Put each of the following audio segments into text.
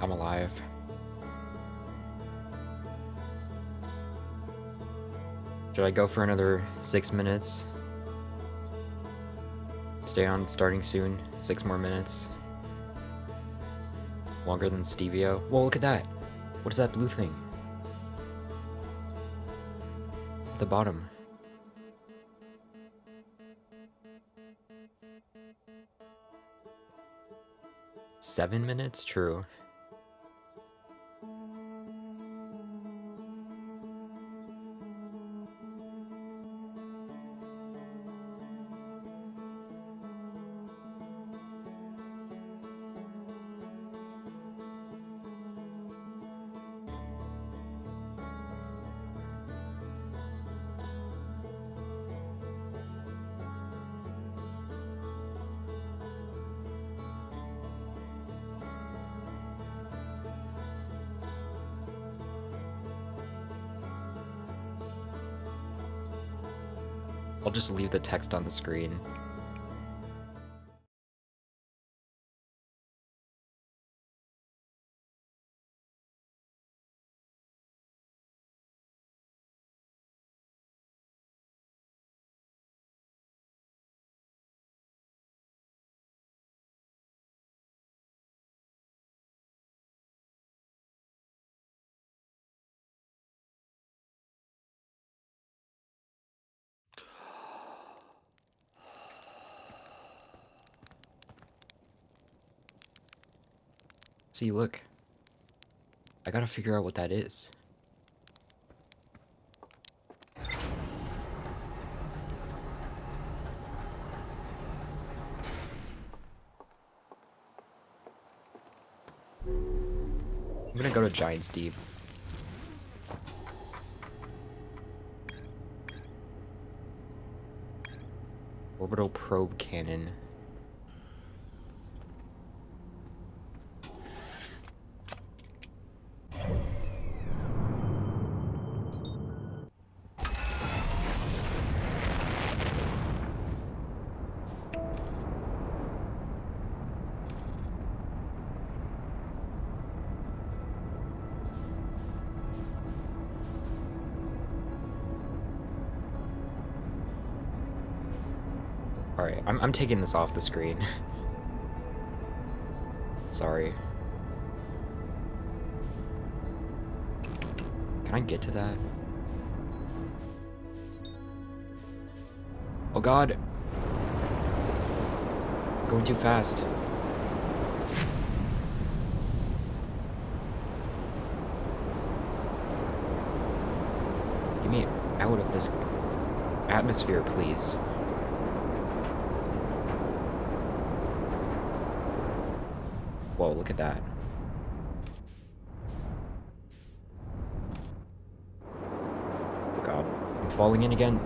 I'm alive. Should I go for another 6 minutes? Stay on starting soon. 6 more minutes. Longer than Stevio. Whoa, look at that. What is that blue thing? At the bottom. Seven minutes? True. I'll just leave the text on the screen. See, look. I gotta figure out what that is. I'm gonna go to Giant's Deep. Orbital probe cannon. Alright, I'm taking this off the screen. Sorry. Can I get to that? Oh god! Going too fast. Get me out of this atmosphere, please. Whoa, look at that. Oh god, I'm falling in again.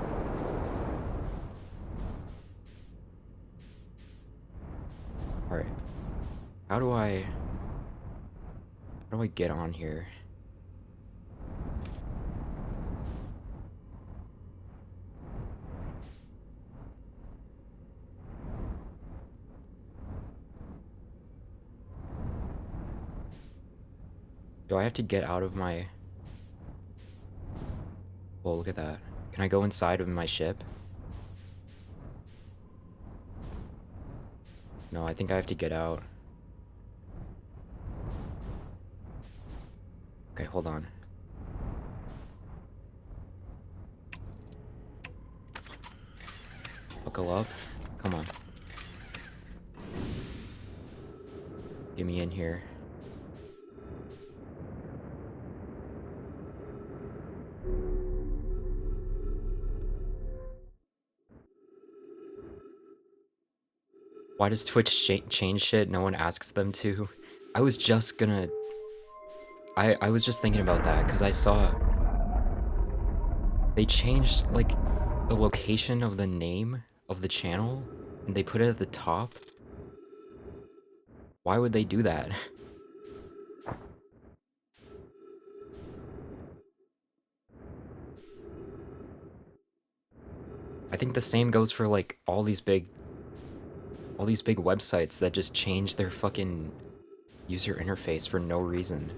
Alright. How do I get on here? Do I have to get out of my... Whoa, look at that. Can I go inside of my ship? No, I think I have to get out. Okay, hold on. Buckle up. Come on. Get me in here. Why does Twitch change shit? No one asks them to. I was just gonna... I was just thinking about that, because I saw... They changed, like, the location of the name of the channel, and they put it at the top. Why would they do that? I think the same goes for, like, all these big websites that just change their fucking User interface for no reason.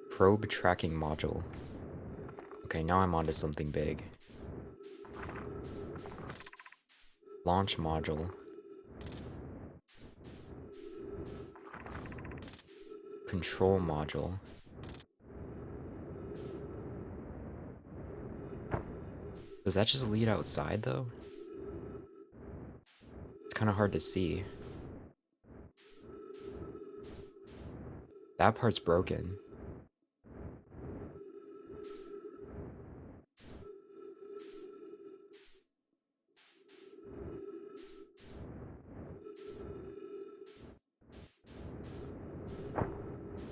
Probe tracking module. Okay, now I'm onto something big. Launch module. Control module. Does that just lead outside, though? It's kind of hard to see. That part's broken.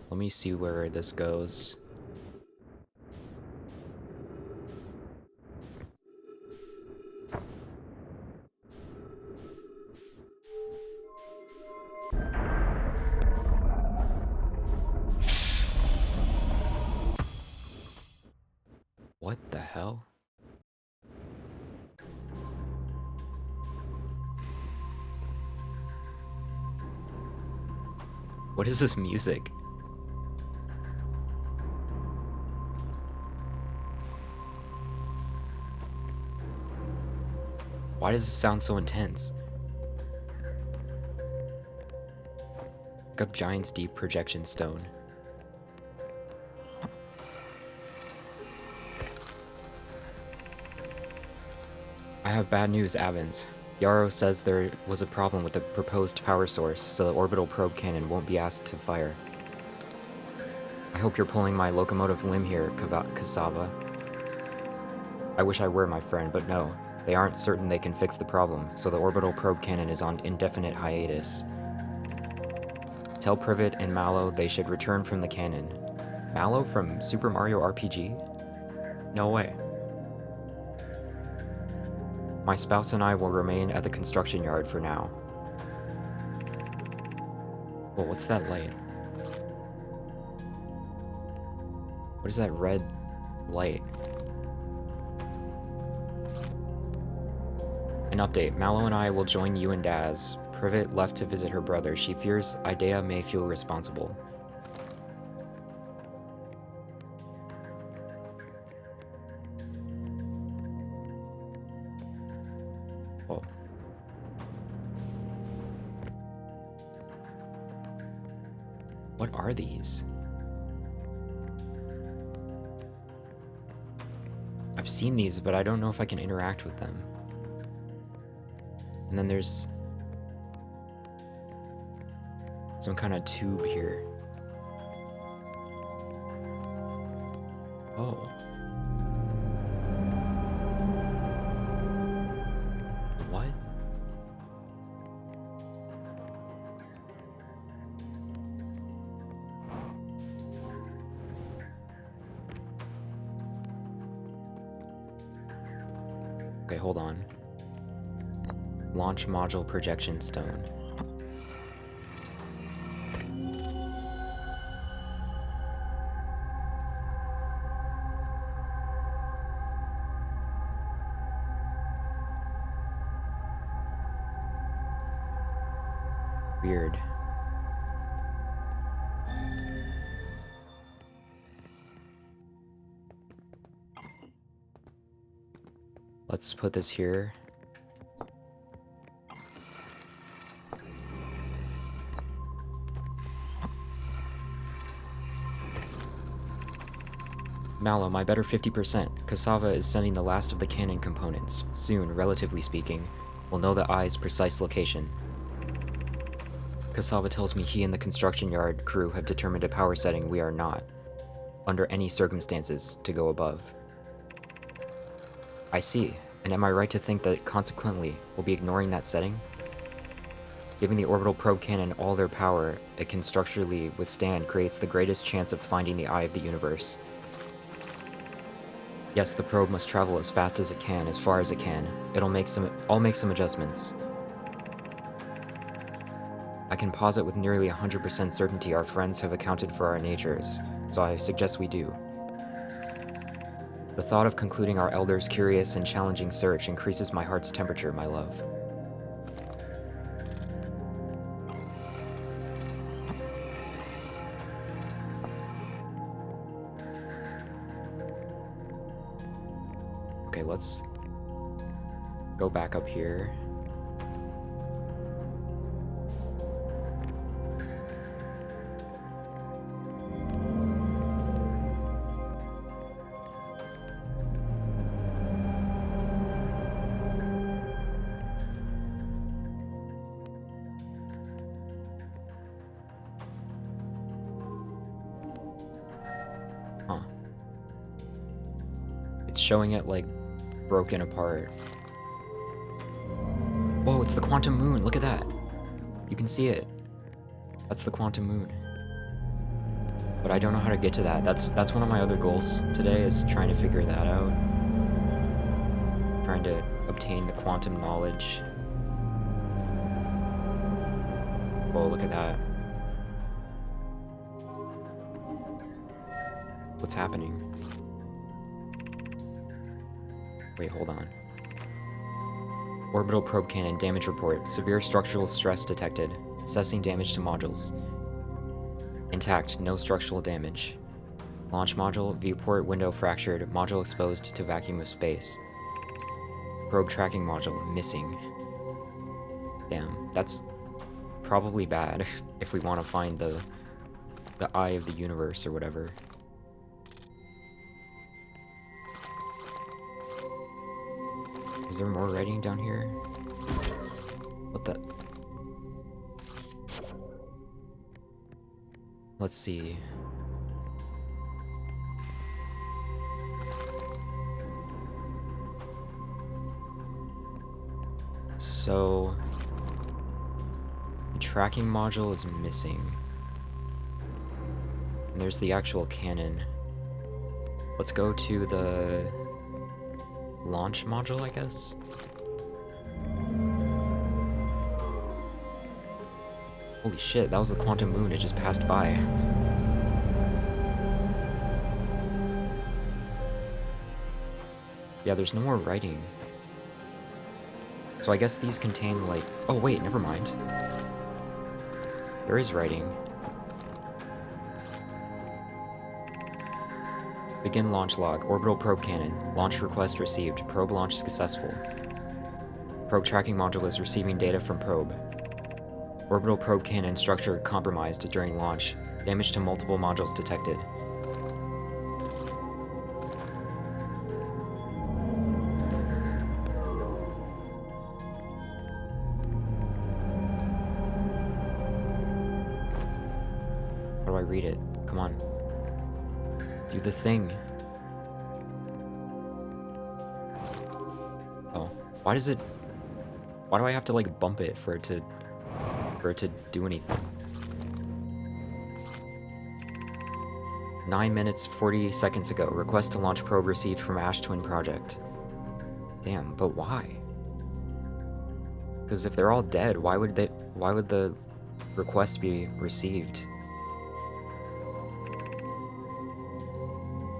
Let me see where this goes. What the hell? What is this music? Why does it sound so intense? Look up Giant's Deep Projection Stone. I have bad news, Avens. Yarrow says there was a problem with the proposed power source, so the orbital probe cannon won't be asked to fire. I hope you're pulling my locomotive limb here, Cassava. I wish I were, my friend, but no. They aren't certain they can fix the problem, so the orbital probe cannon is on indefinite hiatus. Tell Privet and Mallow they should return from the cannon. Mallow from Super Mario RPG? No way. My spouse and I will remain at the construction yard for now. Whoa, what's that light? What is that red light? An update. Mallow and I will join you and Daz. Privet left to visit her brother. She fears Idea may feel responsible. Whoa. What are these? I've seen these, but I don't know if I can interact with them. And then there's some kind of tube here. Oh. What? Okay, hold on. Launch module projection stone. Weird. Let's put this here. Mallow, my better 50%. Cassava is sending the last of the cannon components. Soon, relatively speaking, we'll know the eye's precise location. Cassava tells me he and the construction yard crew have determined a power setting we are not, under any circumstances, to go above. I see, and am I right to think that consequently we'll be ignoring that setting? Giving the orbital probe cannon all their power it can structurally withstand creates the greatest chance of finding the eye of the universe. Yes, the probe must travel as fast as it can, as far as it can. I'll make some adjustments. I can posit with nearly 100% certainty our friends have accounted for our natures, so I suggest we do. The thought of concluding our elders' curious and challenging search increases my heart's temperature, my love. Okay, let's go back up here. Huh. It's showing it like broken apart. Whoa, it's the quantum moon. Look at that. You can see it. That's the quantum moon. But I don't know how to get to that. That's one of my other goals today, is trying to figure that out. Trying to obtain the quantum knowledge. Whoa, look at that. What's happening? Wait, hold on. Orbital probe cannon damage report. Severe structural stress detected. Assessing damage to modules. Intact, no structural damage. Launch module, viewport window fractured, module exposed to vacuum of space. Probe tracking module, missing. Damn, that's probably bad if we want to find the eye of the universe or whatever. Is there more writing down here? What the? Let's see. So, the tracking module is missing. And there's the actual cannon. Let's go to the launch module, I guess. Holy shit, that was the quantum moon. It just passed by. Yeah, there's no more writing. So I guess these contain, like... Oh, wait, never mind. There is writing. Begin launch log. Orbital probe cannon. Launch request received. Probe launch successful. Probe tracking module is receiving data from probe. Orbital probe cannon structure compromised during launch. Damage to multiple modules detected. How do I read it? Come on. Do the thing. Oh. Why does it... Why do I have to, like, bump it for it to do anything? 9 minutes, 40 seconds ago. Request to launch probe received from Ash Twin Project. Damn, but why? Because if they're all dead, why would the request be received?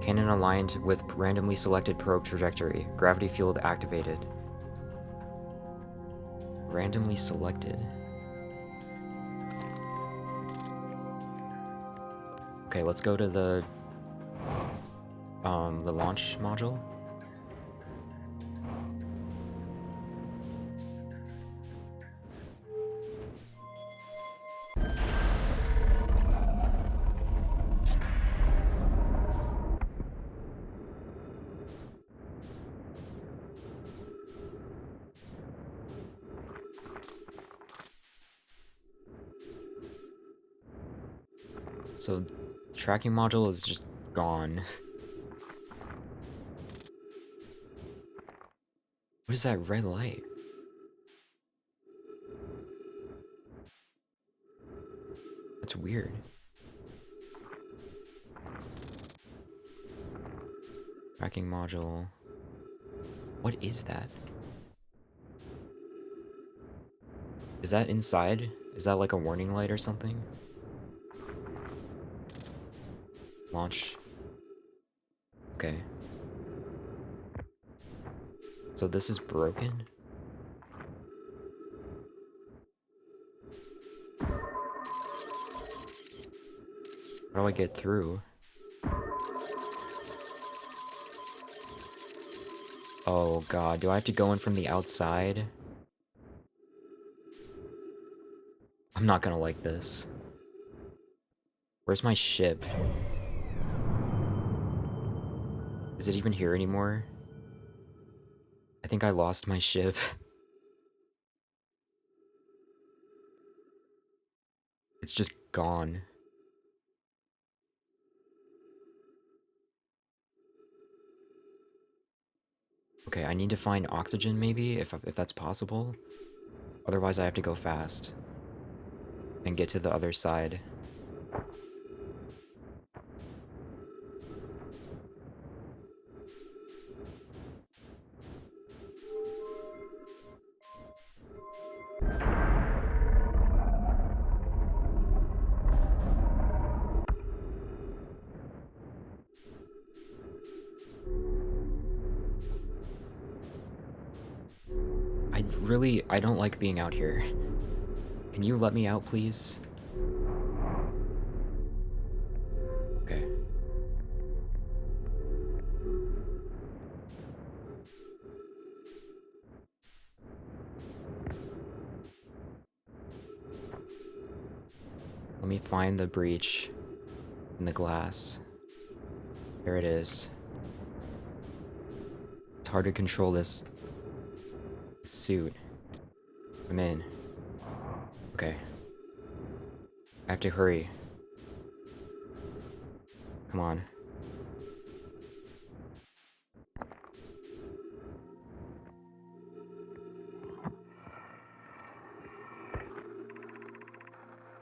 Cannon aligned with randomly selected probe trajectory. Gravity field activated. Randomly selected. Okay, let's go to the launch module. So, the tracking module is just gone. What is that red light? That's weird. Tracking module. What is that? Is that inside? Is that like a warning light or something? Launch. Okay. So this is broken? How do I get through? Oh god, do I have to go in from the outside? I'm not gonna like this. Where's my ship? Is it even here anymore? I think I lost my ship. It's just gone. Okay, I need to find oxygen maybe, if that's possible. Otherwise I have to go fast. And get to the other side. I don't like being out here. Can you let me out, please? Okay. Let me find the breach in the glass. There it is. It's hard to control this suit. I'm in. Okay. I have to hurry. Come on.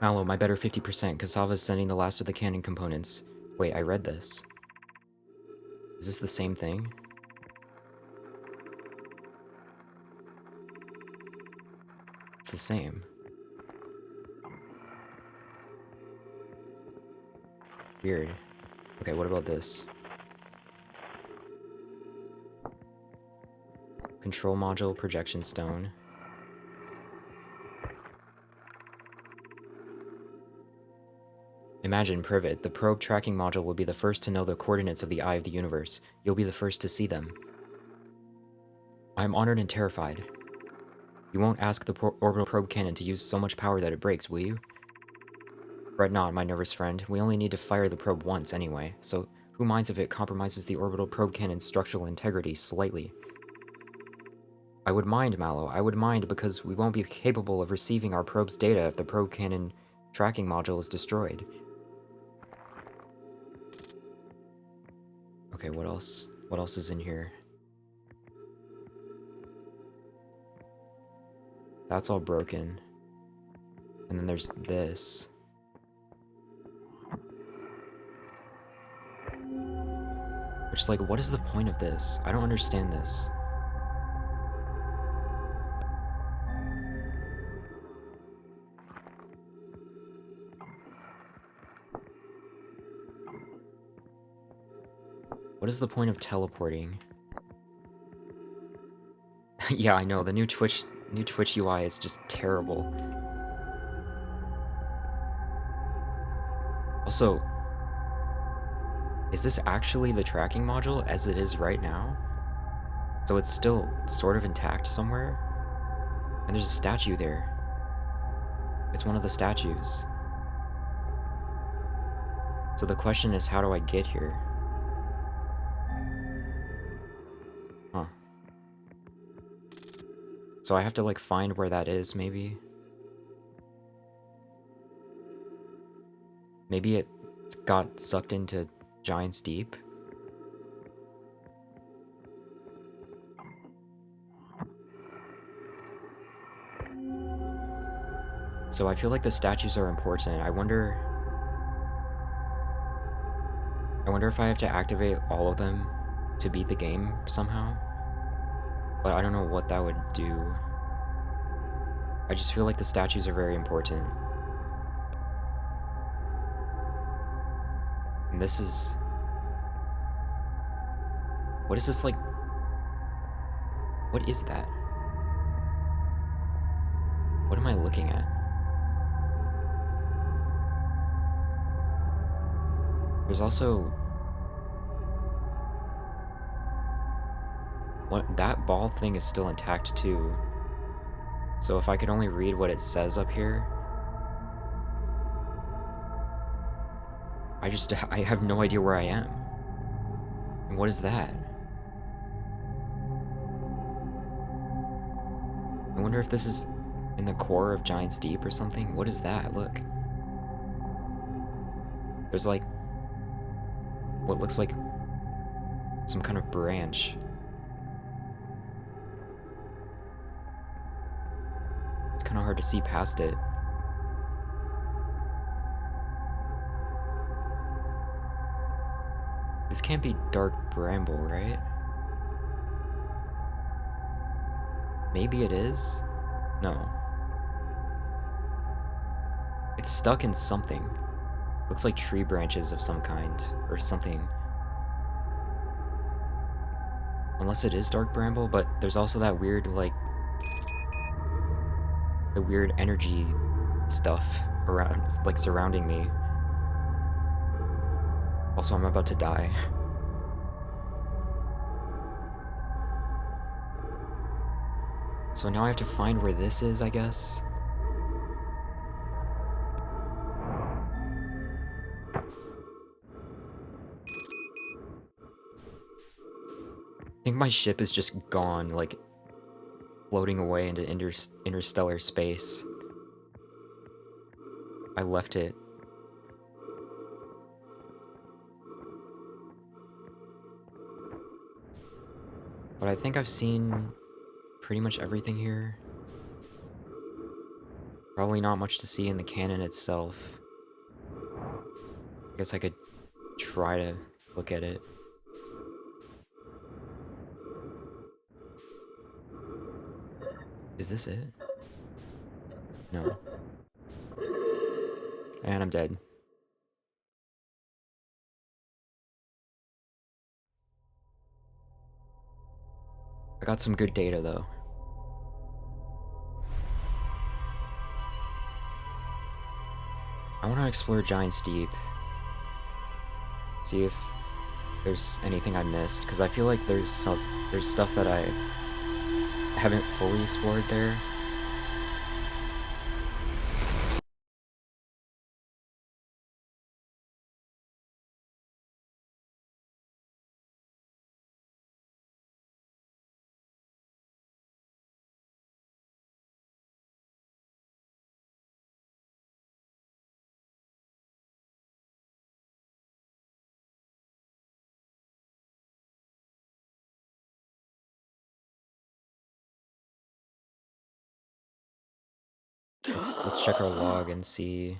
Mallow, my better 50%. Kasava's sending the last of the cannon components. Wait, I read this. Is this the same thing? It's the same. Weird. Okay, what about this? Control module, projection stone. Imagine, Privet, the probe tracking module will be the first to know the coordinates of the eye of the universe. You'll be the first to see them. I'm honored and terrified. You won't ask the orbital probe cannon to use so much power that it breaks, will you? Fret not, my nervous friend. We only need to fire the probe once anyway, so who minds if it compromises the orbital probe cannon's structural integrity slightly? I would mind, Mallow. I would mind because we won't be capable of receiving our probe's data if the probe cannon tracking module is destroyed. Okay, what else? What else is in here? That's all broken. And then there's this. Which, like, what is the point of this? I don't understand this. What is the point of teleporting? Yeah, I know, the new Twitch UI is just terrible. Also, is this actually the tracking module as it is right now? So it's still sort of intact somewhere? And there's a statue there. It's one of the statues. So the question is, how do I get here? Huh. So I have to, like, find where that is, maybe? Maybe it got sucked into Giant's Deep? So I feel like the statues are important. I wonder if I have to activate all of them to beat the game somehow. But I don't know what that would do. I just feel like the statues are very important. And this is... What is this, like... What is that? What am I looking at? There's also... What, that ball thing is still intact too. So if I could only read what it says up here. I have no idea where I am. And what is that? I wonder if this is in the core of Giant's Deep or something. What is that? Look. There's like what looks like some kind of branch. It's kind of hard to see past it. This can't be dark bramble, right? Maybe it is? No. It's stuck in something. Looks like tree branches of some kind, or something. Unless it is dark bramble, but there's also that weird, like, the weird energy stuff around, like, surrounding me. Also, I'm about to die. So now I have to find where this is, I guess? I think my ship is just gone, like, floating away into interstellar space. I left it. But I think I've seen pretty much everything here. Probably not much to see in the canon itself. I guess I could try to look at it. Is this it? No. And I'm dead. I got some good data, though. I want to explore Giant's Deep. See if there's anything I missed, because I feel like there's stuff that I haven't fully explored there. Let's check our log and see.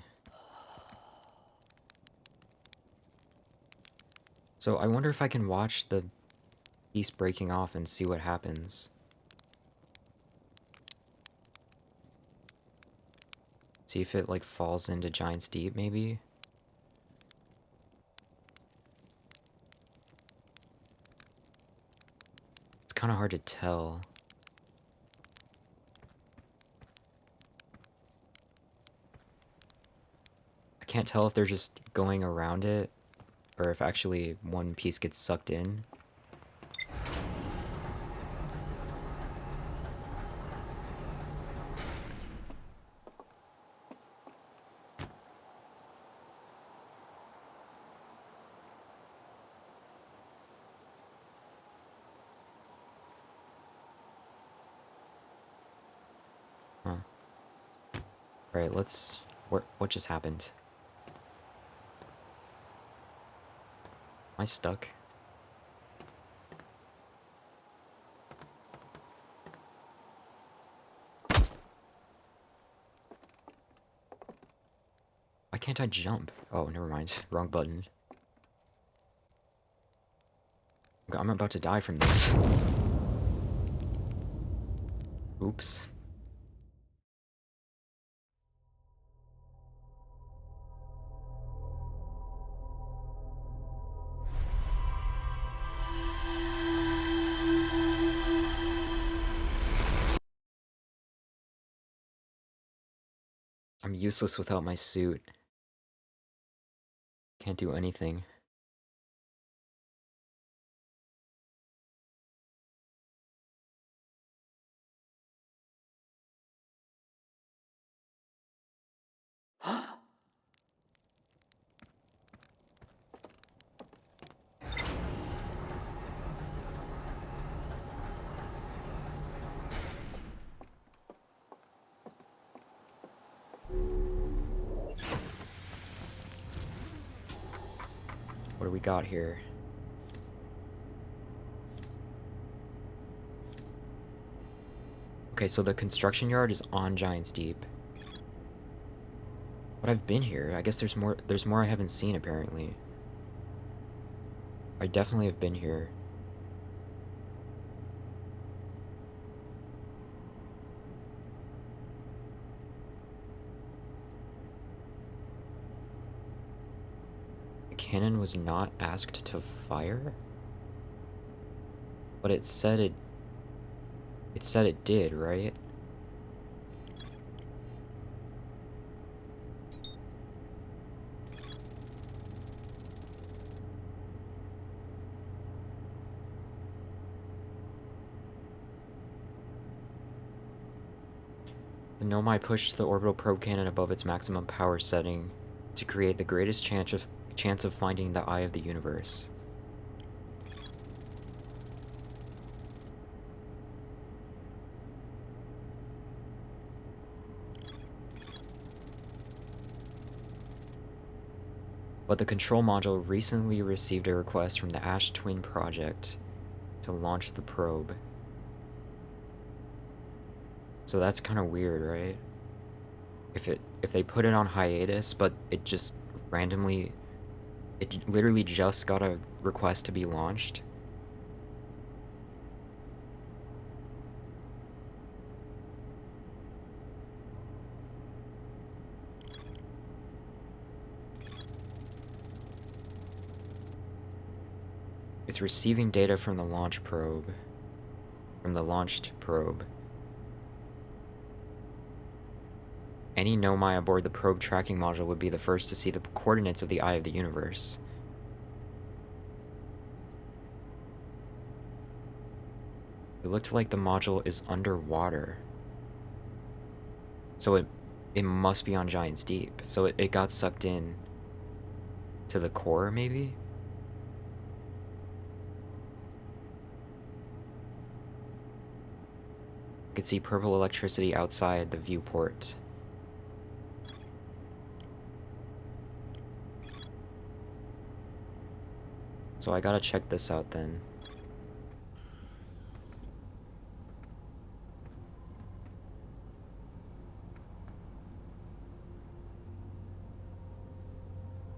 So I wonder if I can watch the piece breaking off and see what happens. See if it, like, falls into Giant's Deep, maybe? It's kind of hard to tell. I can't tell if they're just going around it, or if actually one piece gets sucked in. Huh. Right, let's... What just happened? Am I stuck? Why can't I jump? Oh, never mind. Wrong button. I'm about to die from this. Oops. I'm useless without my suit. Can't do anything. What do we got here? Okay, so the construction yard is on Giant's Deep. But I've been here. I guess there's more I haven't seen apparently. I definitely have been here. The cannon was not asked to fire? But it said it did, right? The Nomai pushed the orbital probe cannon above its maximum power setting to create the greatest chance of finding the eye of the universe. But the control module recently received a request from the Ash Twin Project to launch the probe. So that's kind of weird, right? If they put it on hiatus, but it just randomly, it literally just got a request to be launched. It's receiving data from the launch probe, from the launched probe. Any Nomai aboard the probe tracking module would be the first to see the coordinates of the eye of the universe. It looked like the module is underwater. So it must be on Giant's Deep. So it got sucked in to the core, maybe? I could see purple electricity outside the viewport. So I gotta check this out then.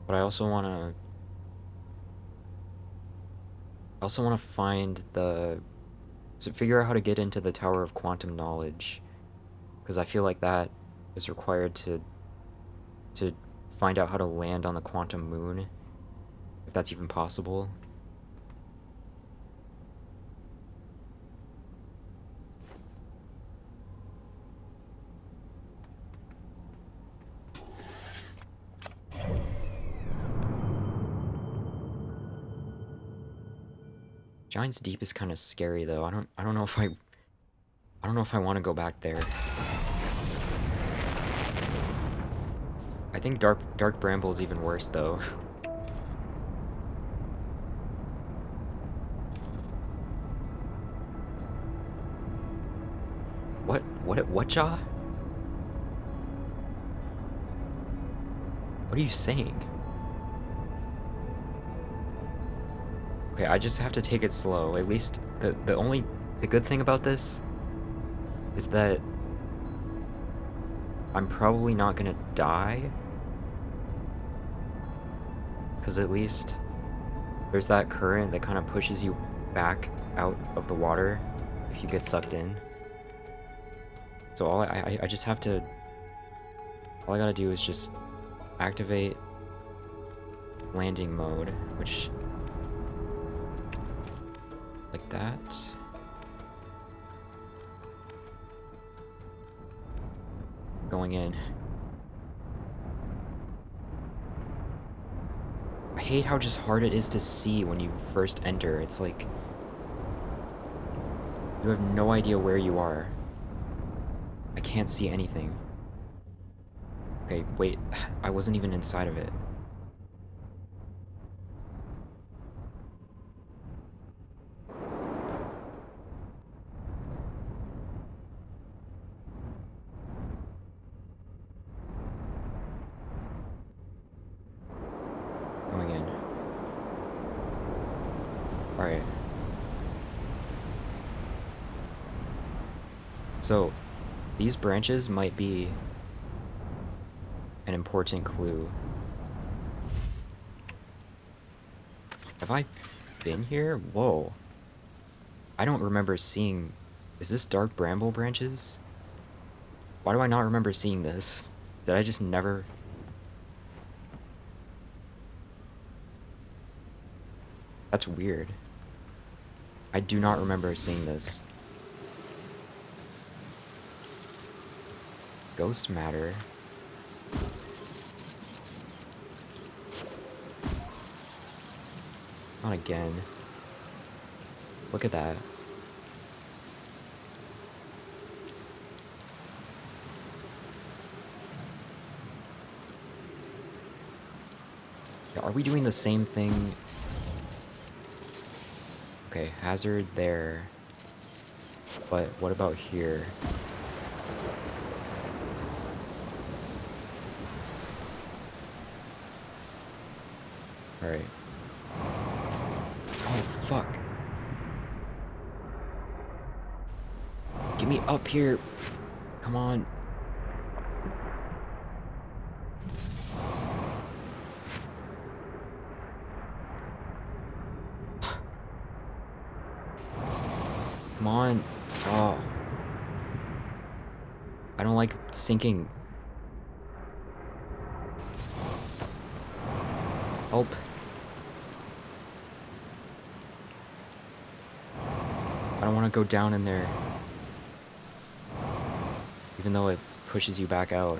But I also wanna find figure out how to get into the Tower of Quantum Knowledge, because I feel like that is required to find out how to land on the quantum moon, if that's even possible. Giant's Deep is kind of scary though. I don't know if I want to go back there. I think Dark Bramble is even worse though. What, Jaw? What are you saying? Okay, I just have to take it slow. At least the good thing about this is that I'm probably not gonna die, because at least there's that current that kind of pushes you back out of the water if you get sucked in. So I just have to, all I gotta do is just activate landing mode, which, like that. Going in. I hate how just hard it is to see when you first enter. It's like you have no idea where you are. I can't see anything. Okay, wait. I wasn't even inside of it. Going in. Alright. So, these branches might be an important clue. Have I been here? Whoa. I don't remember seeing... Is this dark bramble branches? Why do I not remember seeing this? Did I just never... That's weird. I do not remember seeing this. Ghost matter. Not again. Look at that. Yeah, are we doing the same thing? Okay, hazard there. But what about here? Alright. Oh, fuck. Get me up here. Come on. Come on. Oh. I don't like sinking. Help. I don't want to go down in there. Even though it pushes you back out.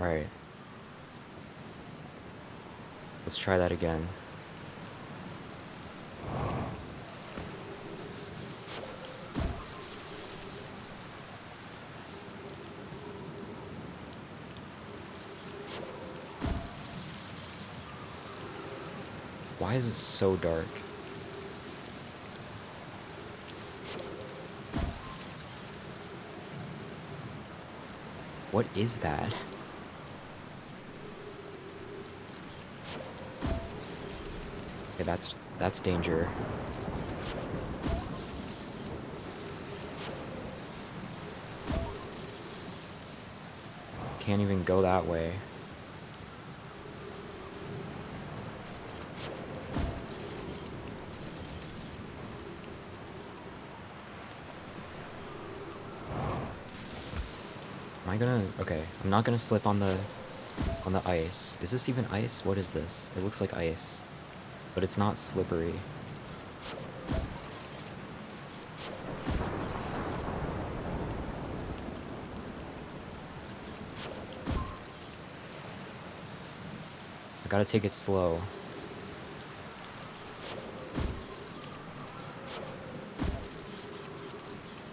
Alright. Let's try that again. Why is it so dark? What is that? Okay, that's danger. Can't even go that way. Am I gonna... Okay, I'm not gonna slip on the ice. Is this even ice? What is this? It looks like ice. But it's not slippery. I gotta take it slow.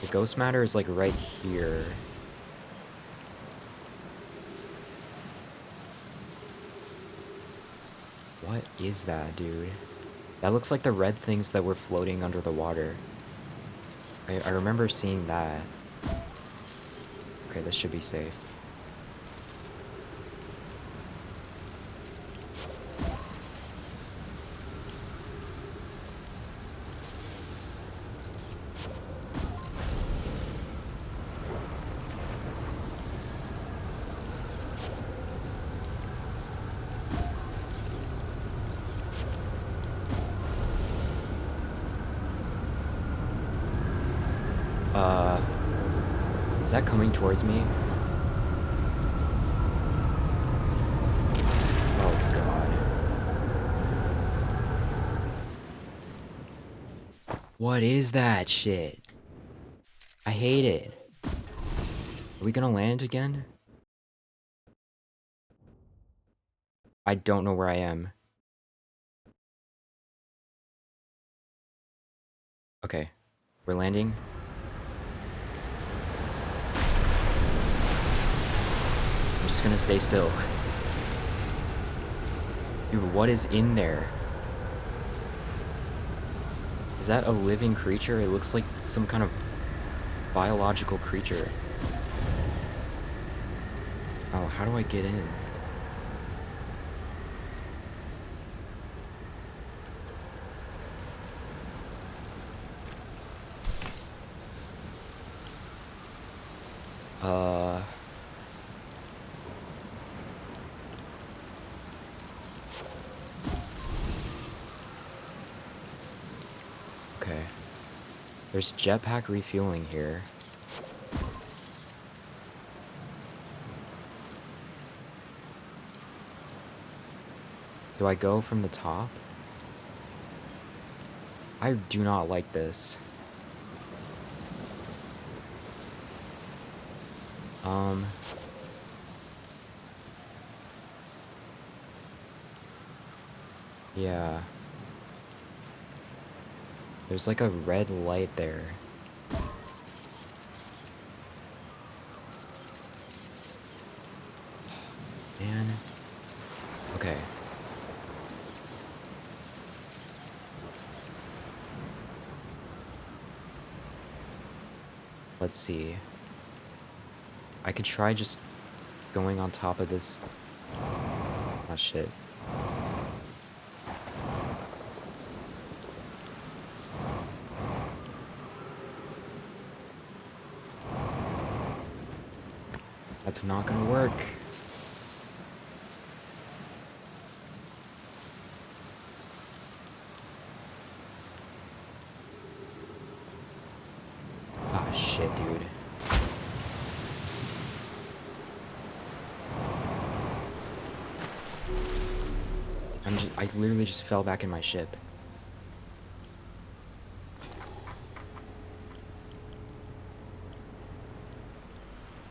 The ghost matter is like right here. What is that, dude? That looks like the red things that were floating under the water. I remember seeing that. Okay, this should be safe. Is that coming towards me? Oh, God. What is that shit? I hate it. Are we gonna land again? I don't know where I am. Okay. We're landing. I'm just gonna stay still. Dude, what is in there? Is that a living creature? It looks like some kind of biological creature. Oh, how do I get in? Uh... Okay. There's jetpack refueling here. Do I go from the top? I do not like this. Yeah. There's like a red light there. Man. Okay. Let's see. I could try just going on top of this. Oh shit. That's not gonna work. Ah shit, dude. I literally just fell back in my ship.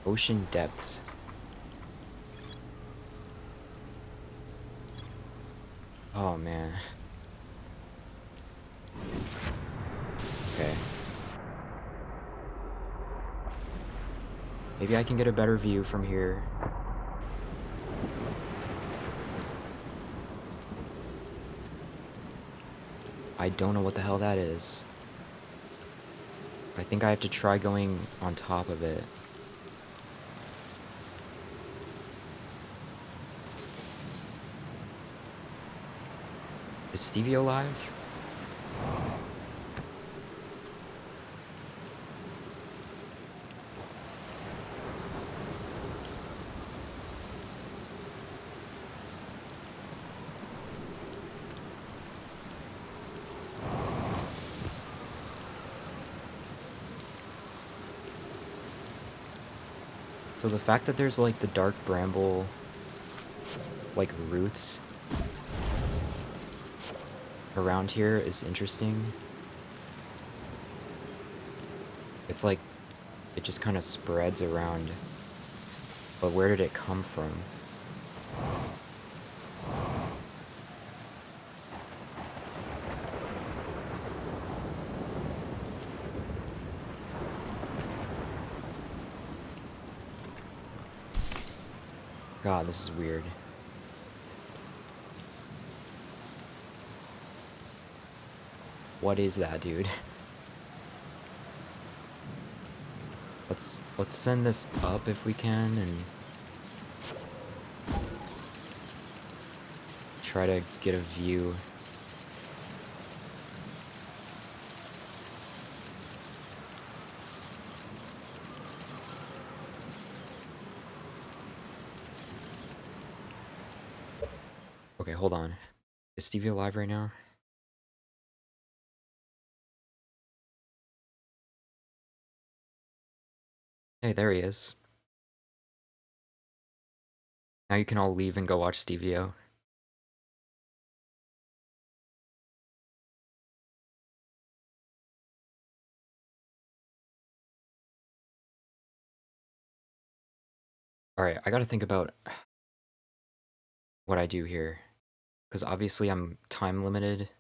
Ocean depths. Oh man. Okay. Maybe I can get a better view from here. I don't know what the hell that is. I think I have to try going on top of it. Is Stevie alive? So the fact that there's like the dark bramble like roots around here is interesting. It's like it just kind of spreads around. But where did it come from? God, this is weird. What is that, dude? Let's send this up if we can and try to get a view. Okay, hold on. Is Stevie alive right now? Hey, there he is. Now you can all leave and go watch Stevio. Alright, I gotta think about what I do here. Because obviously I'm time limited.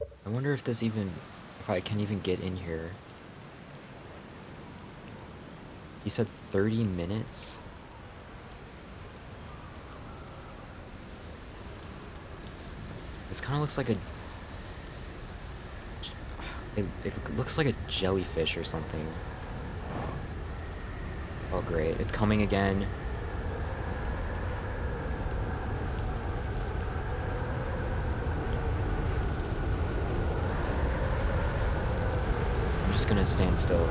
I wonder if if I can even get in here. He said 30 minutes? This kind of looks like it looks like a jellyfish or something. Oh great, it's coming again. I'm just gonna stand still.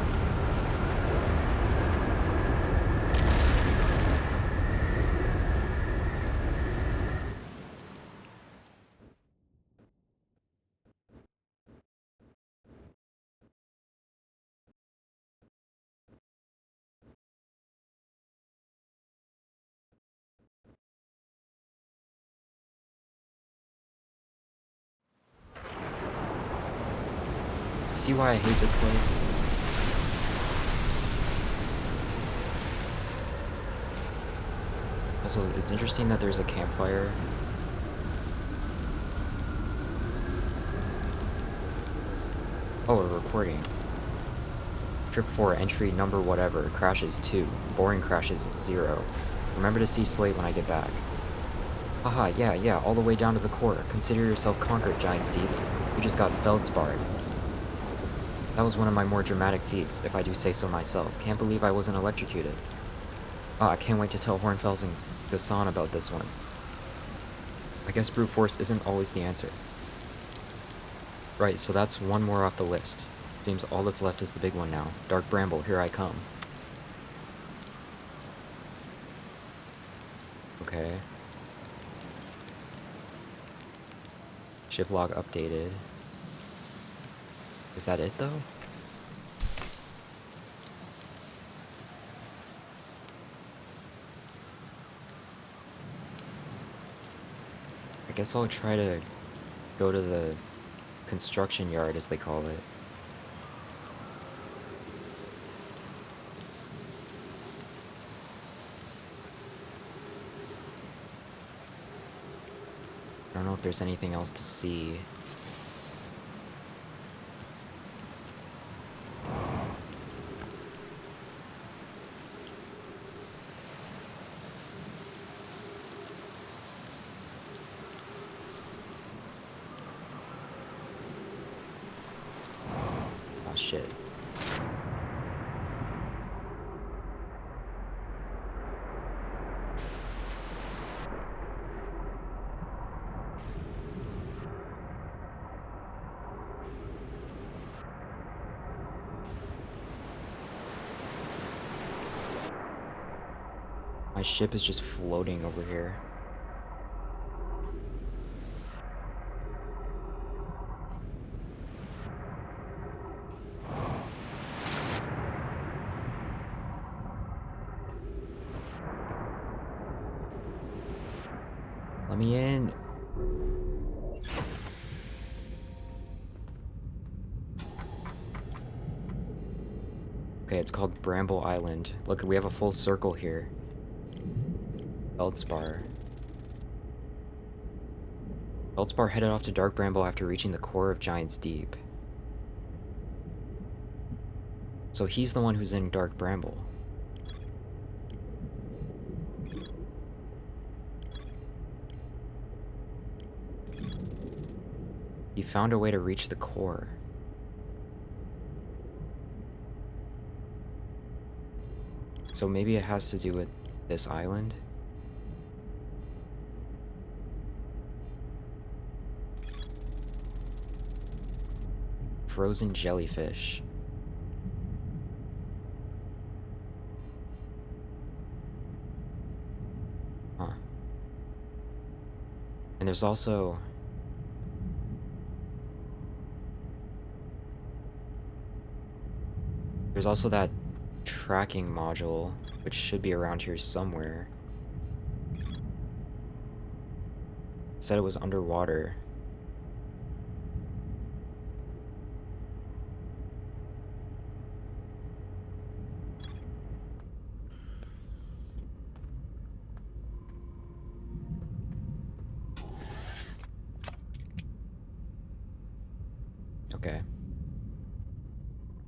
See why I hate this place? Also, it's interesting that there's a campfire. Oh, we're recording. Trip 4, entry number whatever, crashes 2, boring crashes 0. Remember to see Slate when I get back. Haha, yeah, all the way down to the core. Consider yourself conquered, Giant Steve. You just got feldsparred. That was one of my more dramatic feats, if I do say so myself. Can't believe I wasn't electrocuted. Ah, I can't wait to tell Hornfels and Gassan about this one. I guess brute force isn't always the answer. Right, so that's one more off the list. Seems all that's left is the big one now. Dark Bramble, here I come. Okay. Ship log updated. Is that it, though? I guess I'll try to go to the construction yard, as they call it. I don't know if there's anything else to see. Oh, shit. My ship is just floating over here. Let me in. Okay, it's called Bramble Island. Look, we have a full circle here. Feldspar. Feldspar headed off to Dark Bramble after reaching the core of Giant's Deep. So he's the one who's in Dark Bramble. He found a way to reach the core. So maybe it has to do with this island? Frozen jellyfish. Huh. And there's also... There's also that tracking module, which should be around here somewhere. It said it was underwater. Okay.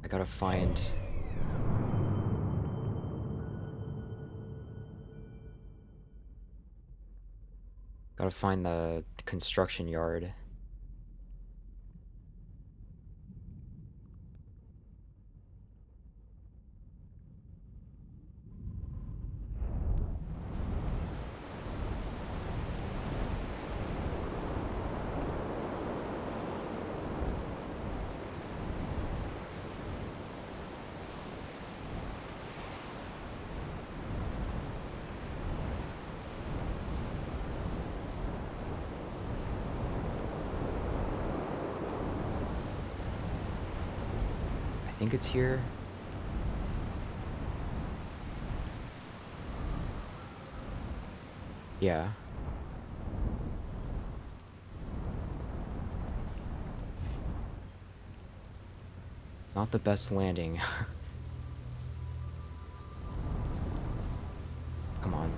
I gotta find... Gotta find the construction yard. I think it's here. Yeah. Not the best landing. Come on.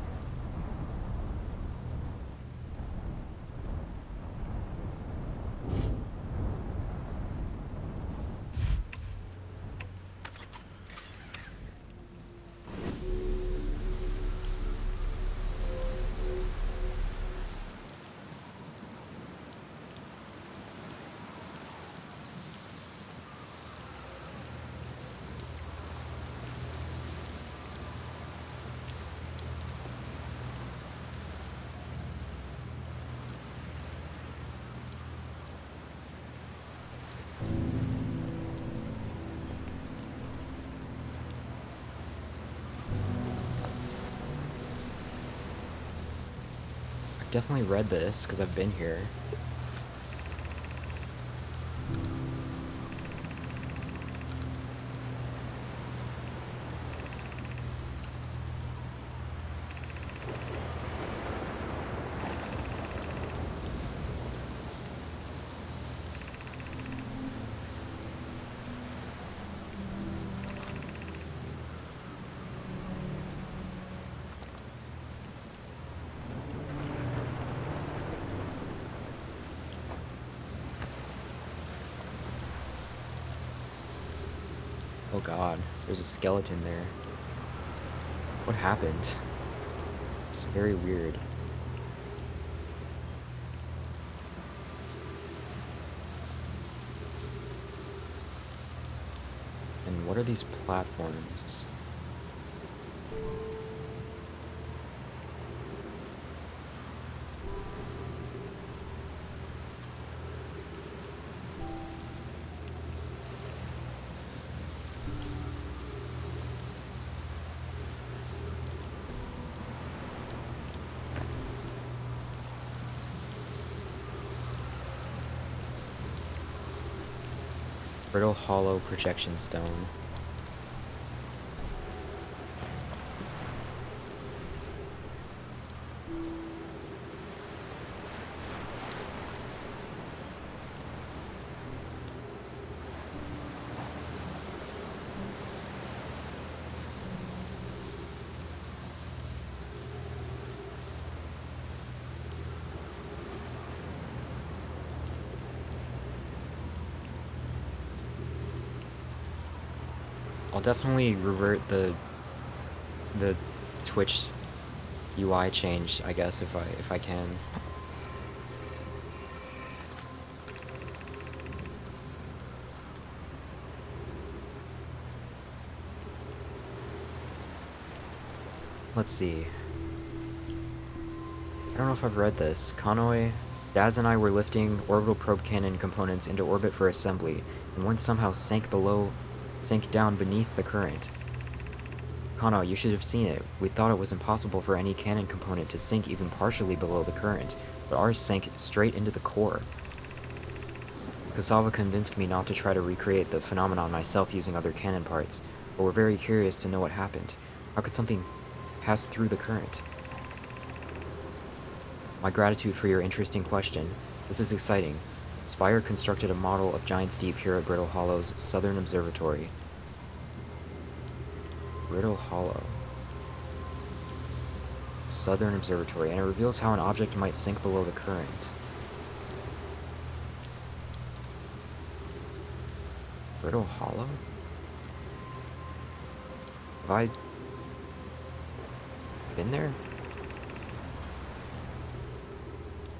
I've definitely read this because I've been here. Oh god, there's a skeleton there. What happened? It's very weird. And what are these platforms? Brittle hollow projection stone. I'll definitely revert the Twitch UI change, I guess, if I can. Let's see. I don't know if I've read this. Kanoi, Daz and I were lifting orbital probe cannon components into orbit for assembly, and one somehow sank down beneath the current. Kano, you should have seen it. We thought it was impossible for any cannon component to sink even partially below the current, but ours sank straight into the core. Kasawa convinced me not to try to recreate the phenomenon myself using other cannon parts, but we're very curious to know what happened. How could something pass through the current? My gratitude for your interesting question. This is exciting. Spire constructed a model of Giant's Deep here at Brittle Hollow's Southern Observatory. Brittle Hollow. Southern Observatory, and it reveals how an object might sink below the current. Brittle Hollow? Have I been there?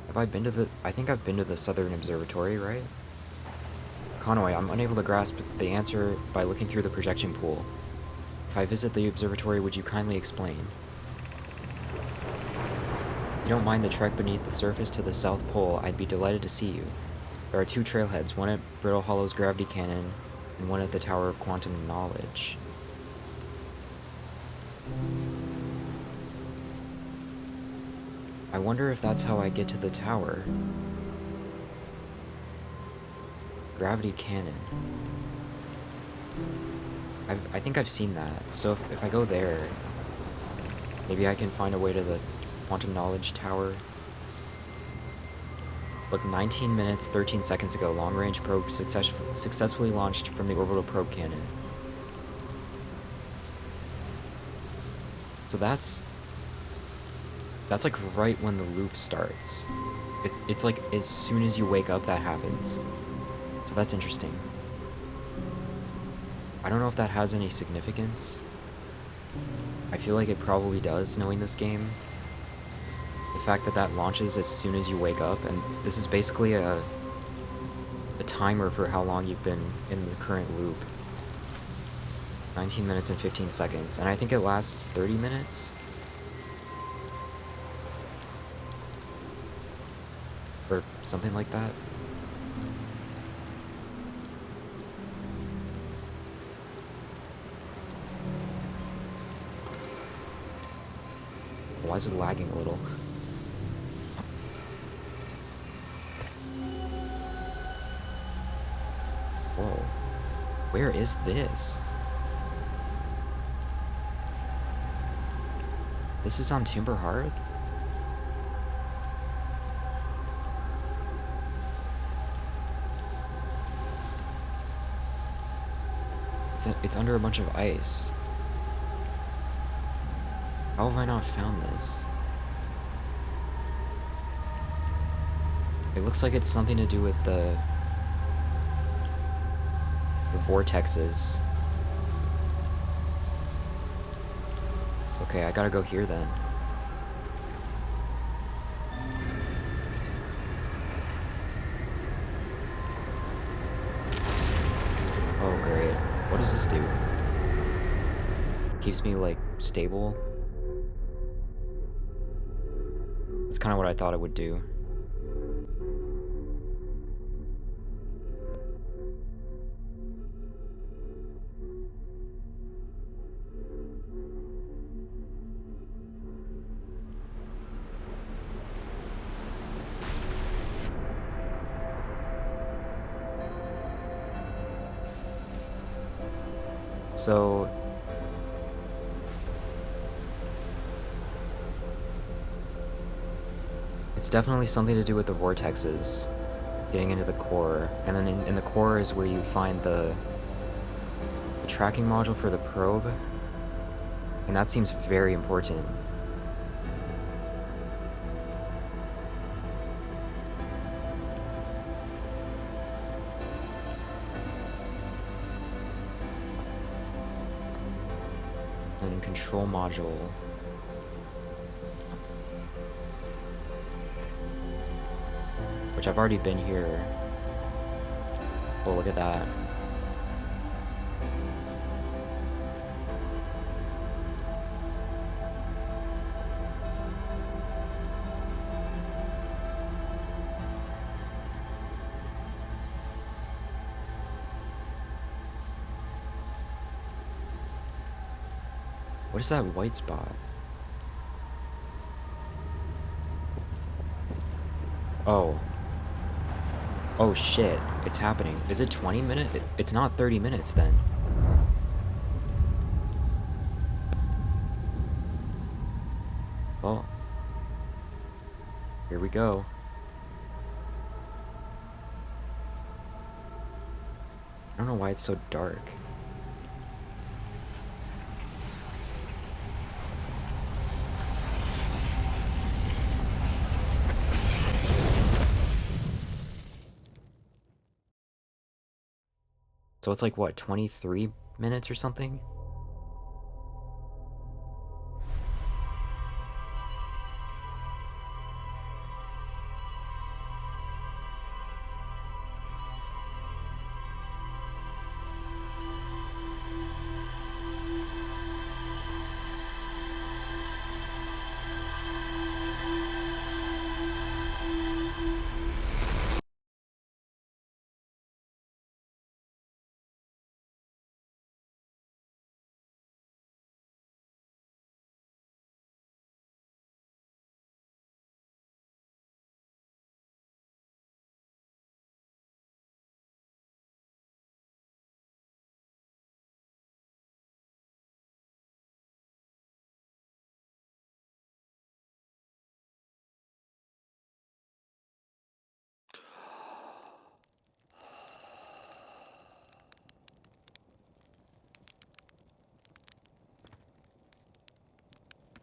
Have I been to the... I think I've been to the Southern Observatory, right? Conway, I'm unable to grasp the answer by looking through the projection pool. If I visit the observatory, would you kindly explain? If you don't mind the trek beneath the surface to the South Pole, I'd be delighted to see you. There are 2 trailheads, one at Brittle Hollow's gravity cannon, and one at the Tower of Quantum Knowledge. I wonder if that's how I get to the tower. Gravity cannon. I think I've seen that, so if I go there, maybe I can find a way to the Quantum Knowledge Tower. Look, 19 minutes, 13 seconds ago, long-range probe successfully launched from the orbital probe cannon. So that's like right when the loop starts. It's like as soon as you wake up that happens. So that's interesting. I don't know if that has any significance. I feel like it probably does, knowing this game. The fact that that launches as soon as you wake up, and this is basically a timer for how long you've been in the current loop. 19 minutes and 15 seconds, and I think it lasts 30 minutes? Or something like that. Why is it lagging a little? Whoa. Where is this? This is on Timber Hearth? It's under a bunch of ice. How have I not found this? It looks like it's something to do with the vortexes. Okay, I gotta go here then. Oh great. What does this do? Keeps me, like, stable? That's kind of what I thought it would do. So... it's definitely something to do with the vortexes. Getting into the core. And then in the core is where you find the tracking module for the probe. And that seems very important. And control module. Which I've already been here. Oh, look at that. What is that white spot? Oh. Oh shit, it's happening. Is it 20 minutes? It's not 30 minutes then. Well, here we go. I don't know why it's so dark. So it's like, what, 23 minutes or something?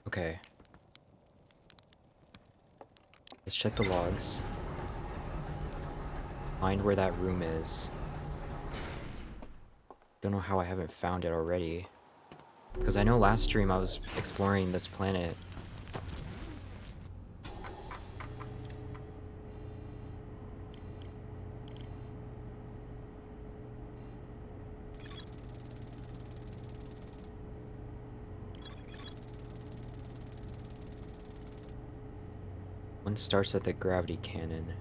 Okay. Let's check the logs. Find where that room is. Don't know how I haven't found it already. Because I know last stream I was exploring this planet. One starts at the gravity cannon.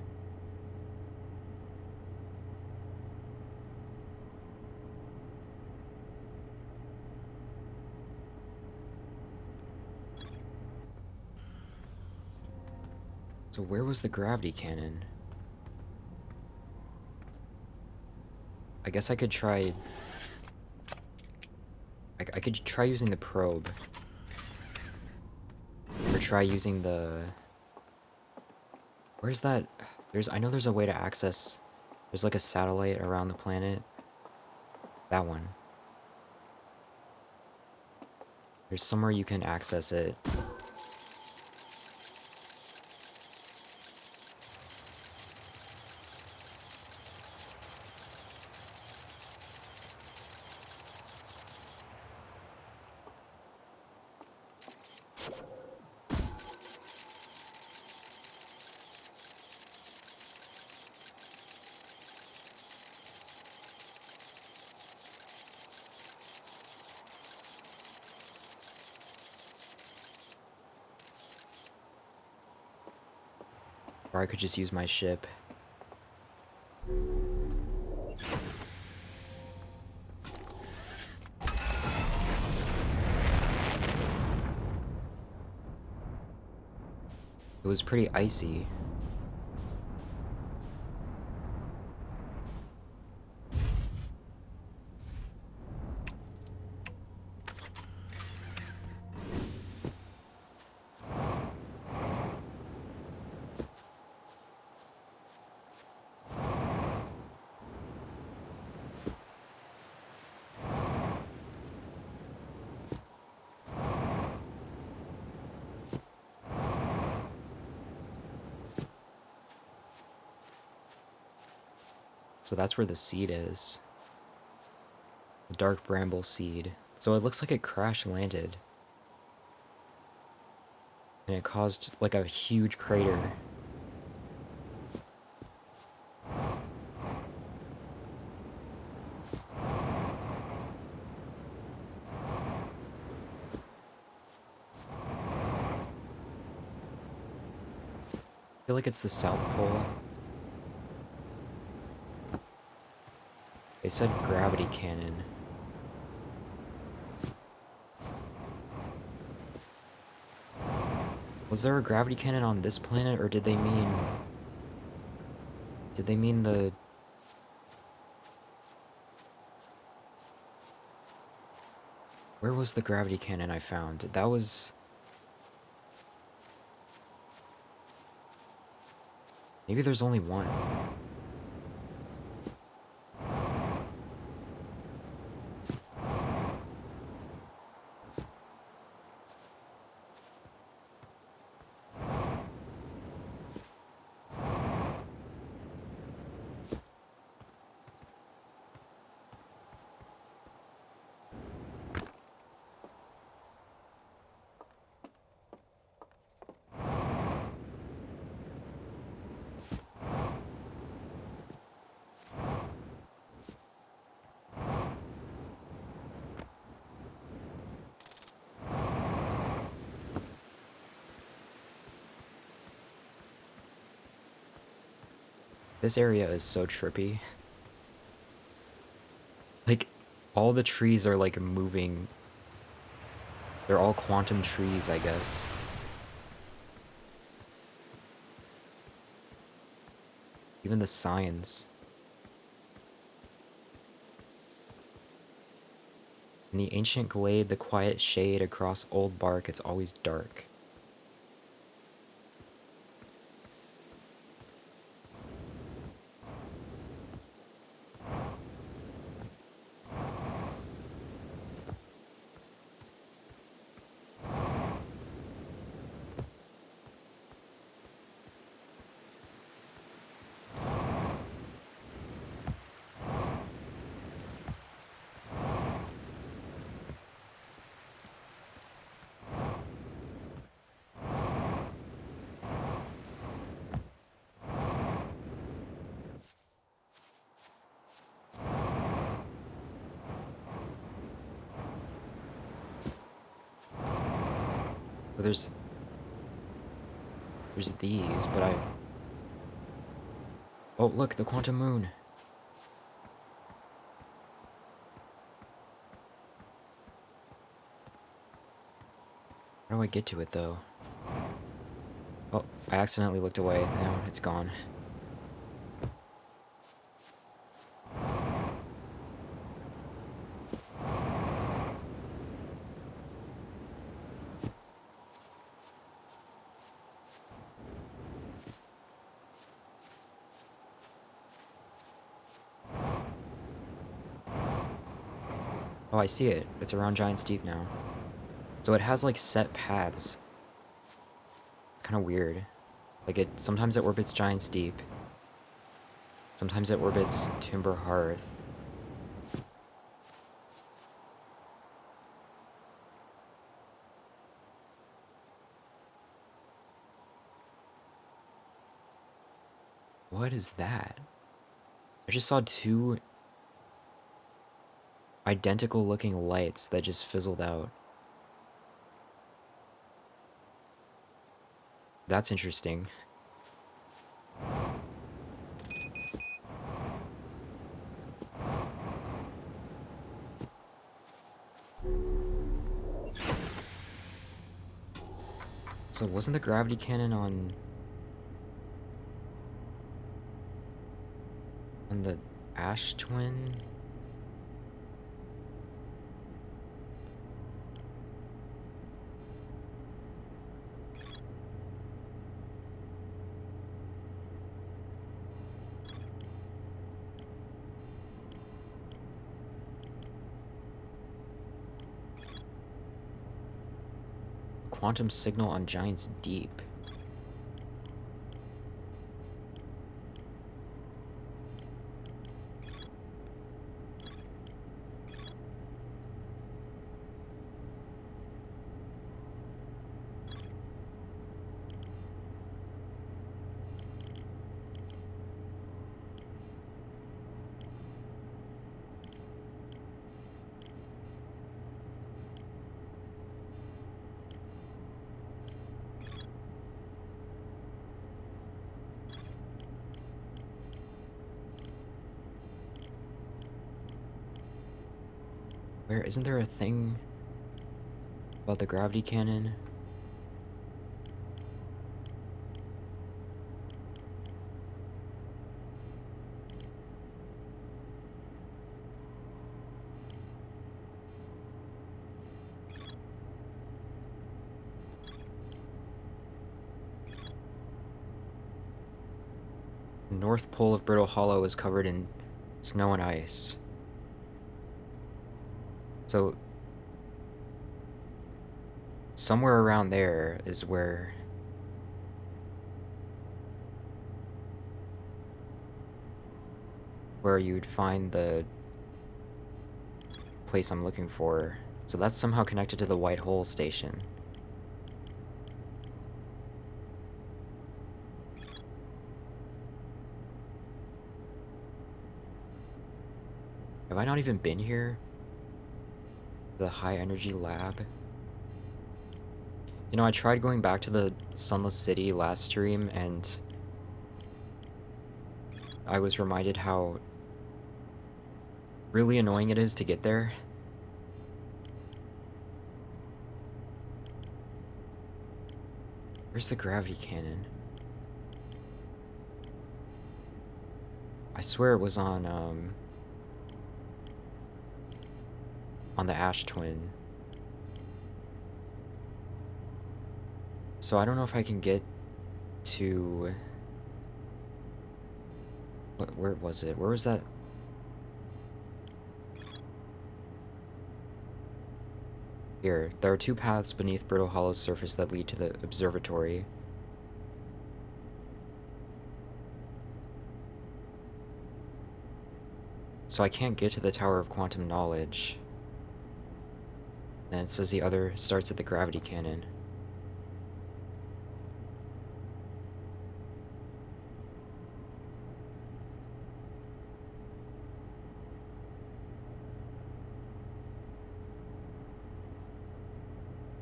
So where was the gravity cannon? I guess I could try... I could try using the probe. Or try using the... Where's that? I know there's a way to access... There's like a satellite around the planet. That one. There's somewhere you can access it. Or I could just use my ship. It was pretty icy. So that's where the seed is. The dark bramble seed. So it looks like it crash landed. And it caused like a huge crater. I feel like it's the South Pole. They said gravity cannon. Was there a gravity cannon on this planet, or did they mean... Did they mean the... Where was the gravity cannon I found? That was... Maybe there's only one. This area is so trippy. Like, all the trees are, like, moving. They're all quantum trees, I guess. Even the signs. In the ancient glade, the quiet shade across old bark, it's always dark. But there's these, but I... Oh, look, the quantum moon. How do I get to it, though? Oh, I accidentally looked away. Now it's gone. Oh, I see it. It's around Giant's Deep now. So it has, like, set paths. It's kind of weird. Like, sometimes it orbits Giant's Deep. Sometimes it orbits Timber Hearth. What is that? I just saw two identical looking lights that just fizzled out. That's interesting. So wasn't the gravity cannon on the Ash Twin? Quantum signal on Giant's Deep. Where isn't there a thing about the gravity cannon? North pole of Brittle Hollow is covered in snow and ice. So somewhere around there is where you'd find the place I'm looking for. So that's somehow connected to the White Hole station. Have I not even been here? The high energy lab? You know, I tried going back to the Sunless City last stream, and I was reminded how really annoying it is to get there. Where's the gravity cannon? I swear it was on the Ash Twin. So I don't know if I can get to... Where was it? Where was that? Here. There are 2 paths beneath Brittle Hollow's surface that lead to the observatory. So I can't get to the Tower of Quantum Knowledge. And it says the other starts at the gravity cannon.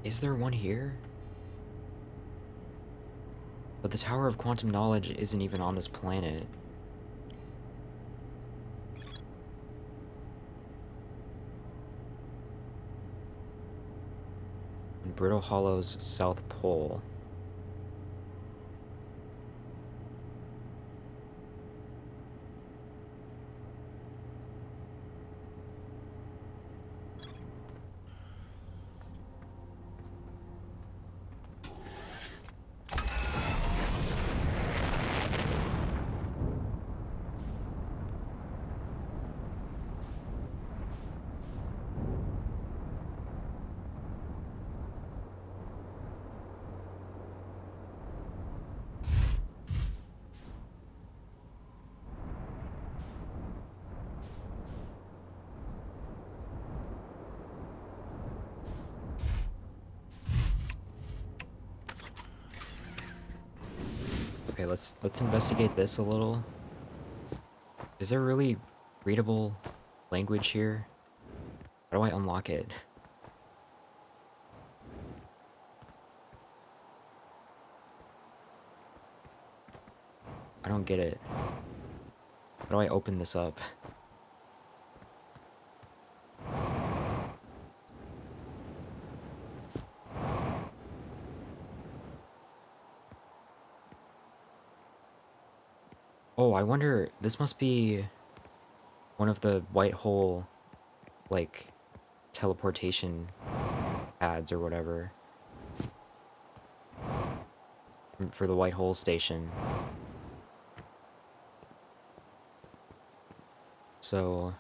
Is there one here? But the Tower of Quantum Knowledge isn't even on this planet. And Brittle Hollow's South Pole. Okay, let's investigate this a little. Is there really readable language here? How do I unlock it? I don't get it. How do I open this up? Oh, I wonder, this must be one of the white hole, like, teleportation pads or whatever. For the white hole station. So...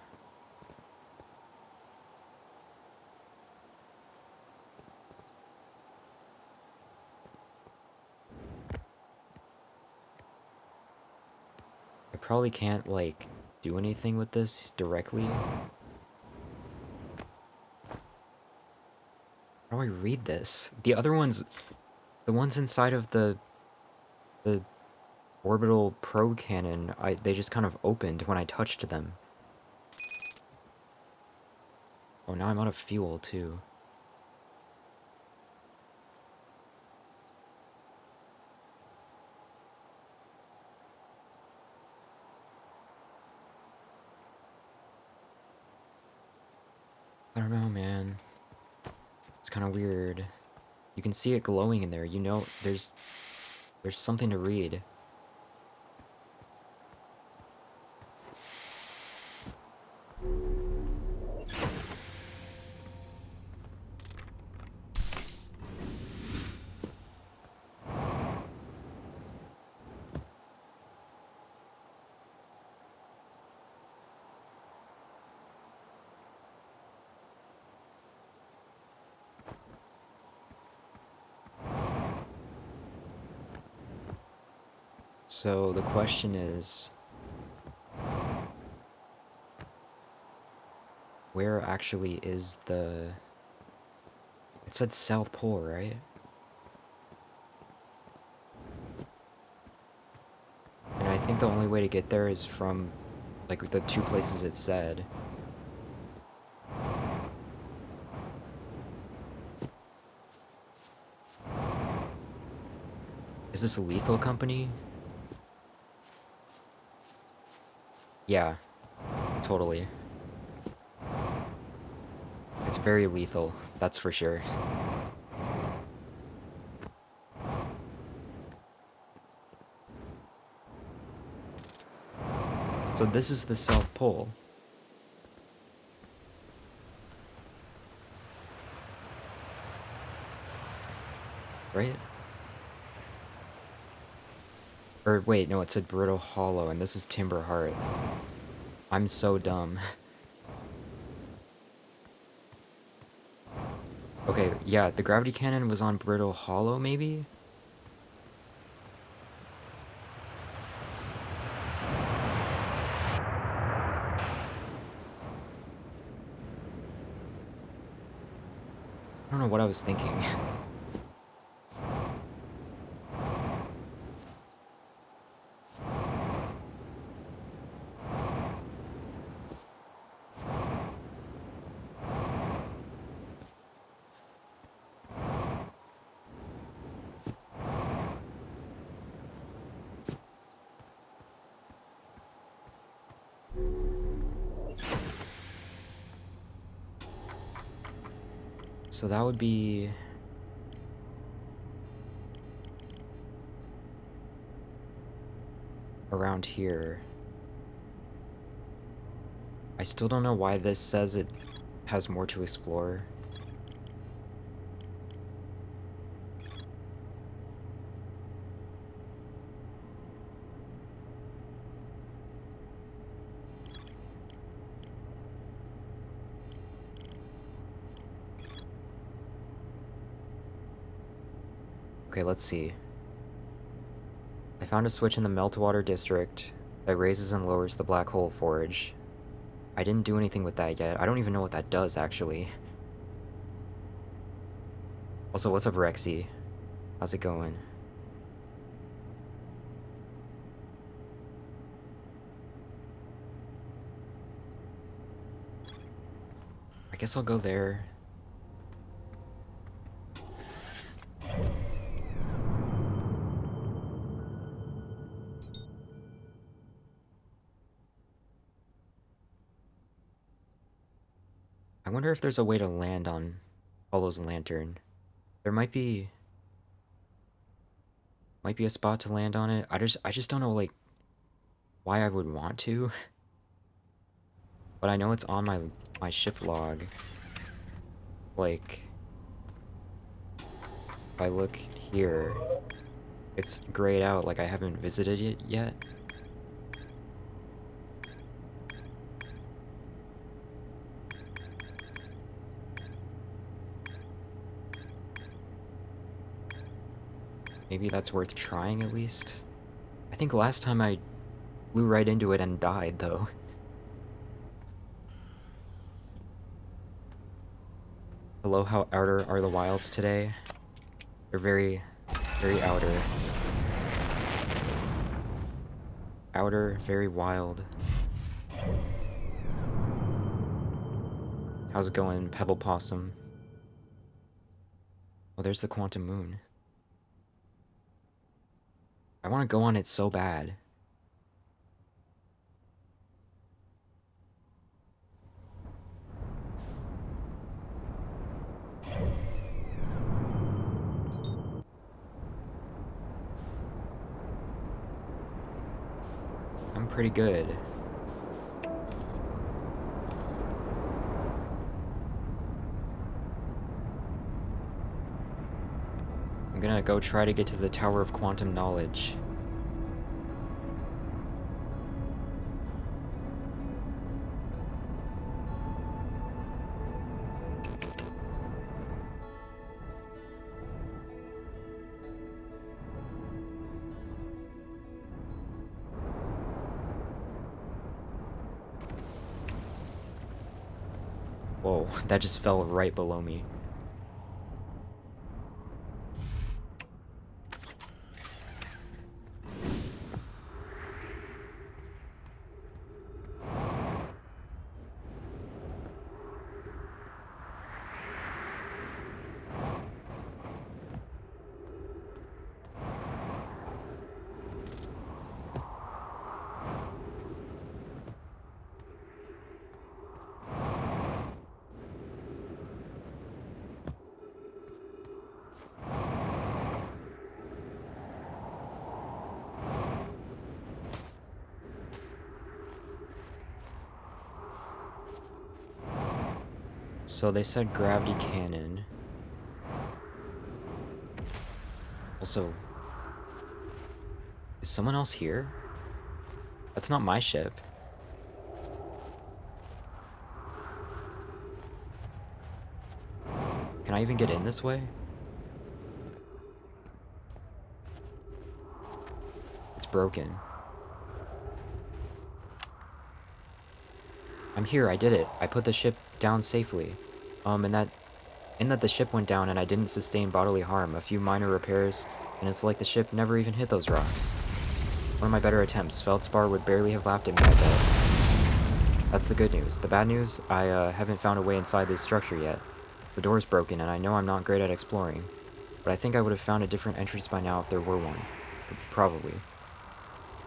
I probably can't, like, do anything with this directly. How do I read this? The other ones... The ones inside of the orbital probe cannon, they just kind of opened when I touched them. Oh, now I'm out of fuel, too. I don't know, man. It's kind of weird. You can see it glowing in there. You know, there's something to read. So the question is, where actually is the... It said South Pole, right? And I think the only way to get there is from, like, the 2 places it said. Is this a lethal company? Yeah, totally. It's very lethal, that's for sure. So this is the South Pole. Right? Or wait, no, it said Brittle Hollow, and this is Timber Hearth. I'm so dumb. Okay, yeah, the gravity cannon was on Brittle Hollow, maybe? I don't know what I was thinking. So that would be... around here. I still don't know why this says it has more to explore. Okay, let's see. I found a switch in the Meltwater district that raises and lowers the black hole forage. I didn't do anything with that yet. I don't even know what that does, actually. Also, what's up, Rexy? How's it going? I guess I'll go there. I wonder if there's a way to land on Hollow's lantern. There might be a spot to land on it. I just don't know like why I would want to. But I know it's on my ship log. Like if I look here, it's grayed out like I haven't visited it yet. Maybe that's worth trying at least. I think last time I flew right into it and died though. Hello, how outer are the wilds today? They're very, very outer. Outer, very wild. How's it going, Pebble Possum? Oh, there's the Quantum Moon. I want to go on it so bad. I'm pretty good. I'm gonna go try to get to the Tower of Quantum Knowledge. Whoa, that just fell right below me. So they said gravity cannon. Also, is someone else here? That's not my ship. Can I even get in this way? It's broken. I'm here, I did it. I put the ship down safely. In that the ship went down and I didn't sustain bodily harm, a few minor repairs, and it's like the ship never even hit those rocks. One of my better attempts. Feldspar would barely have laughed at me, I bet. That's the good news. The bad news? I haven't found a way inside this structure yet. The door's broken, and I know I'm not great at exploring, but I think I would have found a different entrance by now if there were one. Probably.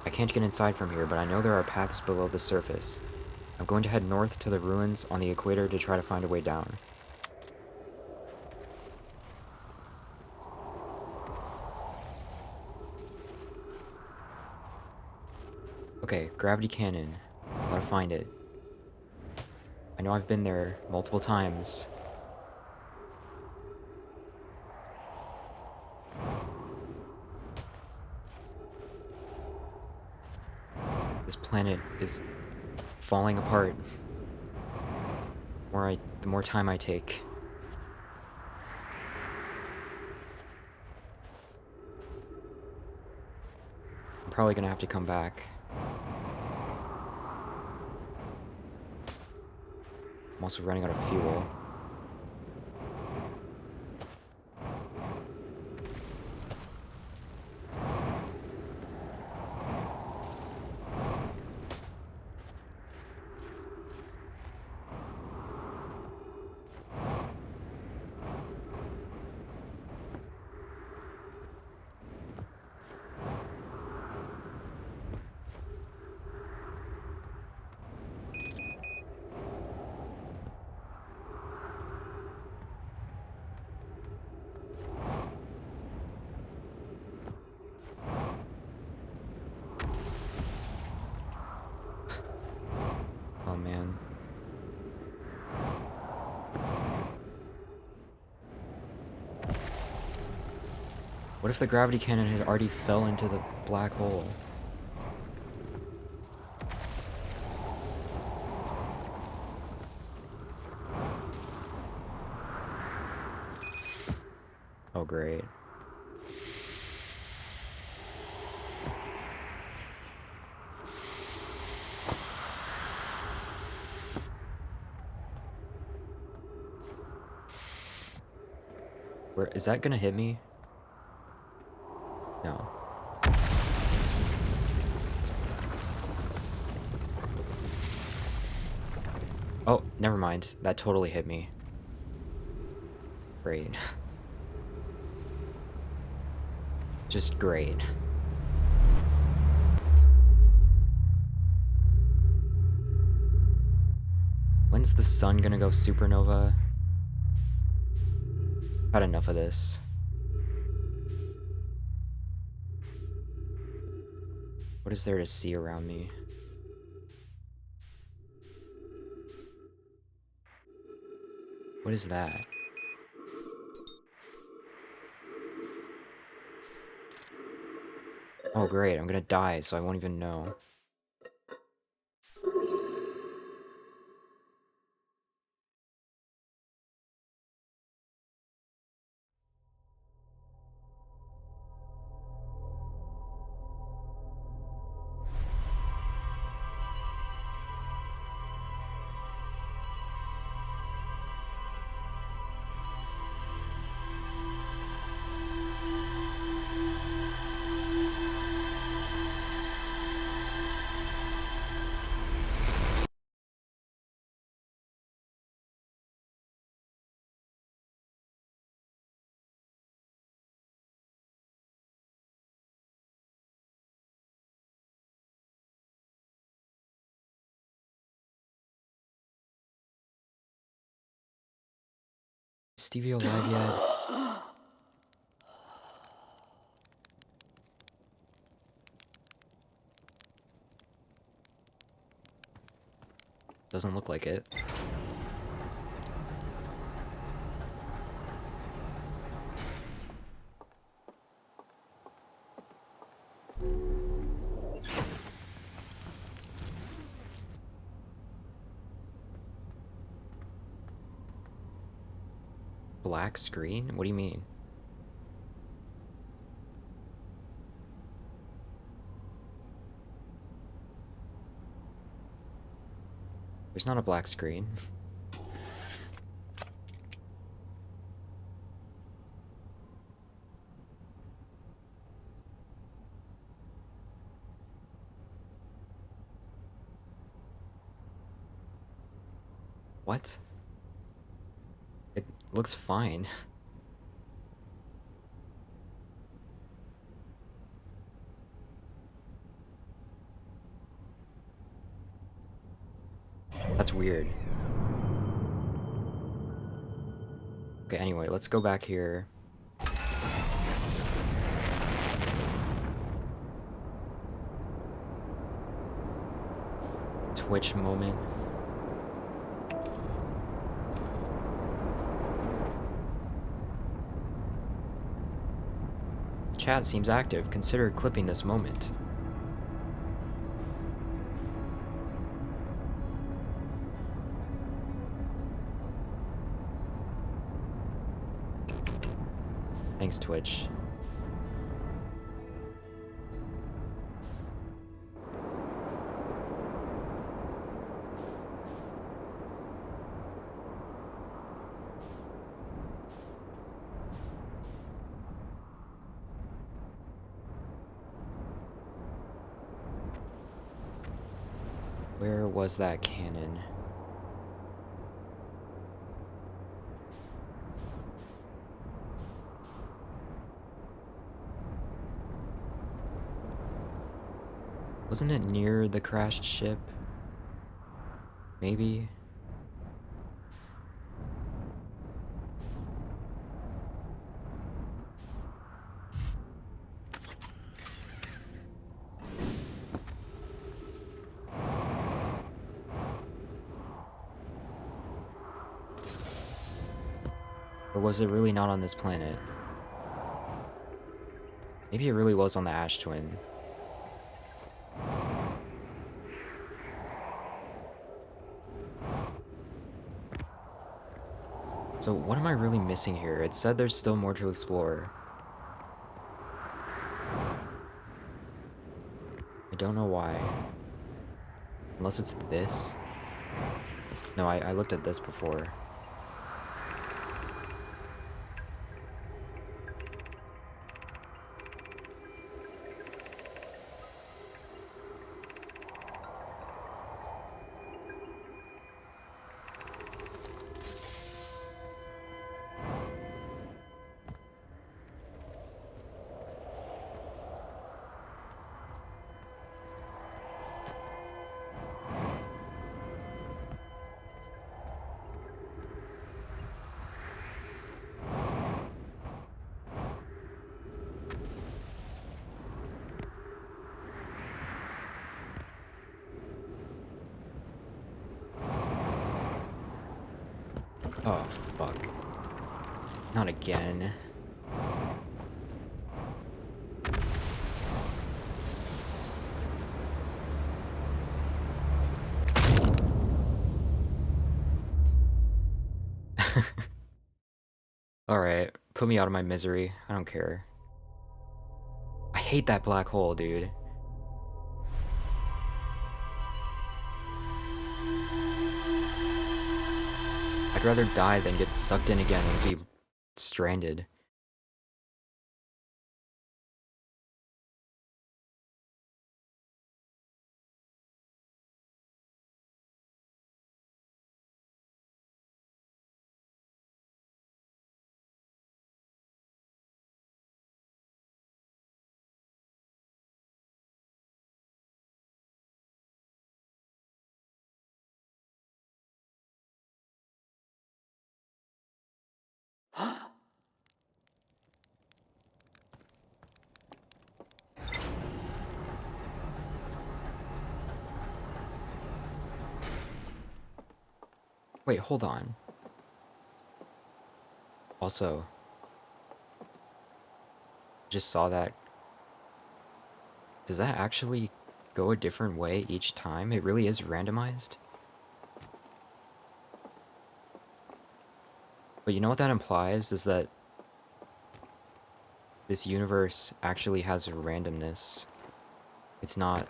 I can't get inside from here, but I know there are paths below the surface. I'm going to head north to the ruins on the equator to try to find a way down. Okay, gravity cannon. Gotta find it. I know I've been there multiple times. This planet is falling apart. The more time I take. I'm probably gonna have to come back. I'm also running out of fuel. Oh man. What if the gravity cannon had already fell into the black hole? Oh great. Where is that gonna hit me? No. Oh, never mind. That totally hit me. Great. Just great. When's the sun gonna go supernova? Had enough of this. What is there to see around me? What is that? Oh great, I'm gonna die, so I won't even know. Is Stevie alive yet? Doesn't look like it. black screen? What do you mean? There's not a black screen. What? It looks fine. That's weird. Okay, anyway, let's go back here. Twitch moment. Chat seems active. Consider clipping this moment. Thanks, Twitch. Where was that cannon? Wasn't it near the crashed ship? Maybe? Or was it really not on this planet? Maybe it really was on the Ash Twin. So what am I really missing here? It said there's still more to explore. I don't know why. Unless it's this? No, I looked at this before. Oh, fuck. Not again. Alright, put me out of my misery. I don't care. I hate that black hole, dude. I'd rather die than get sucked in again and be stranded. Wait, hold on. Also, just saw that. Does that actually go a different way each time? It really is randomized? But you know what that implies is that this universe actually has randomness. It's not,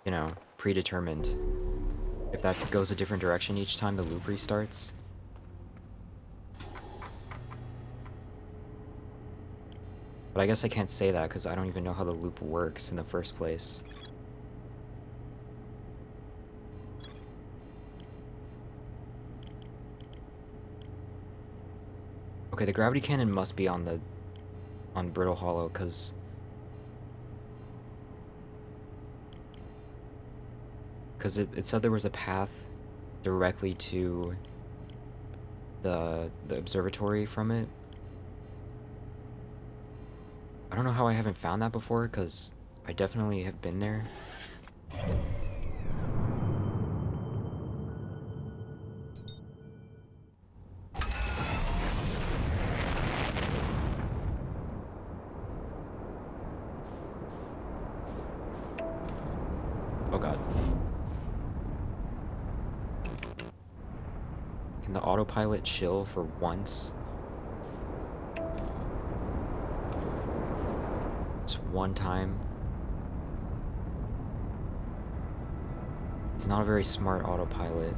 you know, predetermined. If that goes a different direction each time the loop restarts. But I guess I can't say that because I don't even know how the loop works in the first place. Okay, the gravity cannon must be on Brittle Hollow, because it said there was a path directly to the observatory from it. I don't know how I haven't found that before, because I definitely have been there. Oh god. Can the autopilot chill for once? Just one time? It's not a very smart autopilot.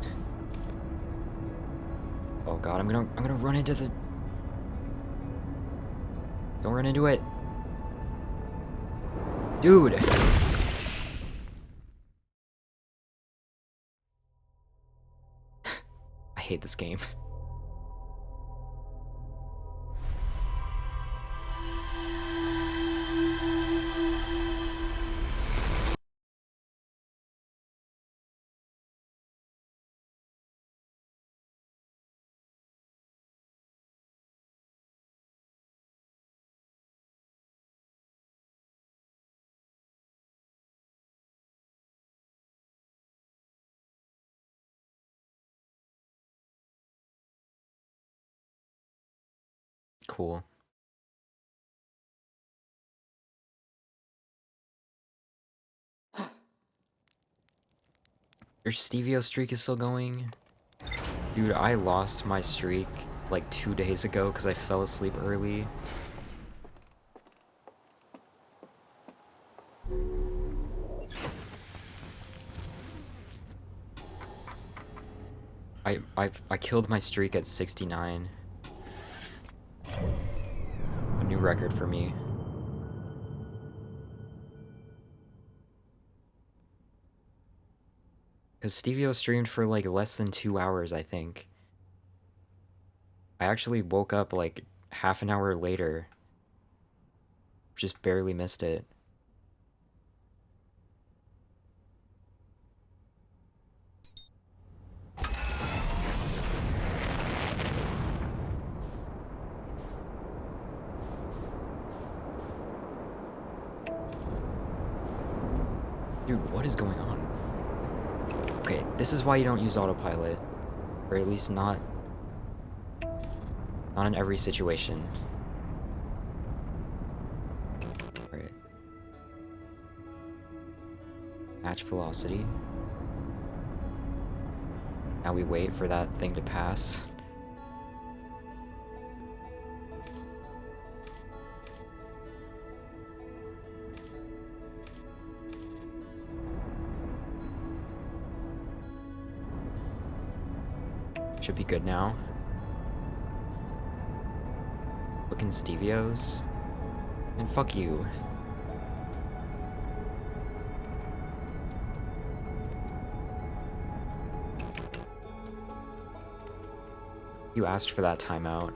Oh god, I'm gonna run into the... Don't run into it! Dude! I hate this game. Cool. Your Stevio streak is still going? Dude, I lost my streak like 2 days ago because I fell asleep early. I killed my streak at 69. A new record for me. Because Stevio streamed for like less than 2 hours, I think. I actually woke up like half an hour later. Just barely missed it. Dude, what is going on? Okay, this is why you don't use autopilot. Or at least not in every situation. Alright. Match velocity. Now we wait for that thing to pass. Should be good now. Looking Stevios. And fuck you. You asked for that timeout.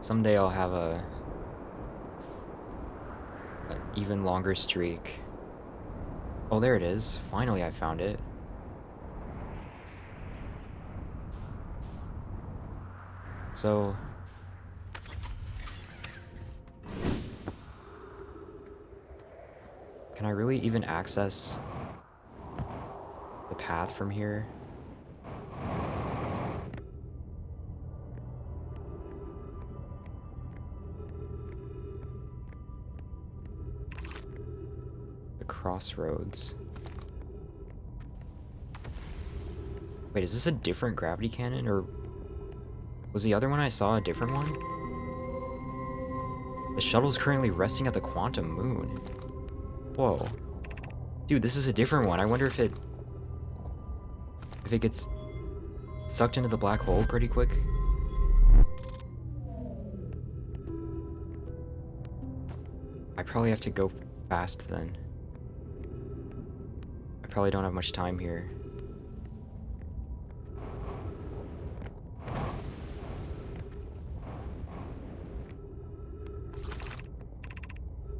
Someday I'll have a even longer streak. Oh, there it is. Finally I found it. So Can I really even access the path from here? The crossroads. Wait, is this a different gravity cannon, or was the other one I saw a different one? The shuttle's currently resting at the quantum moon. Whoa. Dude, this is a different one. I wonder if it gets sucked into the black hole pretty quick. I probably have to go fast then. I probably don't have much time here.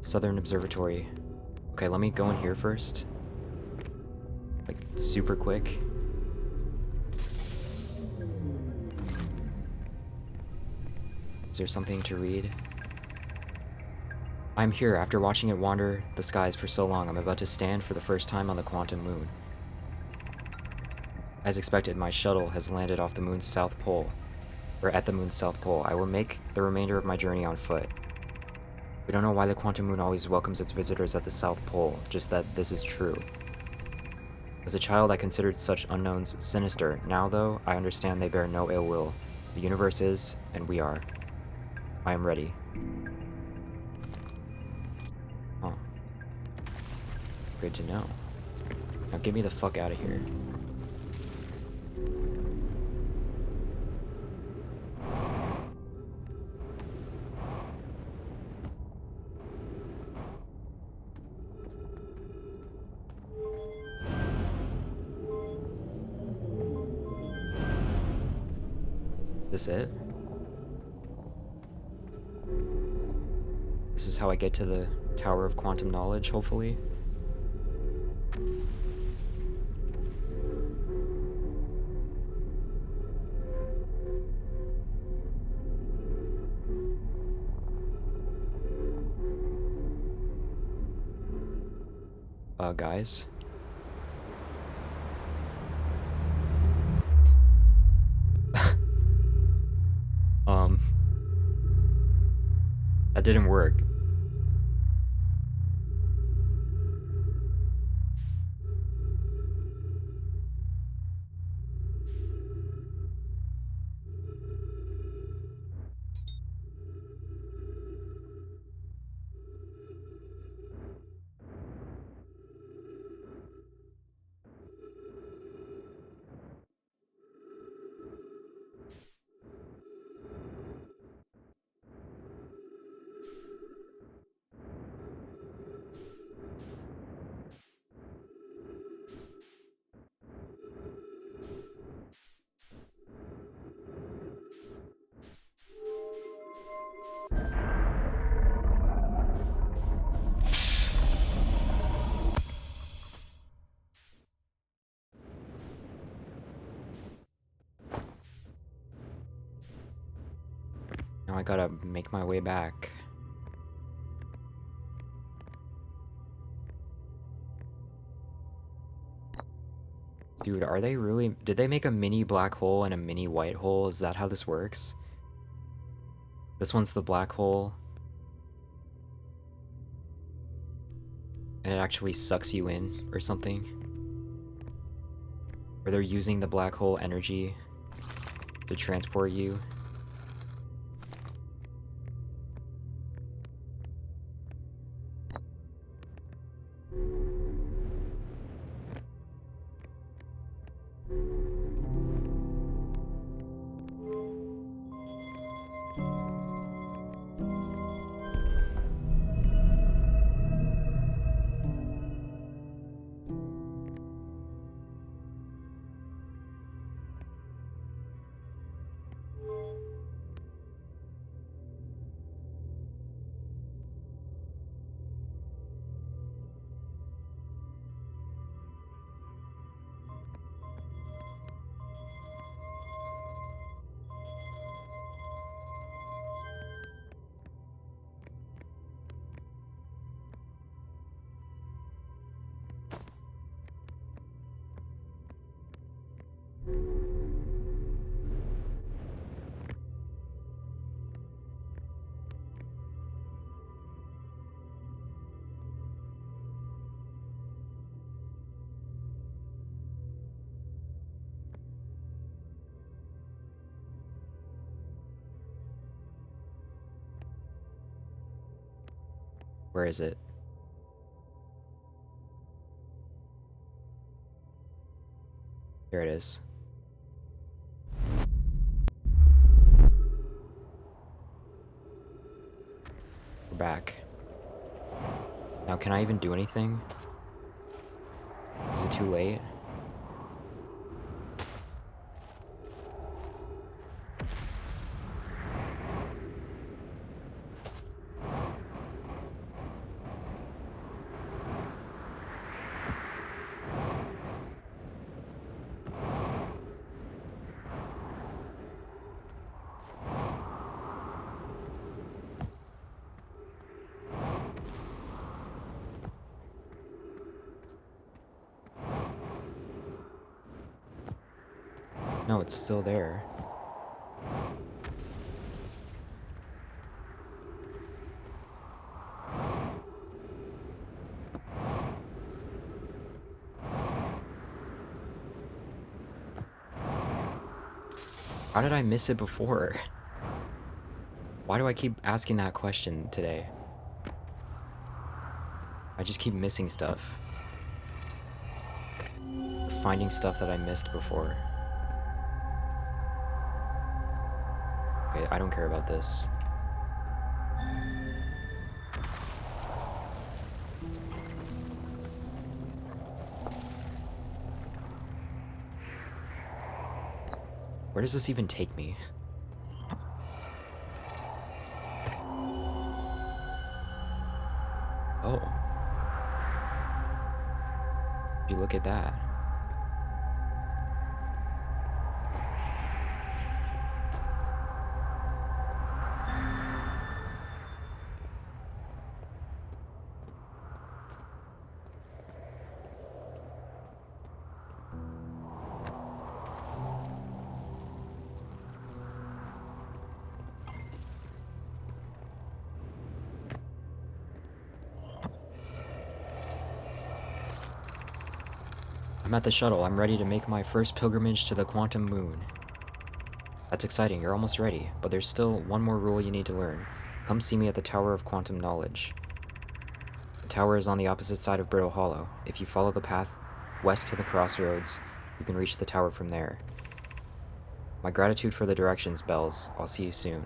Southern Observatory. Okay, let me go in here first. Like, super quick. Is there something to read? I'm here after watching it wander the skies for so long. I'm about to stand for the first time on the quantum moon. As expected, my shuttle has landed off the moon's south pole. Or at the moon's south pole. I will make the remainder of my journey on foot. We don't know why the quantum moon always welcomes its visitors at the South Pole, just that this is true. As a child, I considered such unknowns sinister. Now, though, I understand they bear no ill will. The universe is, and we are. I am ready. Huh. Good to know. Now get me the fuck out of here. Is this it? This is how I get to the Tower of Quantum Knowledge, hopefully. Guys. That didn't work. Now I gotta make my way back. Dude, are they really... Did they make a mini black hole and a mini white hole? Is that how this works? This one's the black hole. And it actually sucks you in, or something. Or they're using the black hole energy to transport you. Where is it? Here it is. We're back. Now, can I even do anything? Is it too late? No, it's still there. How did I miss it before? Why do I keep asking that question today? I just keep missing stuff. Or finding stuff that I missed before. Okay, I don't care about this. Where does this even take me? Oh. Would you look at that? I'm at the shuttle. I'm ready to make my first pilgrimage to the quantum moon. That's exciting. You're almost ready. But there's still one more rule you need to learn. Come see me at the Tower of Quantum Knowledge. The tower is on the opposite side of Brittle Hollow. If you follow the path west to the crossroads, you can reach the tower from there. My gratitude for the directions, Bells. I'll see you soon.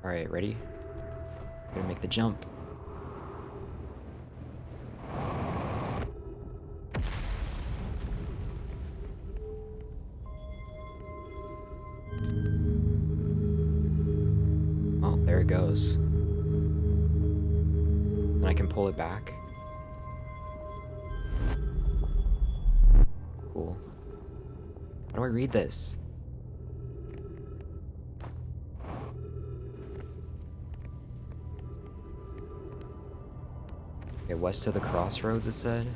Alright, ready? I'm gonna make the jump. Oh, there it goes. And I can pull it back. Cool. How do I read this? Okay, west to the crossroads, it said.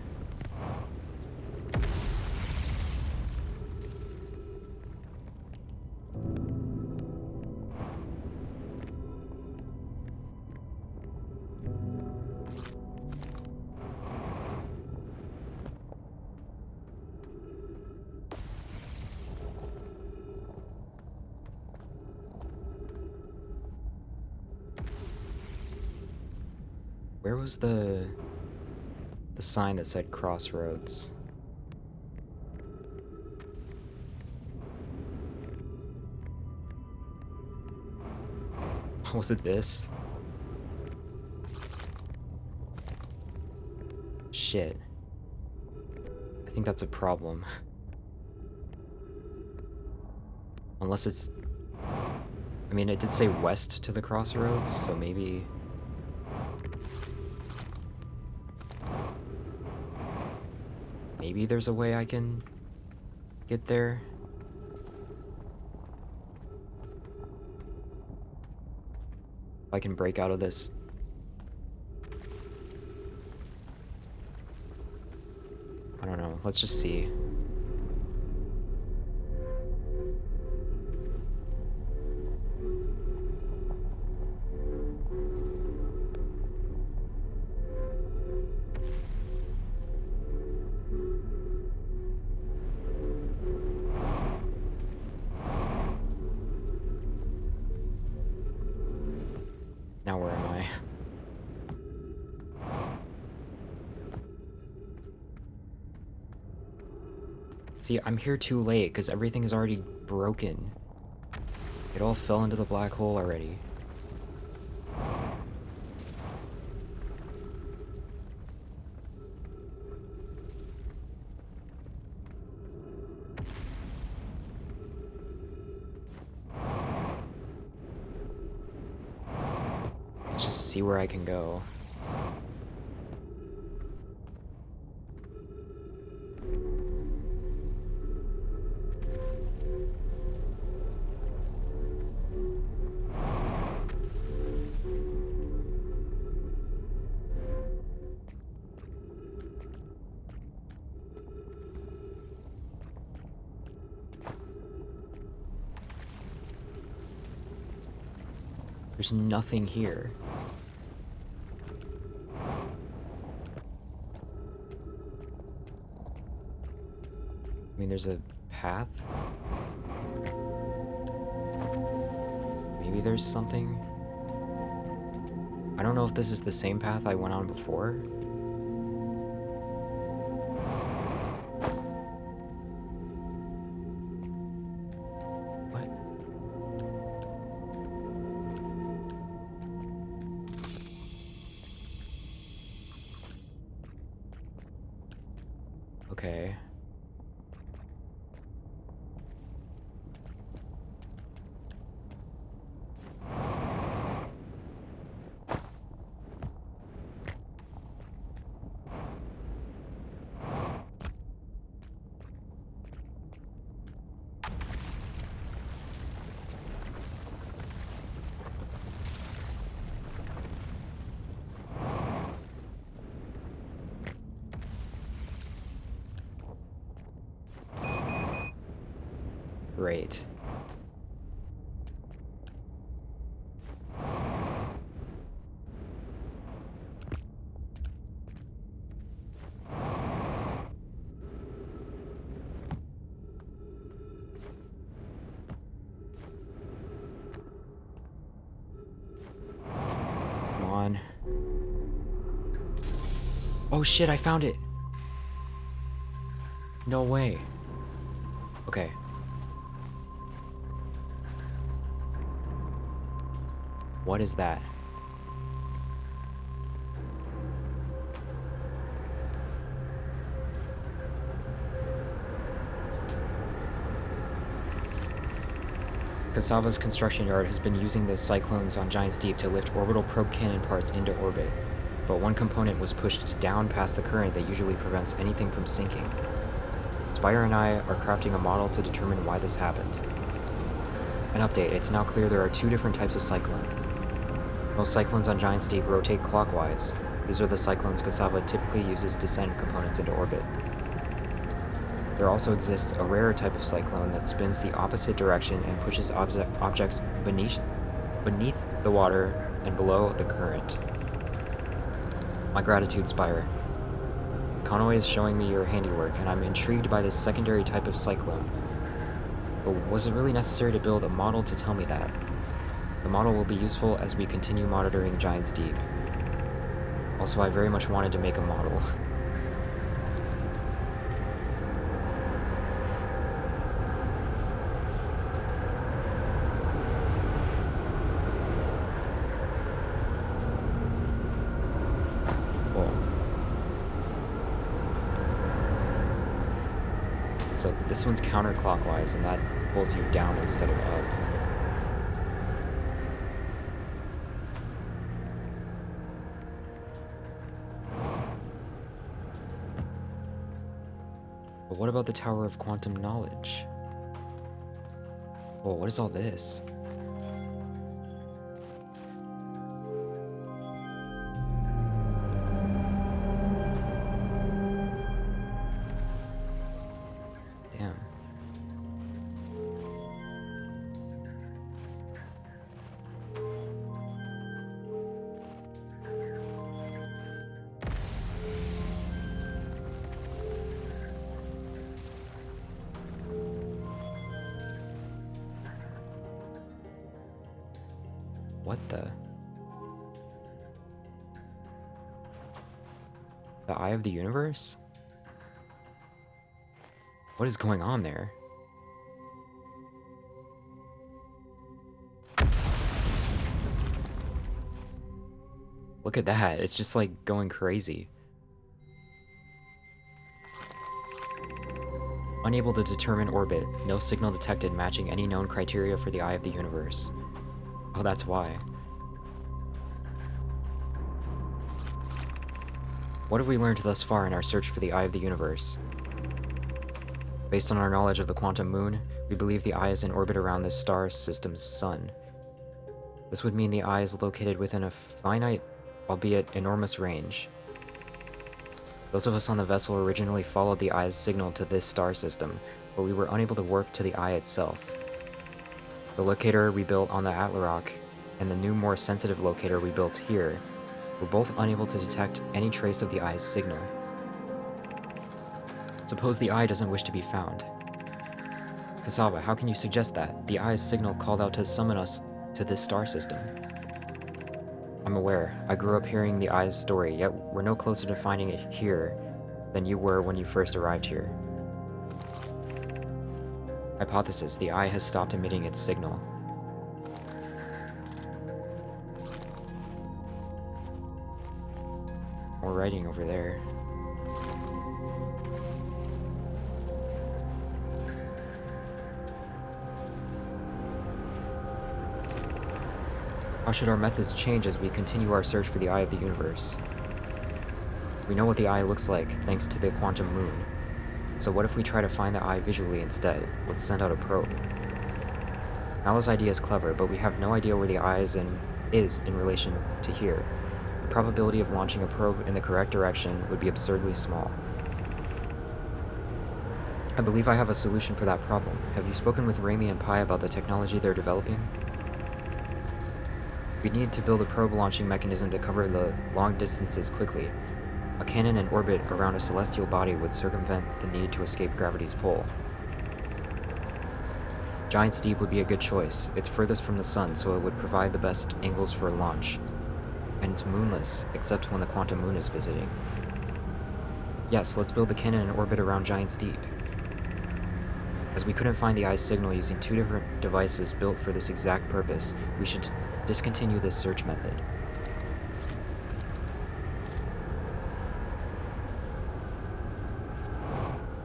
Where was the sign that said crossroads? Was it this? Shit. I think that's a problem. Unless it's... I mean, it did say west to the crossroads, so maybe... Maybe there's a way I can get there. If I can break out of this. I don't know. Let's just see. Now where am I? See, I'm here too late because everything is already broken. It all fell into the black hole already. Let's just see where I can go. There's nothing here. I mean, there's a path? Maybe there's something? I don't know if this is the same path I went on before. What? Okay. Great. Come on. Oh shit, I found it! No way. Okay. What is that? Cassava's construction yard has been using the cyclones on Giant's Deep to lift orbital probe cannon parts into orbit, but one component was pushed down past the current that usually prevents anything from sinking. Spire and I are crafting a model to determine why this happened. An update, it's now clear there are two different types of cyclone. Most cyclones on Giant's Deep rotate clockwise. These are the cyclones Cassava typically uses to send components into orbit. There also exists a rarer type of cyclone that spins the opposite direction and pushes objects beneath the water and below the current. My gratitude, Spire. Conway is showing me your handiwork, and I'm intrigued by this secondary type of cyclone. But was it really necessary to build a model to tell me that? The model will be useful as we continue monitoring Giant's Deep. Also, I very much wanted to make a model. Cool. So this one's counterclockwise, and that pulls you down instead of up. But what about the Tower of Quantum Knowledge? Whoa, what is all this? Damn. What the? The eye of the universe? What is going on there? Look at that, it's just like going crazy. Unable to determine orbit, no signal detected matching any known criteria for the eye of the universe. Oh, that's why. What have we learned thus far in our search for the eye of the universe? Based on our knowledge of the quantum moon, we believe the eye is in orbit around this star system's sun. This would mean the eye is located within a finite, albeit enormous range. Those of us on the vessel originally followed the eye's signal to this star system, but we were unable to warp to the eye itself. The locator we built on the Atlarock and the new, more sensitive locator we built here were both unable to detect any trace of the eye's signal. Suppose the eye doesn't wish to be found. Cassava, how can you suggest that? The eye's signal called out to summon us to this star system. I'm aware. I grew up hearing the eye's story, yet we're no closer to finding it here than you were when you first arrived here. Hypothesis, the eye has stopped emitting its signal. More writing over there. How should our methods change as we continue our search for the eye of the universe? We know what the eye looks like, thanks to the quantum moon. So what if we try to find the eye visually instead? Let's send out a probe. Mallow's idea is clever, but we have no idea where the eye is in relation to here. The probability of launching a probe in the correct direction would be absurdly small. I believe I have a solution for that problem. Have you spoken with Raimi and Pi about the technology they're developing? We need to build a probe launching mechanism to cover the long distances quickly. A cannon in orbit around a celestial body would circumvent the need to escape gravity's pull. Giant's Deep would be a good choice. It's furthest from the sun, so it would provide the best angles for a launch. And it's moonless, except when the quantum moon is visiting. Yes, let's build the cannon in orbit around Giant's Deep. As we couldn't find the eye's signal using two different devices built for this exact purpose, we should discontinue this search method.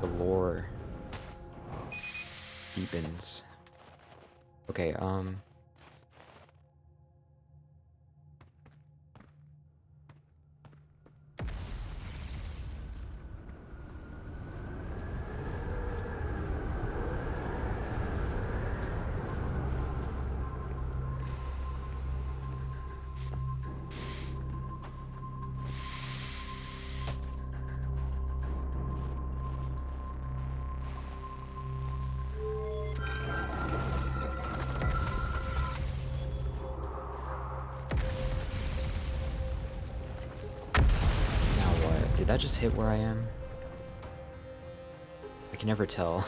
The lore deepens. Okay, did that just hit where I am? I can never tell.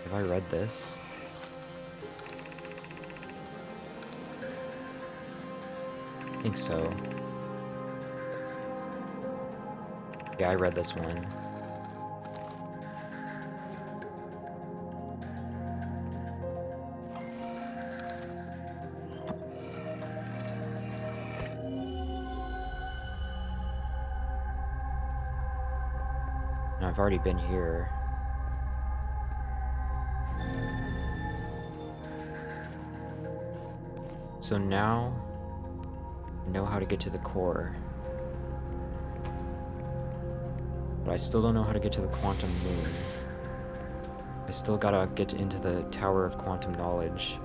Have I read this? I think so. Yeah, I read this one. I've already been here. So now I know how to get to the core. But I still don't know how to get to the quantum moon. I still gotta get into the Tower of Quantum Knowledge.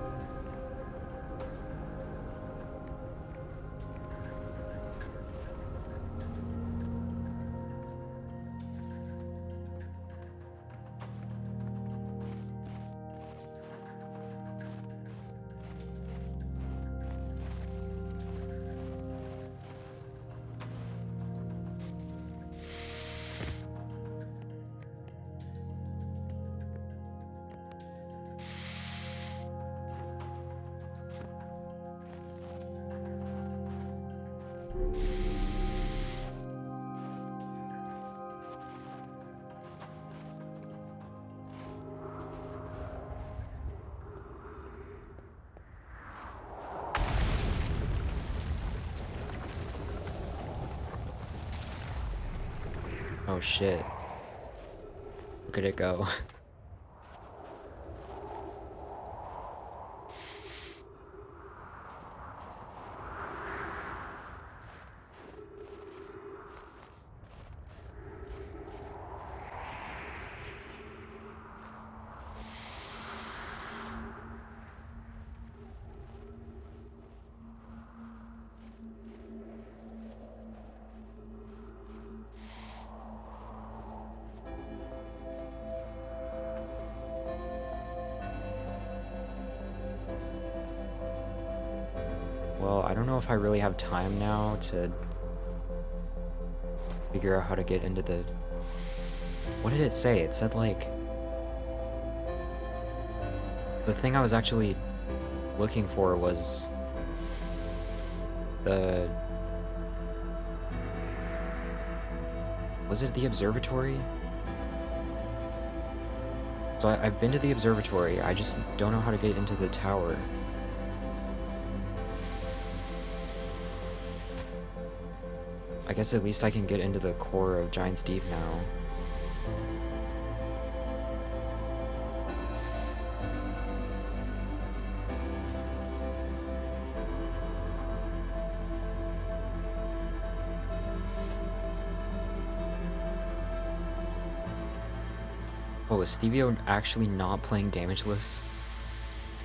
Oh shit. Look at it go. Well, I don't know if I really have time now to figure out how to get into the... What did it say? It said, like... The thing I was actually looking for was... the... Was it the observatory? So I've been to the observatory, I just don't know how to get into the tower. I guess at least I can get into the core of Giant's Deep now. Oh, is Stevio actually not playing Damageless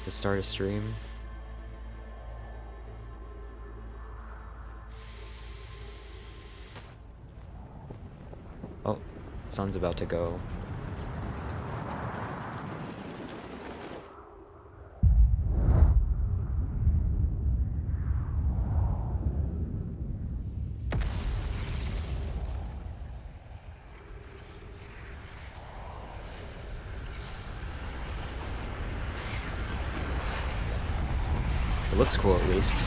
to start a stream? Oh, sun's about to go. It looks cool at least.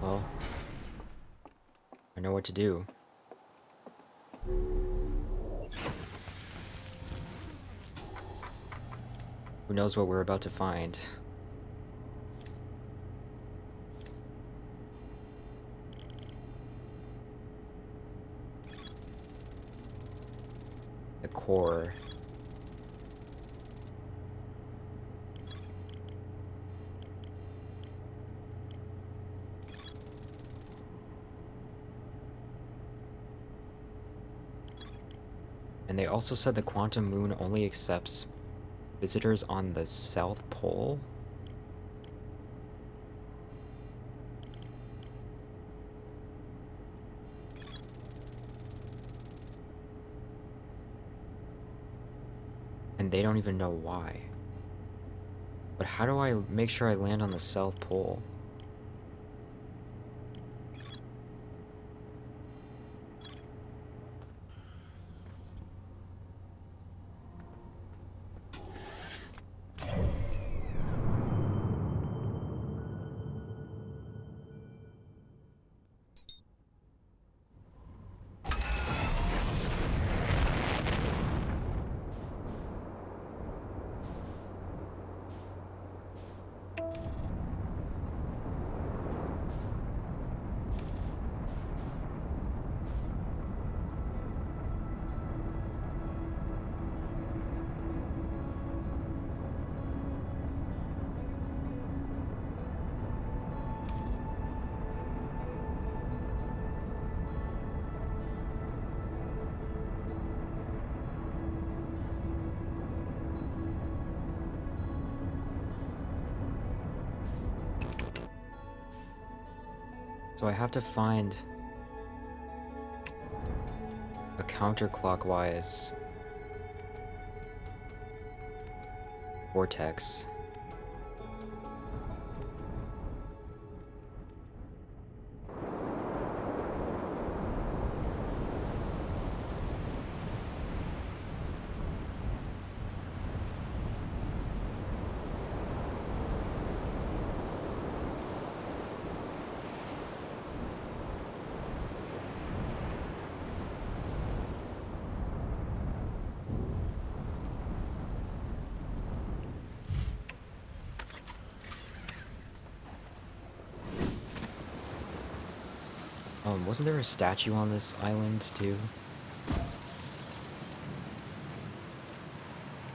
Well, I know what to do. Who knows what we're about to find? The core. And they also said the Quantum Moon only accepts visitors on the South Pole? And they don't even know why. But how do I make sure I land on the South Pole? So I have to find a counterclockwise vortex. Wasn't there a statue on this island, too?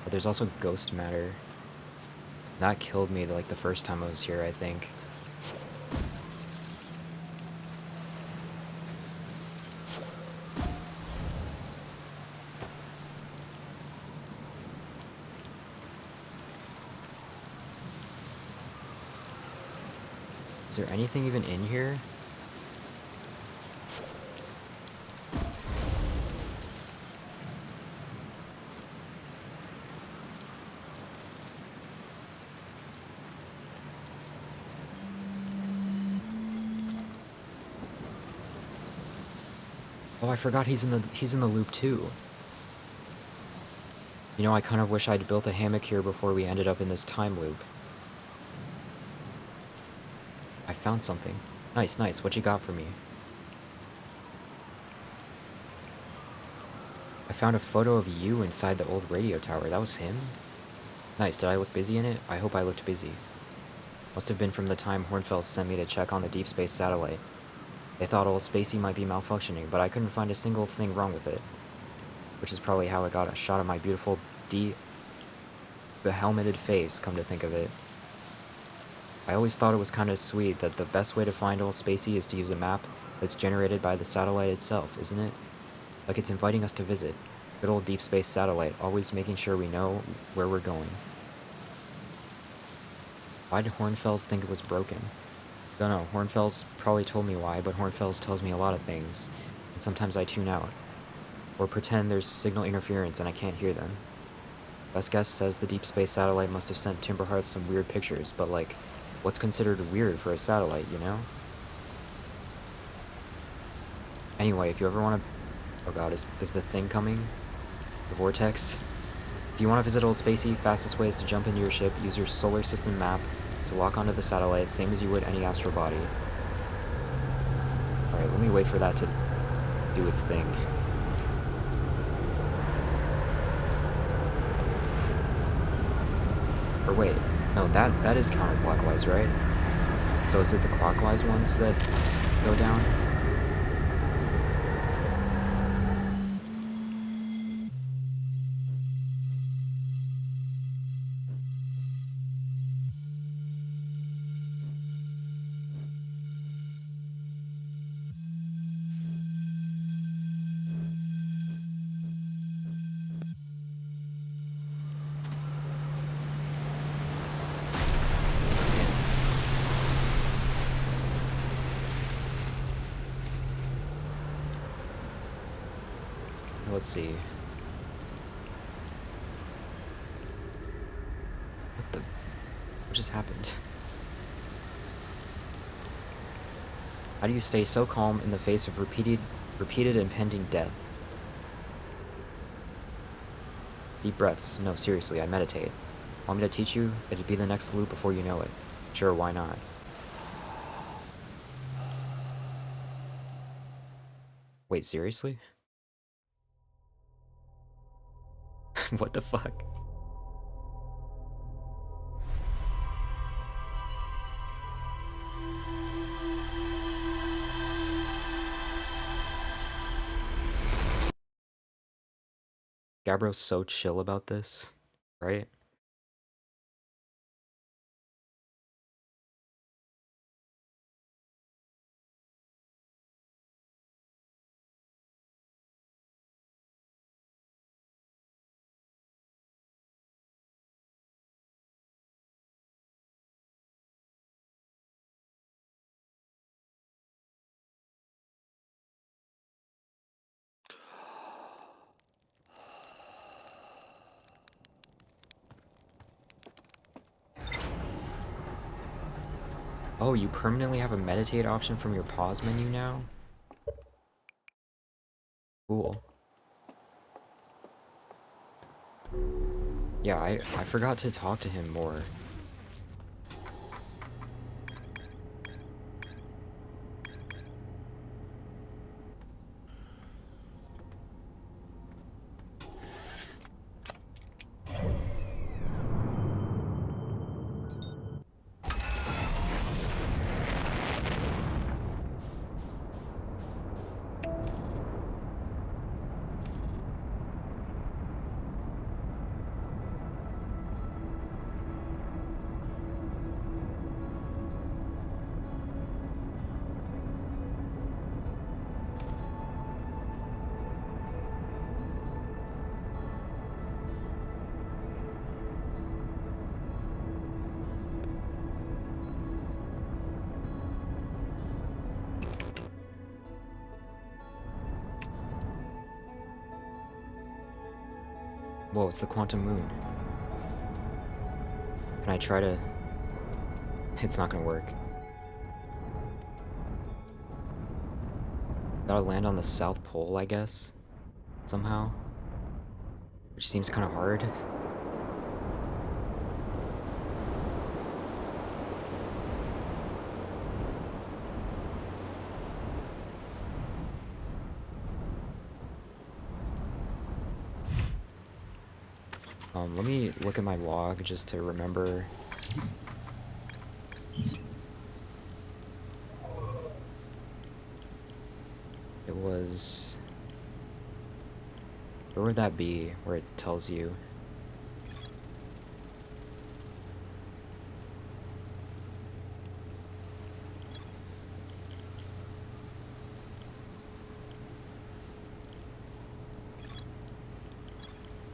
But there's also ghost matter. That killed me, like, the first time I was here, I think. Is there anything even in here? Oh, I forgot he's in the loop too. You know, I kind of wish I'd built a hammock here before we ended up in this time loop. I found something. Nice, nice. What you got for me? I found a photo of you inside the old radio tower. That was him? Nice. Did I look busy in it? I hope I looked busy. Must have been from the time Hornfels sent me to check on the deep space satellite. They thought old Spacey might be malfunctioning, but I couldn't find a single thing wrong with it. Which is probably how I got a shot of my beautiful behelmeted face, come to think of it. I always thought it was kind of sweet that the best way to find old Spacey is to use a map that's generated by the satellite itself, isn't it? Like it's inviting us to visit. Good old deep space satellite, always making sure we know where we're going. Why did Hornfels think it was broken? Don't know, Hornfels probably told me why, but Hornfels tells me a lot of things, and sometimes I tune out. Or pretend there's signal interference and I can't hear them. Best guess says the deep space satellite must have sent Timberhearth some weird pictures, but like, what's considered weird for a satellite, you know? Anyway, if you ever want to... Oh god, is the thing coming? The vortex? If you want to visit Old Spacey, fastest way is to jump into your ship, use your solar system map to lock onto the satellite, same as you would any astral body. Alright, let me wait for that to do its thing. Or wait, no, that is counterclockwise, right? So is it the clockwise ones that go down? Let's see. What just happened? How do you stay so calm in the face of repeated impending death? Deep breaths. No, seriously, I meditate. Want me to teach you? It'd be the next loop before you know it. Sure, why not? Wait, seriously? What the fuck? Gabbro's so chill about this, right? Oh, you permanently have a meditate option from your pause menu now? Cool. Yeah, I forgot to talk to him more. Whoa, it's the quantum moon. Can I try to... It's not gonna work. Gotta land on the South Pole, I guess? Somehow? Which seems kinda hard. Let me look at my log just to remember. It was... Where would that be, where it tells you?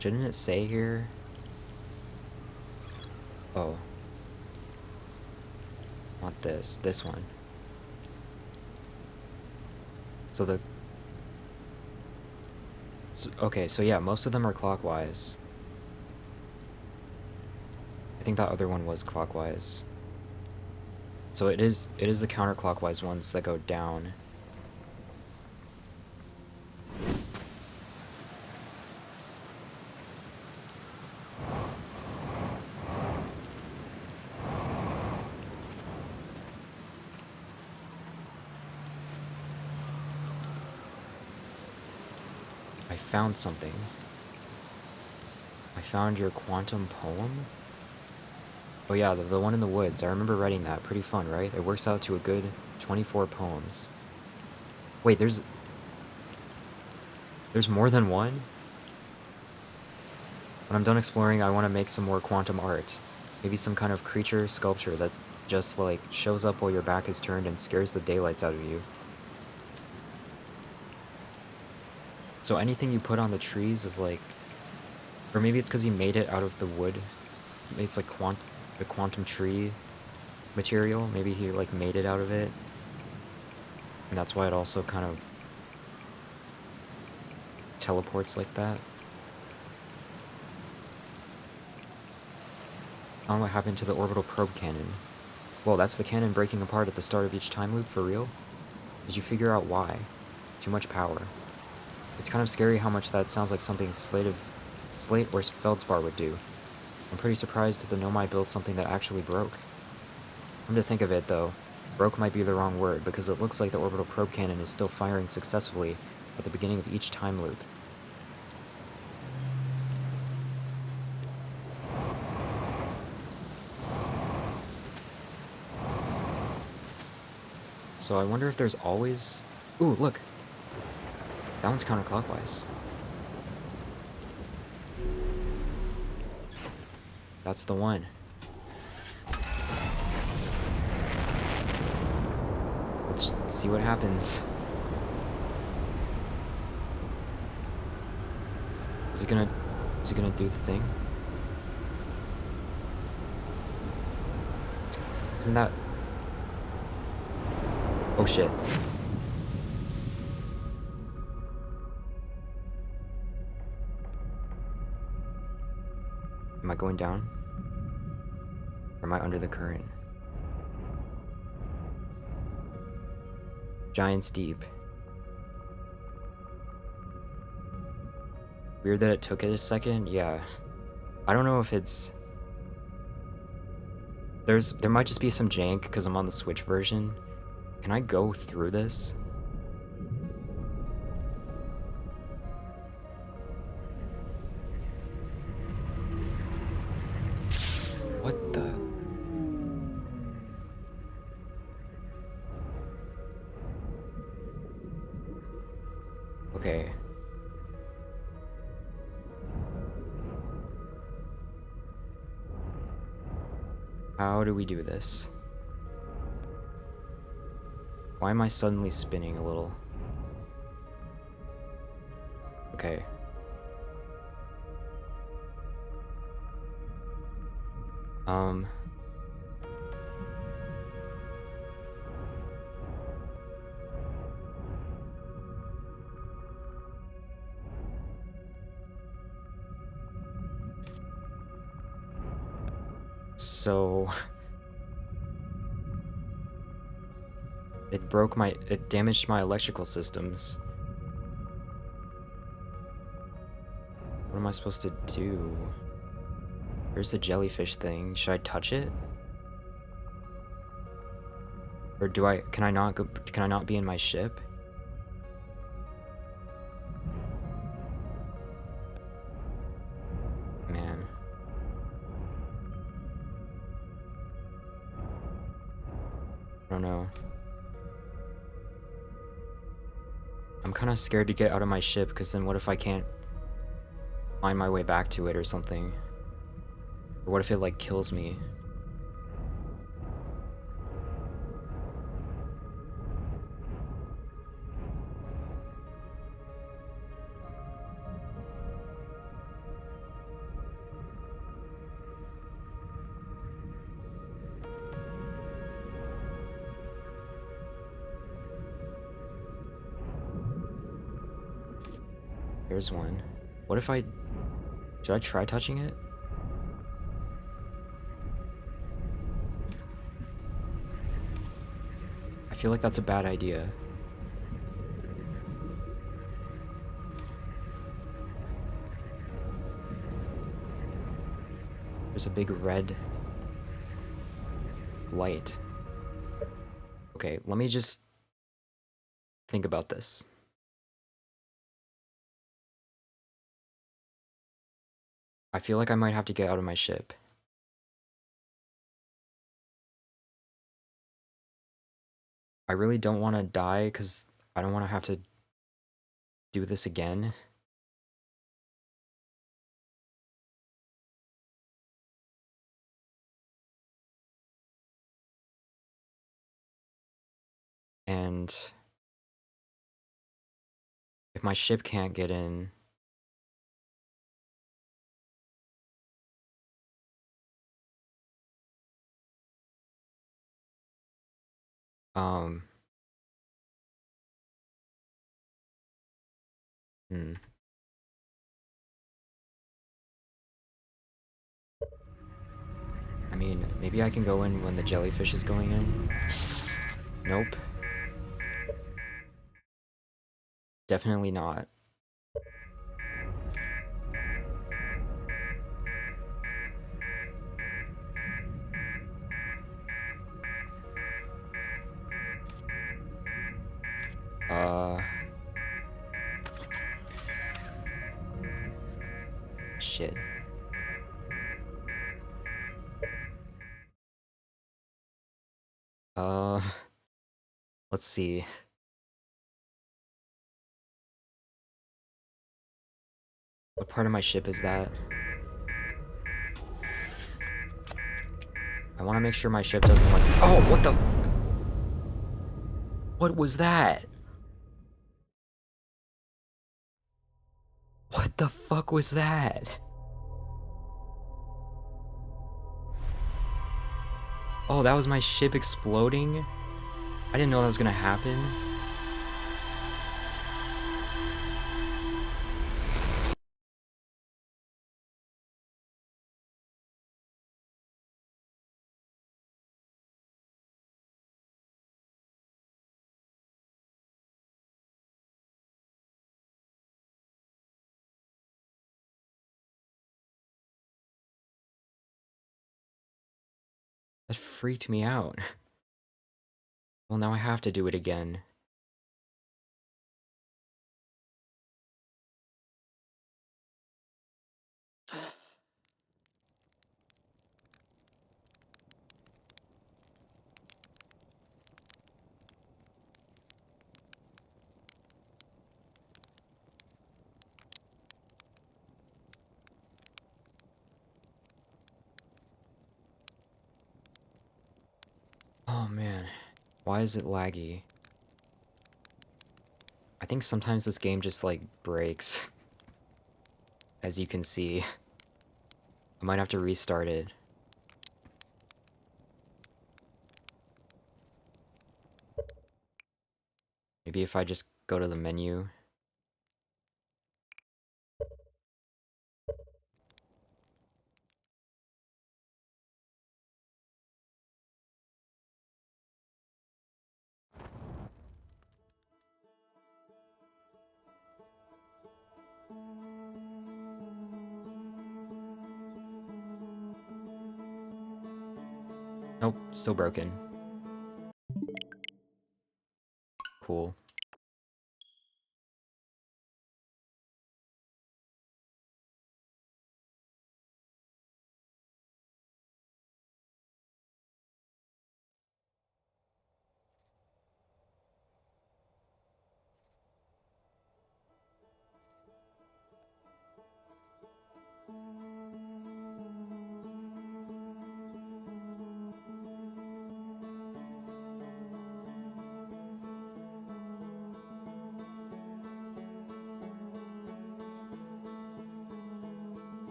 Shouldn't it say here? Oh. Not this. This one. So the... Okay, so yeah, most of them are clockwise. I think that other one was clockwise. So it is the counterclockwise ones that go down. I found something. I found your quantum poem? Oh yeah, the one in the woods. I remember writing that. Pretty fun, right? It works out to a good 24 poems. Wait, there's more than one? When I'm done exploring, I want to make some more quantum art. Maybe some kind of creature sculpture that just, like, shows up while your back is turned and scares the daylights out of you. So anything you put on the trees is like... Or maybe it's because you made it out of the wood. It's like the quantum tree material. Maybe he, like, made it out of it. And that's why it also kind of teleports like that. I don't know what happened to the orbital probe cannon. Well, that's the cannon breaking apart at the start of each time loop, for real? Did you figure out why? Too much power. It's kind of scary how much that sounds like something Slate or Feldspar would do. I'm pretty surprised the Nomai built something that actually broke. Come to think of it, though, broke might be the wrong word, because it looks like the orbital probe cannon is still firing successfully at the beginning of each time loop. So I wonder if there's always... Ooh, look! That one's counterclockwise. That's the one. Let's see what happens. Is it gonna do the thing? Isn't that... Oh shit. Am I going down? Or am I under the current? Giants Deep. Weird that it took it a second. Yeah. I don't know if it's... There might just be some jank because I'm on the Switch version. Can I go through this? What the... Okay. How do we do this? Why am I suddenly spinning a little? Okay. So... It damaged my electrical systems. What am I supposed to do? There's the jellyfish thing. Should I touch it? Or can I not be in my ship? Man. I don't know. I'm kind of scared to get out of my ship, because then what if I can't find my way back to it or something? Or what if it, like, kills me? Here's one. What if should I try touching it? I feel like that's a bad idea. There's a big red light. Okay, let me just think about this. I feel like I might have to get out of my ship. I really don't want to die because I don't want to have to do this again. And if my ship can't get in, um, hmm. I mean, maybe I can go in when the jellyfish is going in. Nope. Definitely not. Shit. Uh, let's see. What part of my ship is that? I want to make sure my ship doesn't like... Oh, what the... What was that? What the fuck was that? Oh, that was my ship exploding? I didn't know that was gonna happen. That freaked me out. Well, now I have to do it again. Oh man, why is it laggy? I think sometimes this game just like breaks. As you can see. I might have to restart it. Maybe if I just go to the menu. Nope, still broken. Cool.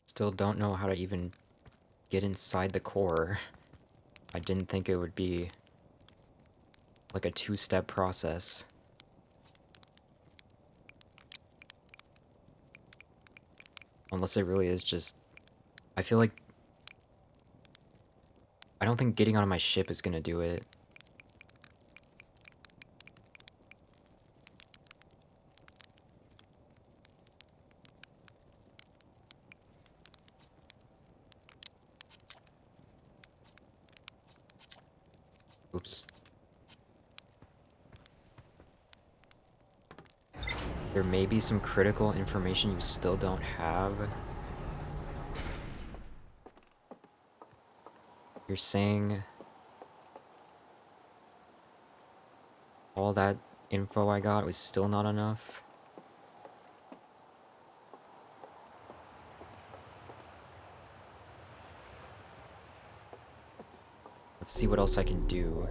Still don't know how to even get inside the core. I didn't think it would be like a two-step process. Unless it really is just... I feel like... I don't think getting on my ship is gonna do it. Oops. There may be some critical information you still don't have. You're saying... all that info I got was still not enough? Let's see what else I can do.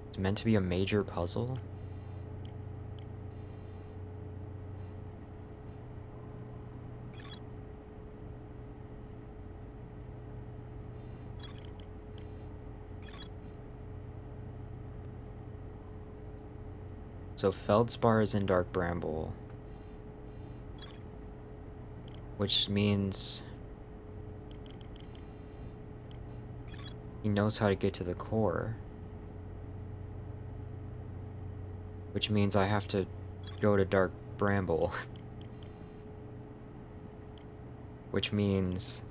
It's meant to be a major puzzle? So Feldspar is in Dark Bramble. Which means... he knows how to get to the core. Which means I have to go to Dark Bramble. Which means...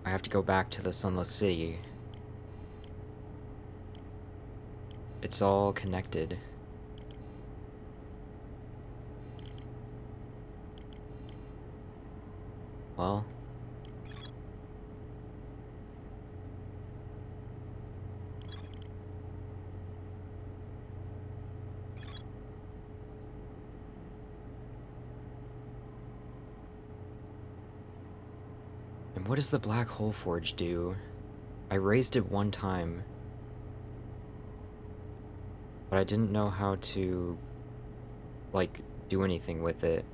I have to go back to the Sunless City. It's all connected. Well... And what does the black hole forge do? I raised it one time, but I didn't know how to, like, do anything with it.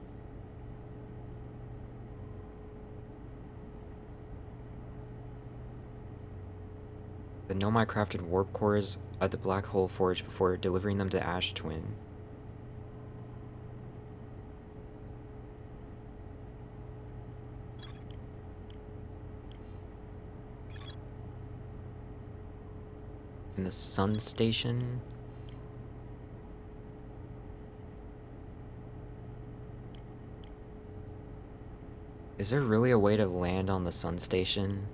The Nomai crafted warp cores at the black hole forge before delivering them to Ash Twin. In the Sun Station? Is there really a way to land on the Sun Station?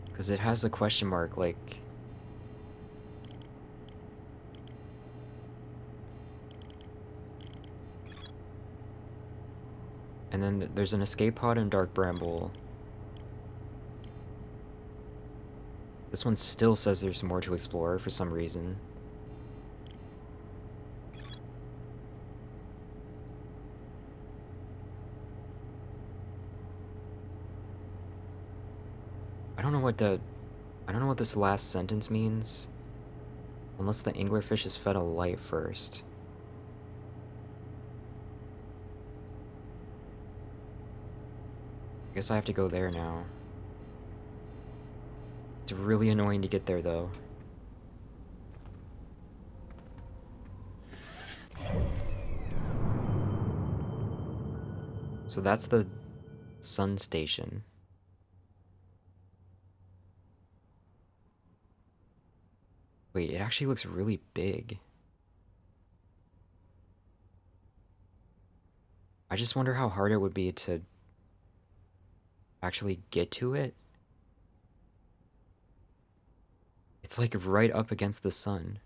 Because it has a question mark, like... And then there's an escape pod in Dark Bramble. This one still says there's more to explore for some reason. I don't know what this last sentence means. Unless the anglerfish is fed a light first. I guess I have to go there now. It's really annoying to get there, though. So that's the Sun Station. Wait, it actually looks really big. I just wonder how hard it would be to actually get to it. It's like right up against the sun.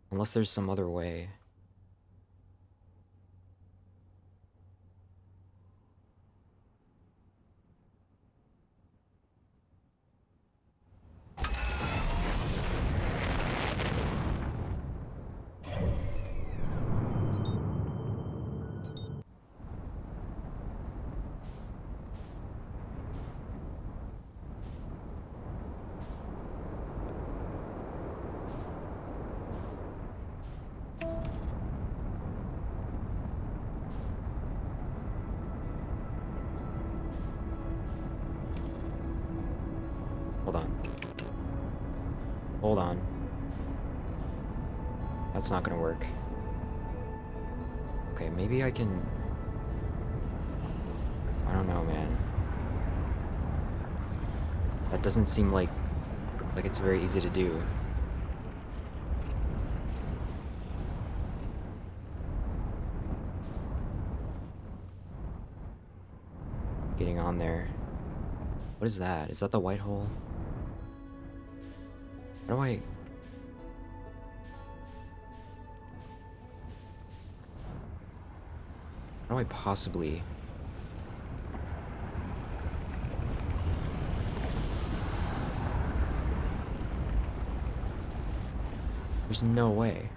Unless there's some other way. Hold on. Hold on. That's not gonna work. Okay, maybe I can... I don't know, man. That doesn't seem like it's very easy to do. Getting on there. What is that? Is that the white hole? How do I... How do I possibly... There's no way.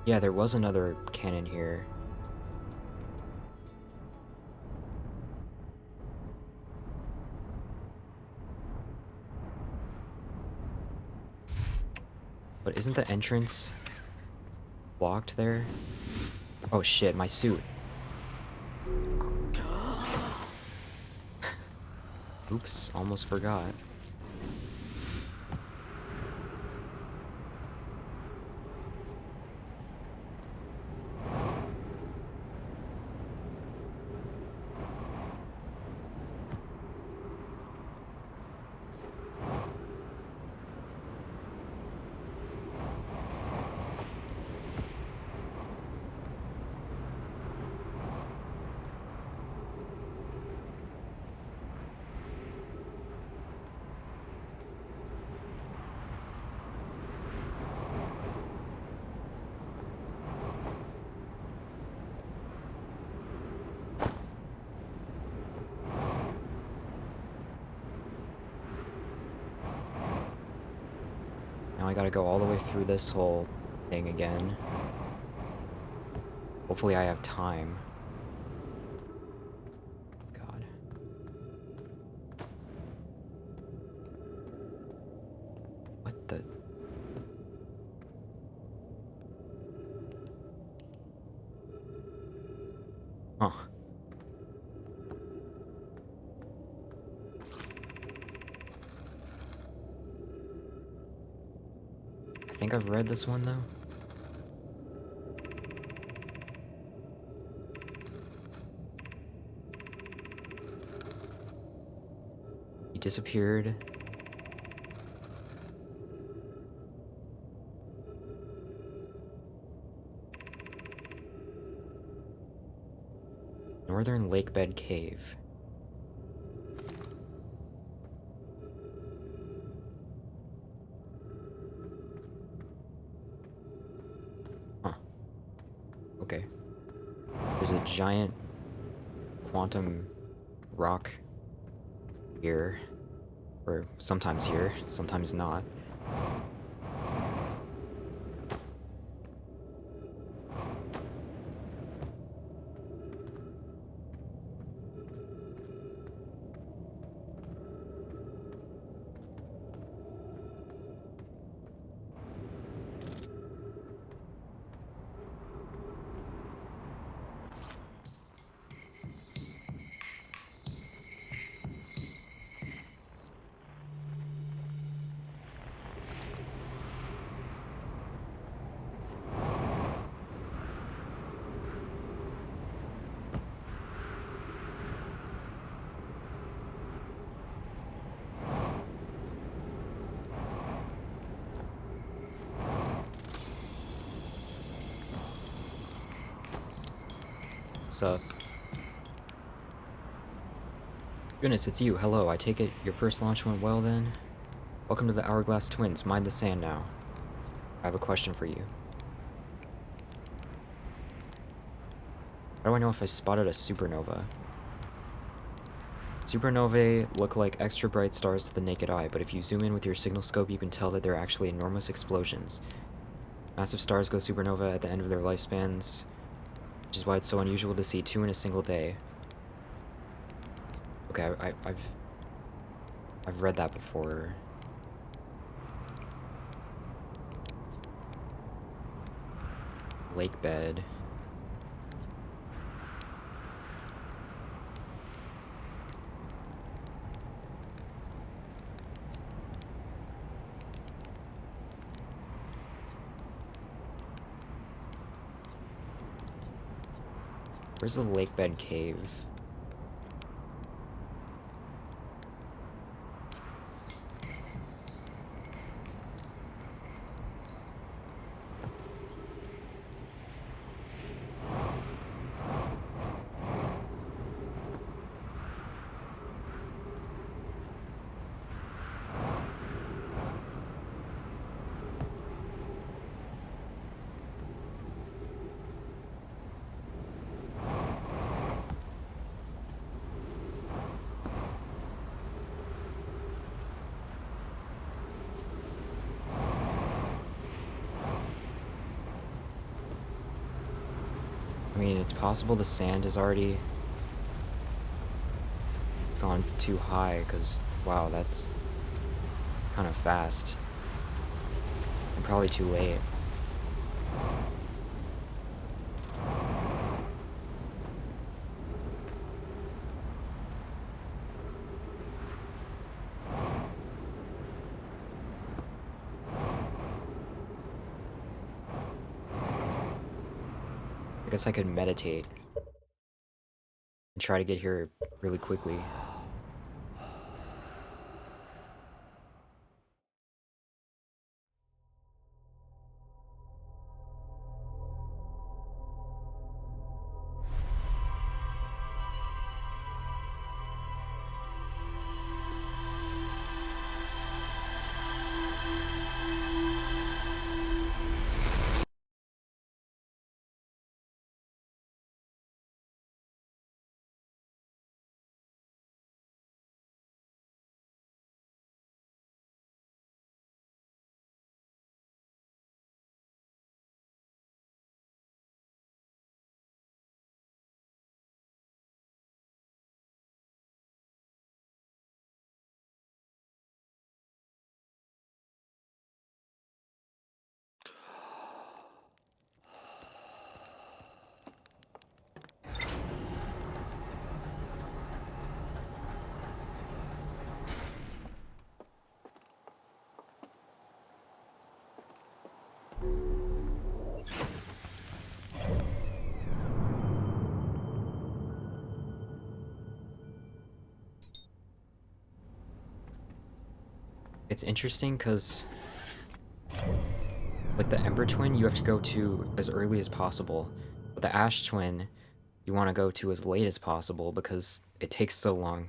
Yeah, there was another cannon here. But isn't the entrance blocked there? Oh shit, my suit. Oops, almost forgot. gotta go all the way through this whole thing again. Hopefully I have time. God. What the... Huh. I think I've read this one, though. He disappeared. Northern Lakebed Cave. Huh. Okay. There's a giant quantum rock here. Or sometimes here, sometimes not. What's up? Goodness, it's you. Hello, I take it your first launch went well then? Welcome to the Hourglass Twins. Mind the sand now. I have a question for you. How do I know if I spotted a supernova? Supernovae look like extra bright stars to the naked eye, but if you zoom in with your signal scope, you can tell that they're actually enormous explosions. Massive stars go supernova at the end of their lifespans, which is why it's so unusual to see 2 in a single day. Okay, I've read that before. Lake bed. Where's the lake bed cave? I mean, it's possible the sand has already gone too high, because, wow, that's kind of fast. And probably too late. I guess I could meditate and try to get here really quickly. It's interesting because, like, the Ember Twin, you have to go to as early as possible. But the Ash Twin, you want to go to as late as possible because it takes so long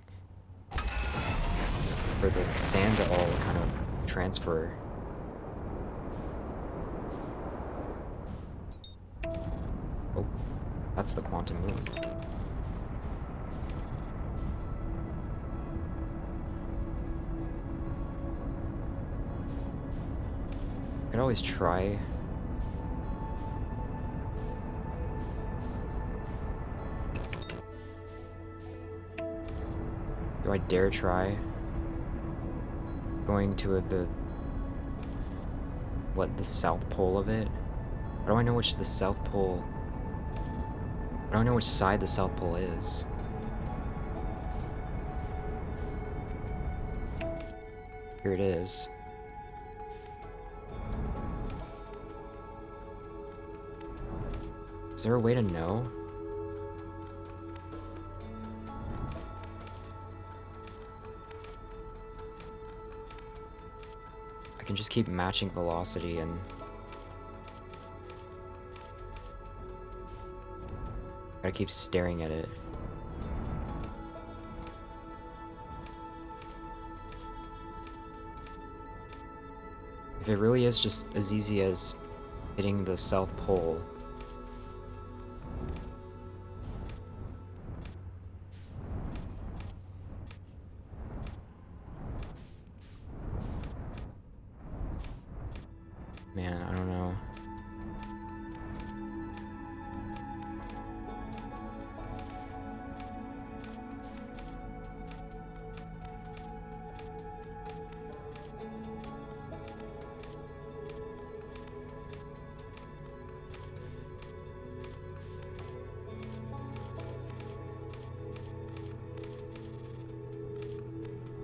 for the sand to all kind of transfer. Oh, that's the Quantum Moon. I could always try. Do I dare try going to the South Pole of it? How do I know which the South Pole... I don't know which side the South Pole is. Here it is. Is there a way to know? I can just keep matching velocity and... gotta keep staring at it. If it really is just as easy as hitting the South Pole... Man, I don't know.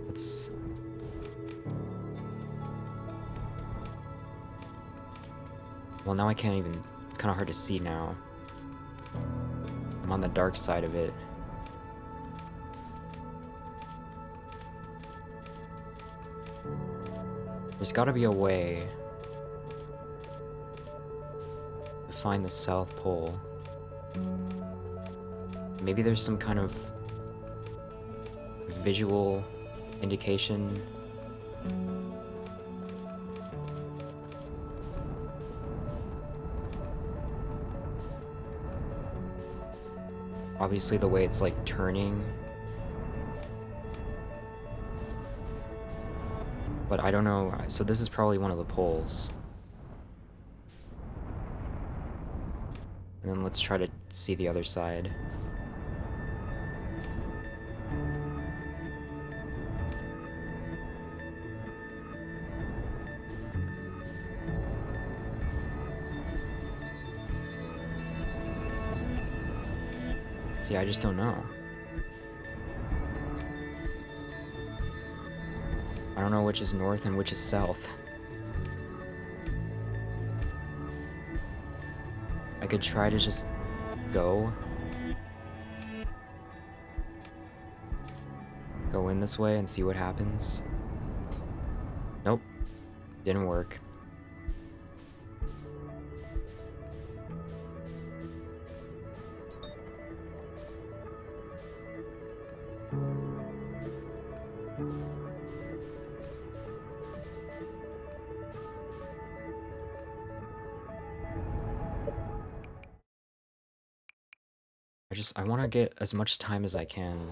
Let's... Well, now I can't even... It's kind of hard to see now. I'm on the dark side of it. There's gotta be a way to find the South Pole. Maybe there's some kind of visual indication. Obviously the way it's like turning. But I don't know, so this is probably one of the poles. And then let's try to see the other side. See, I just don't know. I don't know which is north and which is south. I could try to just go. Go in this way and see what happens. Nope. Didn't work. I want to get as much time as I can.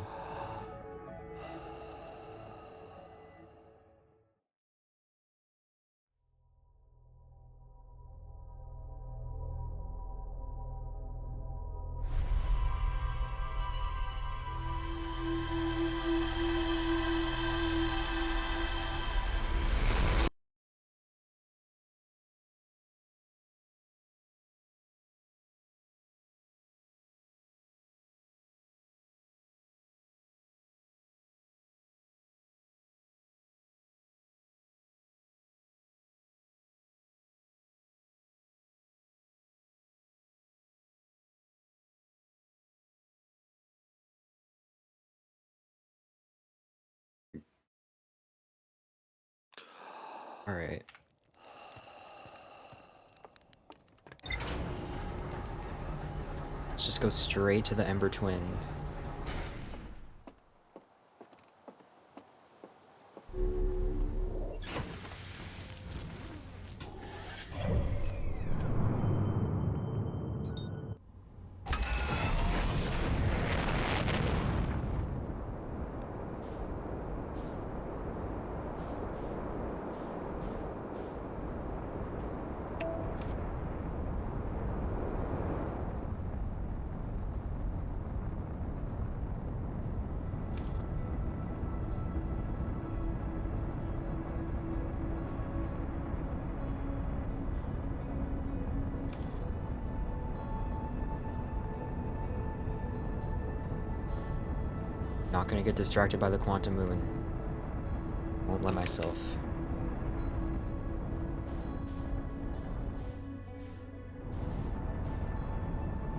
Alright. Let's just go straight to the Ember Twin. Not gonna get distracted by the quantum moon. Won't let myself.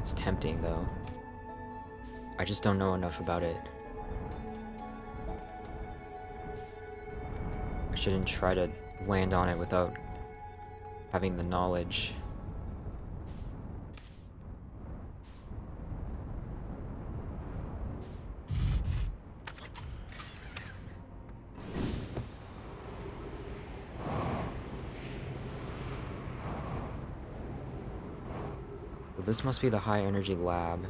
It's tempting, though. I just don't know enough about it. I shouldn't try to land on it without having the knowledge. Well, this must be the high energy lab.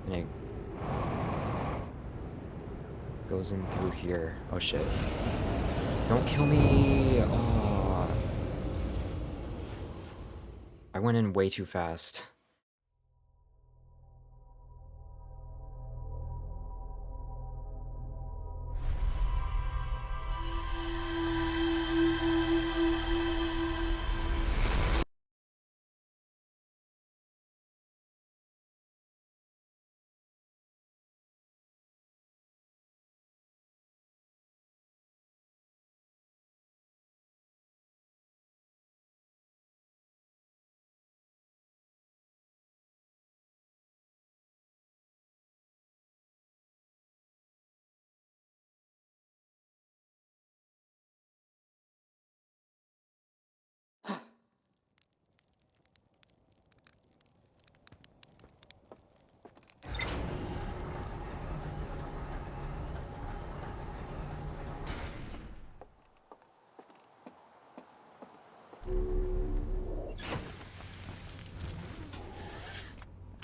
And it goes in through here. Oh shit. Don't kill me! Oh. I went in way too fast.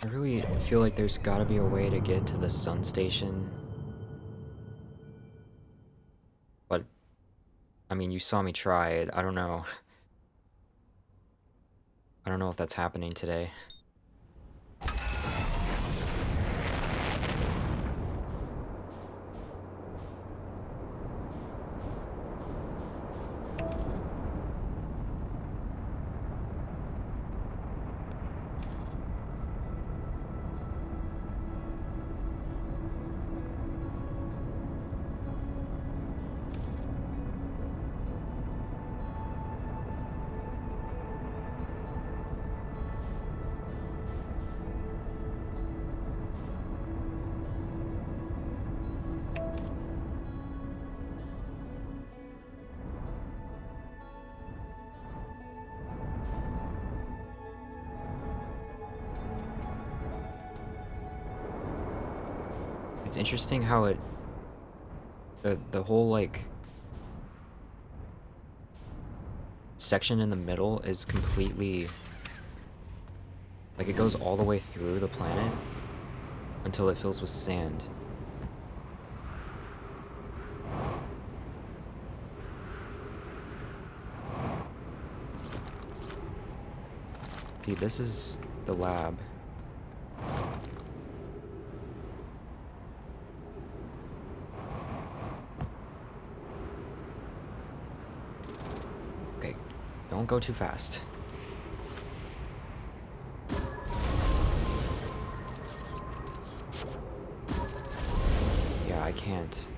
I really feel like there's gotta be a way to get to the sun station. But, I mean, you saw me try it. I don't know. I don't know if that's happening today. It's interesting how it... The whole, like... section in the middle is completely... like, it goes all the way through the planet until it fills with sand. See, this is the lab. Okay, don't go too fast. Yeah, I can't.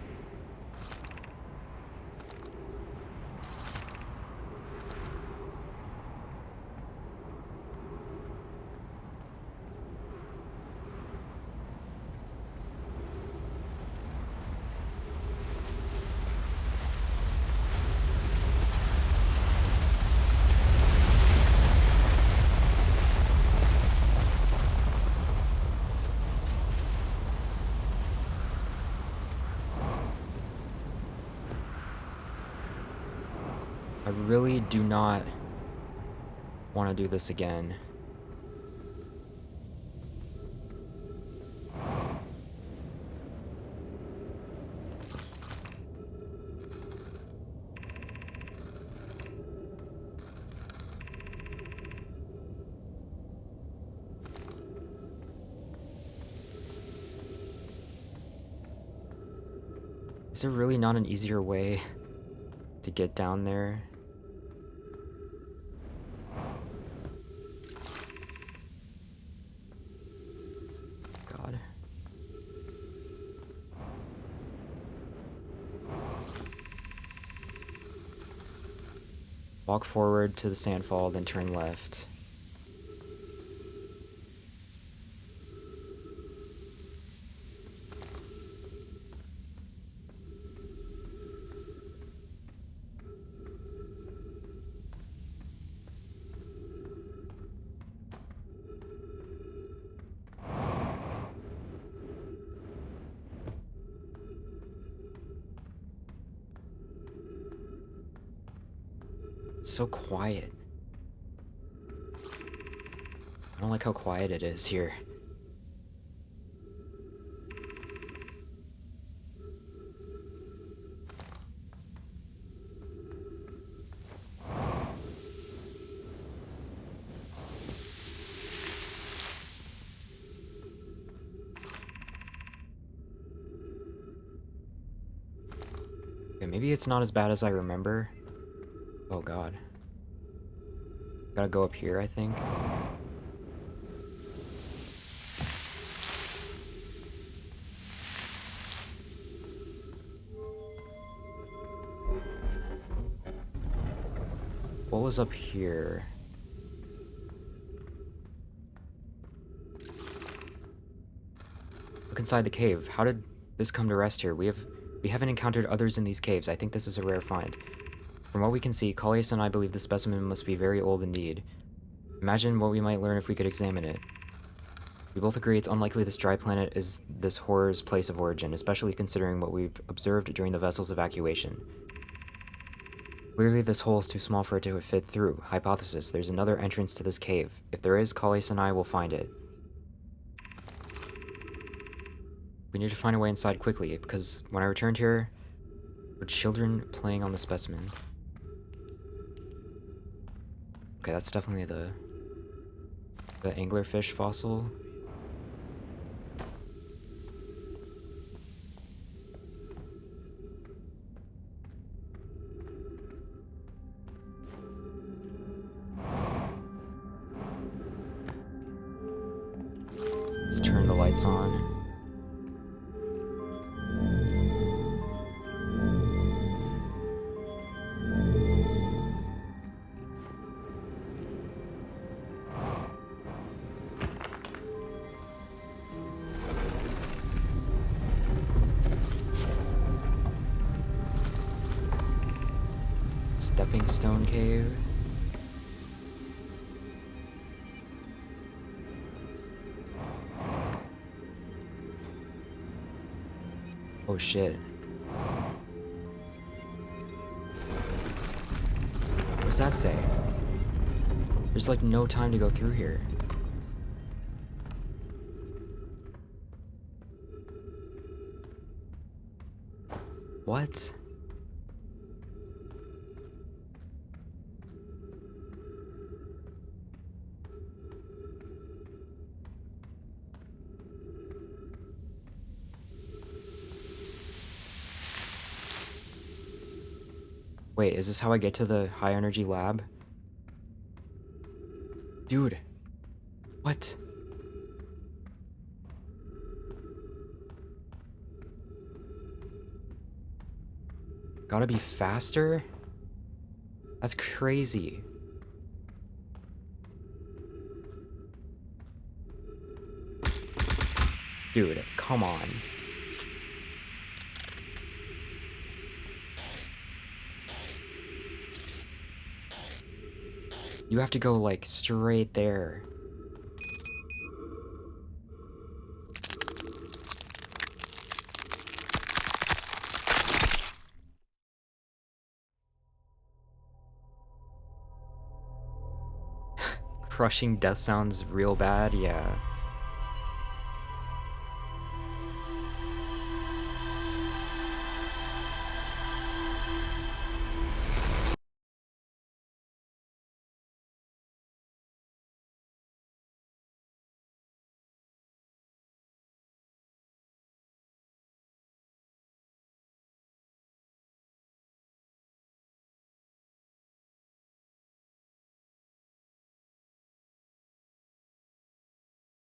I really do not want to do this again. Is there really not an easier way to get down there? God. Walk forward to the sandfall, then turn left. It's so quiet. I don't like how quiet it is here. Okay, maybe it's not as bad as I remember. Oh god. Gotta go up here, I think. What was up here? Look inside the cave. How did this come to rest here? We haven't encountered others in these caves. I think this is a rare find. From what we can see, Callias and I believe the specimen must be very old indeed. Imagine what we might learn if we could examine it. We both agree it's unlikely this dry planet is this horror's place of origin, especially considering what we've observed during the vessel's evacuation. Clearly this hole is too small for it to fit through. Hypothesis, there's another entrance to this cave. If there is, Callias and I will find it. We need to find a way inside quickly, because when I returned here, there were children playing on the specimen. Okay, that's definitely the anglerfish fossil. Let's turn the lights on. Stepping stone cave. Oh shit. What does that say? There's like no time to go through here. What? Wait, is this how I get to the high energy lab? Dude. What? Gotta be faster? That's crazy. Dude, come on. You have to go, like, straight there. crushing death sounds real bad, yeah.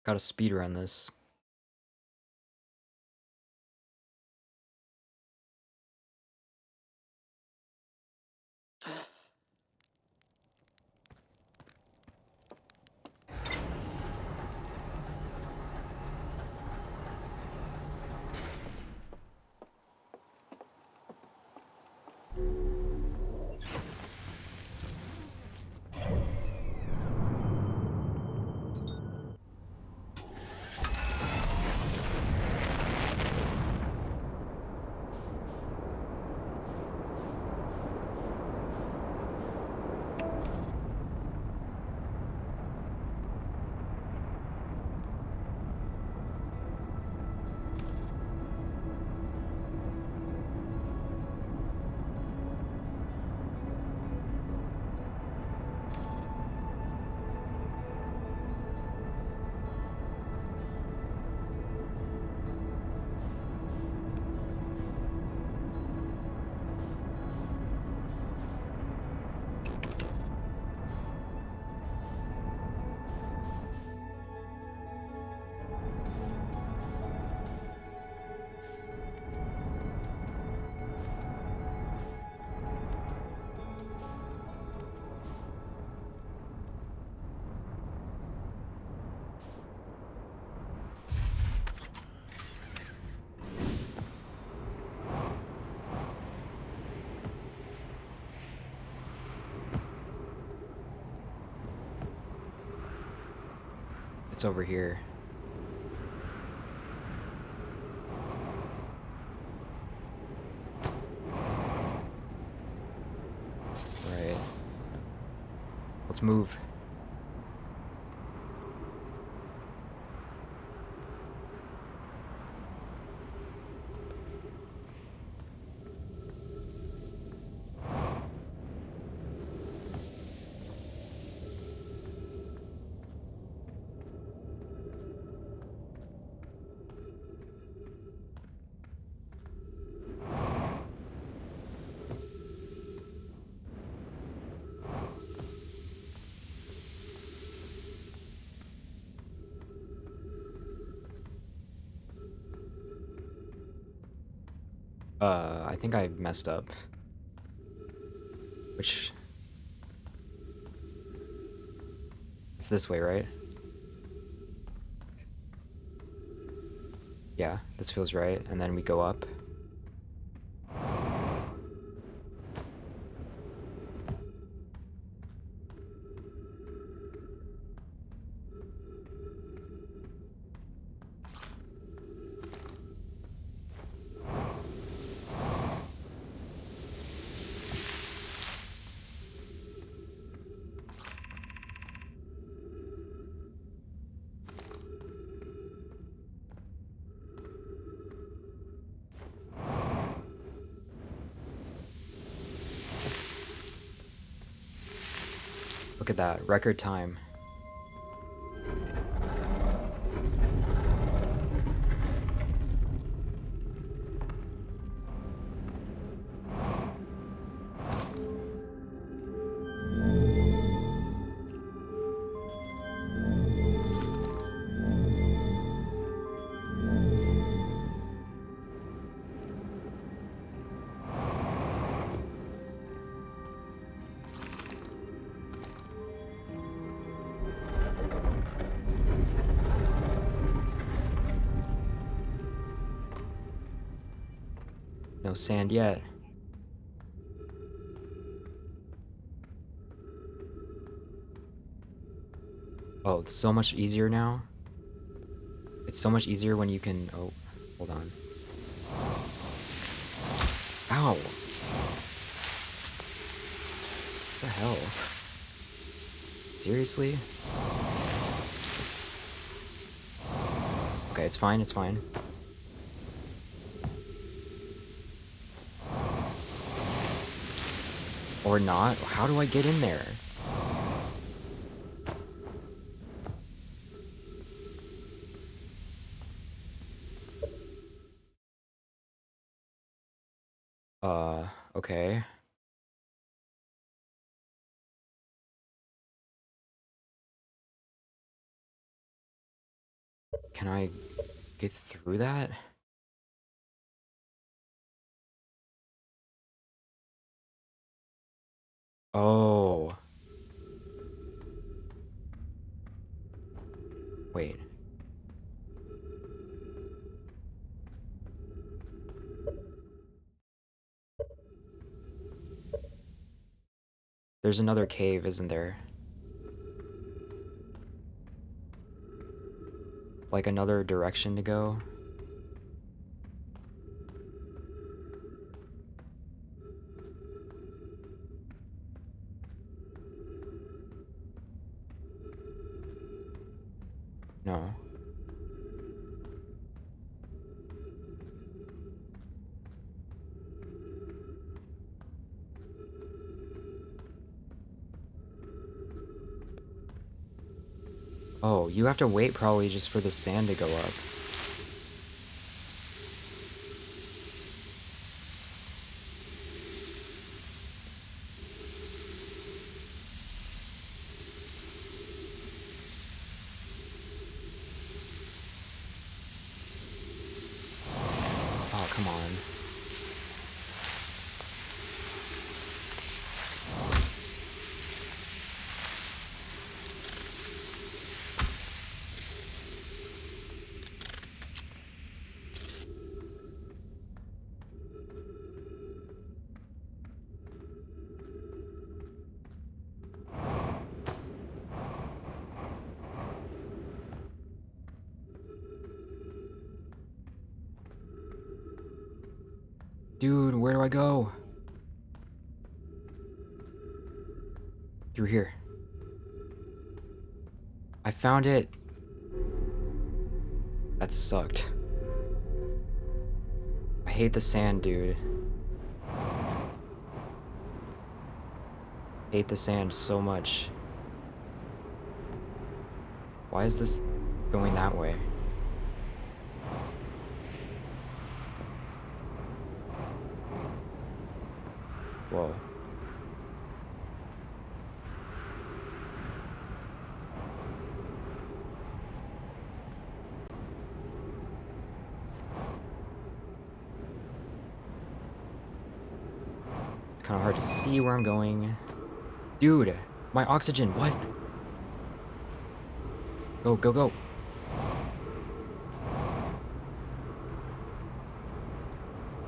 Gotta speedrun this. It's over here. Right. Let's move. I think I messed up. Which... It's this way, right? Yeah, this feels right. And then we go up. Look at that, record time. No sand yet. Oh, it's so much easier now. It's so much easier when you can... Oh, hold on. Ow! What the hell? Seriously? Okay, it's fine, it's fine. Or not? How do I get in there? Okay. Can I get through that? Oh. Wait. There's another cave, isn't there? Like another direction to go? No. Oh, you have to wait probably just for the sand to go up. Oh, come on. Dude, where do I go? Through here. I found it. That sucked. I hate the sand, dude. Hate the sand so much. Why is this going that way? Whoa. It's kind of hard to see where I'm going. Dude, my oxygen, what? Go, go, go.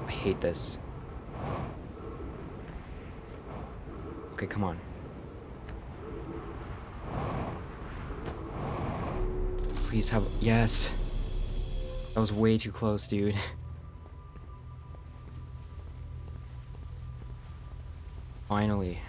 I hate this. Okay, come on. Please have... Yes! That was way too close, dude. Finally.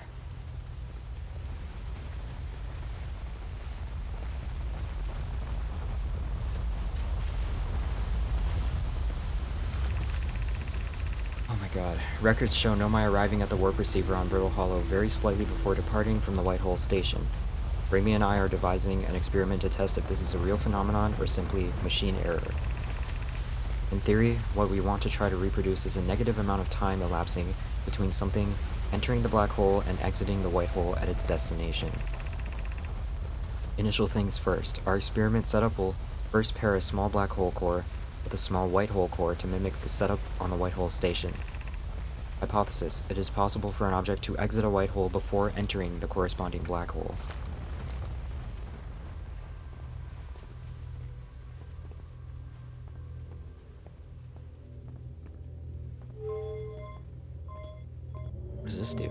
Oh my god. Records show Nomai arriving at the warp receiver on Brittle Hollow very slightly before departing from the Whitehole station. Raimi and I are devising an experiment to test if this is a real phenomenon or simply machine error. In theory, what we want to try to reproduce is a negative amount of time elapsing between something entering the black hole and exiting the white hole at its destination. Initial things first, our experiment setup will first pair a small black hole core with a small white hole core to mimic the setup on the white hole station. Hypothesis, it is possible for an object to exit a white hole before entering the corresponding black hole. What does this do?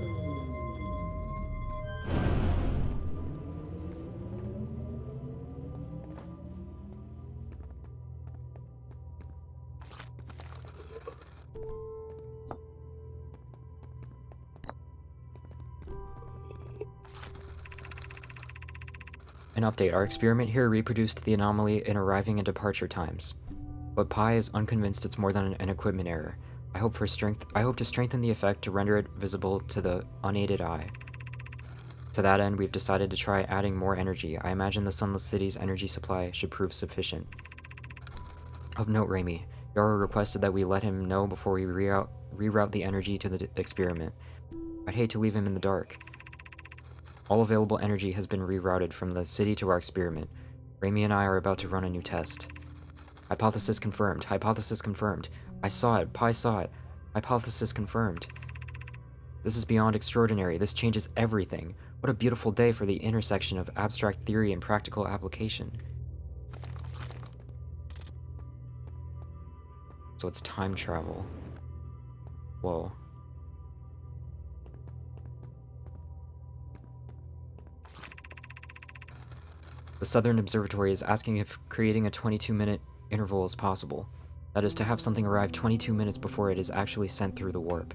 An update. Our experiment here reproduced the anomaly in arriving and departure times. But Pi is unconvinced it's more than an equipment error. I hope to strengthen the effect to render it visible to the unaided eye. To that end, we've decided to try adding more energy. I imagine the Sunless City's energy supply should prove sufficient. Of note, Raimi, Yarrow requested that we let him know before we reroute the energy to the experiment. I'd hate to leave him in the dark. All available energy has been rerouted from the city to our experiment. Raimi and I are about to run a new test. Hypothesis confirmed. Hypothesis confirmed. I saw it. Pi saw it. Hypothesis confirmed. This is beyond extraordinary. This changes everything. What a beautiful day for the intersection of abstract theory and practical application. So it's time travel. Whoa. The Southern Observatory is asking if creating a 22-minute interval is possible. That is, to have something arrive 22 minutes before it is actually sent through the warp.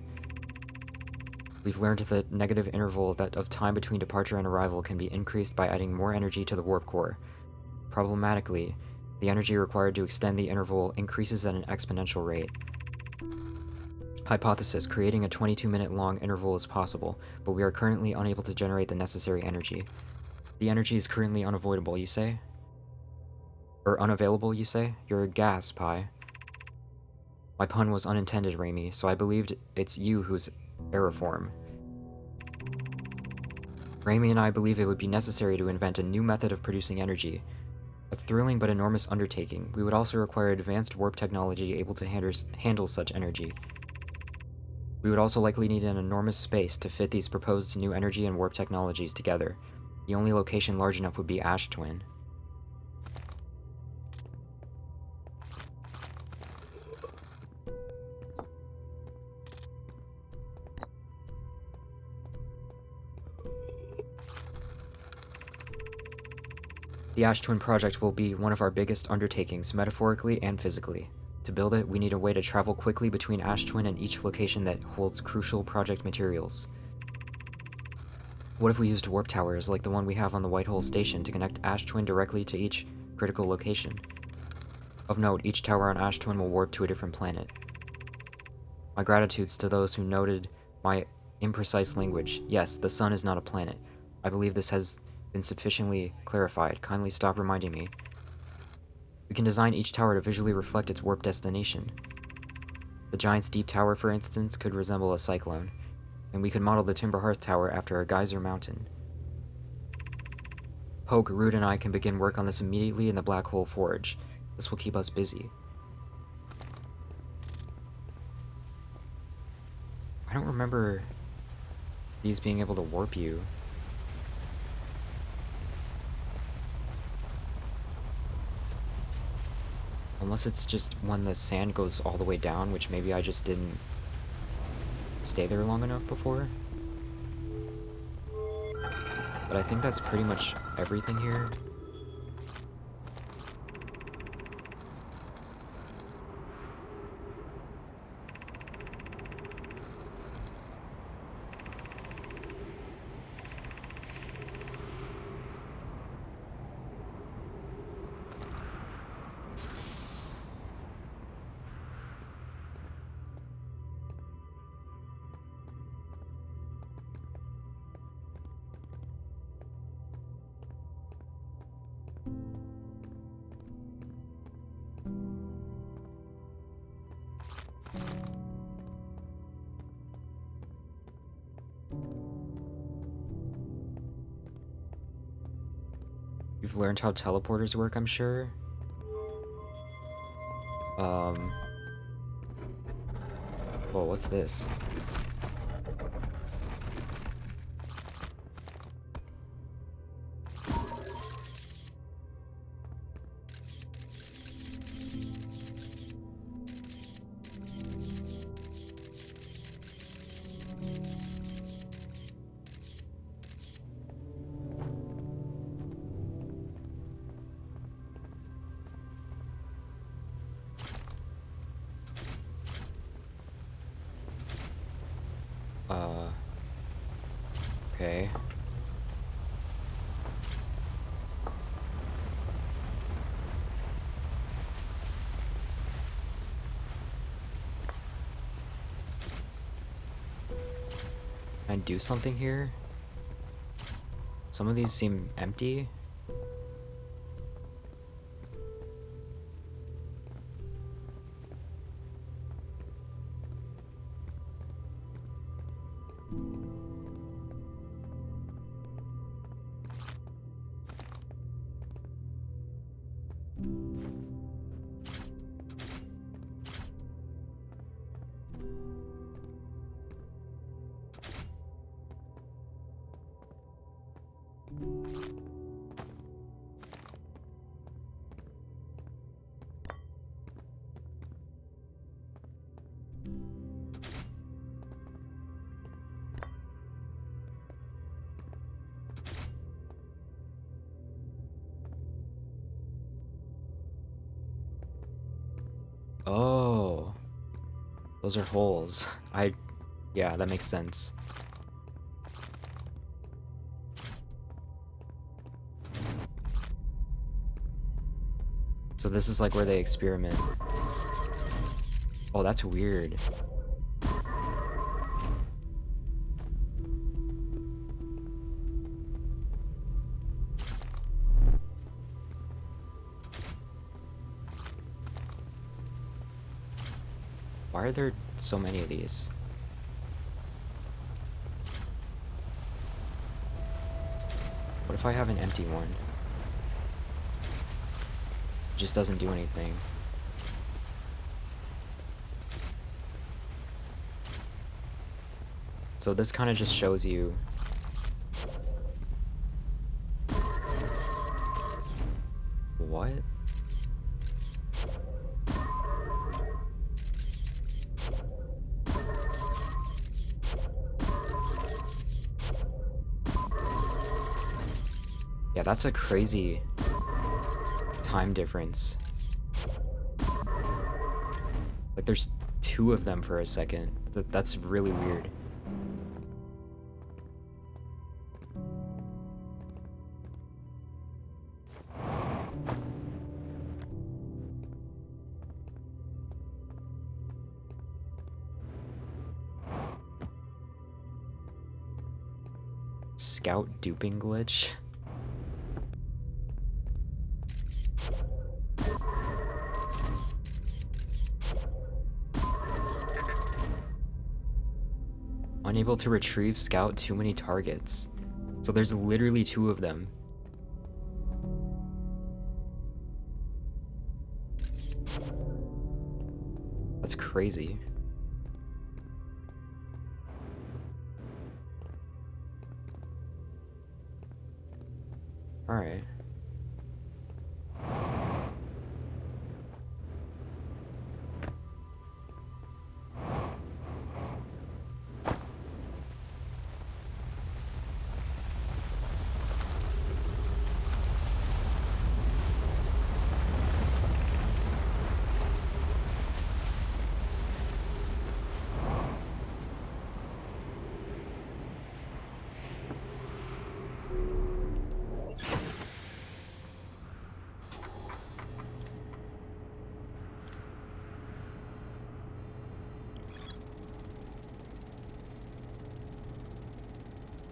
We've learned the negative interval of time between departure and arrival can be increased by adding more energy to the warp core. Problematically, the energy required to extend the interval increases at an exponential rate. Hypothesis: creating a 22-minute long interval is possible, but we are currently unable to generate the necessary energy. The energy is currently unavoidable, you say? Or unavailable, you say? You're a gas, Pi. My pun was unintended, Raimi, so I believed it's you who's errorform. Raimi and I believe it would be necessary to invent a new method of producing energy. A thrilling but enormous undertaking. We would also require advanced warp technology able to handle such energy. We would also likely need an enormous space to fit these proposed new energy and warp technologies together. The only location large enough would be Ash Twin. The Ash Twin project will be one of our biggest undertakings, metaphorically and physically. To build it, we need a way to travel quickly between Ash Twin and each location that holds crucial project materials. What if we used warp towers like the one we have on the Whitehole Station to connect Ash Twin directly to each critical location? Of note, each tower on Ash Twin will warp to a different planet. My gratitudes to those who noted my imprecise language. Yes, the sun is not a planet. I believe this has been sufficiently clarified. Kindly stop reminding me. We can design each tower to visually reflect its warp destination. The Giant's Deep Tower, for instance, could resemble a cyclone, and we could model the Timber Hearth Tower after a geyser mountain. Poke, Root, and I can begin work on this immediately in the Black Hole Forge. This will keep us busy. I don't remember these being able to warp you. Unless it's just when the sand goes all the way down, which maybe I just didn't stay there long enough before. But I think that's pretty much everything here. You've learned how teleporters work, I'm sure. Whoa, what's this? Okay. Can I do something here? Some of these seem empty. Oh, those are holes. Yeah, that makes sense. So this is like where they experiment. Oh, that's weird. Why are there so many of these? What if I have an empty one? It just doesn't do anything. So this kind of just shows you what? Yeah, that's a crazy time difference. Like there's two of them for a second. That's really weird. Scout duping glitch? Unable to retrieve scout too many targets. So there's literally two of them. That's crazy. Alright.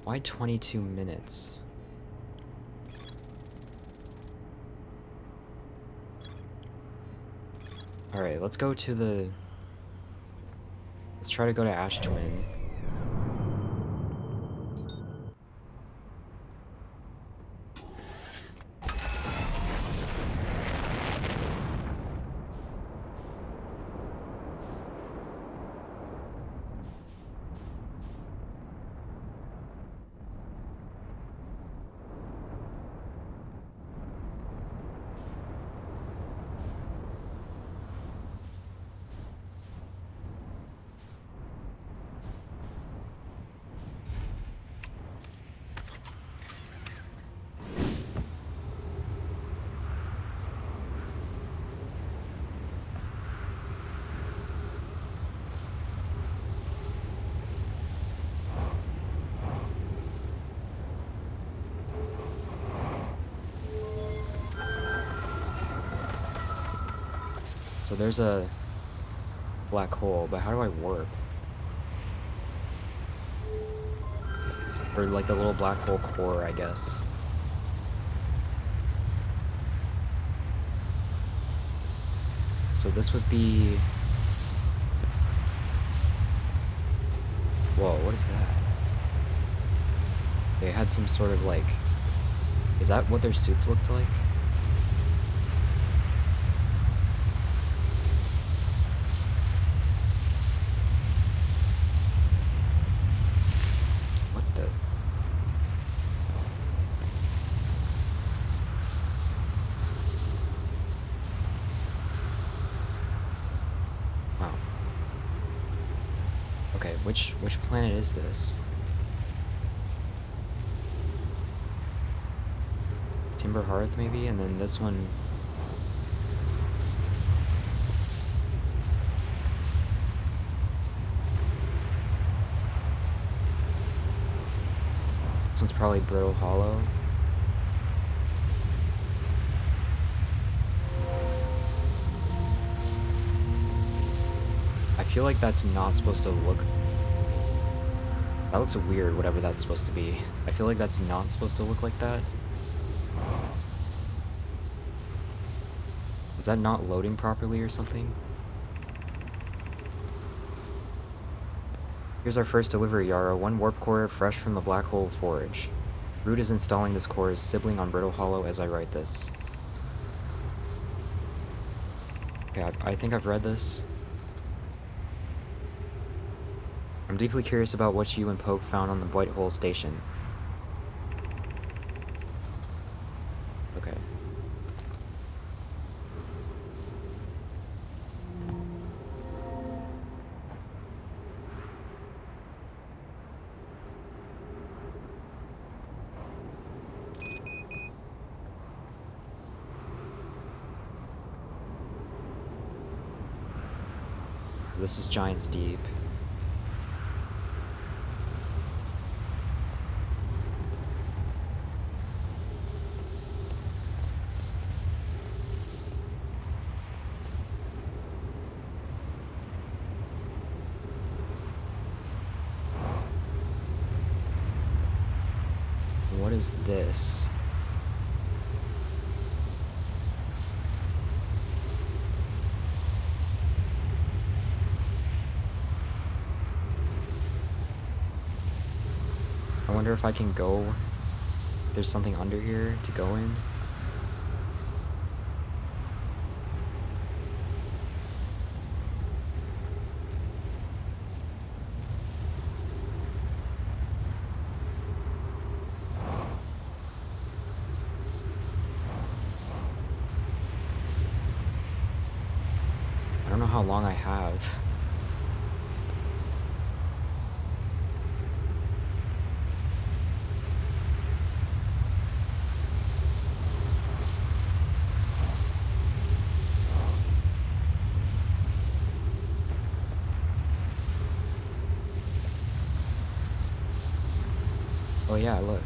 Why 22 minutes? Alright, let's go to the... Let's try to go to Ash Twin. So there's a black hole, but how do I warp? Or like the little black hole core, I guess. So this would be... Whoa, what is that? They had some sort of like... Is that what their suits looked like? What the... Wow. Okay, which planet is this? Timber Hearth, maybe? And then this one... This one's probably Brittle Hollow. I feel like that's not supposed to look... That looks weird, whatever that's supposed to be. I feel like that's not supposed to look like that. Is that not loading properly or something? Here's our first delivery, Yarrow. 1 warp core fresh from the Black Hole Forge. Root is installing this core as sibling on Brittle Hollow as I write this. Okay, I think I've read this. I'm deeply curious about what you and Poke found on the White Hole Station. Okay. This is Giant's Deep. What is this? I wonder if I can go, if there's something under here to go in. I don't know how long I have. Oh yeah, look.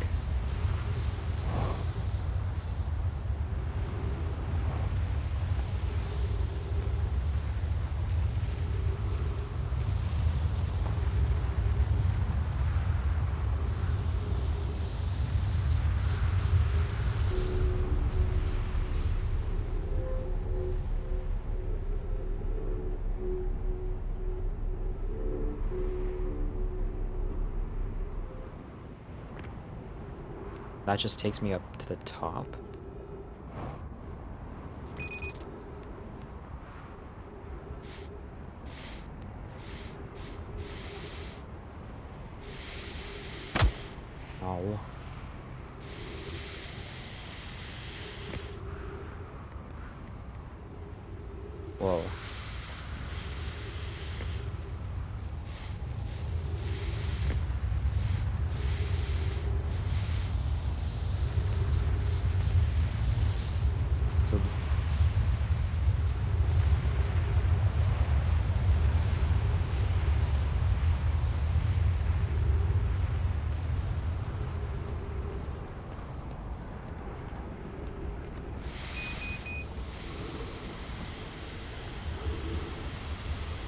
That just takes me up to the top. Oh. Whoa. So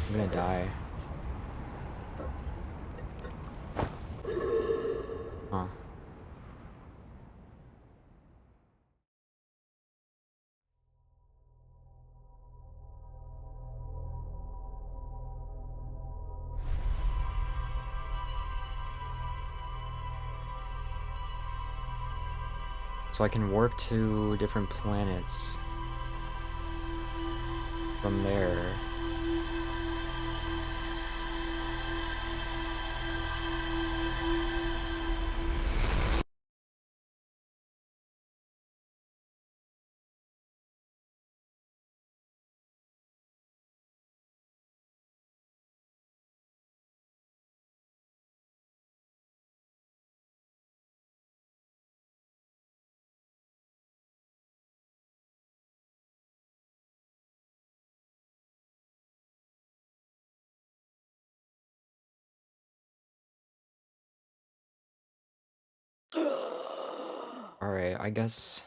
I'm gonna die. Huh. So I can warp to different planets from there. Alright, I guess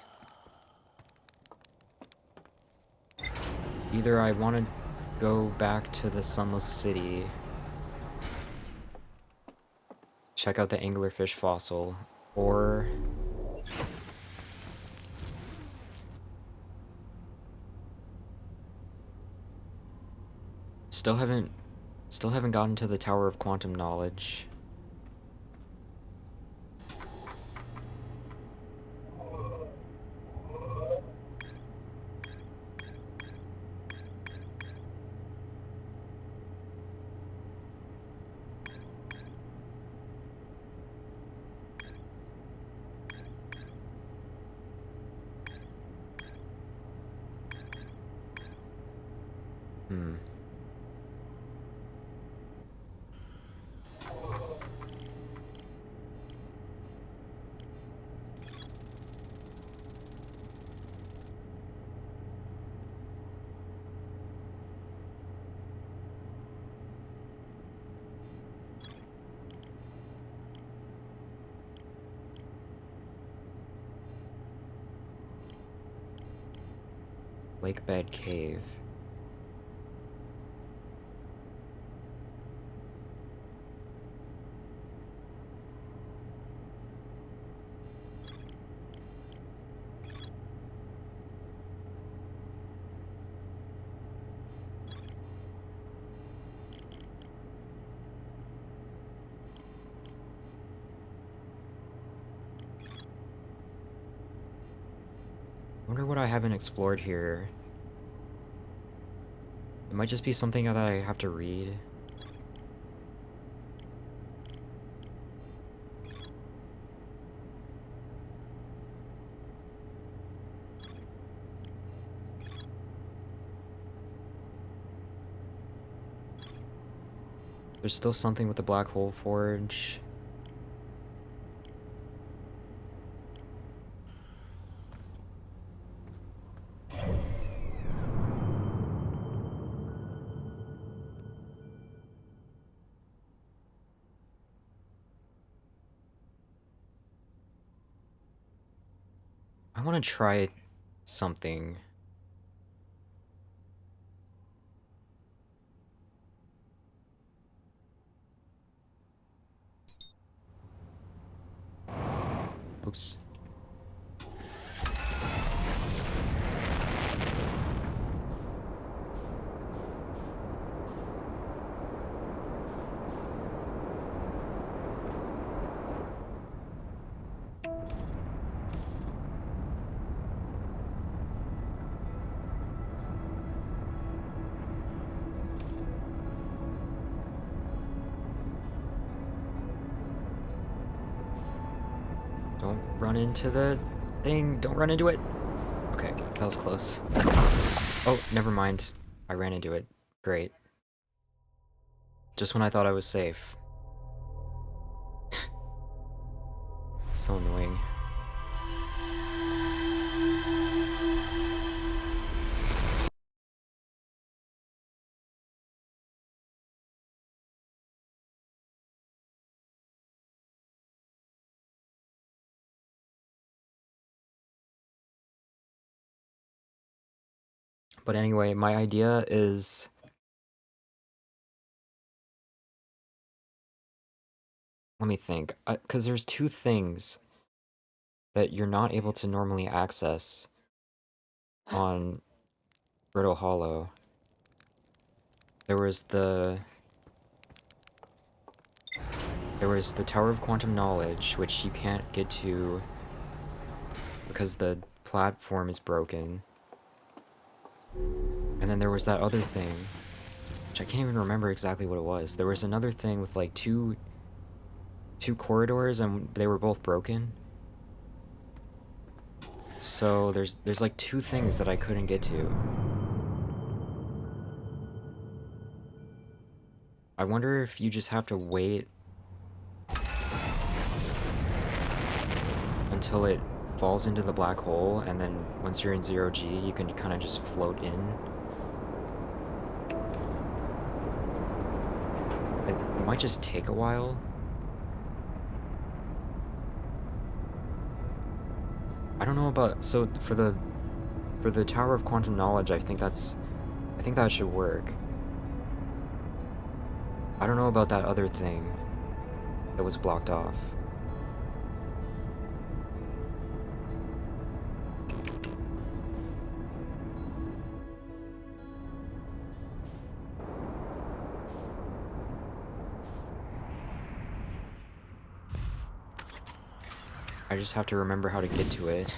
either I want to go back to the Sunless City, check out the anglerfish fossil, or still haven't gotten to the Tower of Quantum Knowledge. Hmm. Lakebed Cave. Wonder what I haven't explored here. It might just be something that I have to read. There's still something with the Black Hole Forge. I want to try something. Oops. Don't run into the thing. Don't run into it. Okay, that was close. Oh, never mind. I ran into it. Great. Just when I thought I was safe. It's so annoying. But anyway, my idea is... Let me think. Because there's two things that you're not able to normally access on Brittle Hollow. There was the Tower of Quantum Knowledge, which you can't get to because the platform is broken. And then there was that other thing, which I can't even remember exactly what it was. There was another thing with like two corridors, and they were both broken. So there's like two things that I couldn't get to. I wonder if you just have to wait until it falls into the black hole, and then once you're in 0G, you can kind of just float in. It might just take a while. I don't know about, so for the Tower of Quantum Knowledge, I think that should work. I don't know about that other thing that was blocked off. I just have to remember how to get to it.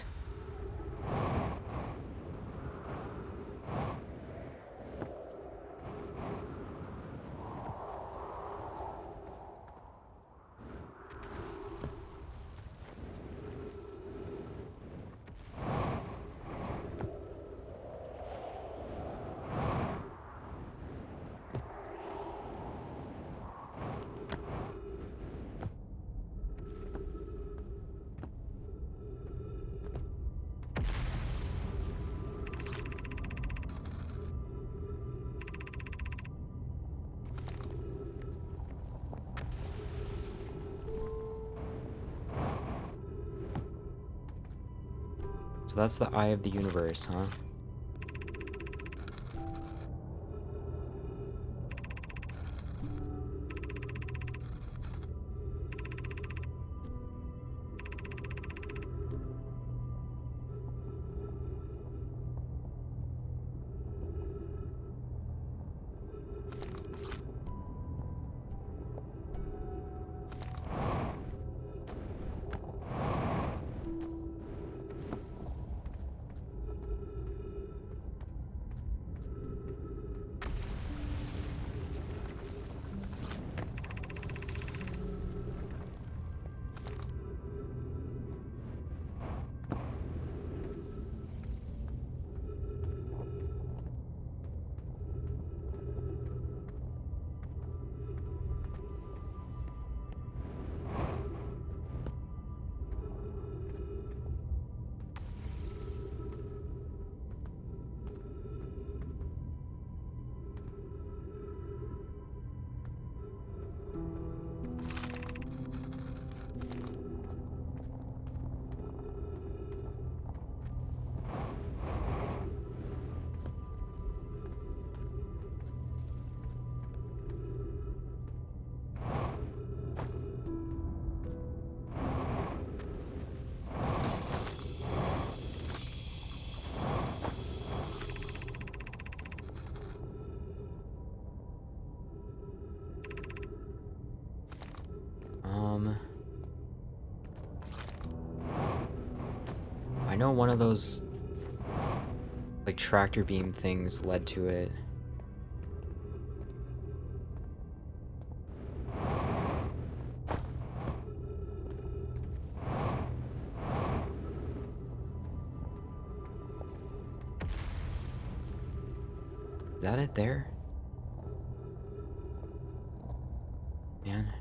So that's the Eye of the Universe, huh? I know one of those like tractor beam things led to it. Is that it there? Man.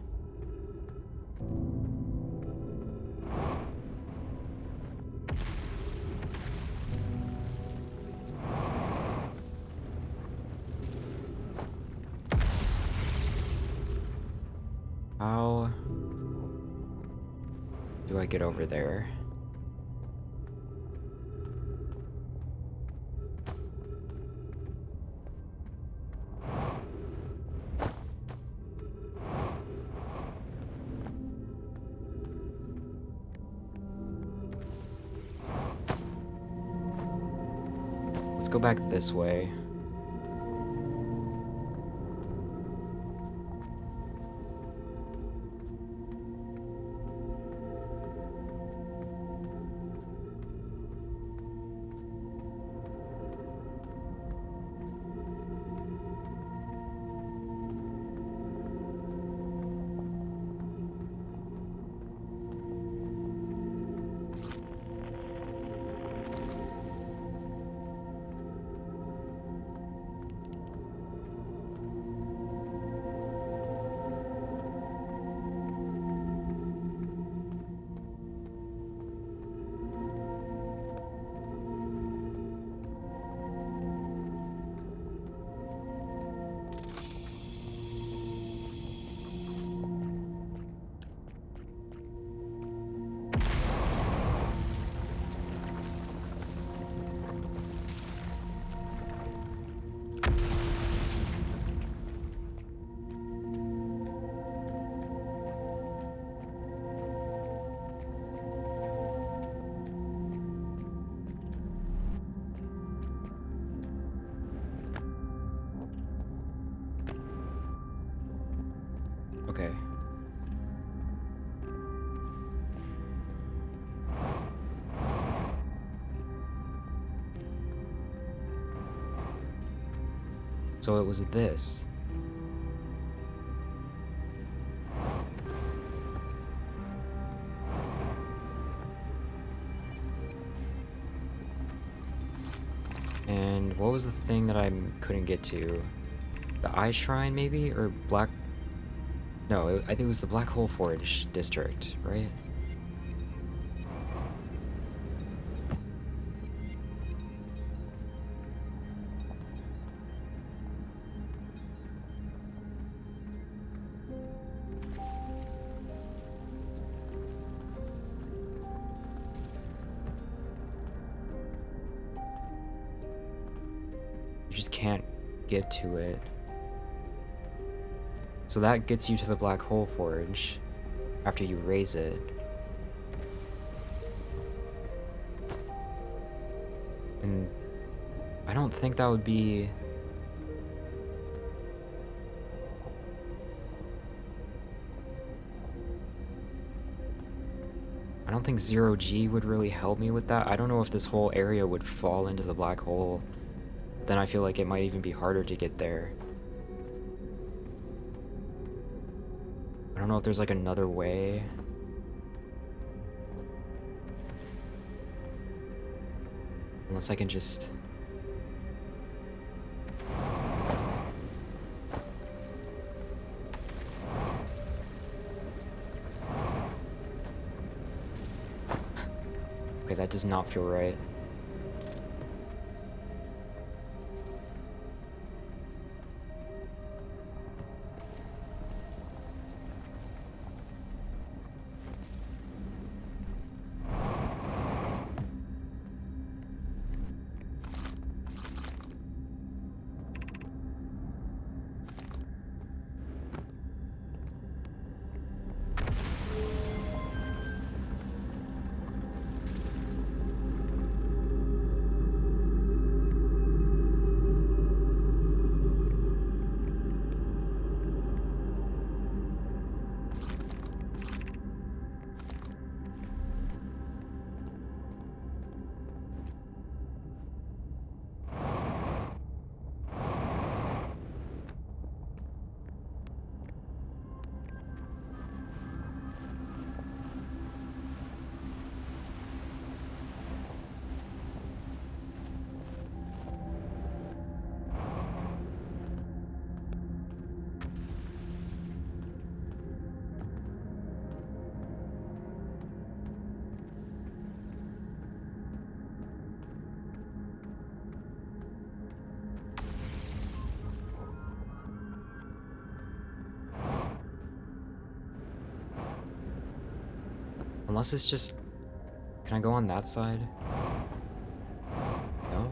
How do I get over there? Let's go back this way. So it was this. And what was the thing that I couldn't get to? The Eye Shrine, maybe? Or Black... No, I think it was the Black Hole Forge district, right? You just can't get to it. So that gets you to the Black Hole Forge after you raise it. And I don't think that would be... I don't think Zero G would really help me with that. I don't know if this whole area would fall into the black hole. Then I feel like it might even be harder to get there. I don't know if there's like another way. Unless I can just... Okay, that does not feel right. Unless it's just... Can I go on that side? No?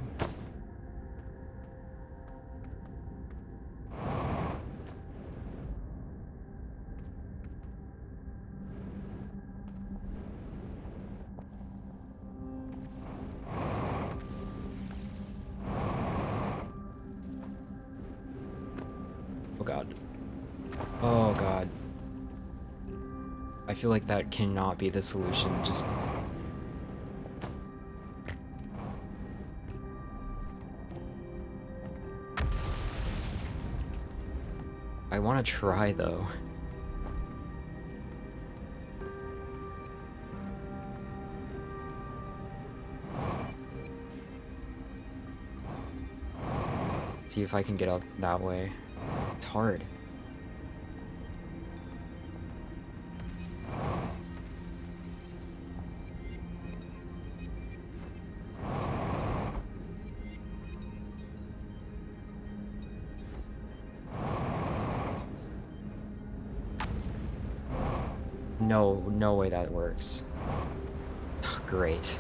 Oh god. Oh god. I feel like that cannot be the solution. Just... I want to try, though. See if I can get up that way. It's hard. No, no way that works. Great.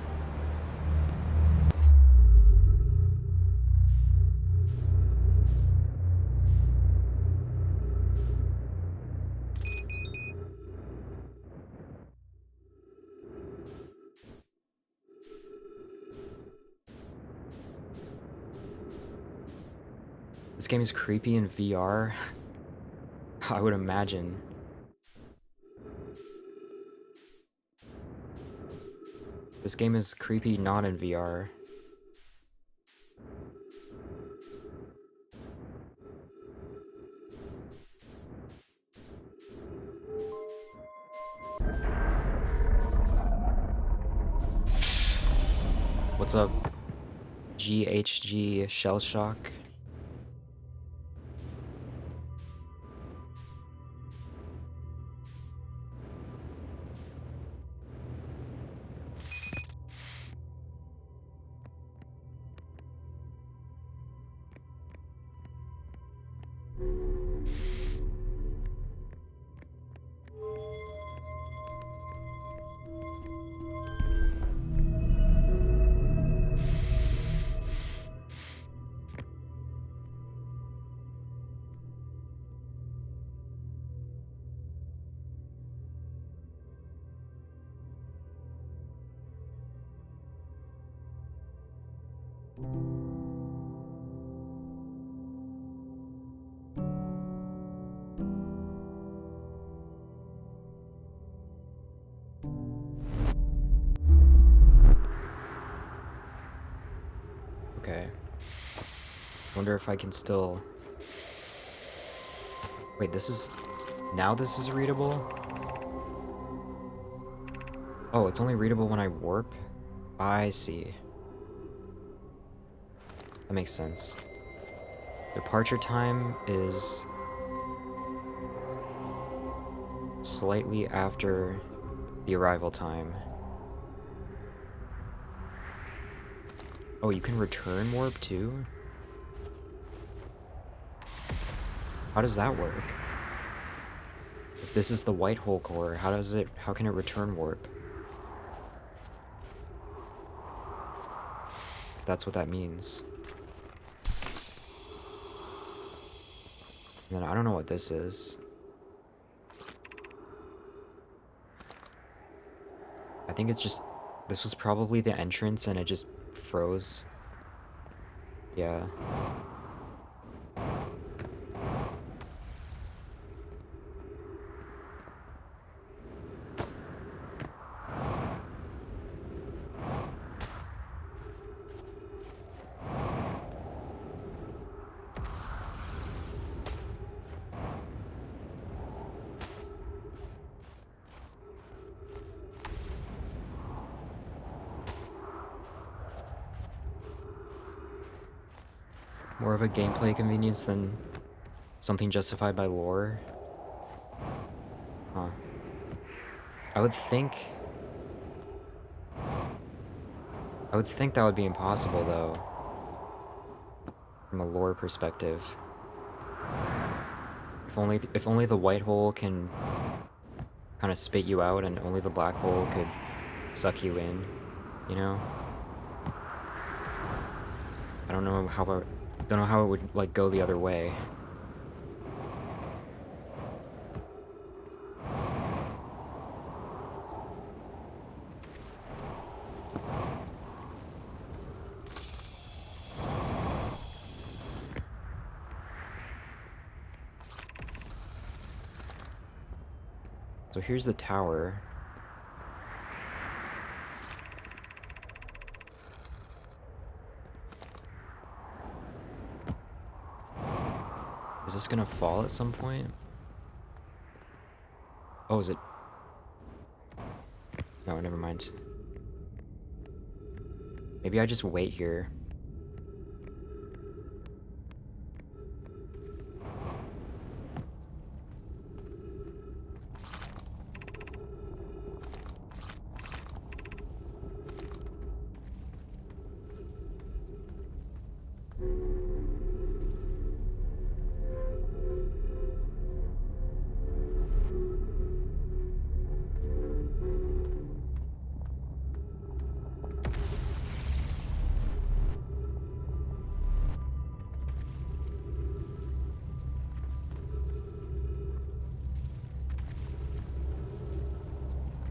This game is creepy in VR. I would imagine. This game is creepy not in VR. What's up, GHG Shell Shock? Okay. Wonder if I can still... Wait, this is... Now this is readable? Oh, it's only readable when I warp? I see. That makes sense. Departure time is... slightly after the arrival time. Oh, you can return warp too? How does that work? If this is the white hole core, how can it return warp? If that's what that means. And then I don't know what this is. I think it's just, this was probably the entrance and it just froze. Yeah. More of a gameplay convenience than something justified by lore. Huh. I would think that would be impossible though. From a lore perspective. If only the white hole can kind of spit you out and only the black hole could suck you in, you know? I don't know how it would like go the other way. So here's the tower. Is this gonna fall at some point? Oh, is it? No, never mind. Maybe I just wait here.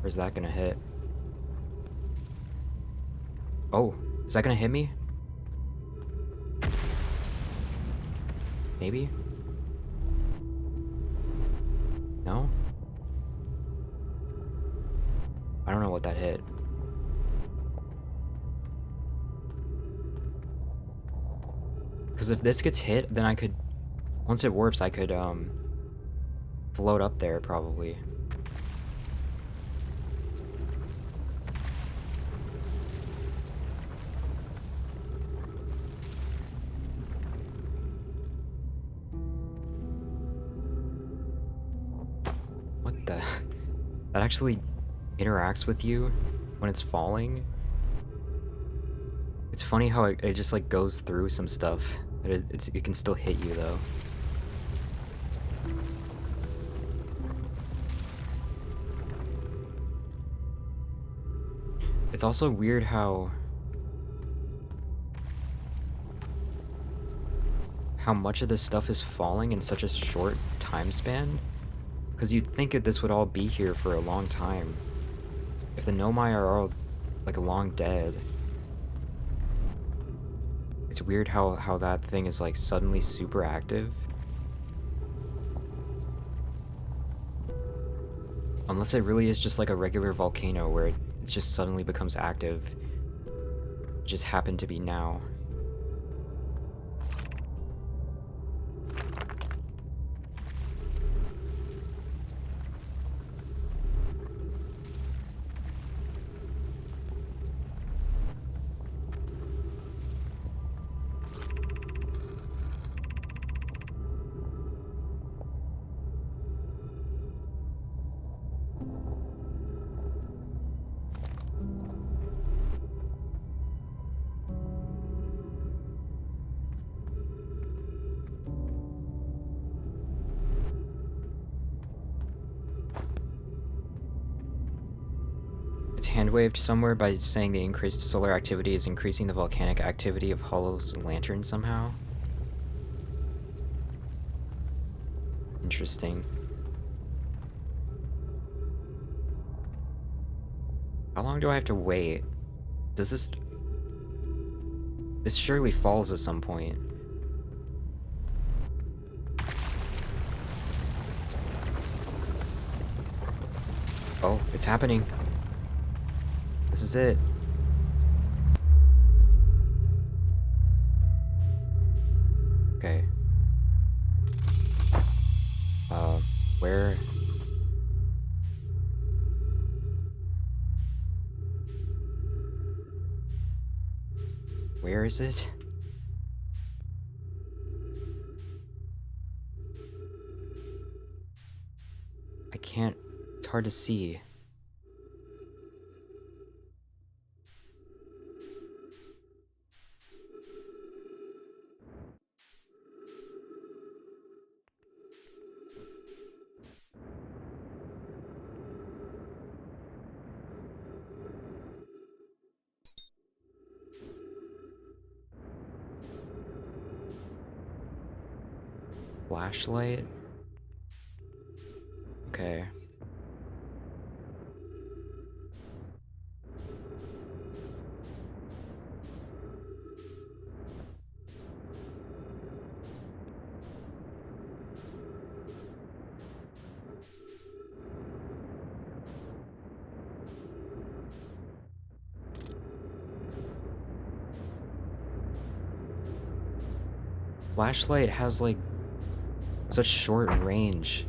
Where's that gonna hit? Oh, is that gonna hit me? Maybe? No? I don't know what that hit. Because if this gets hit, then I could... Once it warps, I could, float up there, probably. that actually interacts with you when it's falling. It's funny how it just like goes through some stuff, but it can still hit you though. It's also weird how much of this stuff is falling in such a short time span. Because you'd think that this would all be here for a long time. If the Nomai are all like long dead. It's weird how that thing is like suddenly super active. Unless it really is just like a regular volcano where it just suddenly becomes active. It just happened to be now. Hand-waved somewhere by saying the increased solar activity is increasing the volcanic activity of Hollow's lantern somehow. Interesting. How long do I have to wait? Does this... This surely falls at some point. Oh, it's happening. This is it. Okay. Where... Where is it? I can't... It's hard to see. Flashlight? Okay. Flashlight has like such short range.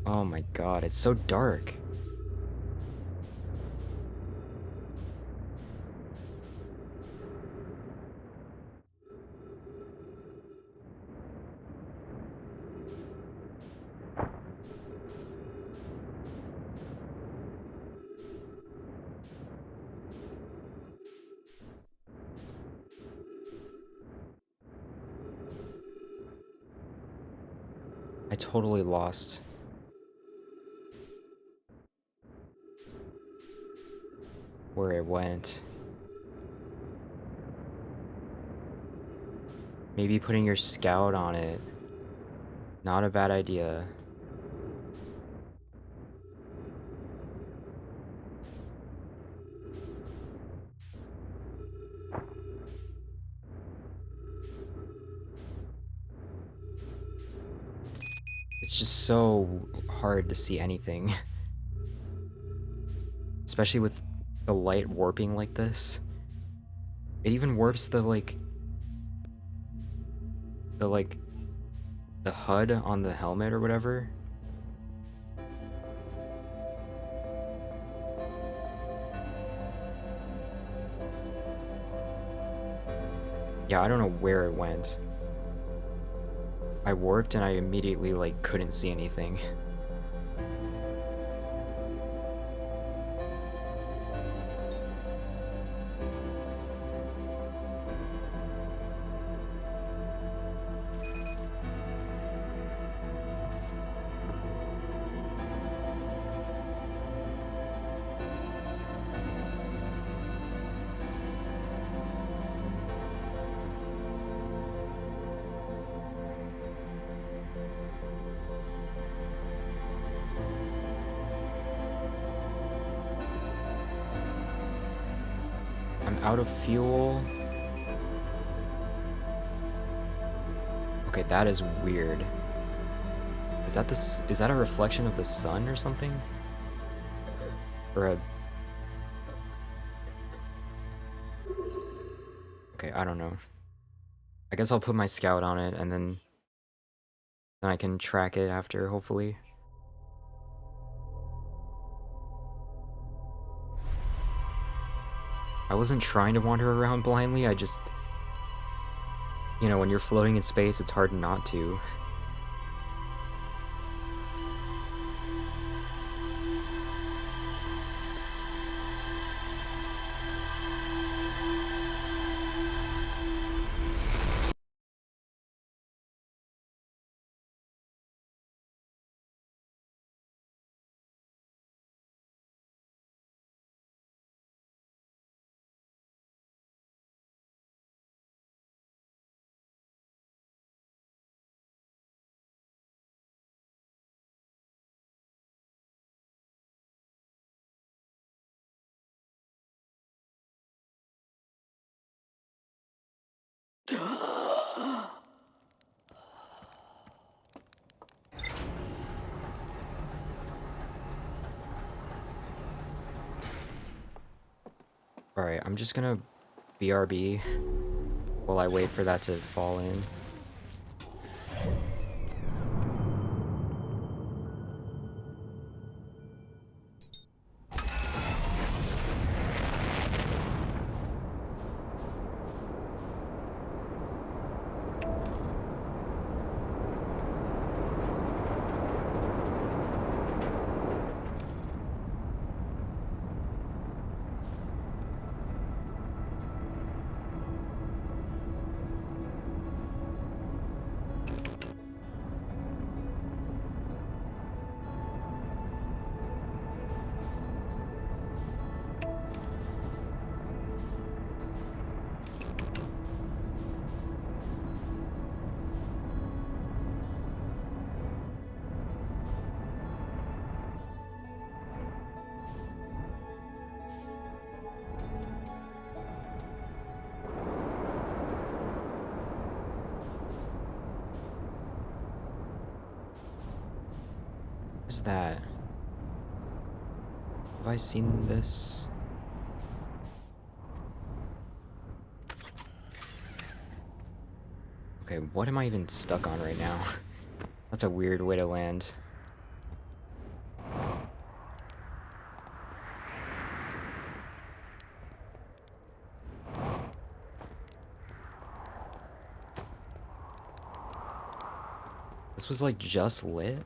Oh my god, it's so dark. I totally lost. Where it went. Maybe putting your scout on it. Not a bad idea. It's just so hard to see anything. Especially with the light warping like this. It even warps the HUD on the helmet or whatever. Yeah, I don't know where it went. I warped and I immediately couldn't see anything. out of fuel. Okay, that is weird. Is that a reflection of the sun or something? Or a... Okay, I don't know. I guess I'll put my scout on it and then I can track it after, hopefully. I wasn't trying to wander around blindly, I just... You know, when you're floating in space, it's hard not to. Alright, I'm just gonna BRB while I wait for that to fall in. What's that? Have I seen this? Okay, what am I even stuck on right now? That's a weird way to land. This was like just lit?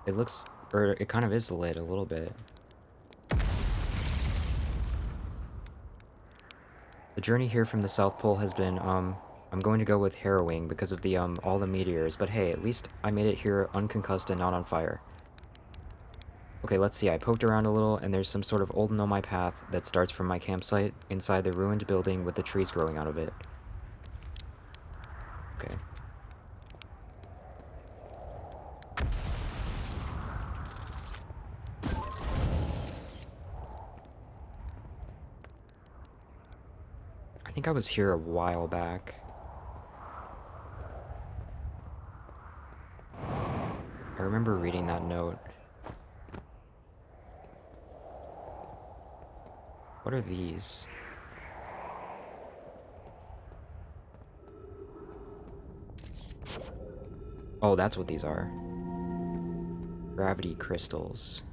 It looks, or it kind of is lit a little bit. The journey here from the South Pole has been, I'm going to go with harrowing because of the, all the meteors, but hey, at least I made it here unconcussed and not on fire. Okay, let's see, I poked around a little, and there's some sort of old Nomai path that starts from my campsite inside the ruined building with the trees growing out of it. Okay. I think I was here a while back. I remember reading that note. What are these? Oh, that's what these are. Gravity crystals.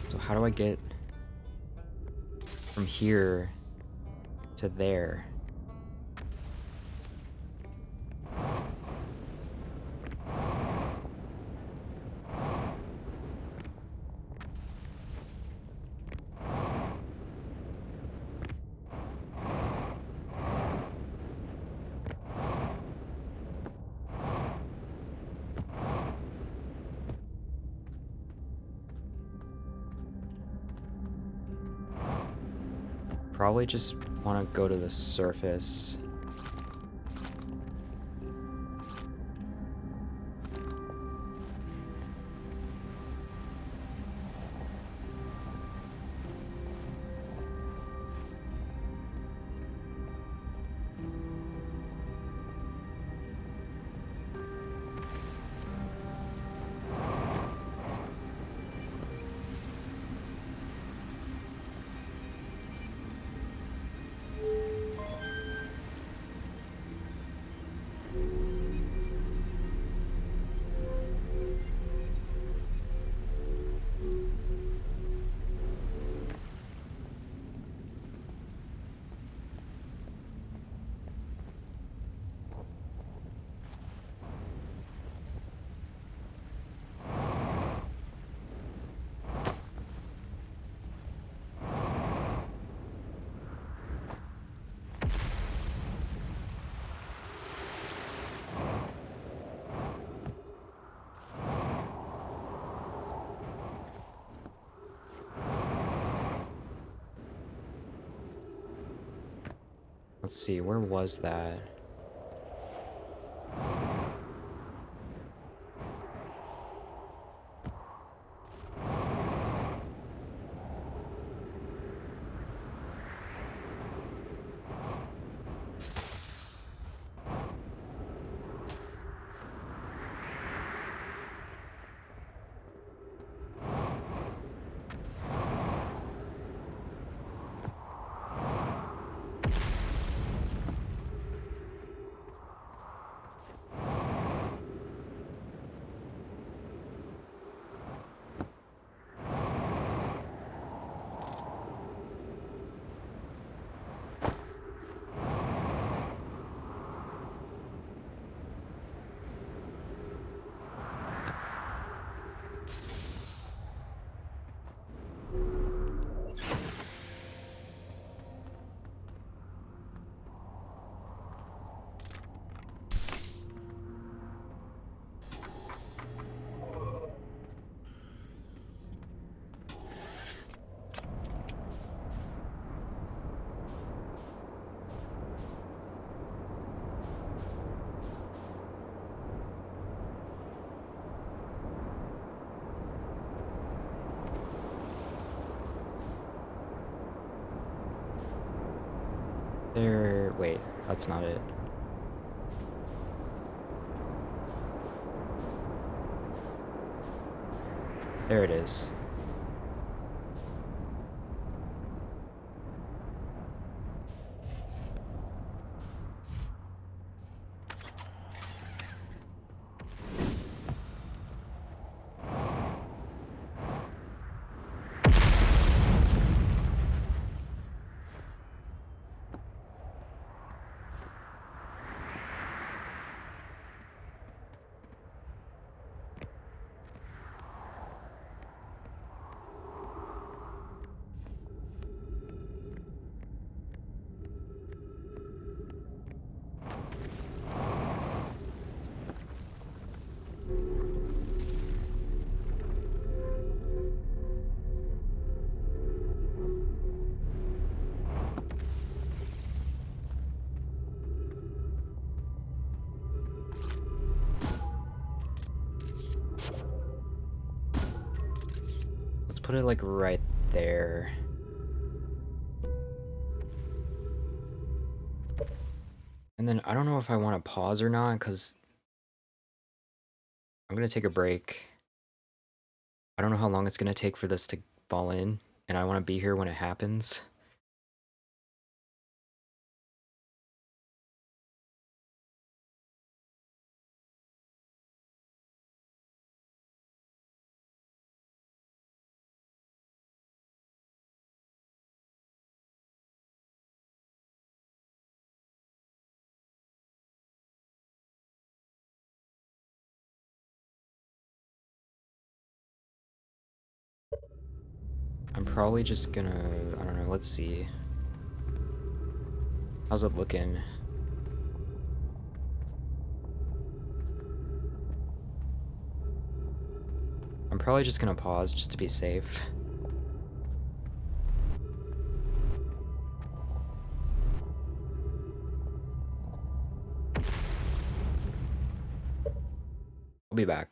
So how do I get from here to there? Probably just want to go to the surface. Let's see, where was that? There, wait, that's not it. There it is. Let's put it like right there. And then I don't know if I want to pause or not, because I'm going to take a break. I don't know how long it's going to take for this to fall in, and I want to be here when it happens. I'm probably just gonna, I don't know, let's see. How's it looking? I'm probably just gonna pause just to be safe. I'll be back.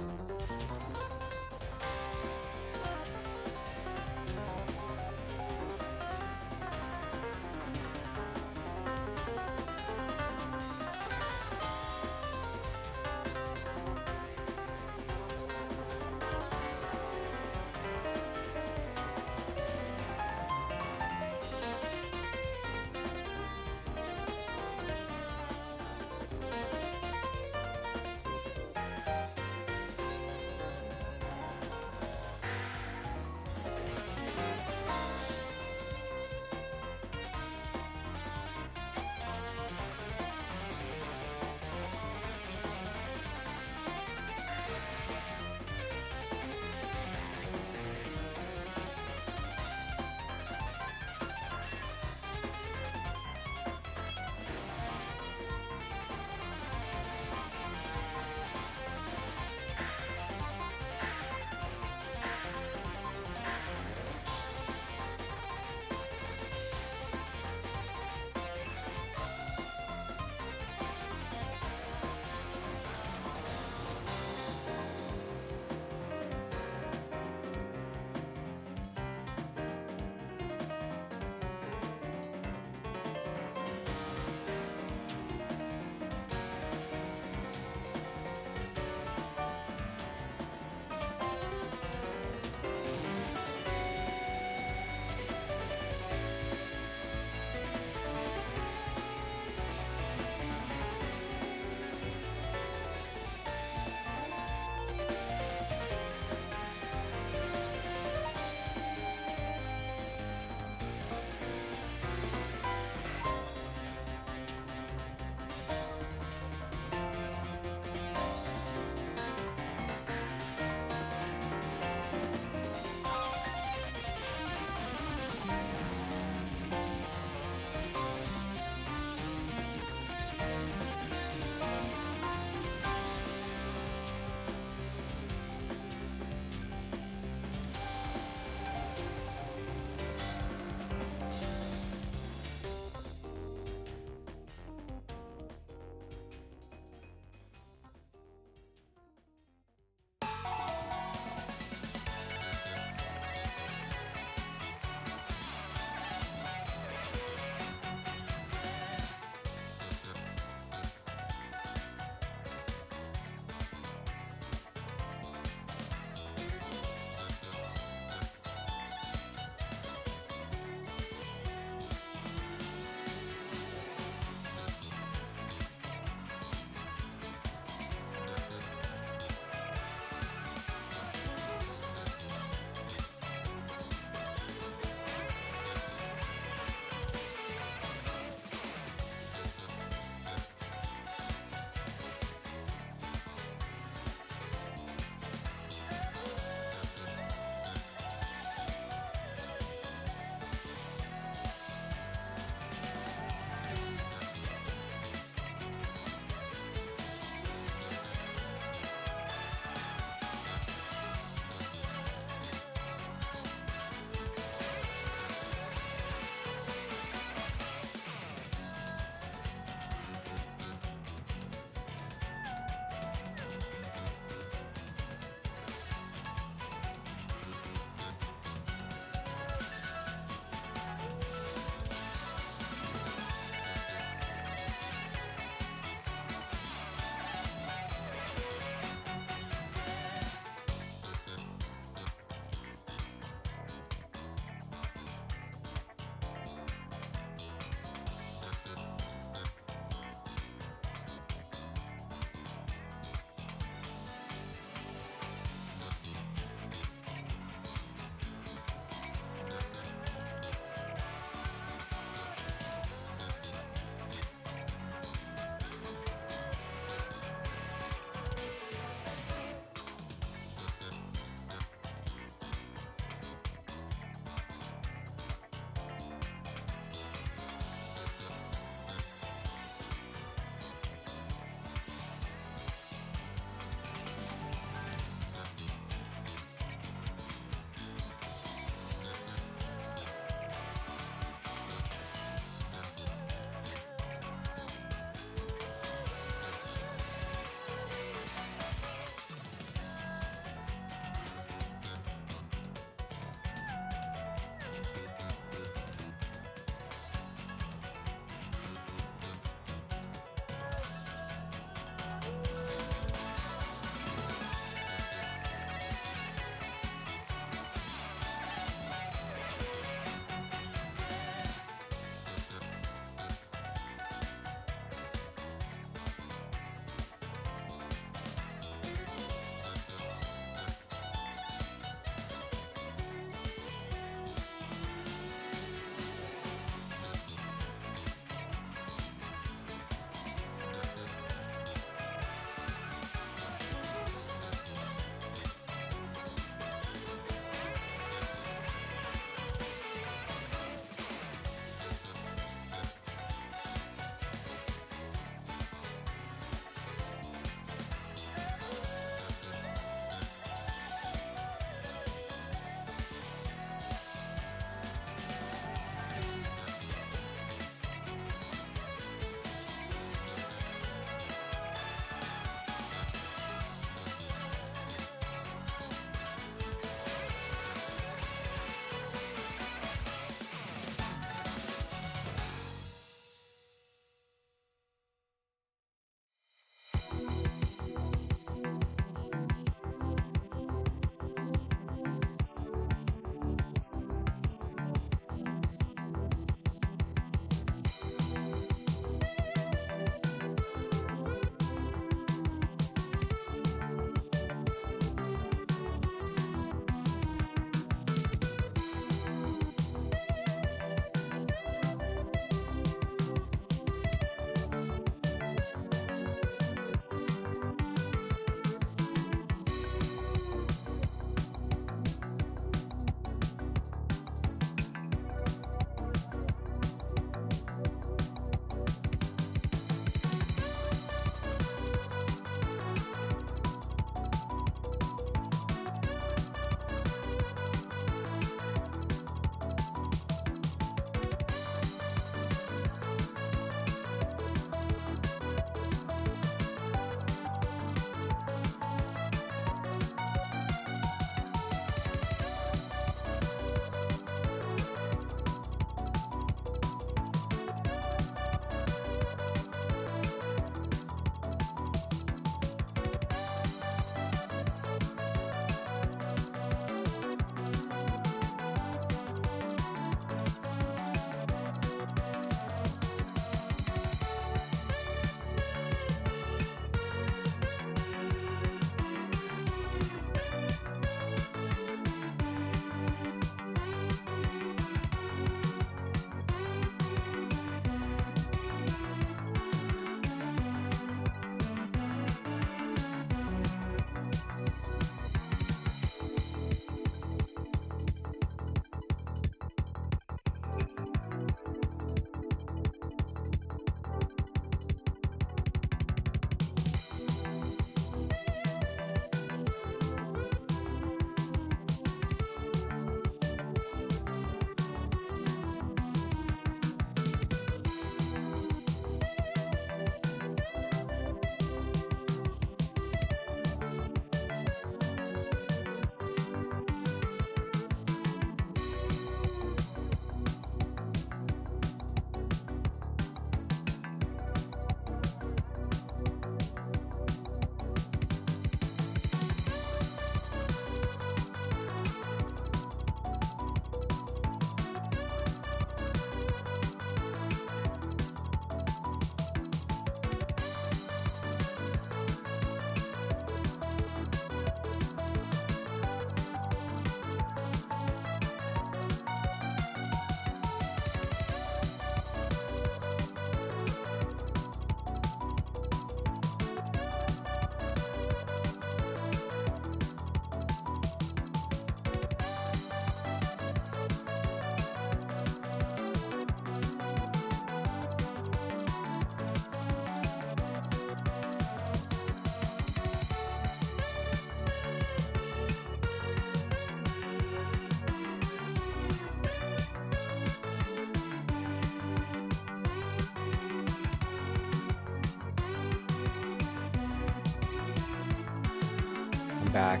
back.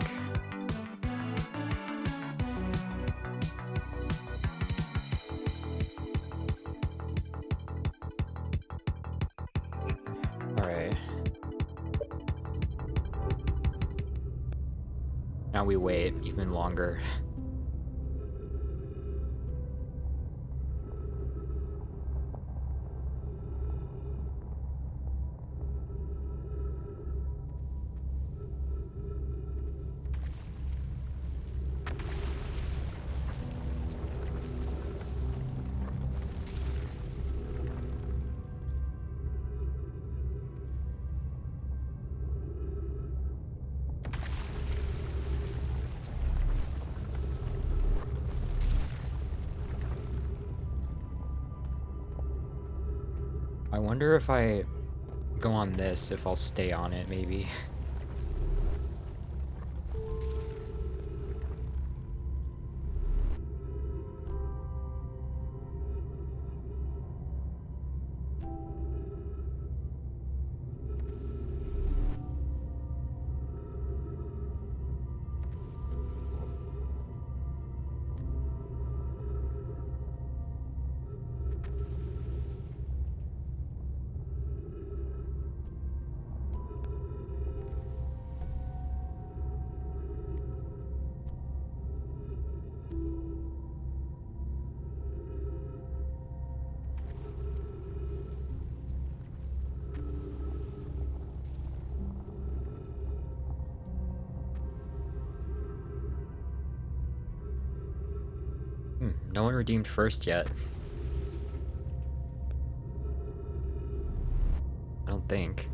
Alright. Now we wait even longer. I wonder if I go on this, if I'll stay on it, maybe. No one redeemed first yet. I don't think.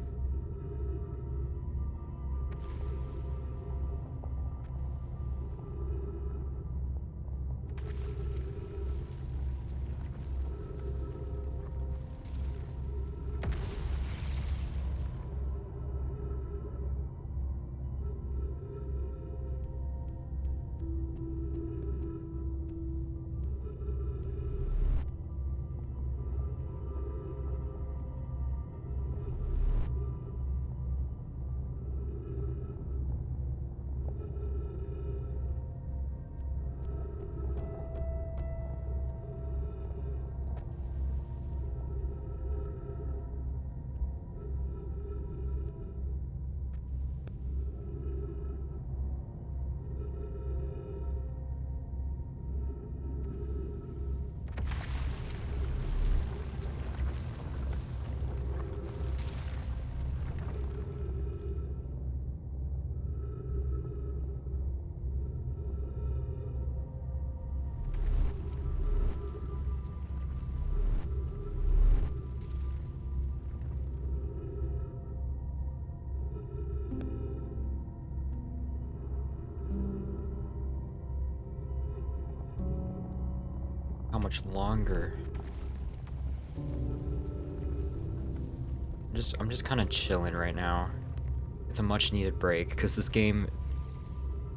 How much longer? I'm just kind of chilling right now. It's a much needed break because this game,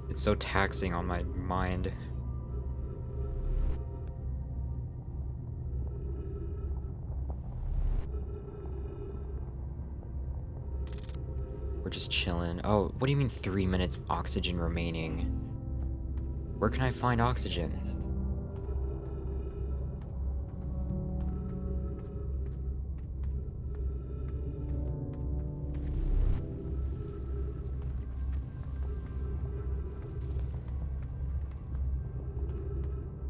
it's so taxing on my mind. We're just chilling. Oh, what do you mean 3 minutes oxygen remaining? Where can I find oxygen?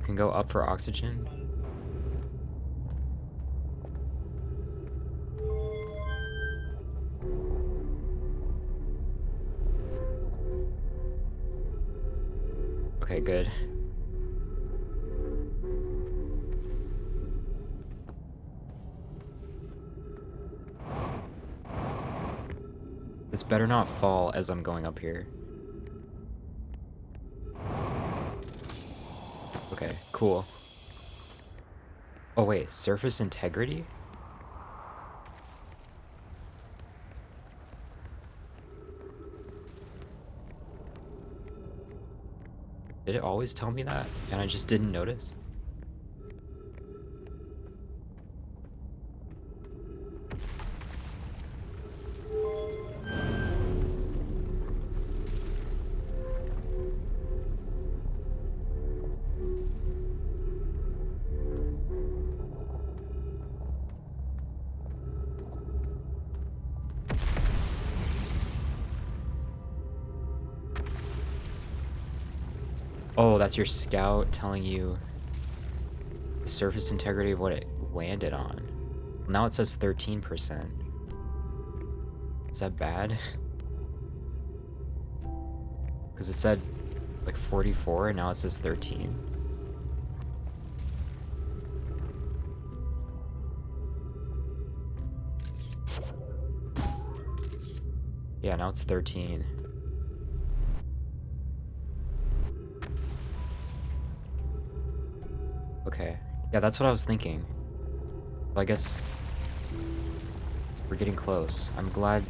Can go up for oxygen? Okay, good. This better not fall as I'm going up here. Okay, cool. Oh wait, surface integrity? Did it always tell me that? And I just didn't notice? Oh, that's your scout telling you the surface integrity of what it landed on. Now it says 13%. Is that bad? Because it said like 44 and now it says 13. Yeah, now it's 13. Okay. Yeah, that's what I was thinking. Well, I guess we're getting close. I'm glad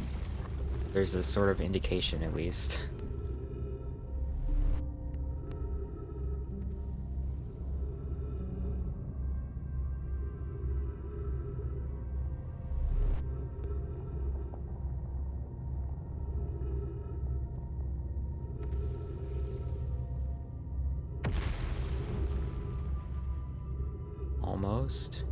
there's a sort of indication at least. Almost.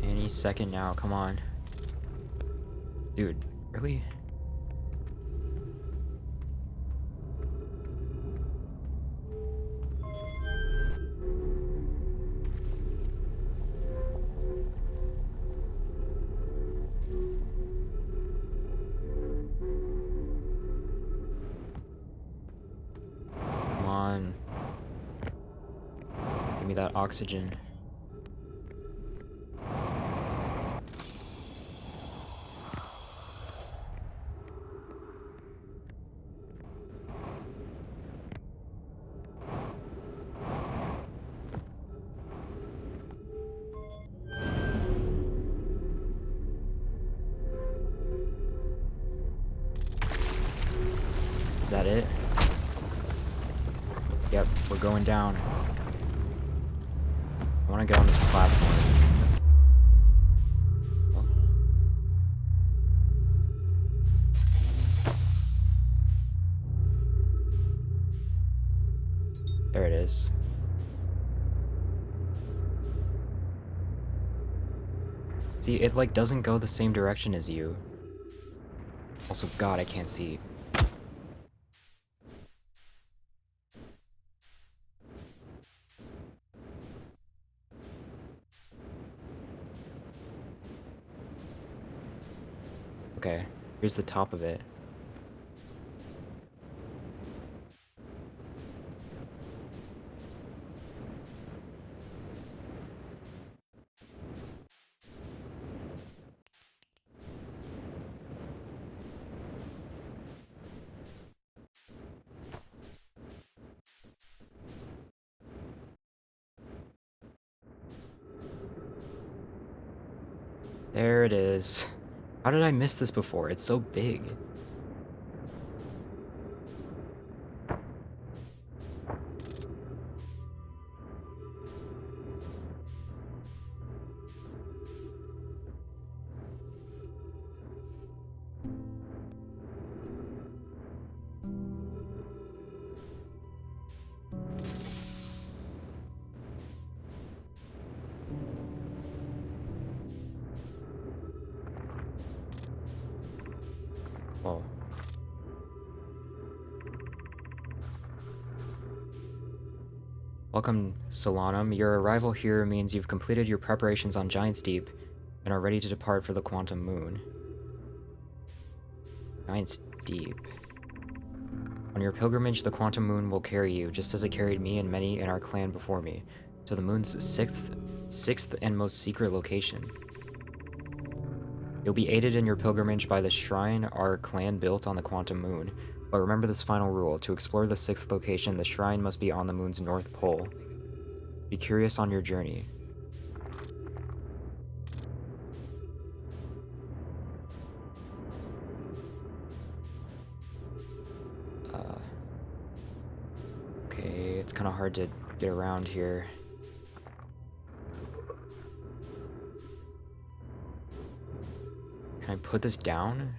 Any second now, come on. Dude, really? Come on. Give me that oxygen. Is that it? Yep, we're going down. I want to get on this platform. Oh. There it is. See, it like doesn't go the same direction as you. Also, God, I can't see. Okay, here's the top of it. There it is. How did I miss this before? It's so big. Oh. Welcome, Solanum. Your arrival here means you've completed your preparations on Giant's Deep and are ready to depart for the Quantum Moon. Giant's Deep. On your pilgrimage, the Quantum Moon will carry you, just as it carried me and many in our clan before me, to the moon's sixth and most secret location. You'll be aided in your pilgrimage by the shrine our clan built on the Quantum Moon. But remember this final rule. To explore the sixth location, the shrine must be on the moon's north pole. Be curious on your journey. Okay, it's kind of hard to get around here. Can I put this down?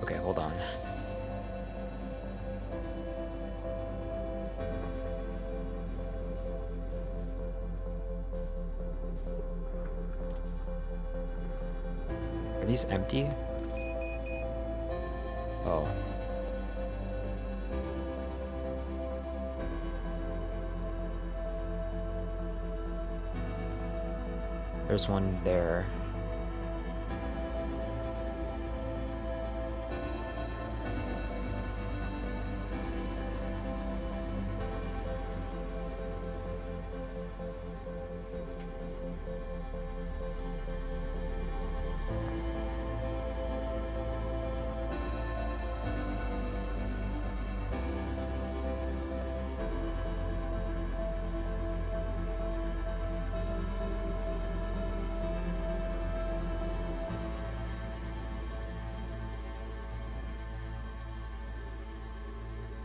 Okay, hold on. Are these empty? Oh. There's one there.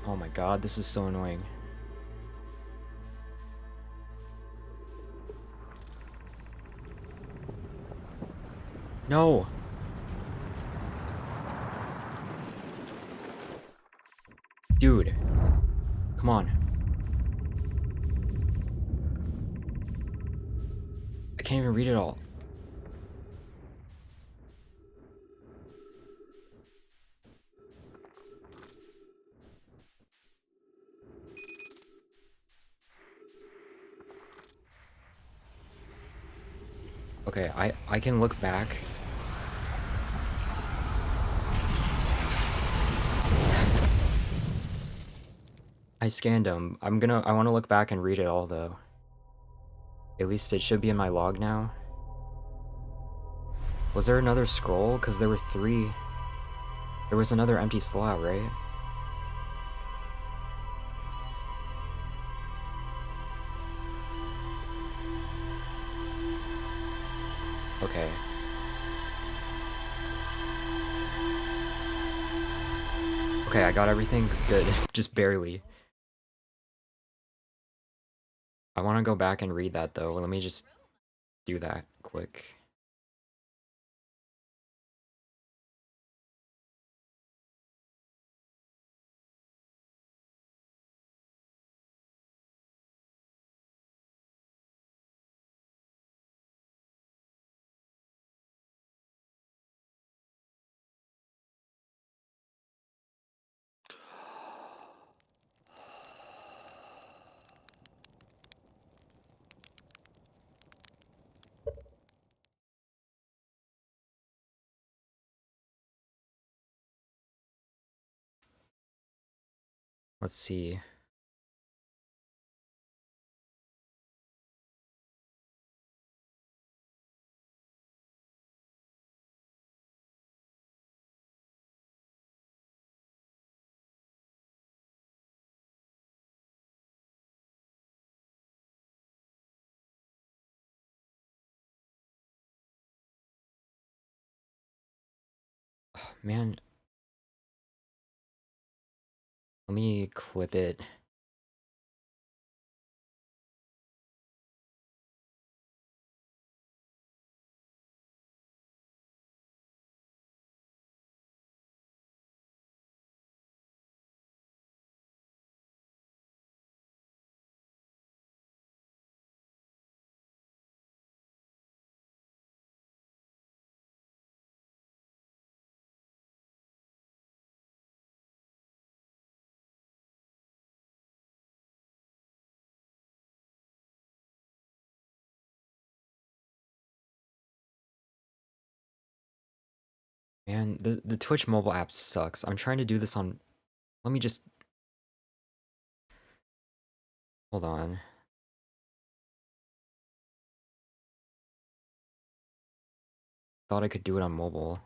Oh my god, this is so annoying. No! Dude. Come on. I can't even read it all. Okay, I can look back. I scanned them. I want to look back and read it all though. At least it should be in my log now. Was there another scroll? Because there were 3. There was another empty slot, right? Okay. Okay, I got everything good, just barely. I want to go back and read that though. Let me just do that quick. Let's see. Oh, man, let me clip it. Man, the Twitch mobile app sucks. I'm trying to do this on... Let me just... Hold on. Thought I could do it on mobile.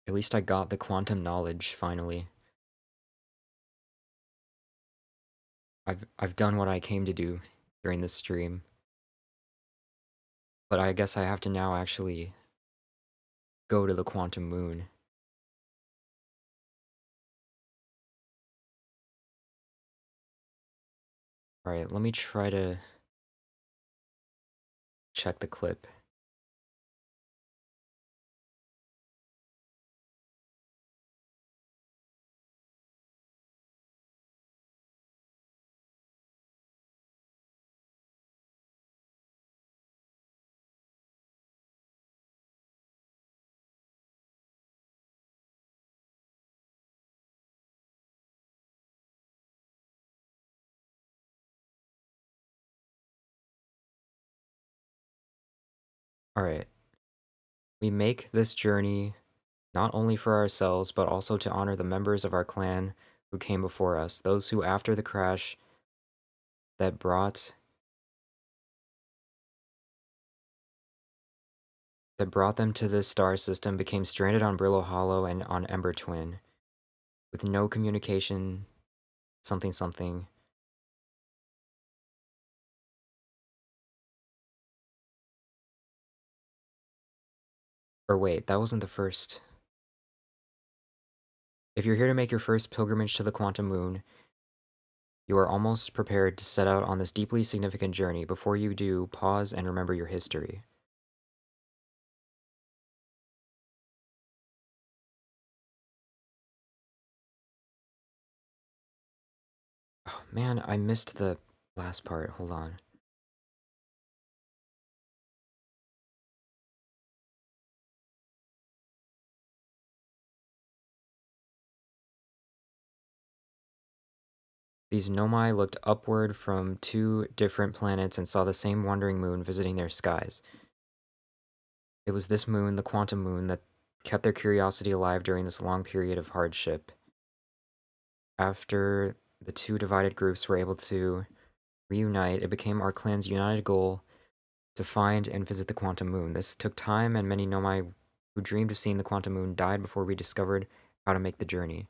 At least I got the quantum knowledge, finally. I've done what I came to do during this stream. But I guess I have to now actually go to the quantum moon. Alright, let me try to check the clip. Alright. We make this journey not only for ourselves, but also to honor the members of our clan who came before us, those who after the crash that brought them to this star system became stranded on Brillo Hollow and on Ember Twin, with no communication, something something. Or wait, that wasn't the first. If you're here to make your first pilgrimage to the quantum moon, you are almost prepared to set out on this deeply significant journey. Before you do, pause and remember your history. Oh man, I missed the last part. Hold on. These Nomai looked upward from two different planets and saw the same wandering moon visiting their skies. It was this moon, the quantum moon, that kept their curiosity alive during this long period of hardship. After the two divided groups were able to reunite, it became our clan's united goal to find and visit the Quantum Moon. This took time, and many Nomai who dreamed of seeing the Quantum Moon died before we discovered how to make the journey.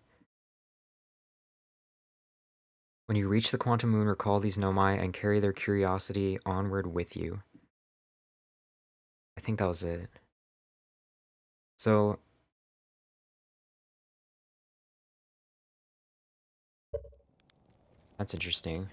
When you reach the Quantum Moon, recall these Nomai and carry their curiosity onward with you. I think that was it. So, that's interesting.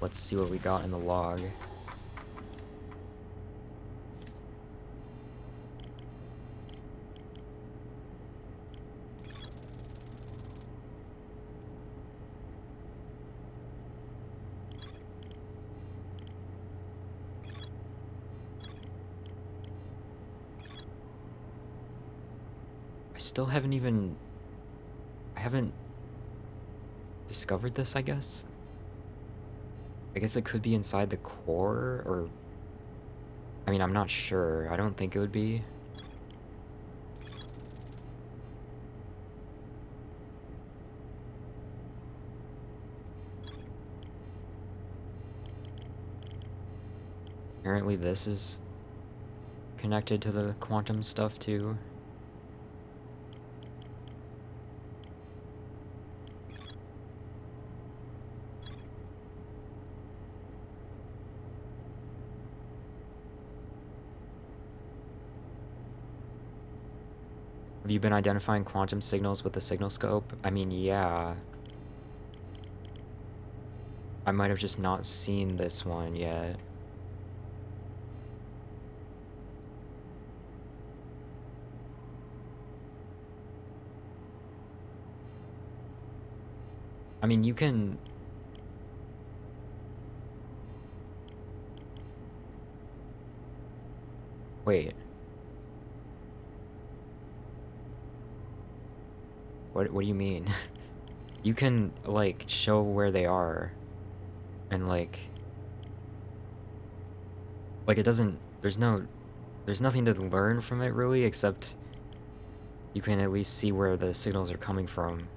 Let's see what we got in the log. I haven't discovered this, I guess. I guess it could be inside the core, or... I mean, I'm not sure. I don't think it would be. Apparently this is connected to the quantum stuff, too. Have you been identifying quantum signals with the signal scope? I mean, yeah. I might have just not seen this one yet. I mean, you can... Wait. What do you mean? You can, like, show where they are. And, like, it doesn't... There's nothing to learn from it, really, except you can at least see where the signals are coming from.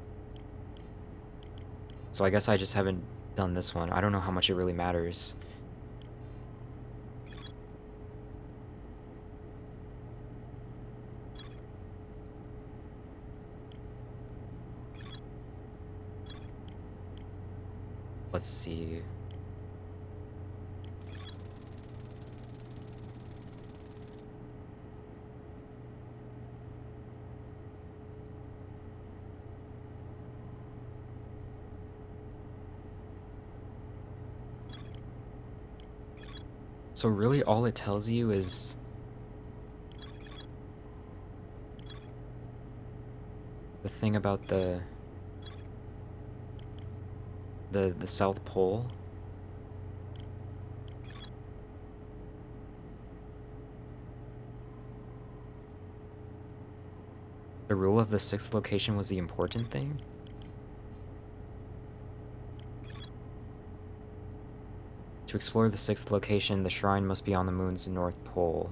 So I guess I just haven't done this one. I don't know how much it really matters. Let's see. So really all it tells you is the thing about the South Pole. The rule of the sixth location was the important thing? To explore the sixth location, the shrine must be on the moon's north pole.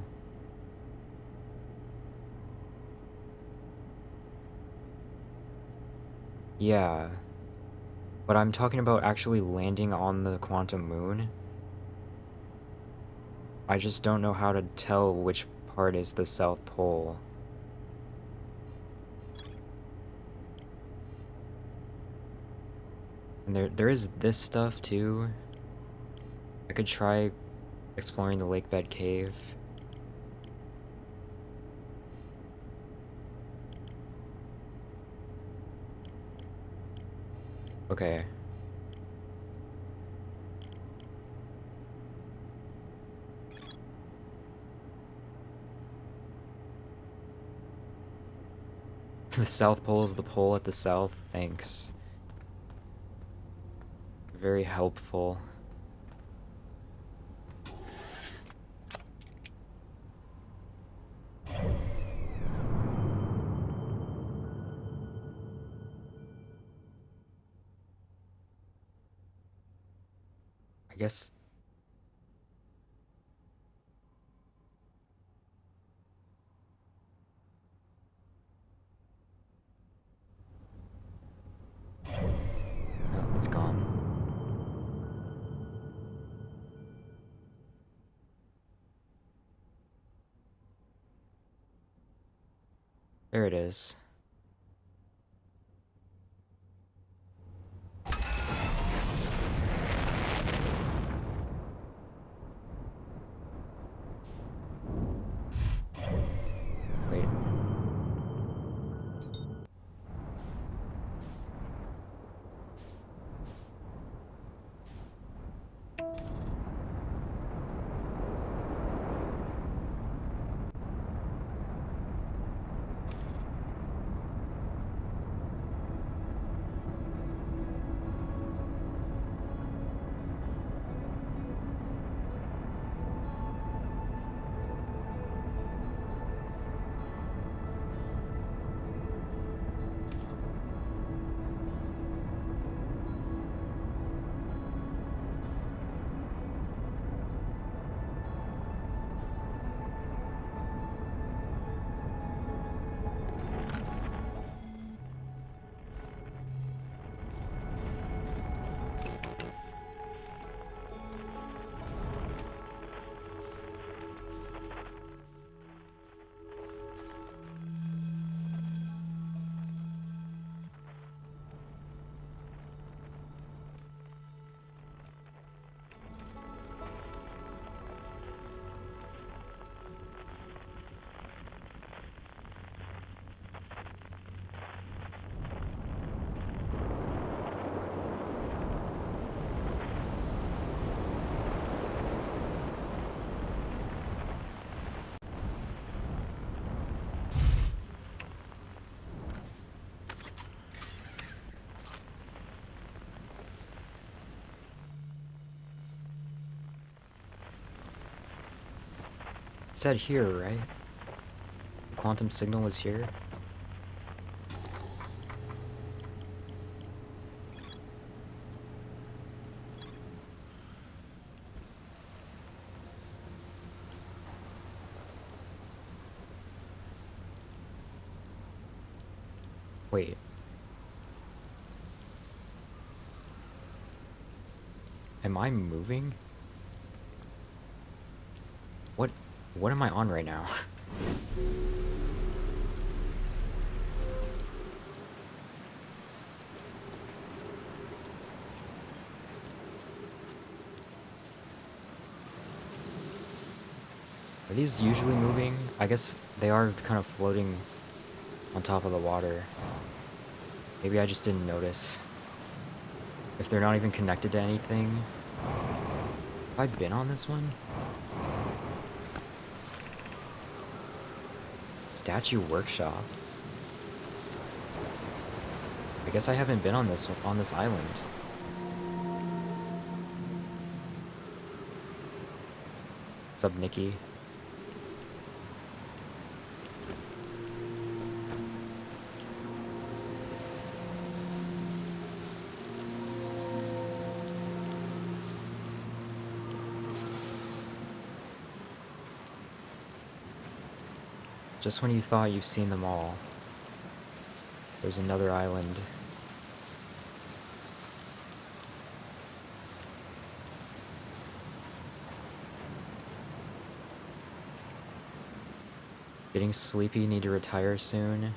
Yeah. But I'm talking about actually landing on the quantum moon. I just don't know how to tell which part is the South Pole. And there is this stuff too. I could try exploring the lake bed cave. Okay. The South Pole is the pole at the south. Thanks. Very helpful. guess... Oh, it's gone. There it is. Wait. It said here, right? The quantum signal was here? Wait. Am I moving? What am I on right now? Are these usually moving? I guess they are kind of floating on top of the water. Maybe I just didn't notice. If they're not even connected to anything. Have I been on this one? Statue Workshop. I guess I haven't been on this island. What's up, Nikki? Just when you thought you've seen them all, there's another island. Getting sleepy, need to retire soon.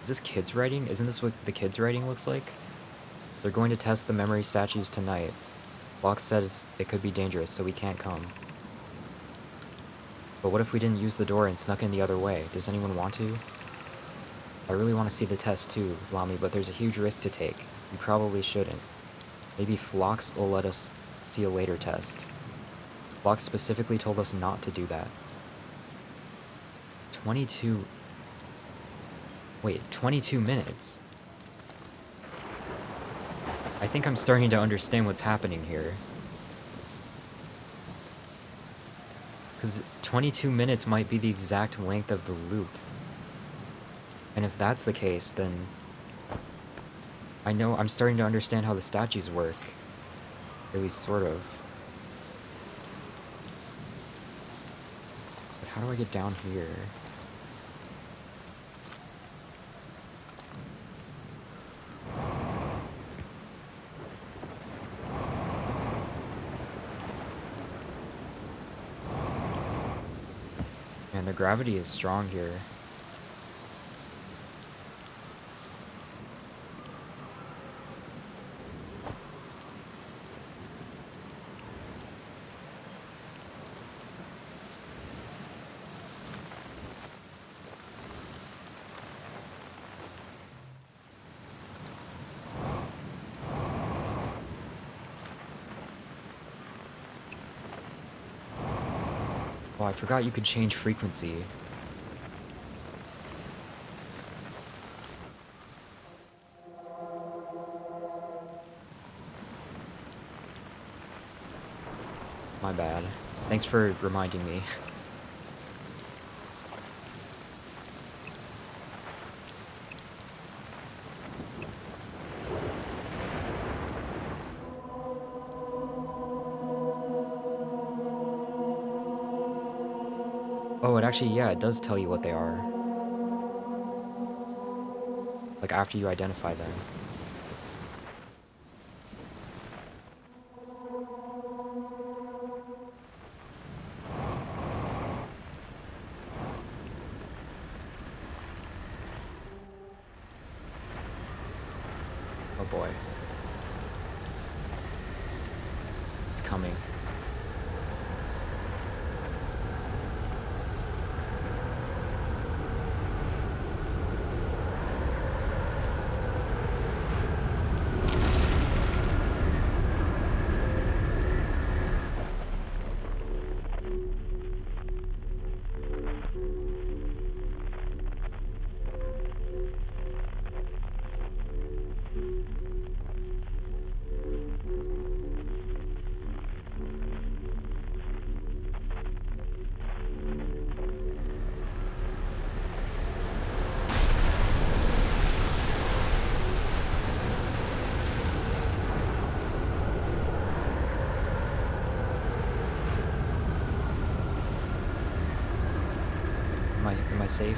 Is this kids' writing? Isn't this what the kids' writing looks like? They're going to test the memory statues tonight. Locke says it could be dangerous, so we can't come. But what if we didn't use the door and snuck in the other way? Does anyone want to? I really want to see the test too, Lamy, but there's a huge risk to take. You probably shouldn't. Maybe Phlox will let us see a later test. Phlox specifically told us not to do that. 22... Wait, 22 minutes? I think I'm starting to understand what's happening here. Because 22 minutes might be the exact length of the loop. And if that's the case, then... I'm starting to understand how the statues work. At least sort of. But how do I get down here? Man, the gravity is strong here. Oh, I forgot you could change frequency. My bad. Thanks for reminding me. Oh, it actually, yeah, it does tell you what they are. Like, after you identify them. Oh boy. It's coming. Am I safe?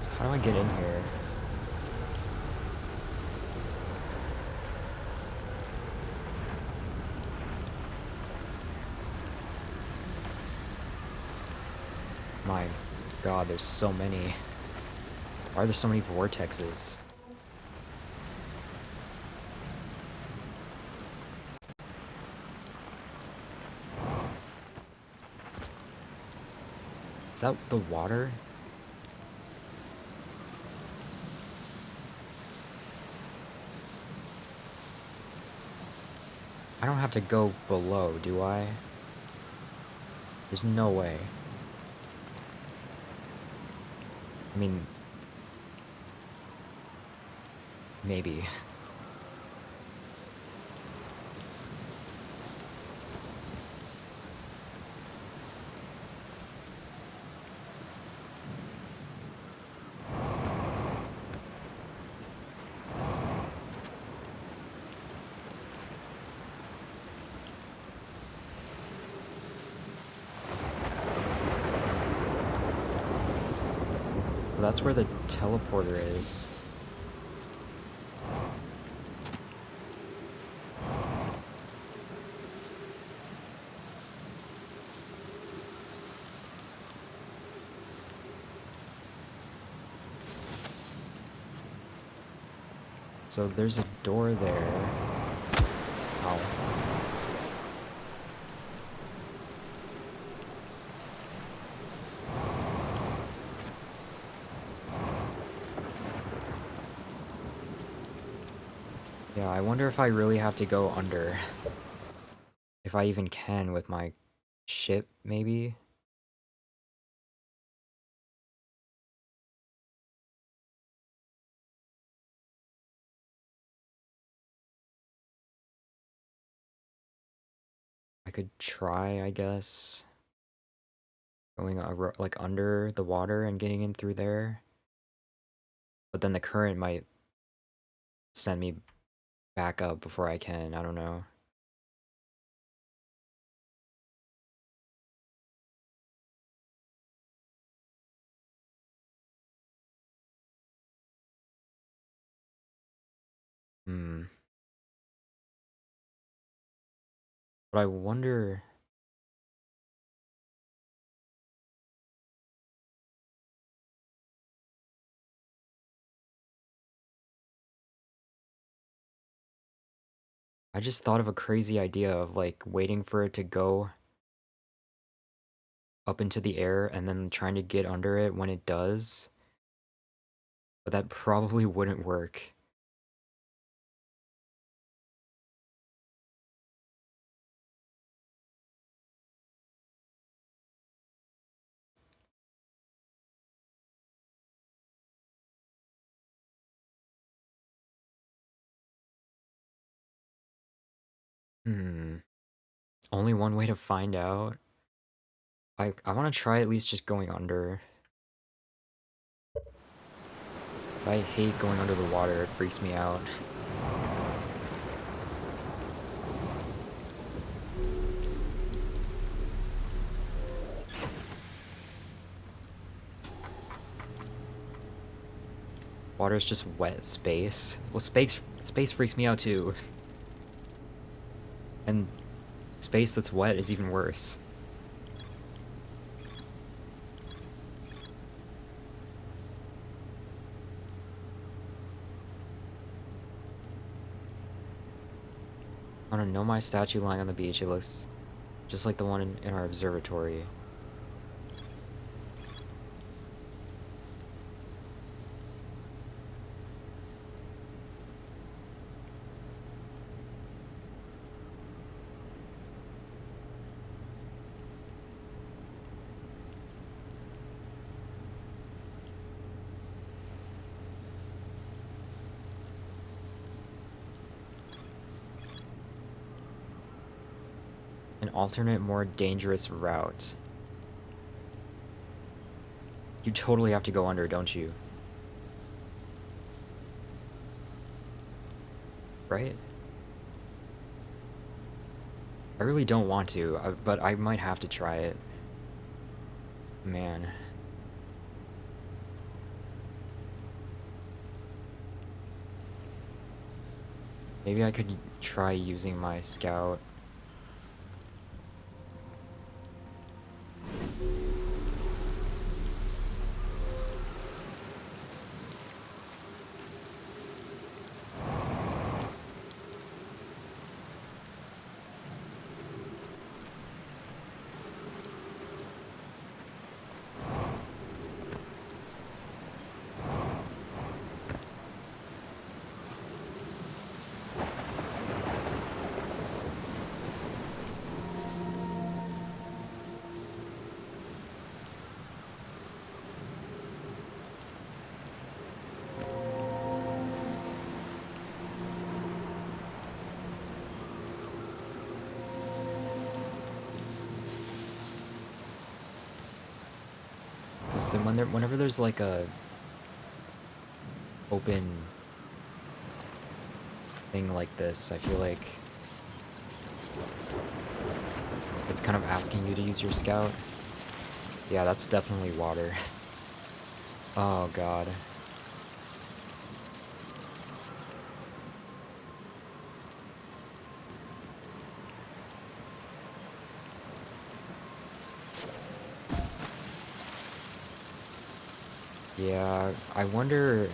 So how do I get in here? My god, there's so many. Why are there so many vortexes? Is that the water? I don't have to go below, do I? There's no way. I mean... maybe. Well, that's where the teleporter is. So there's a door there. Ow. Yeah, I wonder if I really have to go under. If I even can with my ship, maybe? I could try, I guess. Going like under the water and getting in through there. But then the current might send me back up before I can. I don't know. Hmm. But I wonder. I just thought of a crazy idea of like waiting for it to go up into the air and then trying to get under it when it does. But that probably wouldn't work. Hmm. Only one way to find out. I want to try at least just going under. I hate going under the water. It freaks me out. Water is just wet space. Well, space freaks me out too. And space that's wet is even worse. I don't know, my statue lying on the beach. It looks just like the one in our observatory. An alternate, more dangerous route. You totally have to go under, don't you? Right? I really don't want to, but I might have to try it. Man. Maybe I could try using my scout. Because then whenever there's like a open thing like this, I feel like it's kind of asking you to use your scout. Yeah, that's definitely water. Oh god. Yeah, I wonder,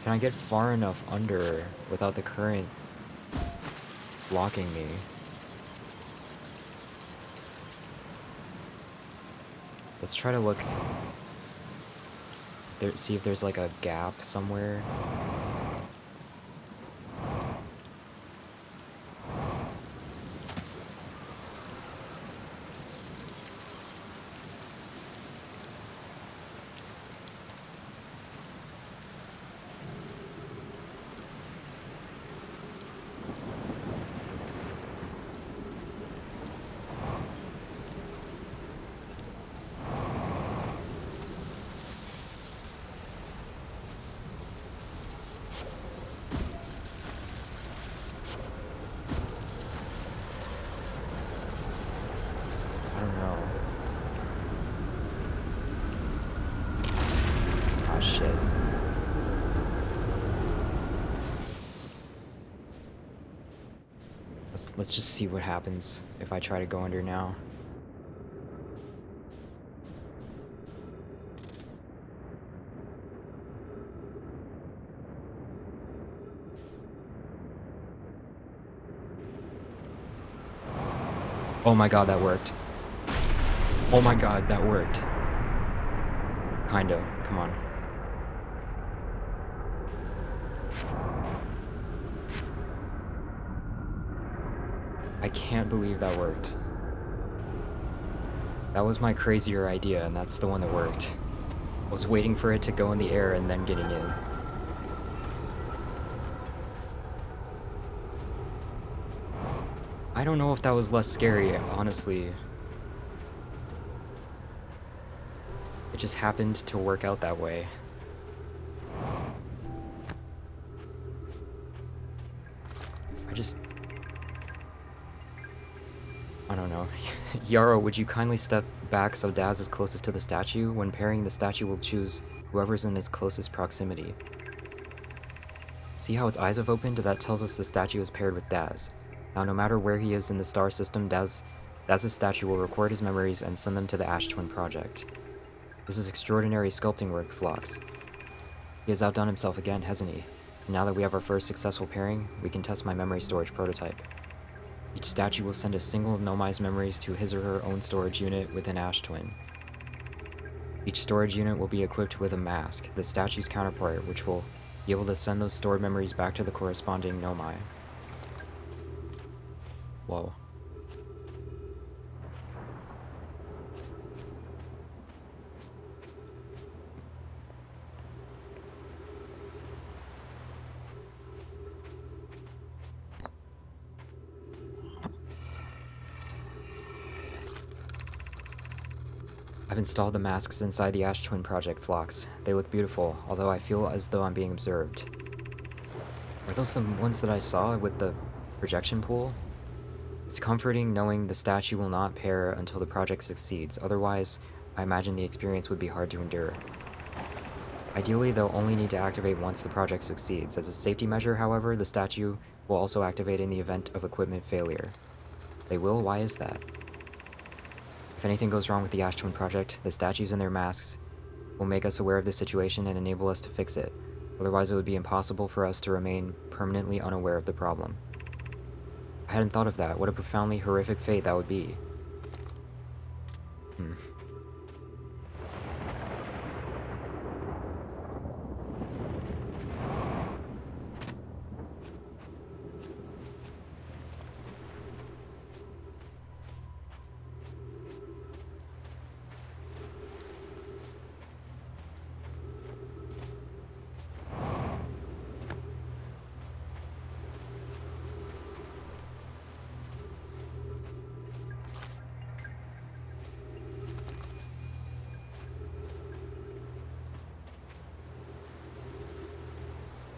can I get far enough under without the current blocking me? Let's try to look there, see if there's like a gap somewhere. Let's just see what happens if I try to go under now. Oh my god, that worked. Oh my god, that worked. Kinda. Come on. I can't believe that worked. That was my crazier idea, and that's the one that worked. I was waiting for it to go in the air and then getting in. I don't know if that was less scary, honestly. It just happened to work out that way. I don't know. Yarrow, would you kindly step back so Daz is closest to the statue? When pairing, the statue will choose whoever's in its closest proximity. See how its eyes have opened? That tells us the statue is paired with Daz. Now, no matter where he is in the star system, Daz's statue will record his memories and send them to the Ash Twin Project. This is extraordinary sculpting work, Phlox. He has outdone himself again, hasn't he? And now that we have our first successful pairing, we can test my memory storage prototype. Each statue will send a single of Nomai's memories to his or her own storage unit within Ash Twin. Each storage unit will be equipped with a mask, the statue's counterpart, which will be able to send those stored memories back to the corresponding Nomai. Whoa. I've installed the masks inside the Ash Twin Project, Phlox. They look beautiful, although I feel as though I'm being observed. Are those the ones that I saw with the projection pool? It's comforting knowing the statue will not pair until the project succeeds, otherwise, I imagine the experience would be hard to endure. Ideally, they'll only need to activate once the project succeeds. As a safety measure, however, the statue will also activate in the event of equipment failure. They will? Why is that? If anything goes wrong with the Ash Twin Project, the statues and their masks will make us aware of the situation and enable us to fix it. Otherwise, it would be impossible for us to remain permanently unaware of the problem. I hadn't thought of that. What a profoundly horrific fate that would be.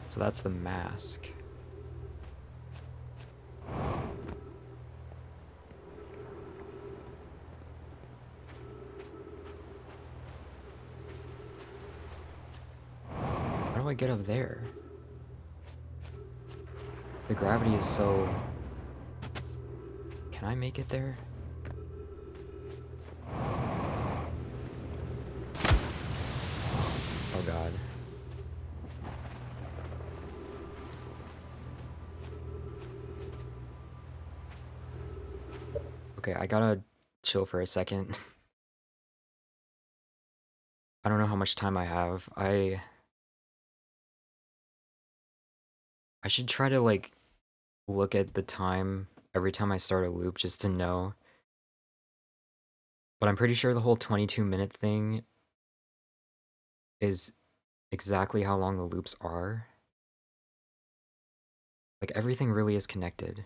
So that's the mask. How do I get up there? The gravity is so... Can I make it there? Oh god. Okay, I gotta chill for a second. I don't know how much time I have. I should try to, like, look at the time every time I start a loop just to know. But I'm pretty sure the whole 22-minute thing is exactly how long the loops are. Like, everything really is connected.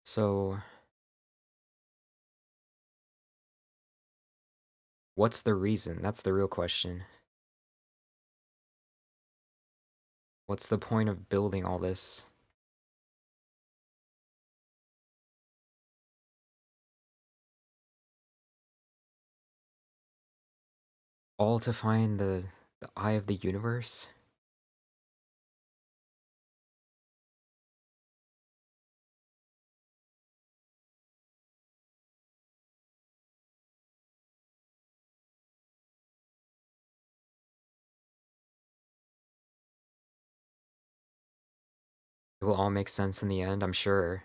So, what's the reason? That's the real question. What's the point of building all this? All to find the eye of the universe? It will all make sense in the end, I'm sure.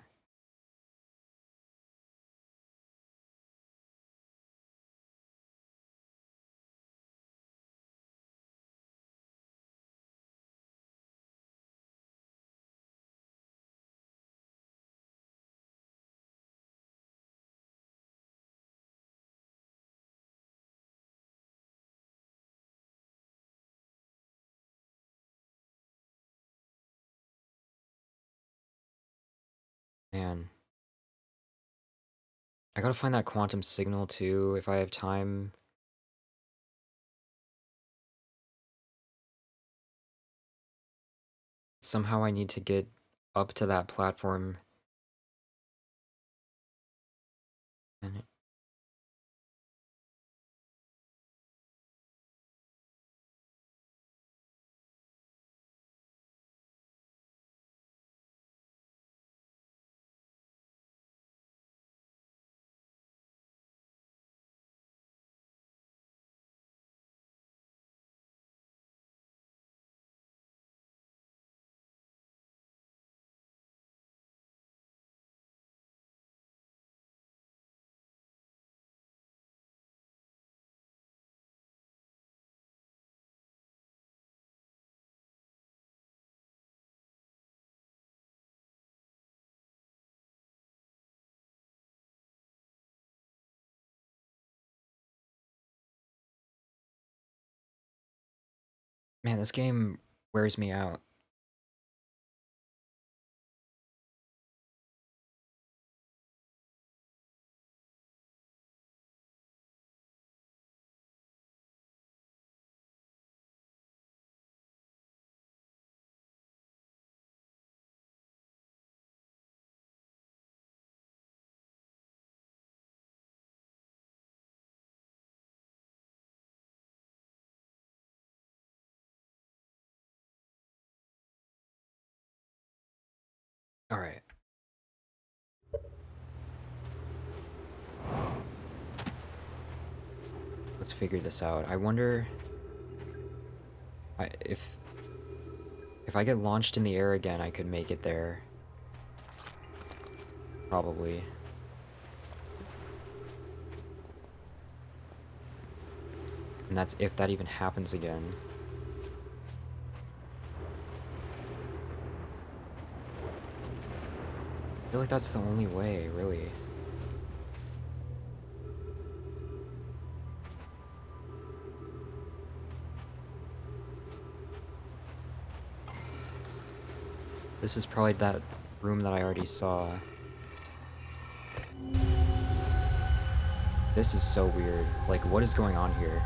Man. I gotta find that quantum signal too, if I have time. Somehow I need to get up to that platform. And man, this game wears me out. Alright. Let's figure this out. I wonder if I get launched in the air again, I could make it there. Probably. And that's if that even happens again. I feel like that's the only way, really. This is probably that room that I already saw. This is so weird. Like, what is going on here?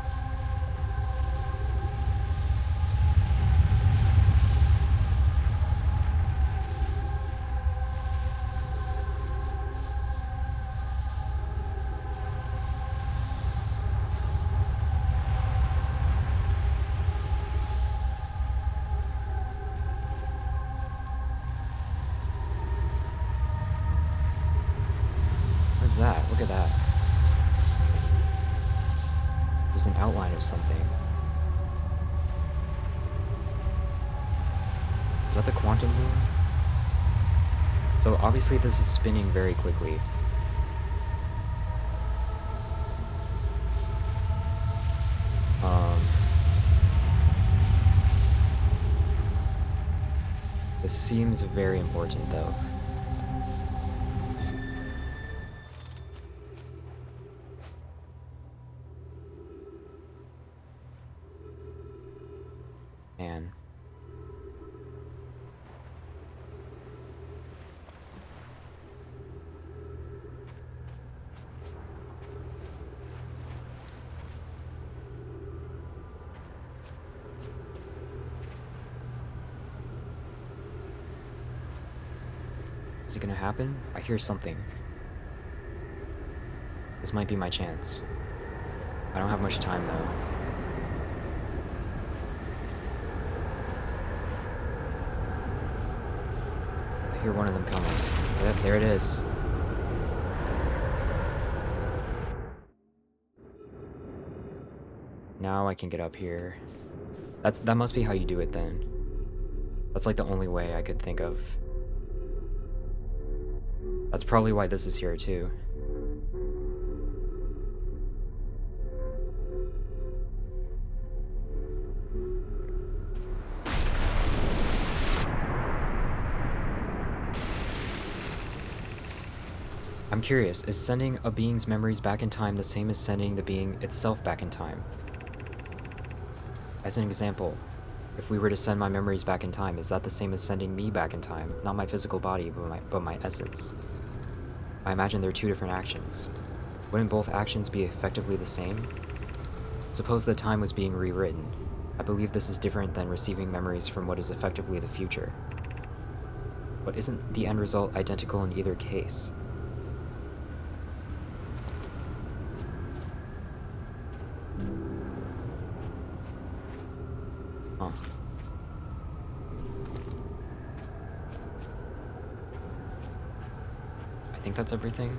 What is that? Look at that. There's an outline of something. Is that the quantum moon? So obviously this is spinning very quickly. This seems very important though. Man. Is it gonna happen? I hear something. This might be my chance. I don't have much time though. I hear one of them coming. Yep, there it is. Now I can get up here. That must be how you do it then. That's like the only way I could think of. That's probably why this is here too. I'm curious, is sending a being's memories back in time the same as sending the being itself back in time? As an example, if we were to send my memories back in time, is that the same as sending me back in time? Not my physical body, but my essence. I imagine they're two different actions. Wouldn't both actions be effectively the same? Suppose the time was being rewritten. I believe this is different than receiving memories from what is effectively the future. But isn't the end result identical in either case? Huh. I think that's everything.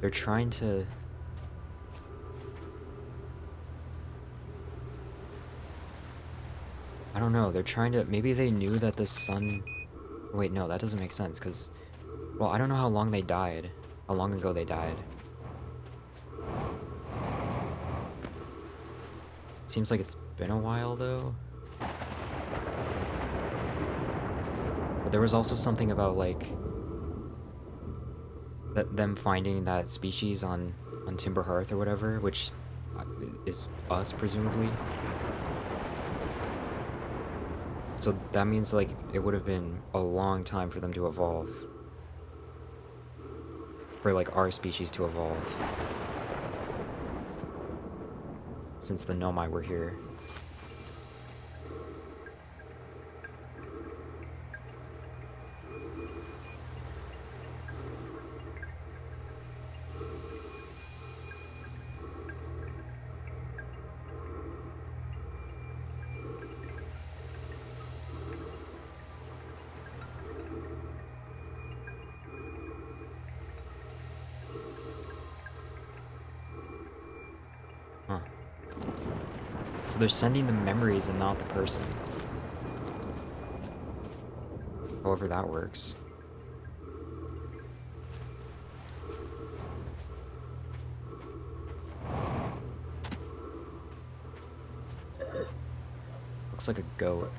They're trying to... I don't know, they're trying to... Maybe they knew that the sun... Wait, no, that doesn't make sense, because... Well, I don't know how long they died. How long ago they died. It seems like it's been a while, though. But there was also something about, like... them finding that species on Timber Hearth or whatever, which is us, presumably. So that means, like, it would have been a long time for them to evolve. For, like, our species to evolve. Since the Nomai were here. Huh. So they're sending the memories and not the person. However that works. Looks like a goat.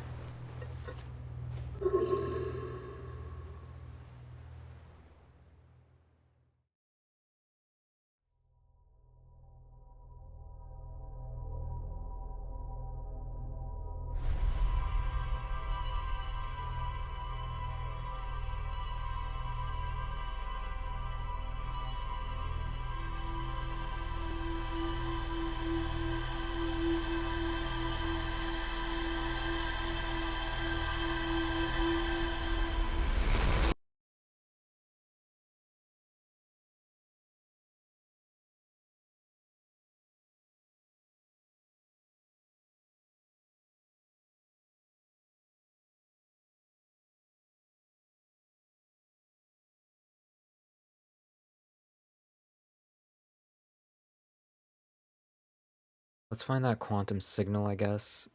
Let's find that quantum signal, I guess.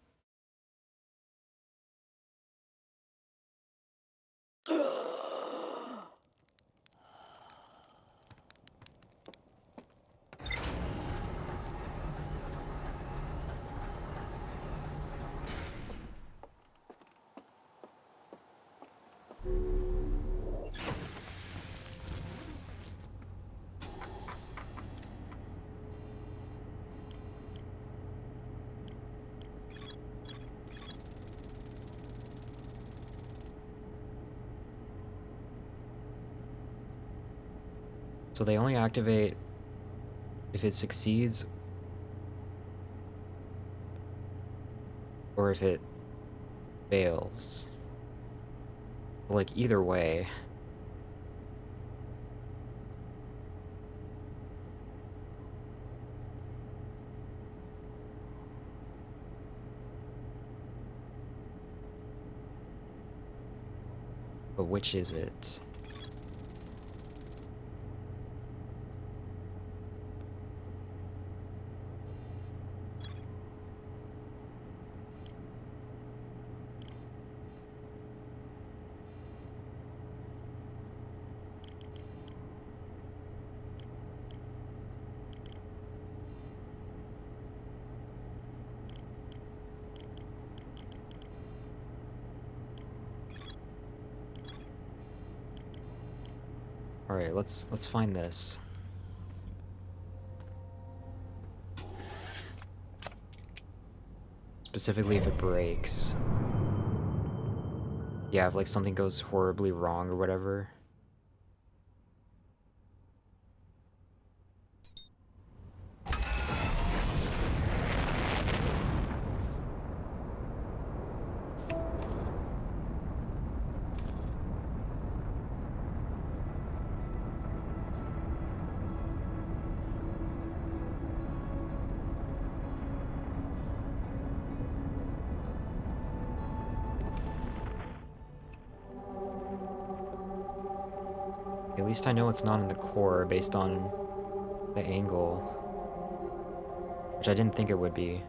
So they only activate if it succeeds or if it fails. Like, either way. But which is it? Alright, let's find this. Specifically if it breaks. Yeah, if like something goes horribly wrong or whatever. At least I know it's not in the core based on the angle, which I didn't think it would be.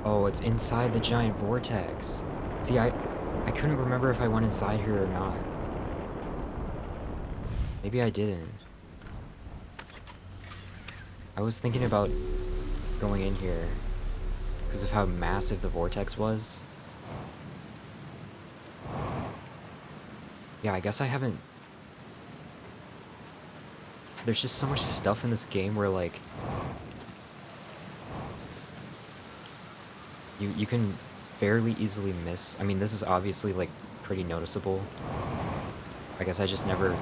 Oh, it's inside the giant vortex. See, I couldn't remember if I went inside here or not. Maybe I didn't. I was thinking about going in here because of how massive the vortex was. Yeah, I guess I haven't... There's just so much stuff in this game where, like... You can fairly easily miss... I mean, this is obviously, like, pretty noticeable. I guess I just never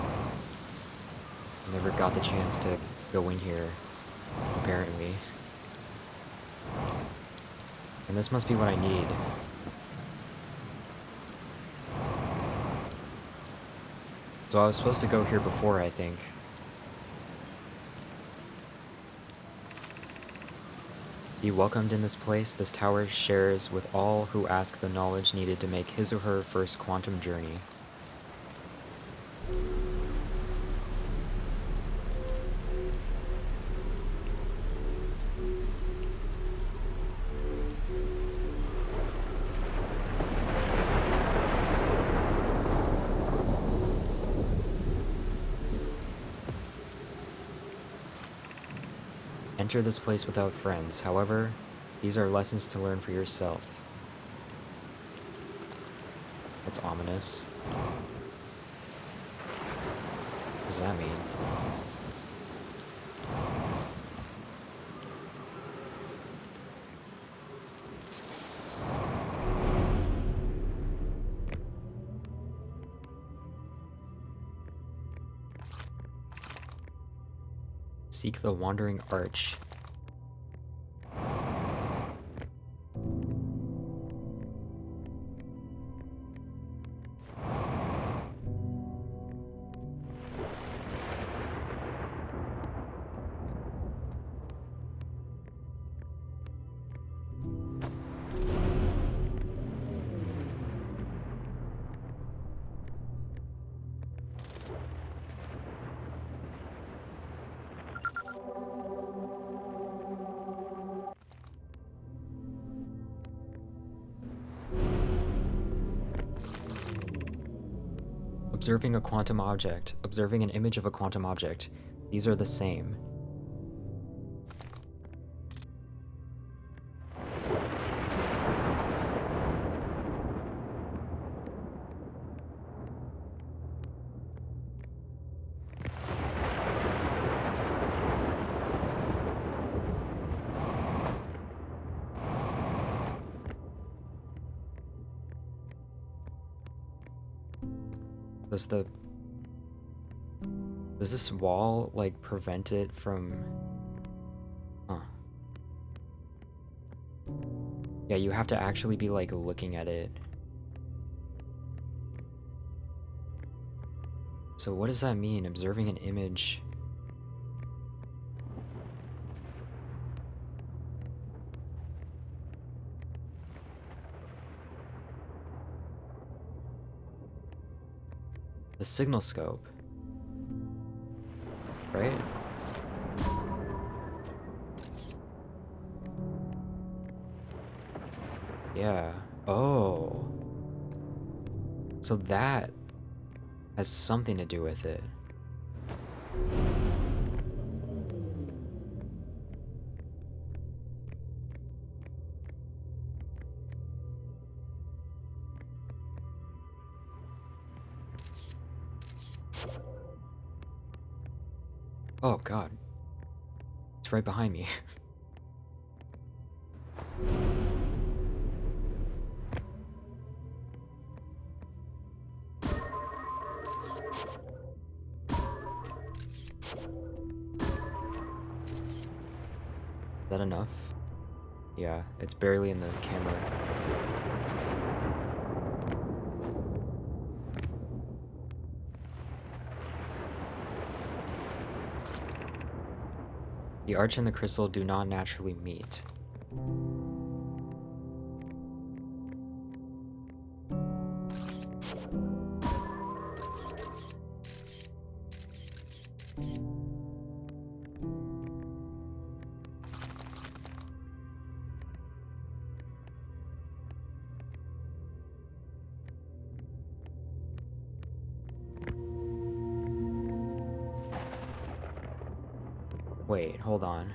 got the chance to go in here, apparently. And this must be what I need. So I was supposed to go here before, I think. Be welcomed in this place, this tower shares with all who ask the knowledge needed to make his or her first quantum journey. Enter this place without friends. However, these are lessons to learn for yourself. That's ominous. What does that mean? Seek the Wandering Arch. Observing a quantum object. Observing an image of a quantum object. These are the same. Does the... Does this wall, like, prevent it from... Huh. Yeah, you have to actually be, like, looking at it. So what does that mean? Observing an image... The signal scope. Right? Yeah. Oh. So that has something to do with it. Oh god. It's right behind me. Is that enough? Yeah, it's barely in the camera. The arch and the crystal do not naturally meet. Wait, hold on.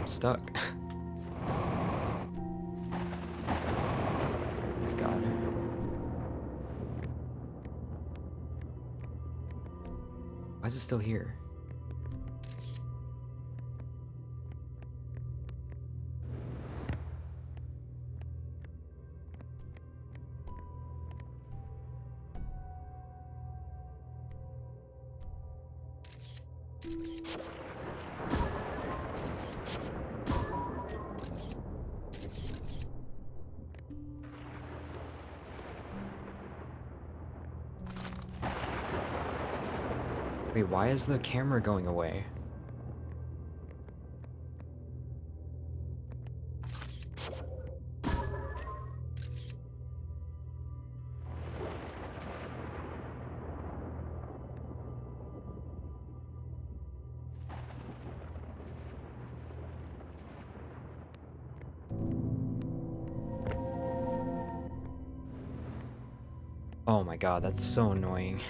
I'm stuck. Oh my god. Why is it still here? Wait, why is the camera going away? Oh my god, that's so annoying.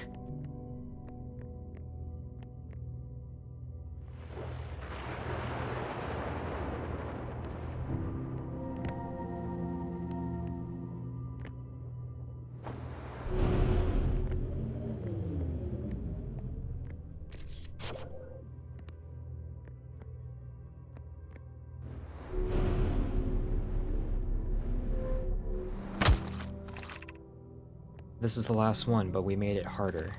This is the last one, but we made it harder.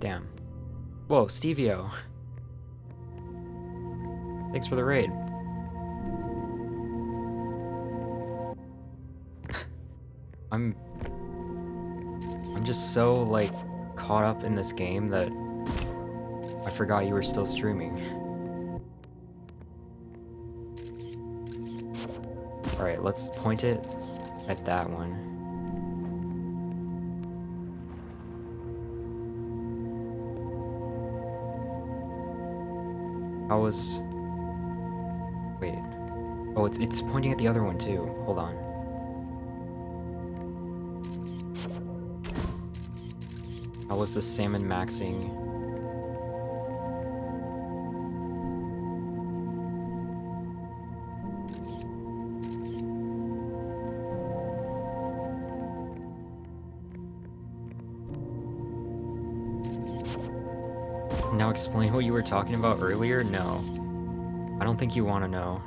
Damn. Whoa, Stevio. Thanks for the raid. I'm just so, like, caught up in this game that I forgot you were still streaming. Alright, let's point it at that one. How was... Wait. Oh, it's pointing at the other one too. Hold on. How was the salmon maxing? Now explain what you were talking about earlier? No. I don't think you want to know.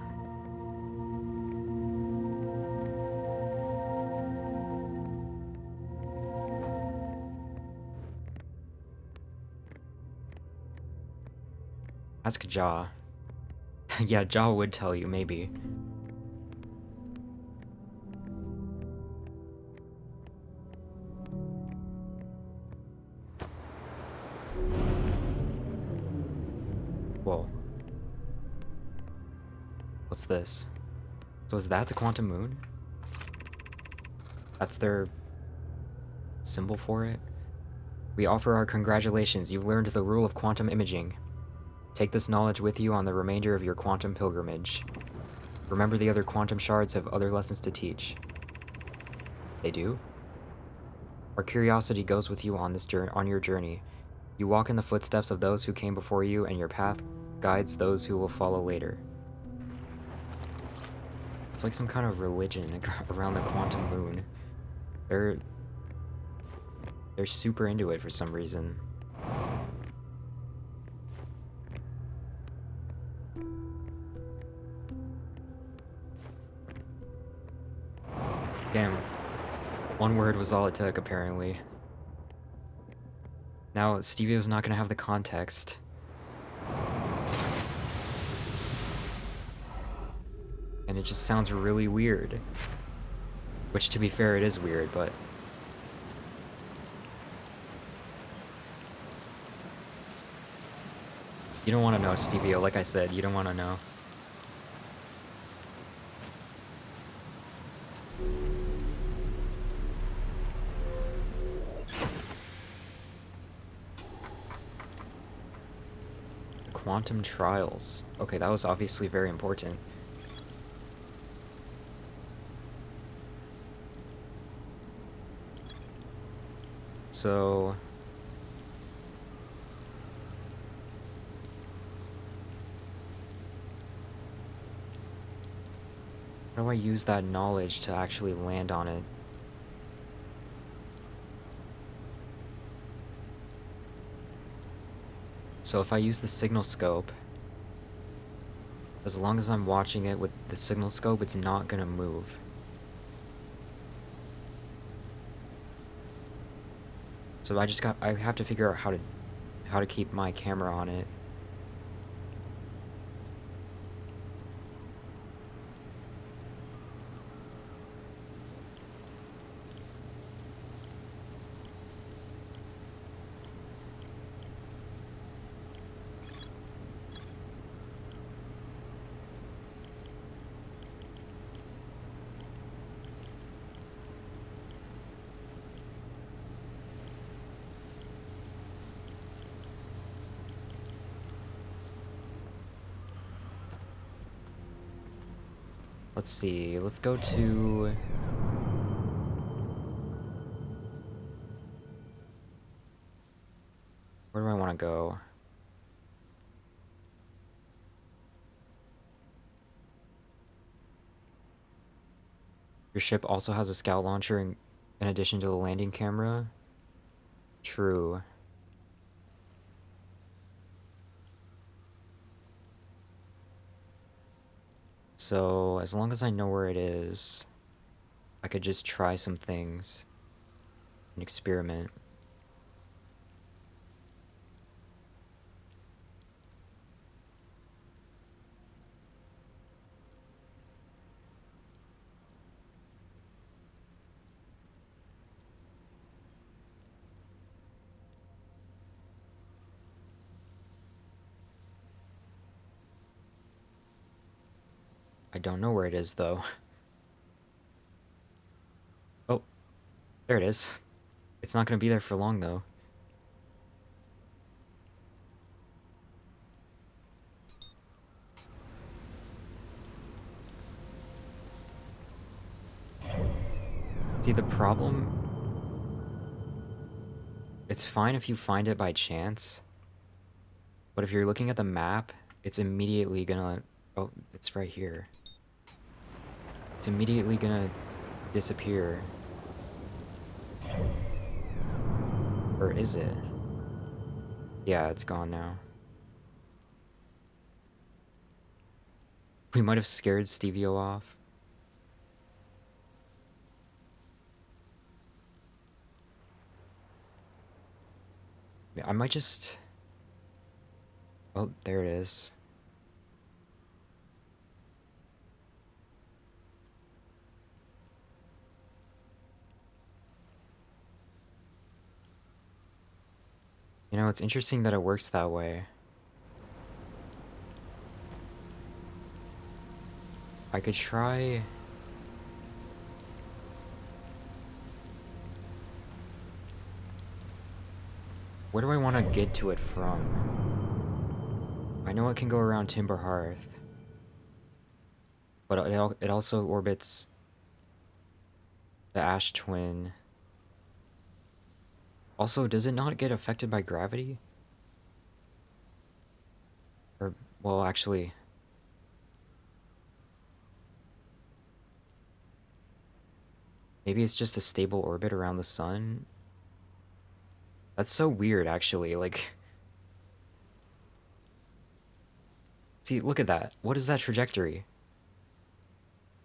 Ask Ja. Yeah, Ja would tell you, maybe. Whoa. What's this? So is that the quantum moon? That's their symbol for it? We offer our congratulations, you've learned the rule of quantum imaging. Take this knowledge with you on the remainder of your quantum pilgrimage. Remember the other quantum shards have other lessons to teach. They do? Our curiosity goes with you on your journey. You walk in the footsteps of those who came before you, and your path guides those who will follow later. It's like some kind of religion around the quantum moon. They're super into it for some reason. Damn. One word was all it took, apparently. Now, Stevio's not gonna have the context. And it just sounds really weird. Which, to be fair, it is weird, but... You don't want to know, Stevio. Like I said, you don't want to know. Quantum trials. Okay, that was obviously very important. So... how do I use that knowledge to actually land on it? So if I use the signal scope, as long as I'm watching it with the signal scope, it's not gonna move. So I have to figure out how to keep my camera on it. Let's see, let's go to... where do I want to go? Your ship also has a scout launcher in addition to the landing camera? True. So, as long as I know where it is, I could just try some things and experiment. I don't know where it is, though. Oh, there it is. It's not gonna be there for long, though. See, the problem... It's fine if you find it by chance, but if you're looking at the map, it's immediately gonna... Oh, it's right here. It's immediately gonna disappear. Or is it? Yeah, it's gone now. We might have scared Stevio off. Yeah, I might just... Oh, there it is. You know, it's interesting that it works that way. I could try... Where do I want to get to it from? I know it can go around Timber Hearth, but it also orbits the Ash Twin. Also, does it not get affected by gravity? Or, well, actually... Maybe it's just a stable orbit around the sun? That's so weird, actually, like... See, look at that. What is that trajectory?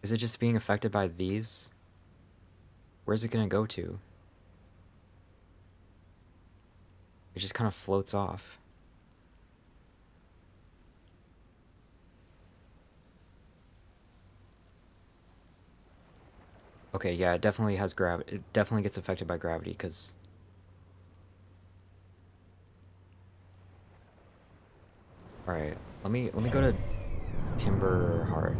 Is it just being affected by these? Where's it gonna go to? It just kind of floats off. Okay, yeah, it definitely has gravity. It definitely gets affected by gravity, because... Alright, let me go to Timber Hearth.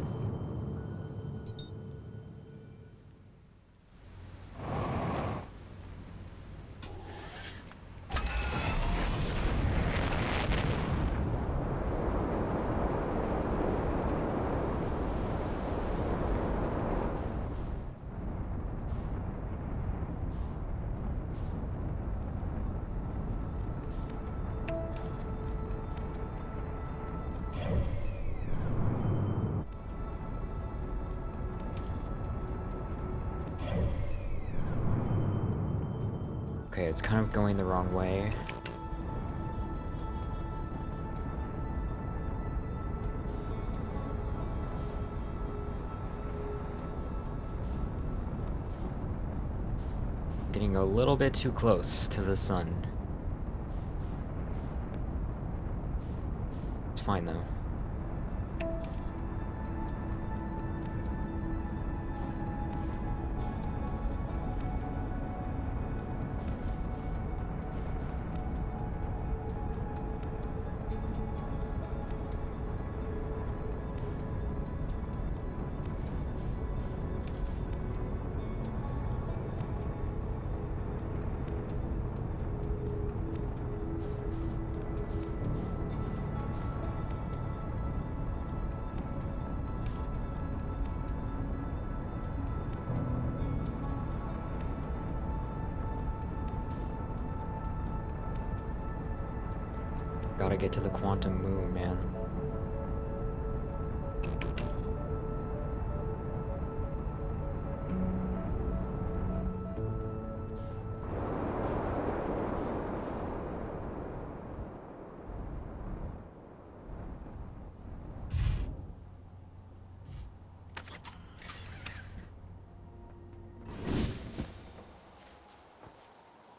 Okay, it's kind of going the wrong way. Getting a little bit too close to the sun. It's fine, though. Gotta get to the quantum moon, man.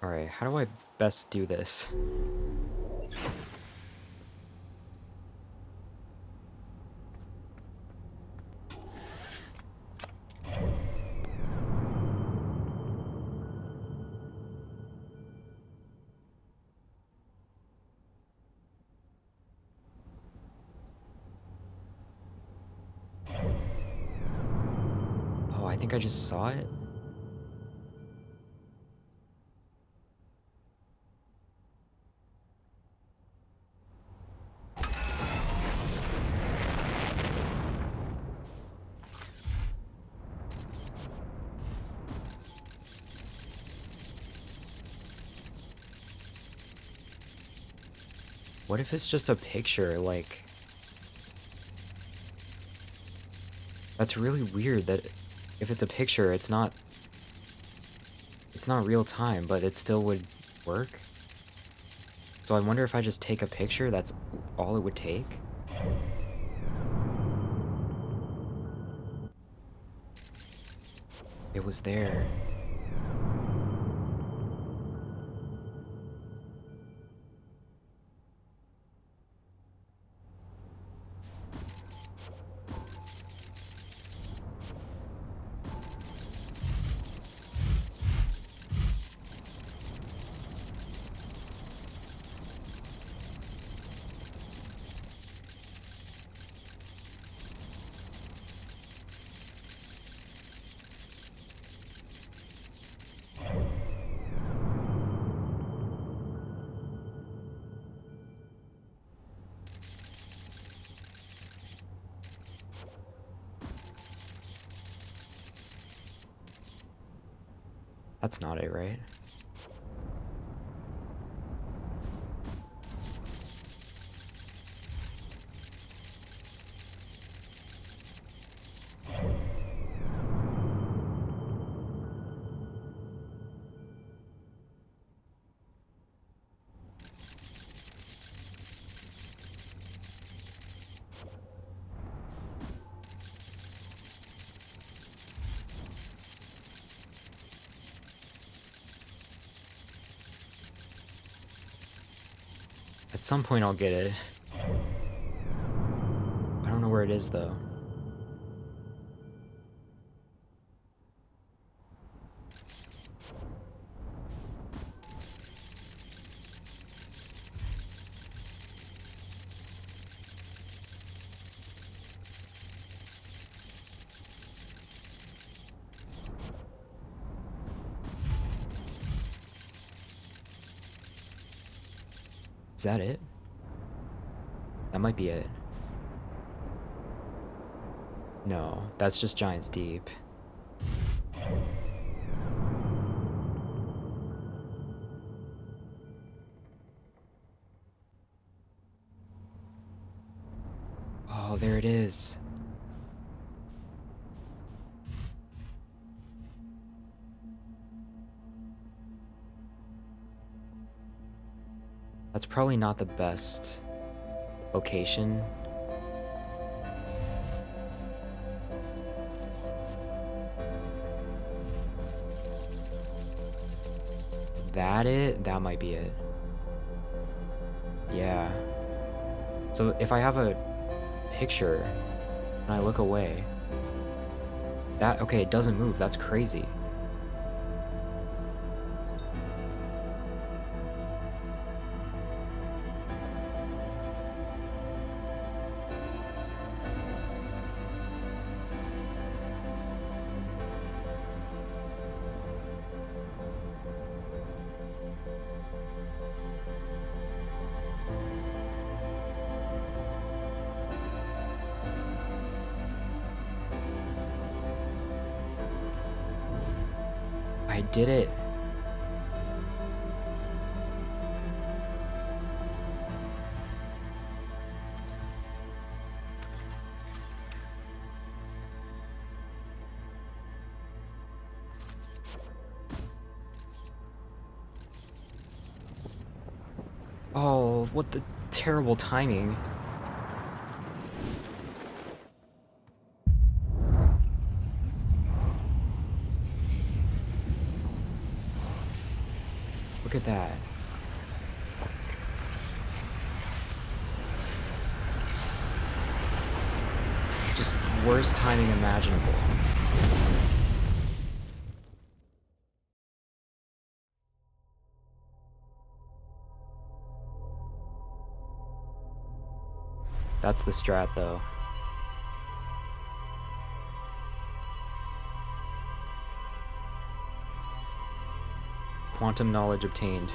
Alright, how do I best do this? I think I just saw it. What if it's just a picture, like... That's really weird that if it's a picture, it's not real time, but it still would work. So I wonder if I just take a picture, that's all it would take? It was there. That's not it, right? At some point I'll get it. I don't know where it is, though. Is that it? That might be it. No, that's just Giant's Deep. Oh, there it is. That's probably not the best location. Is that it? That might be it. Yeah. So if I have a picture and I look away, okay, it doesn't move. That's crazy. I did it. Oh, what the terrible timing. Look at that. Just worst timing imaginable. That's the strat, though. Quantum knowledge obtained.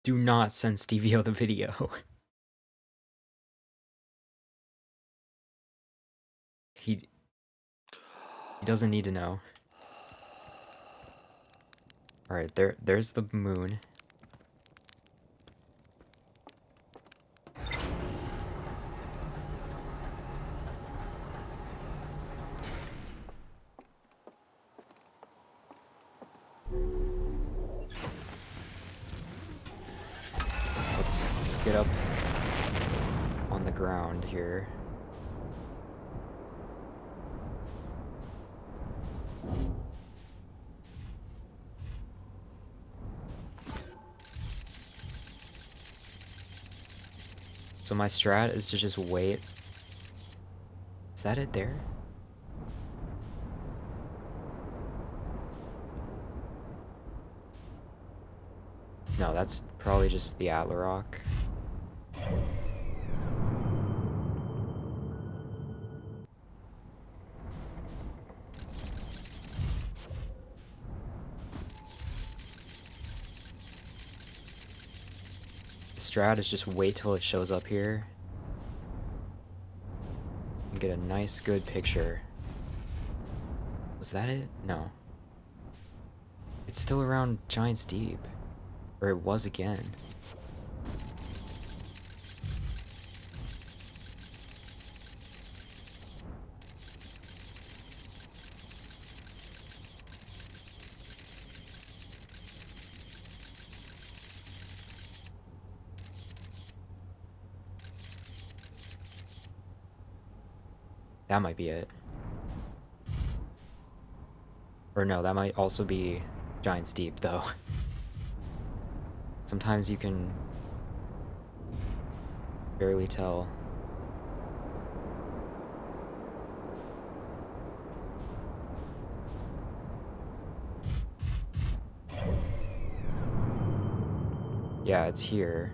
Do not send Stevio the video. He doesn't need to know. Alright, there's the moon. Let's get up on the ground here. So my strat is to just wait. Is that it there? No, that's probably just the Atlarock. The strat is just wait till it shows up here. And get a nice good picture. Was that it? No. It's still around Giant's Deep. Or it was again. That might be it. Or no, that might also be Giant's Deep, though. Sometimes you can barely tell. Yeah, it's here.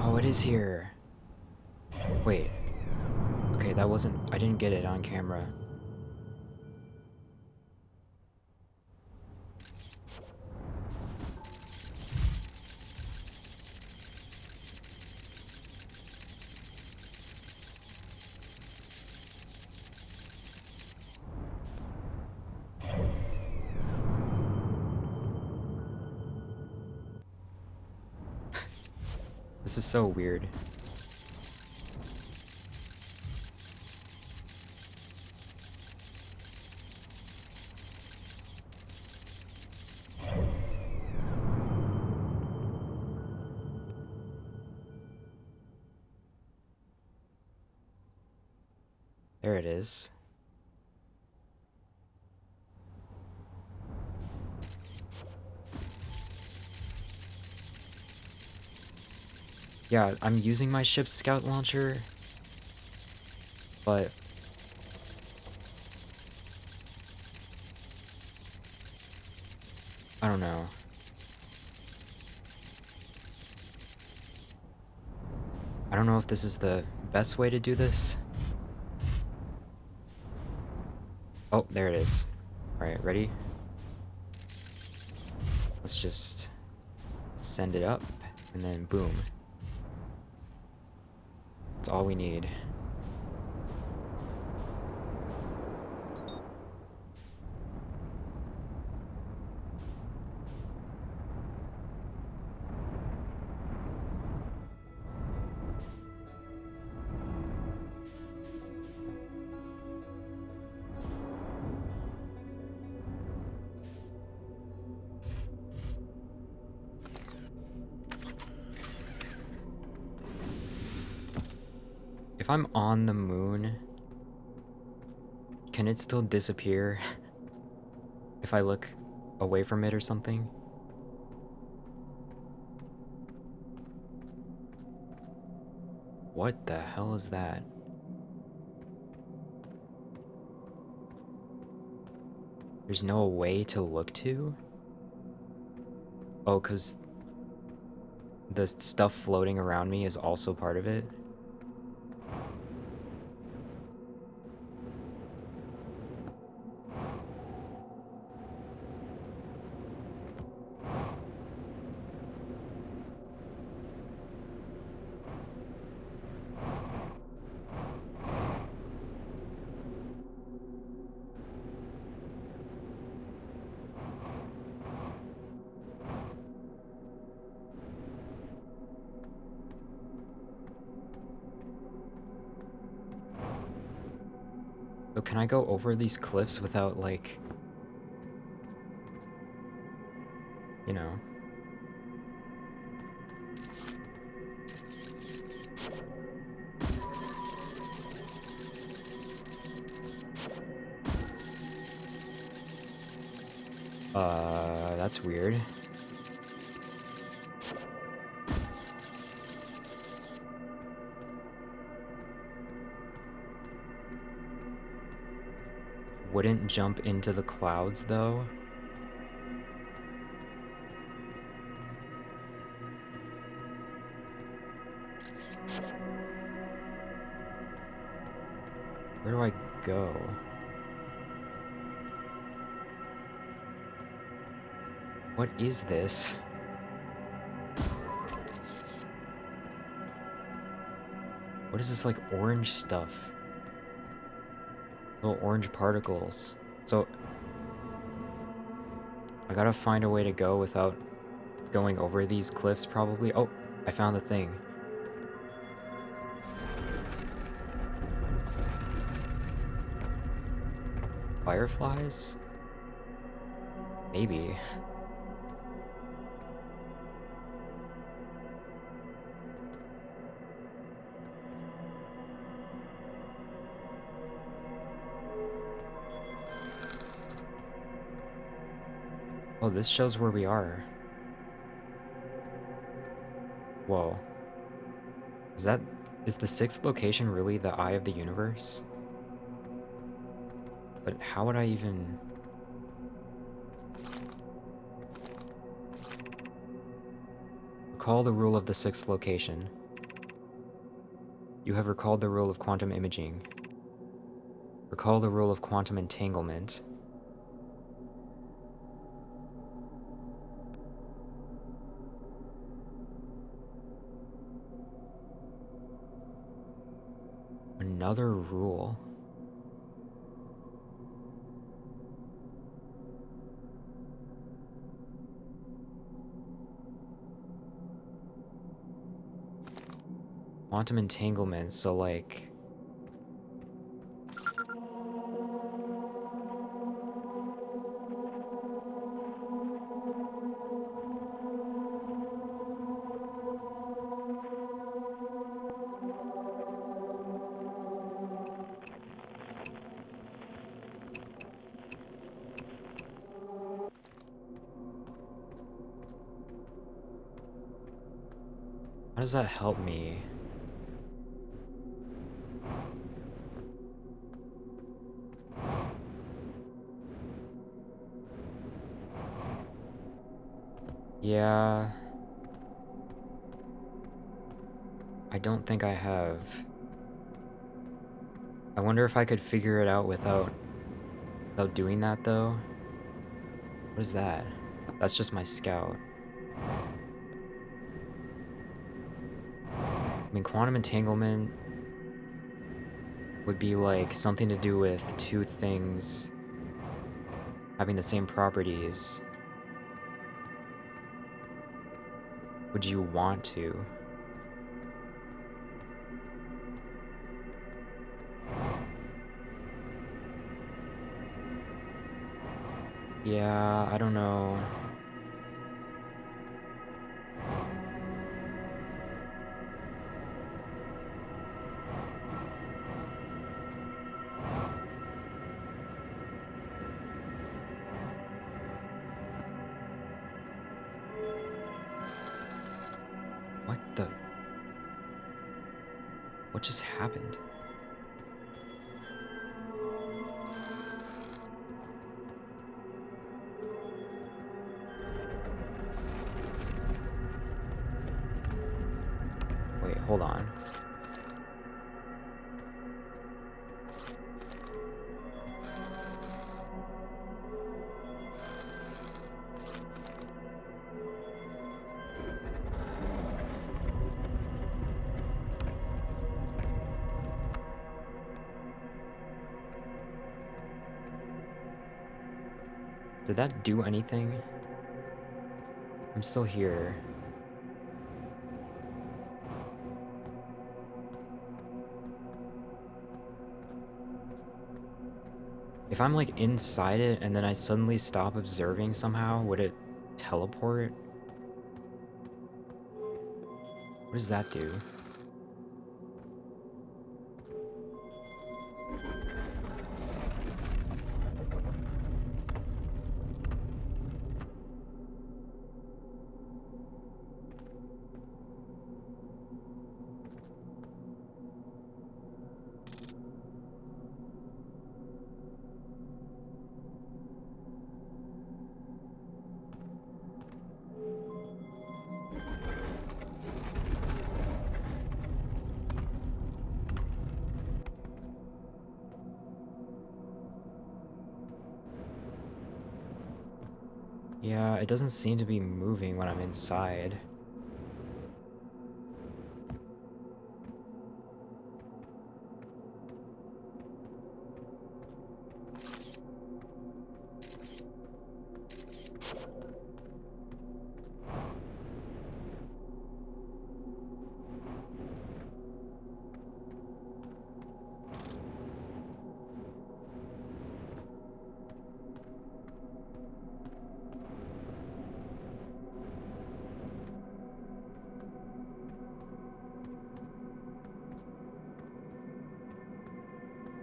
Oh, it is here. Wait. Okay, that wasn't... I didn't get it on camera. This is so weird. There it is. Yeah, I'm using my ship's scout launcher, but I don't know. I don't know if this is the best way to do this. Oh, there it is. Alright, ready? Let's just send it up, and then boom. That's all we need. If I'm on the moon, can it still disappear if I look away from it or something? What the hell is that? There's no way to look to? Oh, 'cause the stuff floating around me is also part of it? So can I go over these cliffs without, like, you know? That's weird. Wouldn't jump into the clouds, though? Where do I go? What is this? What is this, like, orange stuff? Little orange particles. So, I gotta find a way to go without going over these cliffs, probably. Oh, I found the thing. Fireflies? Maybe. Oh, this shows where we are. Whoa. Is the sixth location really the eye of the universe? But how would I even... Recall the rule of the sixth location. You have recalled the rule of quantum imaging. Recall the rule of quantum entanglement. Another rule. Quantum entanglement, so like... How does that help me? Yeah... I don't think I have. I wonder if I could figure it out without doing that, though. What is that? That's just my scout. I mean, quantum entanglement would be like something to do with two things having the same properties. Would you want to? Yeah, I don't know. What the? What just happened? Wait, hold on. Did that do anything? I'm still here. If I'm like inside it and then I suddenly stop observing somehow, would it teleport? What does that do? Yeah, it doesn't seem to be moving when I'm inside.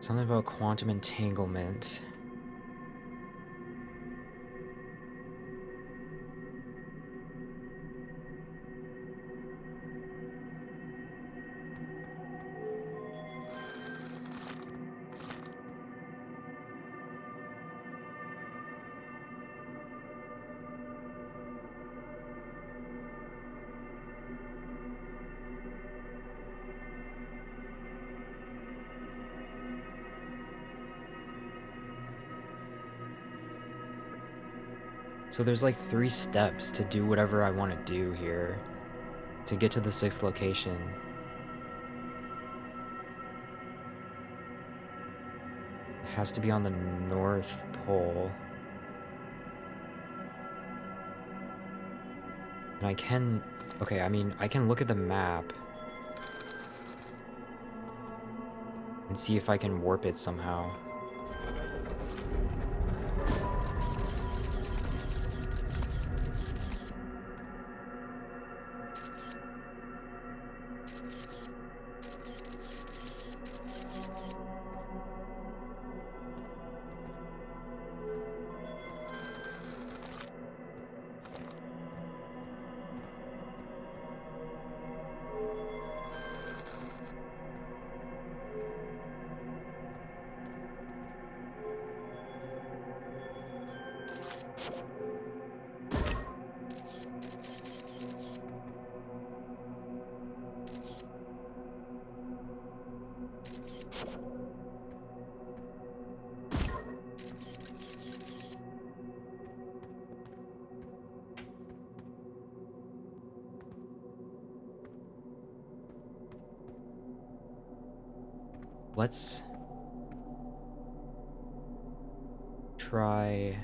Something about quantum entanglement. So there's like 3 steps to do whatever I want to do here to get to the 6th location. It has to be on the North Pole. And I can... Okay, I mean, I can look at the map and see if I can warp it somehow. Let's try...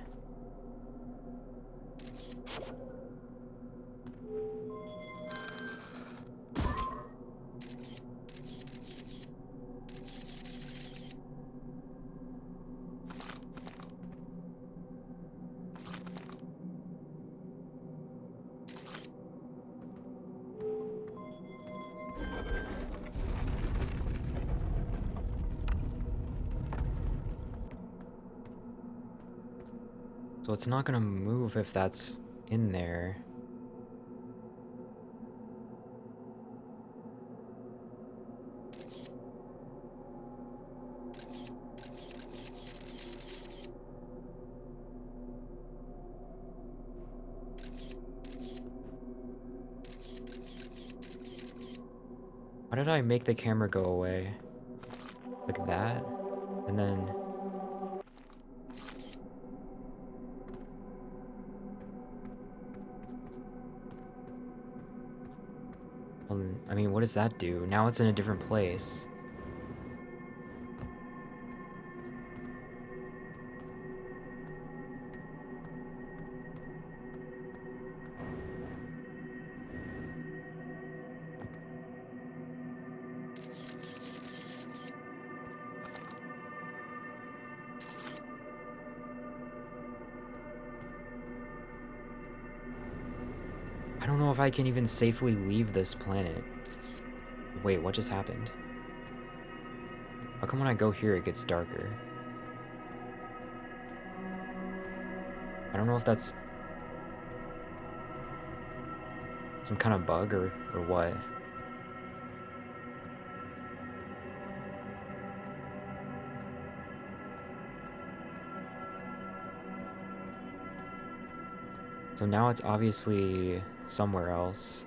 So it's not gonna move if that's in there. Why did I make the camera go away? Like that? And then... I mean, what does that do? Now it's in a different place. I don't know if I can even safely leave this planet. Wait, what just happened? How come when I go here it gets darker? I don't know if that's some kind of bug or what. So now it's obviously somewhere else.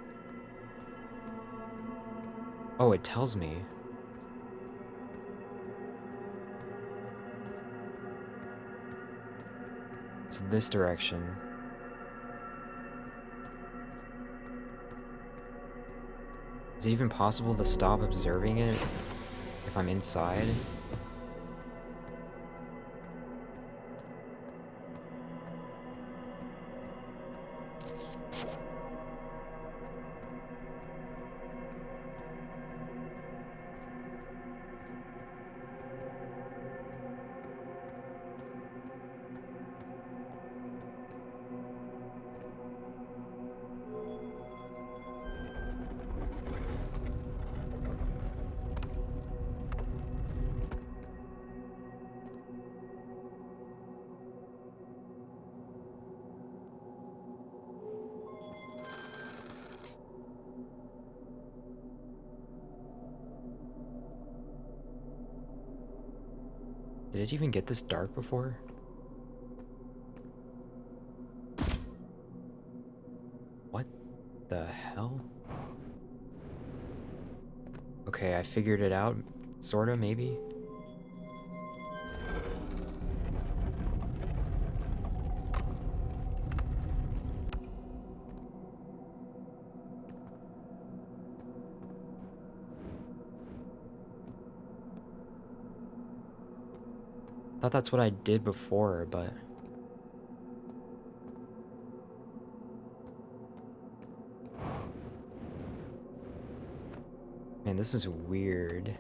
Oh, it tells me. It's this direction. Is it even possible to stop observing it if I'm inside? Did it even get this dark before? What the hell? Okay, I figured it out. Sorta, maybe? Thought that's what I did before, but... Man, this is weird.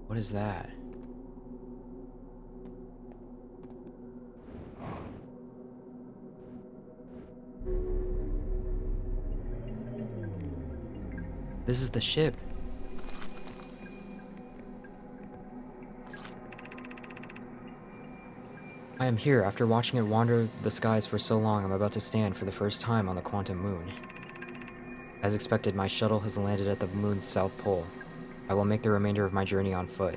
What is that? This is the ship. I am here. After watching it wander the skies for so long, I'm about to stand for the first time on the Quantum Moon. As expected, my shuttle has landed at the moon's south pole. I will make the remainder of my journey on foot.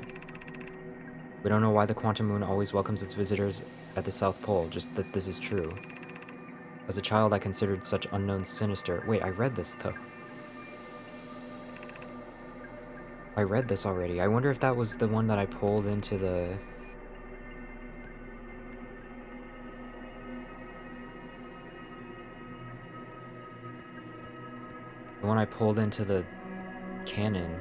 We don't know why the Quantum Moon always welcomes its visitors at the South Pole, just that this is true. As a child, I considered such unknowns sinister. Wait, I read this, though. I read this already. I wonder if that was the one that I pulled into the... The one I pulled into the cannon.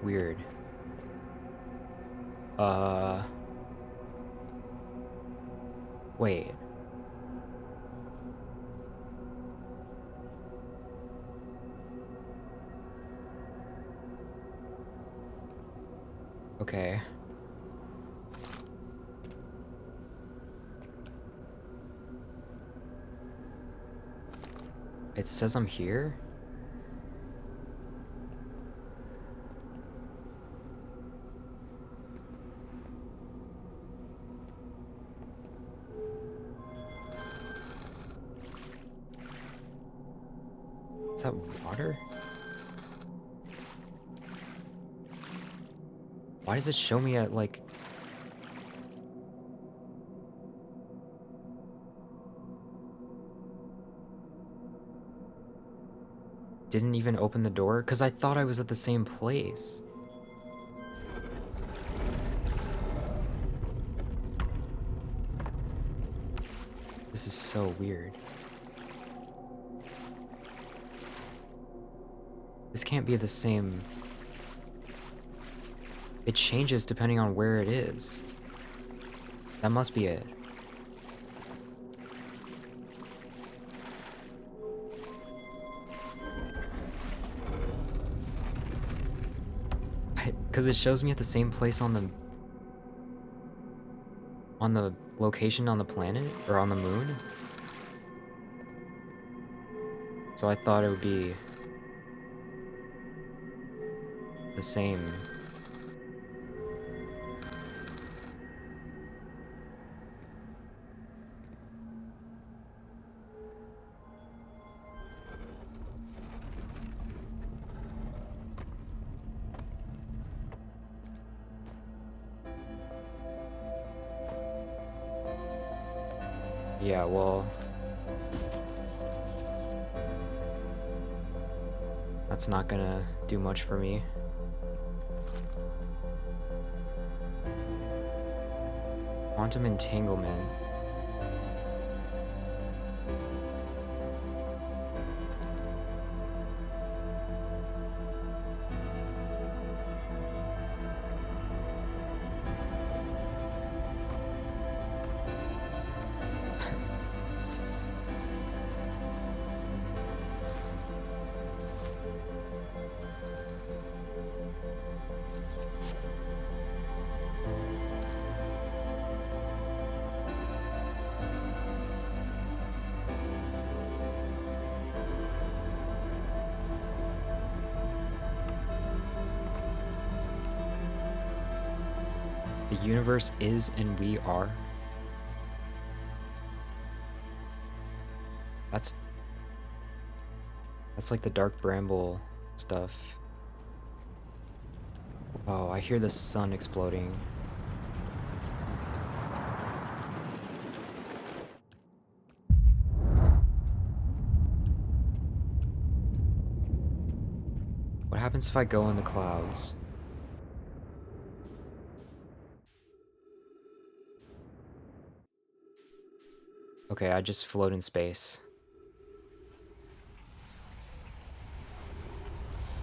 weird. Wait. Okay. It says I'm here? Is that water? Why does it show me at, like... Didn't even open the door? Because I thought I was at the same place. This is so weird. This can't be the same... It changes depending on where it is. That must be it. Because it shows me at the same place on the location on the planet, or on the moon. So I thought it would be the same. Yeah, well... That's not gonna do much for me. Quantum entanglement. The universe is and we are. That's like the Dark Bramble stuff. Oh, I hear the sun exploding. What happens if I go in the clouds? Okay, I just float in space.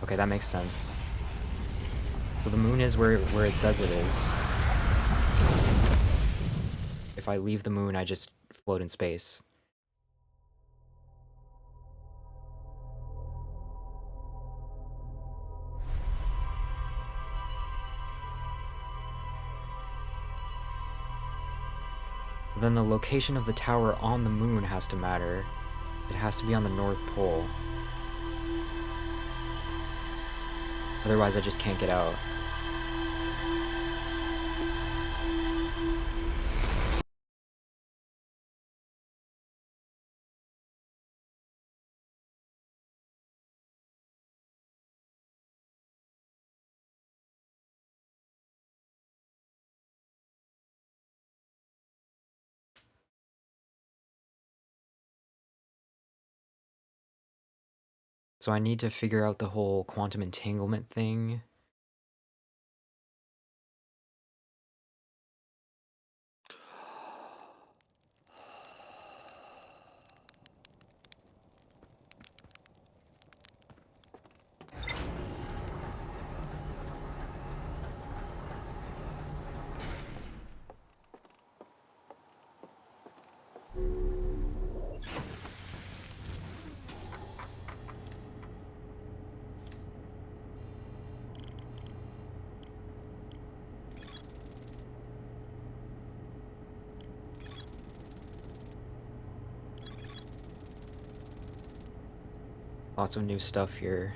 Okay, that makes sense. So the moon is where it says it is. If I leave the moon, I just float in space. Then the location of the tower on the moon has to matter. It has to be on the North Pole. Otherwise, I just can't get out. So I need to figure out the whole quantum entanglement thing. Lots of new stuff here.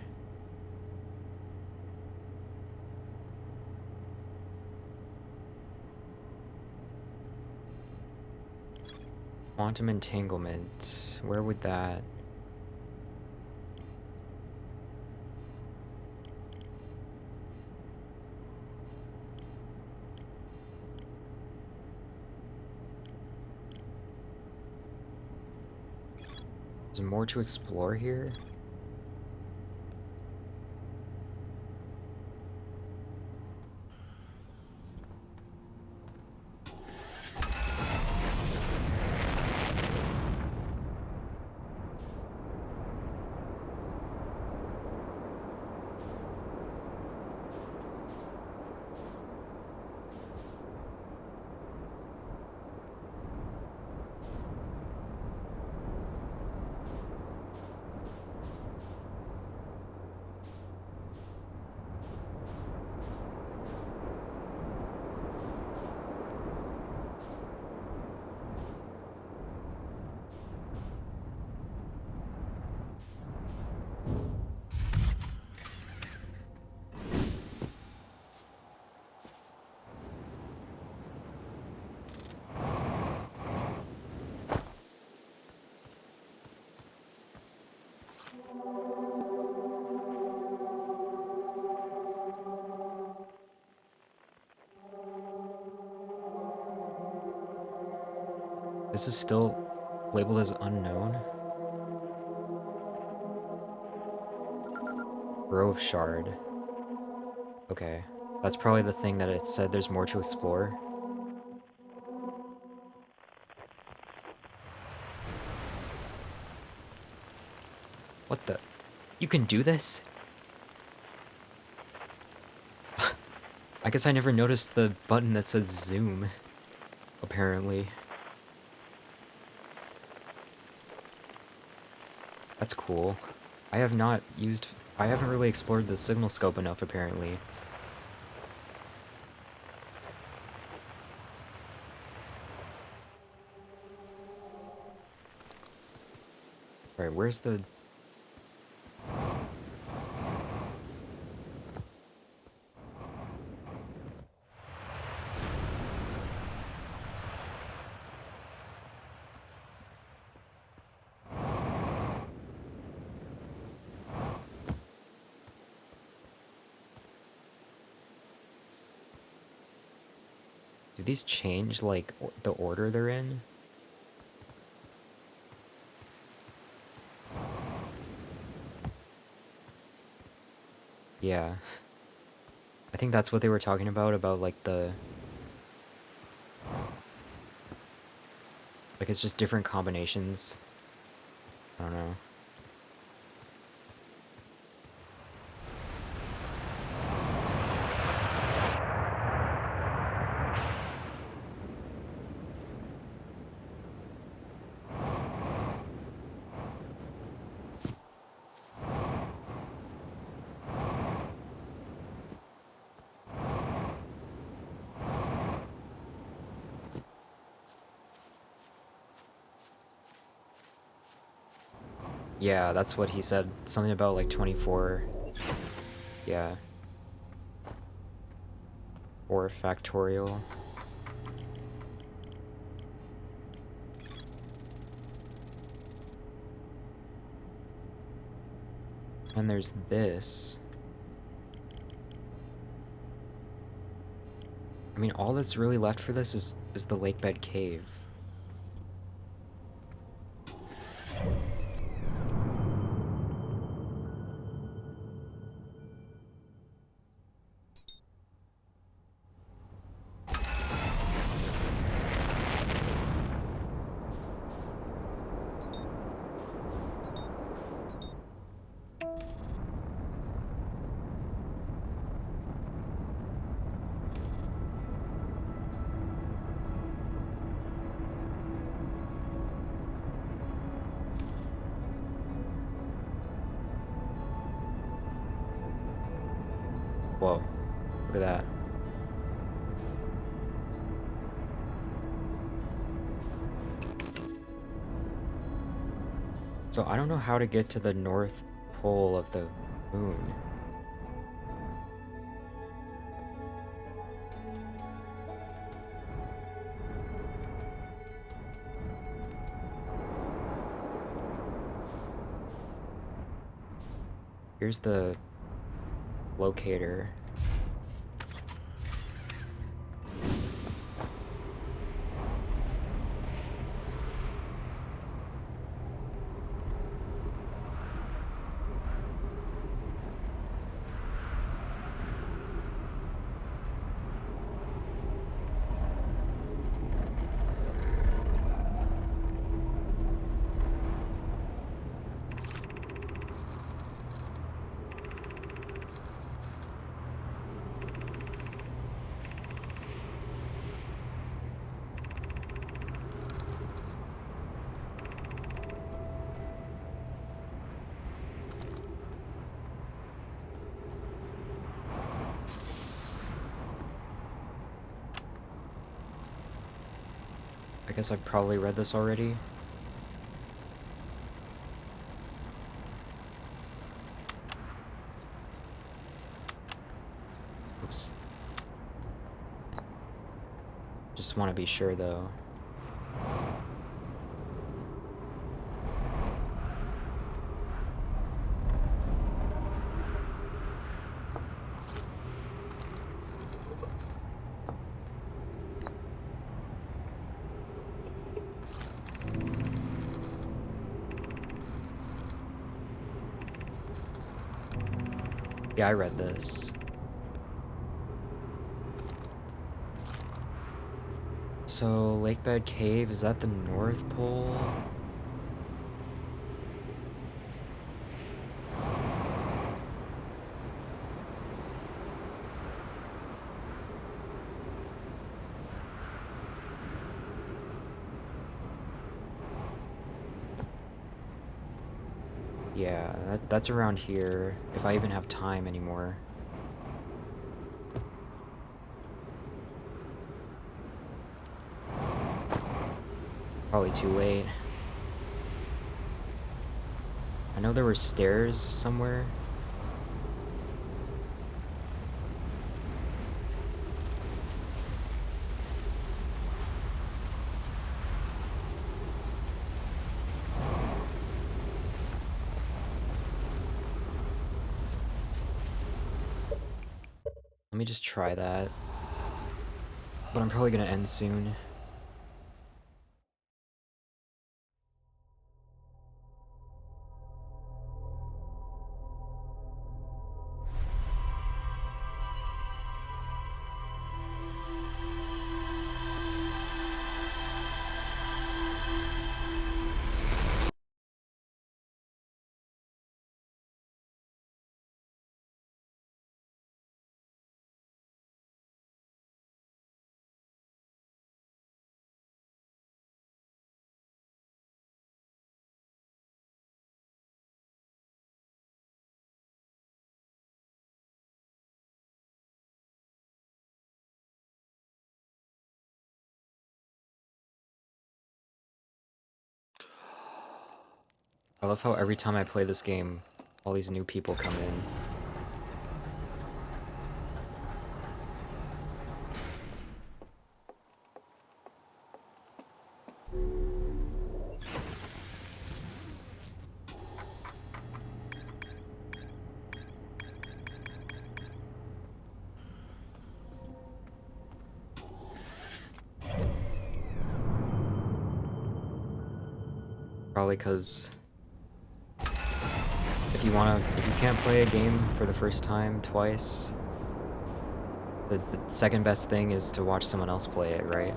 Quantum entanglement. Where would that... Is there more to explore here? This is still labeled as unknown? Grove Shard. Okay. That's probably the thing that it said there's more to explore. What the? You can do this? I guess I never noticed the button that says zoom, apparently. That's cool. I haven't really explored the signal scope enough, apparently. Alright, where's the... Do these change, like, the order they're in? Yeah. I think that's what they were talking about, like, the... Like, it's just different combinations. I don't know. Yeah, that's what he said. Something about, like, 24. Yeah. Or factorial. And there's this. I mean, all that's really left for this is the Lakebed Cave. Whoa, look at that. So I don't know how to get to the north pole of the moon. Here's the locator. I guess I've probably read this already. Oops. Just want to be sure though. Yeah, I read this. So, Lakebed Cave, is that the North Pole? Yeah, that's around here, if I even have time anymore. Probably too late. I know there were stairs somewhere. Let me just try that. But I'm probably gonna end soon. I love how every time I play this game, all these new people come in. Probably because if you can't play a game for the first time twice, the second best thing is to watch someone else play it, right?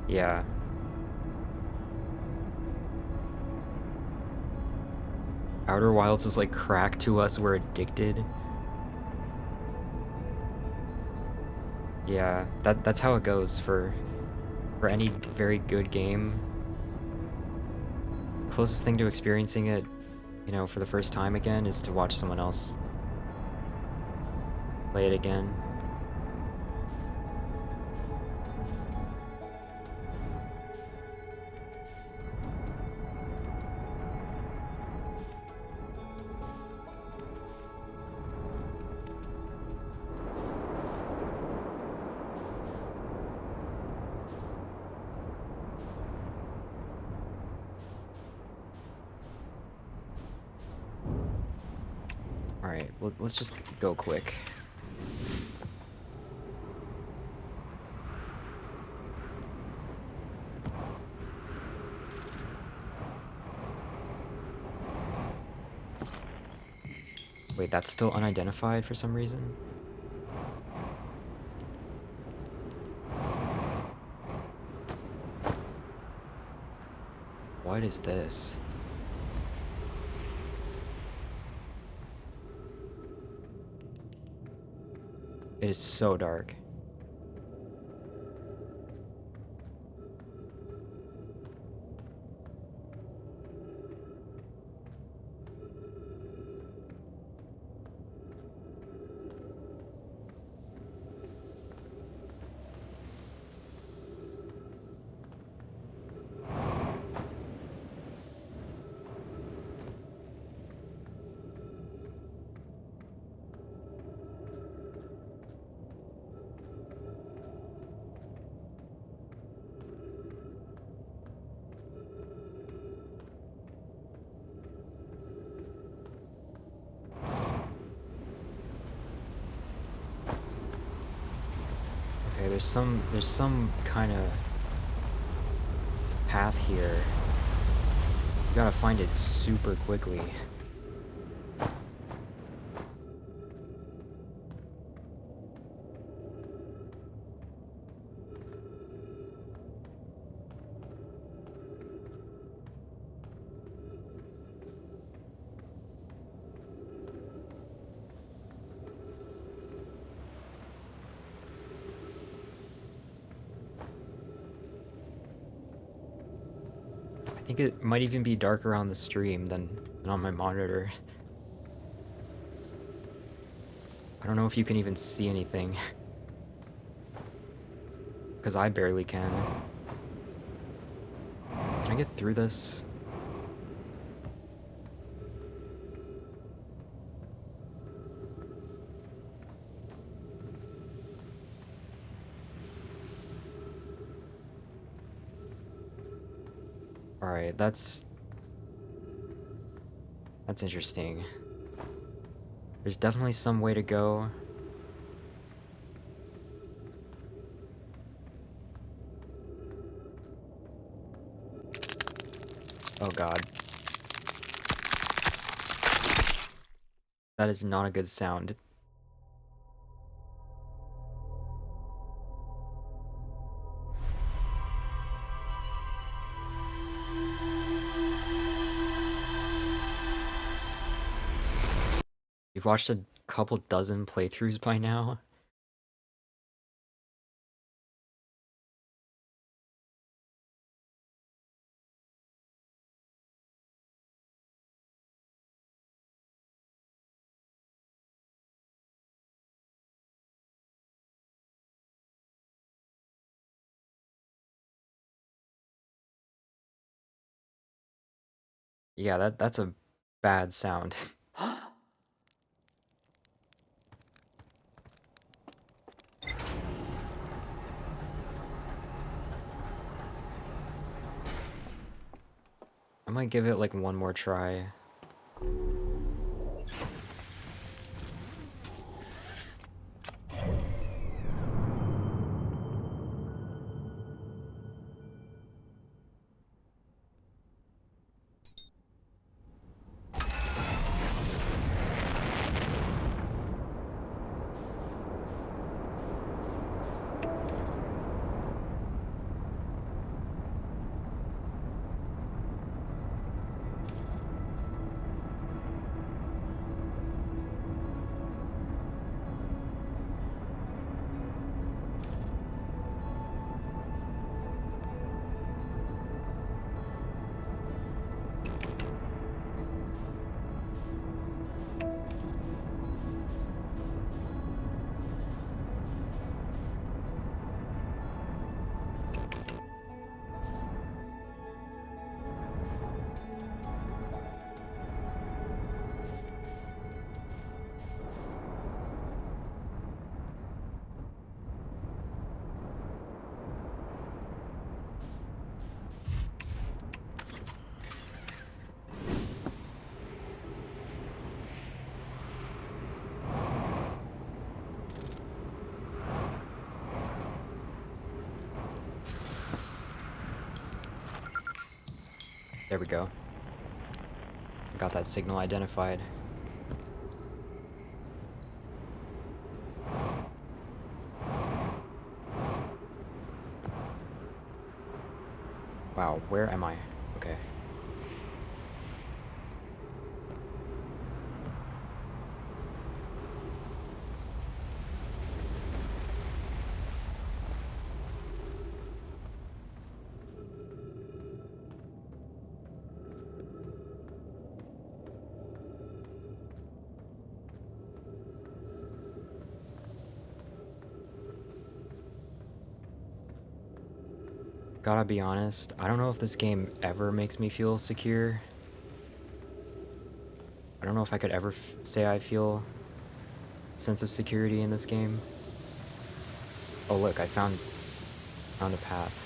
Yeah. Outer Wilds is like crack to us, we're addicted. Yeah, that's how it goes for any very good game. Closest thing to experiencing it, you know, for the first time again is to watch someone else play it again. let's just go quick. Wait, that's still unidentified for some reason? What is this? It is so dark. Okay, there's some kind of path here. You gotta find it super quickly. I think it might even be darker on the stream than on my monitor. I don't know if you can even see anything. Because I barely can. Can I get through this? Alright, that's interesting. There's definitely some way to go. Oh god. That is not a good sound. You've watched a couple dozen playthroughs by now? Yeah, that's a bad sound. I might give it like one more try. There we go. Got that signal identified. Wow, where am I? Okay. Gotta be honest, I don't know if this game ever makes me feel secure. I don't know if I could ever say I feel a sense of security in this game. Oh look, I found a path.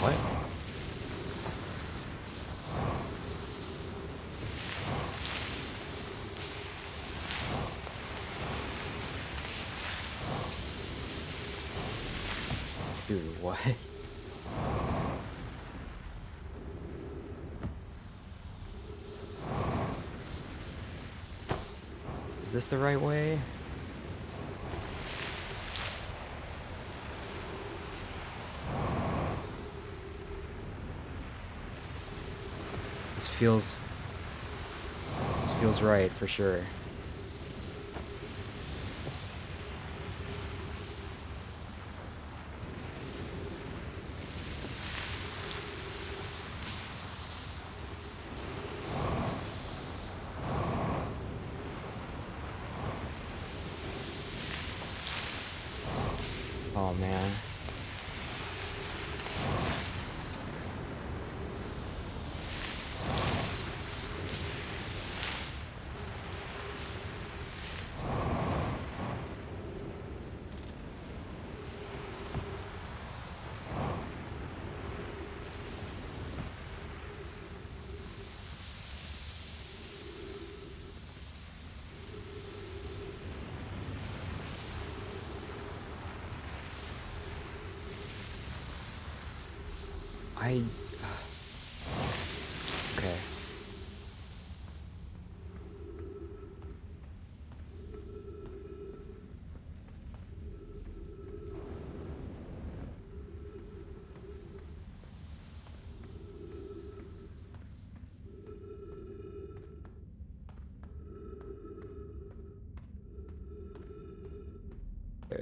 What? Dude, what? Is this the right way? This feels right for sure. Oh man. I... Okay.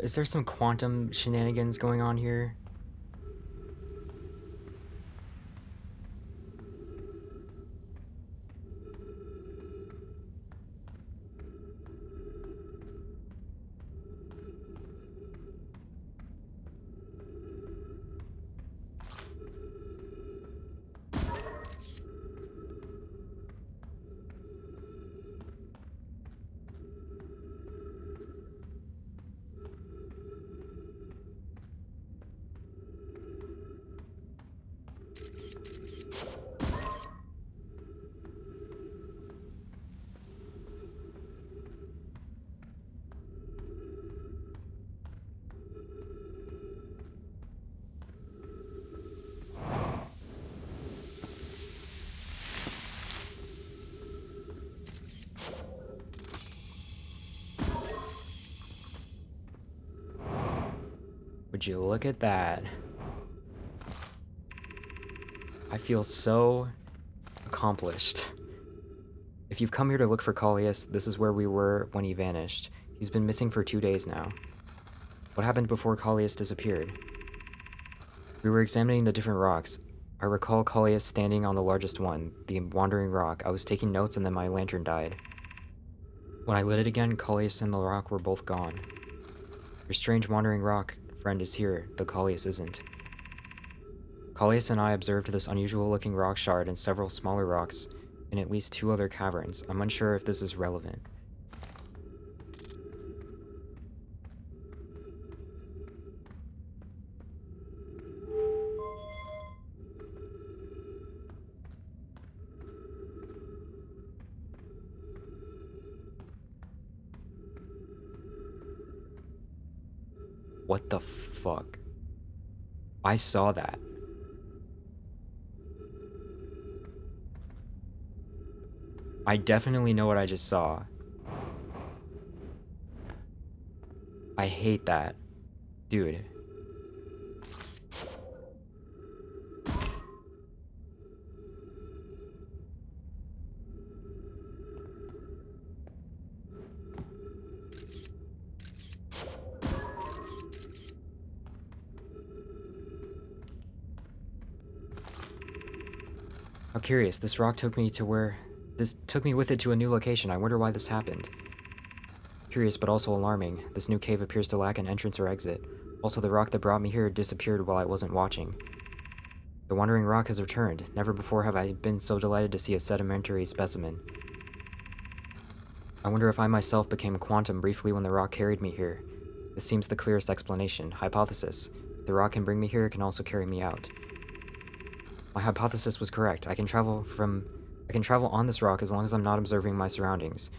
Is there some quantum shenanigans going on here? Would you look at that? I feel so accomplished. If you've come here to look for Callias, this is where we were when he vanished. He's been missing for 2 days now. What happened before Callias disappeared? We were examining the different rocks. I recall Callias standing on the largest one, the Wandering Rock. I was taking notes and then my lantern died. When I lit it again, Callias and the rock were both gone. Your strange Wandering Rock friend is here, though Callias isn't. Callias and I observed this unusual-looking rock shard and several smaller rocks in at least 2 other caverns. I'm unsure if this is relevant. What the fuck? I saw that. I definitely know what I just saw. I hate that. Dude. How curious. This rock took me to where... This took me with it to a new location. I wonder why this happened. Curious, but also alarming. This new cave appears to lack an entrance or exit. Also, the rock that brought me here disappeared while I wasn't watching. The wandering rock has returned. Never before have I been so delighted to see a sedimentary specimen. I wonder if I myself became quantum briefly when the rock carried me here. This seems the clearest explanation. Hypothesis. If the rock can bring me here, it can also carry me out. My hypothesis was correct. I can travel on this rock as long as I'm not observing my surroundings,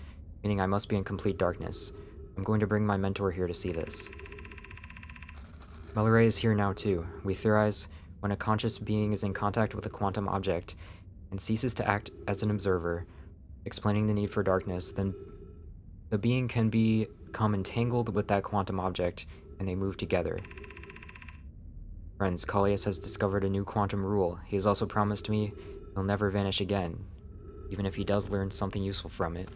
meaning I must be in complete darkness. I'm going to bring my mentor here to see this. Melloray is here now too. We theorize when a conscious being is in contact with a quantum object and ceases to act as an observer, explaining the need for darkness, then the being can become entangled with that quantum object and they move together. Friends, Callias has discovered a new quantum rule. He has also promised me he'll never vanish again, even if he does learn something useful from it.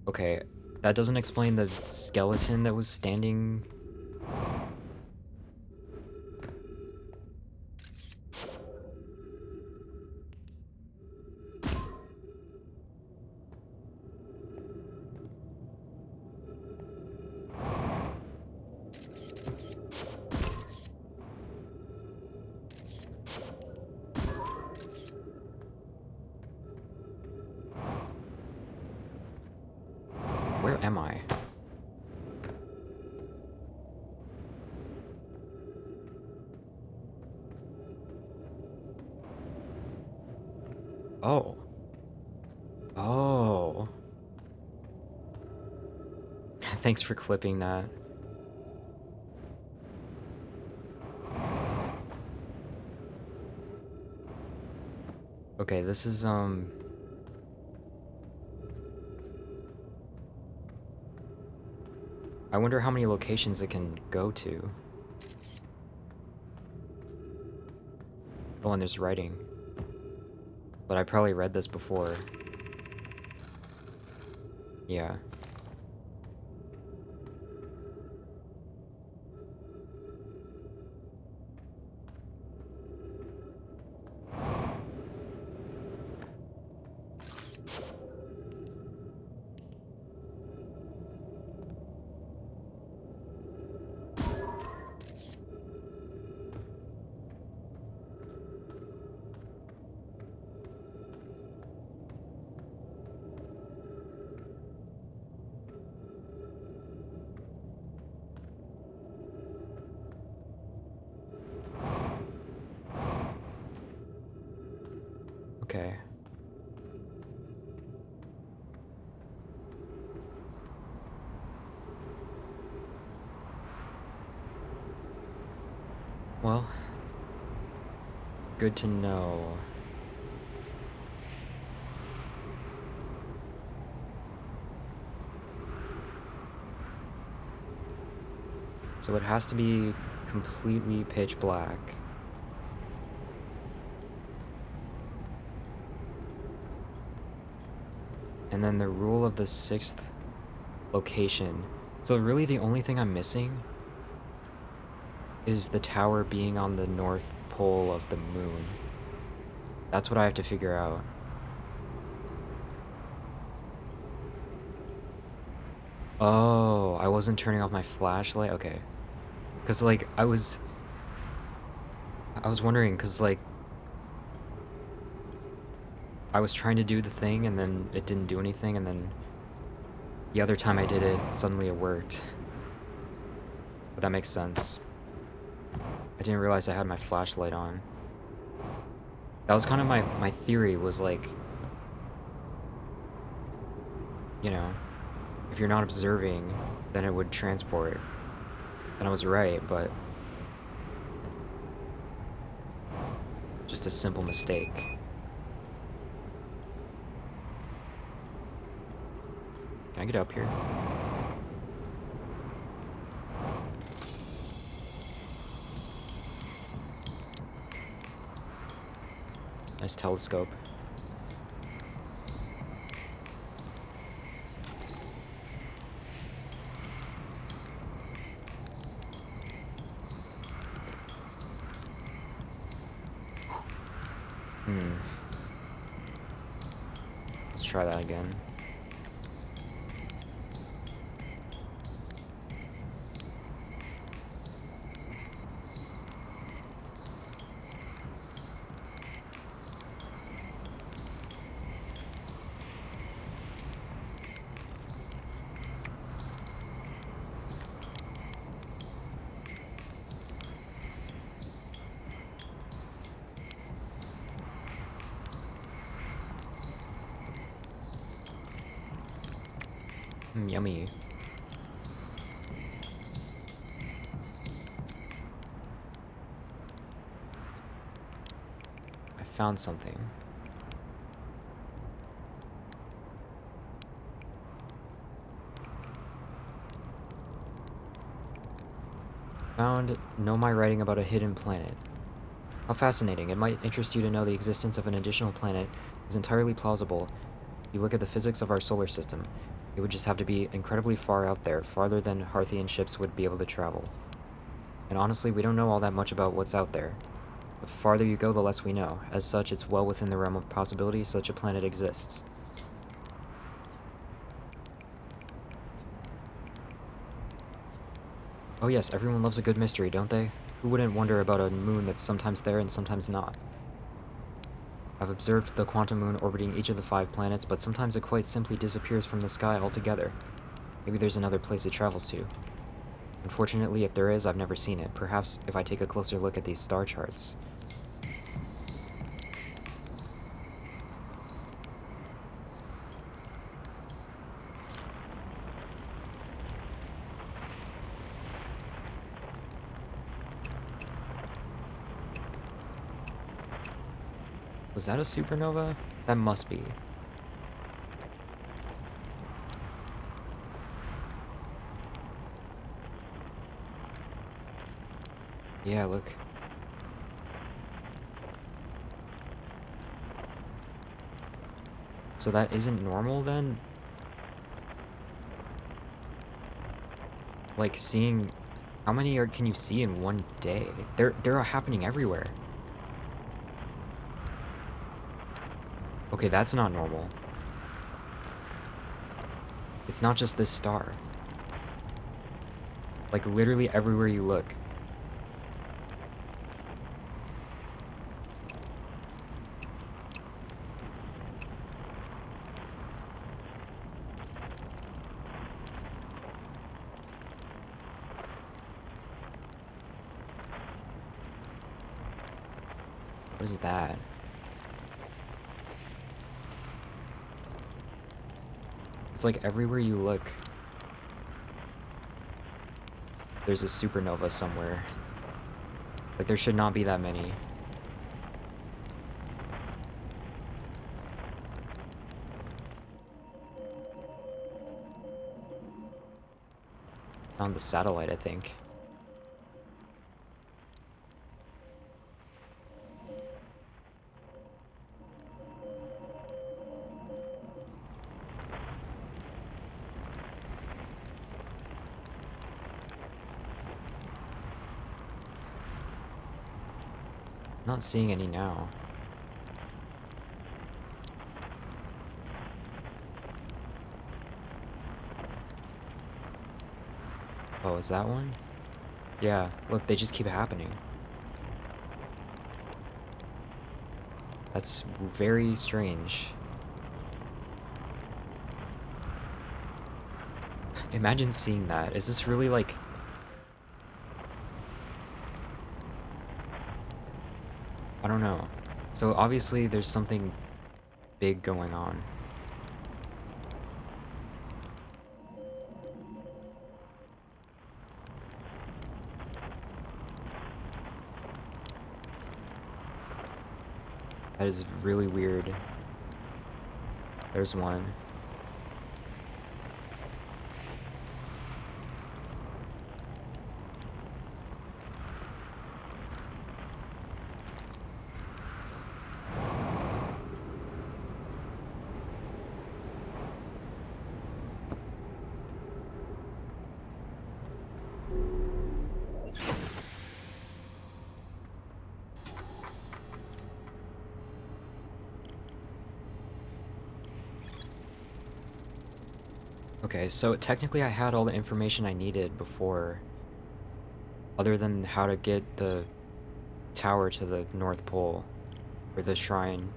Okay, that doesn't explain the skeleton that was standing... Where am I? Oh. Oh. Thanks for clipping that. Okay, this is, I wonder how many locations it can go to. Oh, and there's writing. But I probably read this before. Yeah. Okay. Well, good to know. So it has to be completely pitch black. And then the rule of the sixth location. So really the only thing I'm missing is the tower being on the north pole of the moon. That's what I have to figure out. Oh, I wasn't turning off my flashlight? Okay. Because, like, I was wondering, because, like, I was trying to do the thing, and then it didn't do anything, and then the other time I did it, suddenly it worked. But that makes sense. I didn't realize I had my flashlight on. That was kind of my theory, was like, you know, If you're not observing, then it would transport. And I was right, but just a simple mistake. Can I get up here? Nice telescope. Let's try that again. Yummy. I found something. Found Nomai writing about a hidden planet. How fascinating. It might interest you to know the existence of an additional planet is entirely plausible. You look at the physics of our solar system. It would just have to be incredibly far out there, farther than Harthian ships would be able to travel. And honestly, we don't know all that much about what's out there. The farther you go, the less we know. As such, it's well within the realm of possibility such a planet exists. Oh yes, everyone loves a good mystery, don't they? Who wouldn't wonder about a moon that's sometimes there and sometimes not? I've observed the quantum moon orbiting each of the 5 planets, but sometimes it quite simply disappears from the sky altogether. Maybe there's another place it travels to. Unfortunately, if there is, I've never seen it. Perhaps if I take a closer look at these star charts. Was that a supernova? That must be. Yeah, look. So that isn't normal then? Like seeing how many can you see in one day? They're happening everywhere. Okay, that's not normal. It's not just this star. Like literally everywhere you look. What is that? It's like everywhere you look, there's a supernova somewhere. Like there should not be that many. Found the satellite, I think. Not seeing any now. Oh, is that one? Yeah, look, they just keep happening. That's very strange. Imagine seeing that. Is this really like... I don't know. So obviously there's something big going on. That is really weird. There's one. Okay, so technically I had all the information I needed before, other than how to get the tower to the North Pole, or the shrine.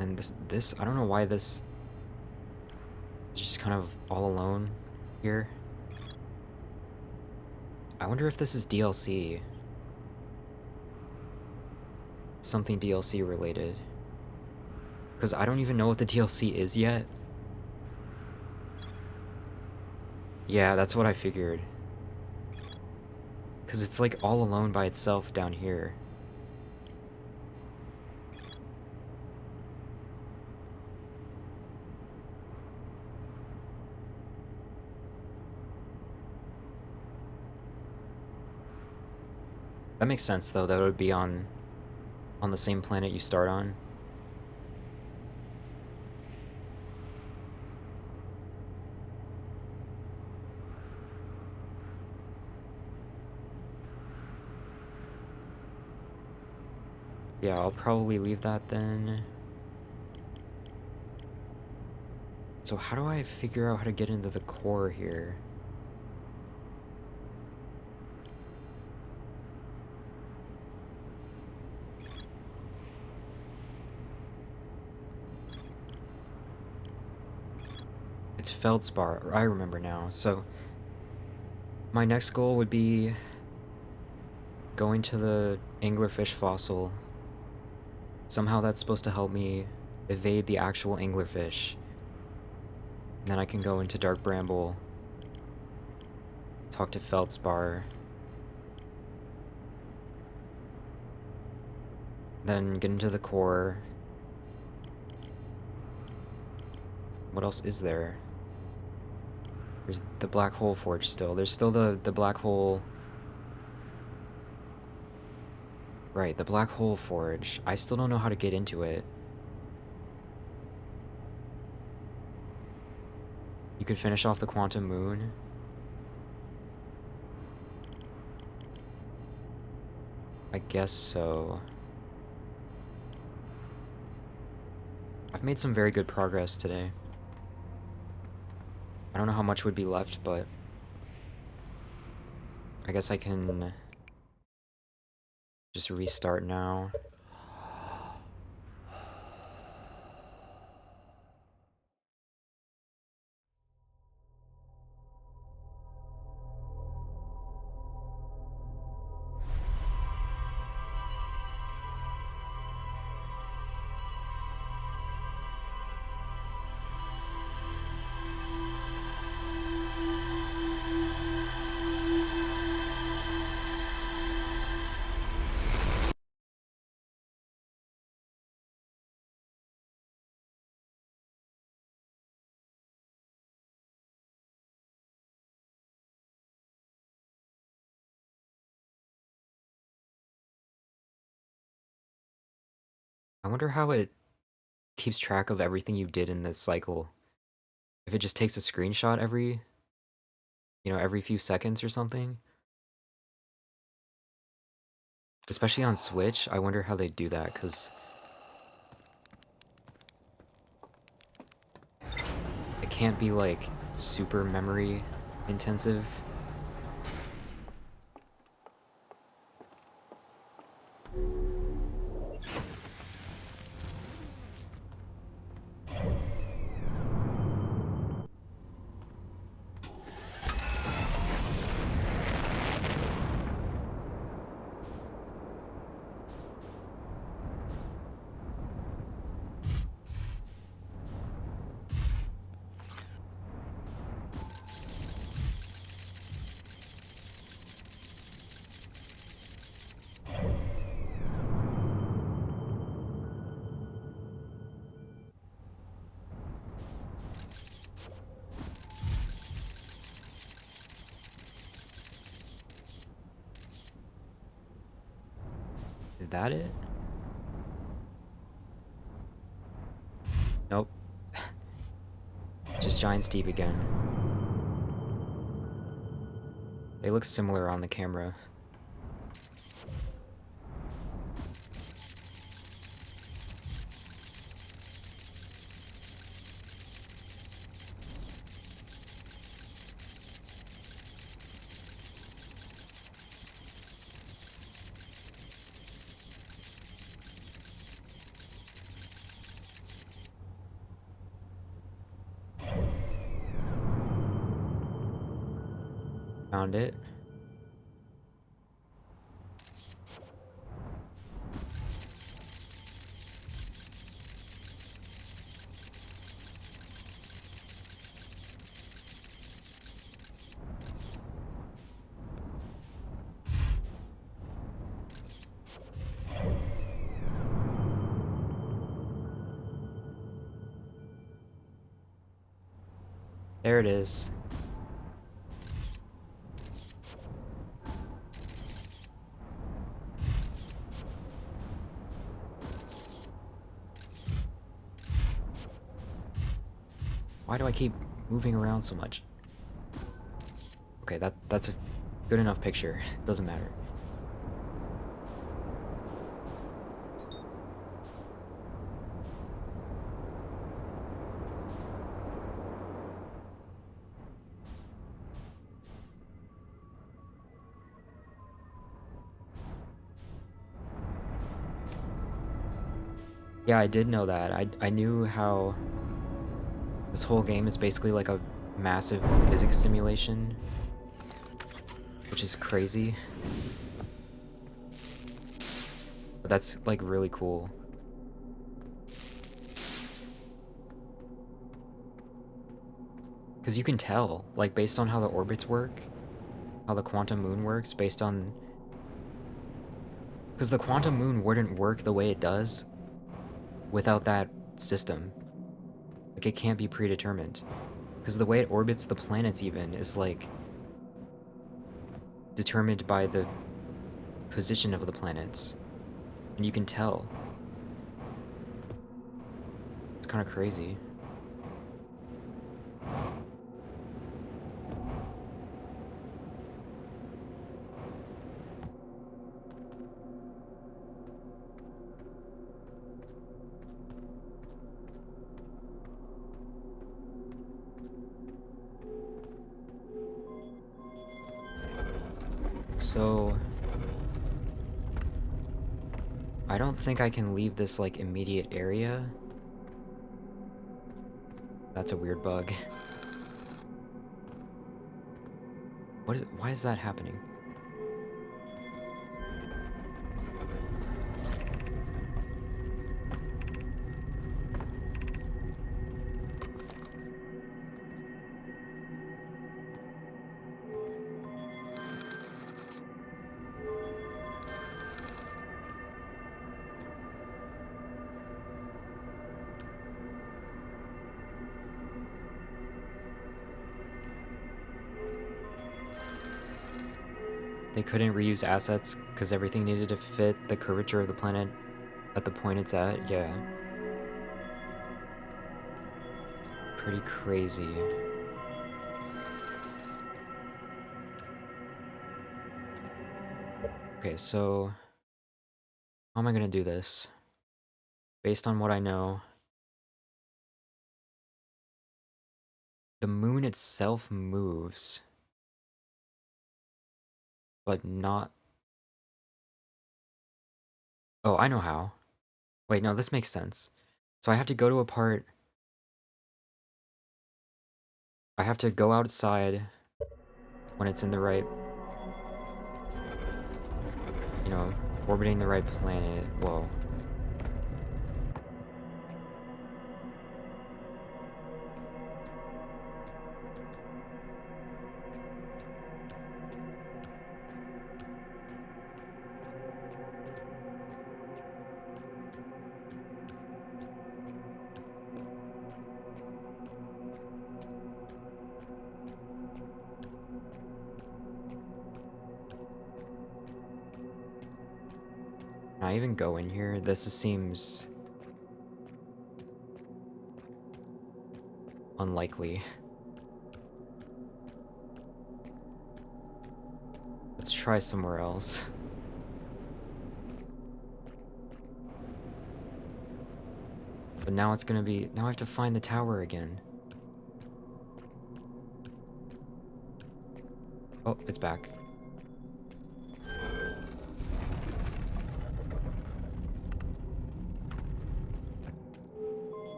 And this, I don't know why this is just kind of all alone here. I wonder if this is DLC. Something DLC related. Because I don't even know what the DLC is yet. Yeah, that's what I figured. Because it's like all alone by itself down here. That makes sense though, that it would be on the same planet you start on. Yeah, I'll probably leave that then. So how do I figure out how to get into the core here? It's Feldspar, I remember now. So my next goal would be going to the anglerfish fossil. Somehow that's supposed to help me evade the actual anglerfish. And then I can go into Dark Bramble, talk to Feldspar, then get into the core. What else is there? There's the Black Hole Forge still. There's still the Black Hole... Right, the Black Hole Forge. I still don't know how to get into it. You could finish off the Quantum Moon. I guess so. I've made some very good progress today. I don't know how much would be left, but I guess I can just restart now. I wonder how it keeps track of everything you did in this cycle. If it just takes a screenshot every, every few seconds or something. Especially on Switch, I wonder how they do that, because it can't be, like, super memory intensive. that it? Nope. Just Giant Steep again. They look similar on the camera. Found it. There it is. Why do I keep moving around so much? Okay, that's a good enough picture. Doesn't matter. Yeah, I did know that. I knew how this whole game is basically like a massive physics simulation, which is crazy. But that's like really cool. Because you can tell, like based on how the orbits work, how the quantum moon works, based on... Because the quantum moon wouldn't work the way it does without that system. Like it can't be predetermined. Because the way it orbits the planets even is like determined by the position of the planets. And you can tell. It's kind of crazy. So I don't think I can leave this like immediate area. That's a weird bug. Why is that happening? They couldn't reuse assets because everything needed to fit the curvature of the planet at the point it's at? Yeah. Pretty crazy. Okay, so how am I gonna do this? Based on what I know, the moon itself moves, but not... Oh, I know how. Wait, no, this makes sense. So I have to go to a part... I have to go outside when it's in the right... You know, orbiting the right planet. Whoa. Can I even go in here? This seems unlikely. Let's try somewhere else. But now it's gonna be... Now I have to find the tower again. Oh, it's back.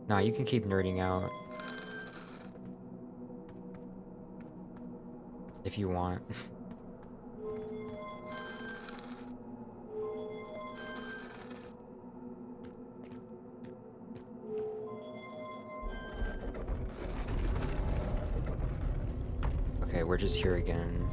Nah, you can keep nerding out. If you want. Okay, we're just here again.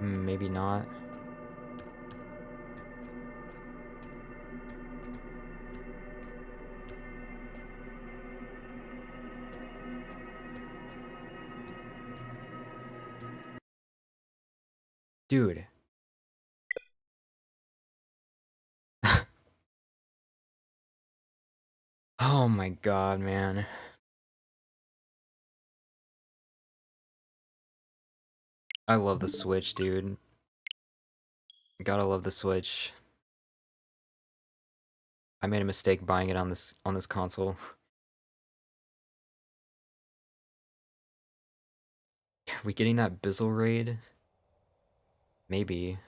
Maybe not. Dude. Oh my god, man. I love the Switch, dude. Gotta love the Switch. I made a mistake buying it on this console. Are we getting that Bizzle raid? Maybe.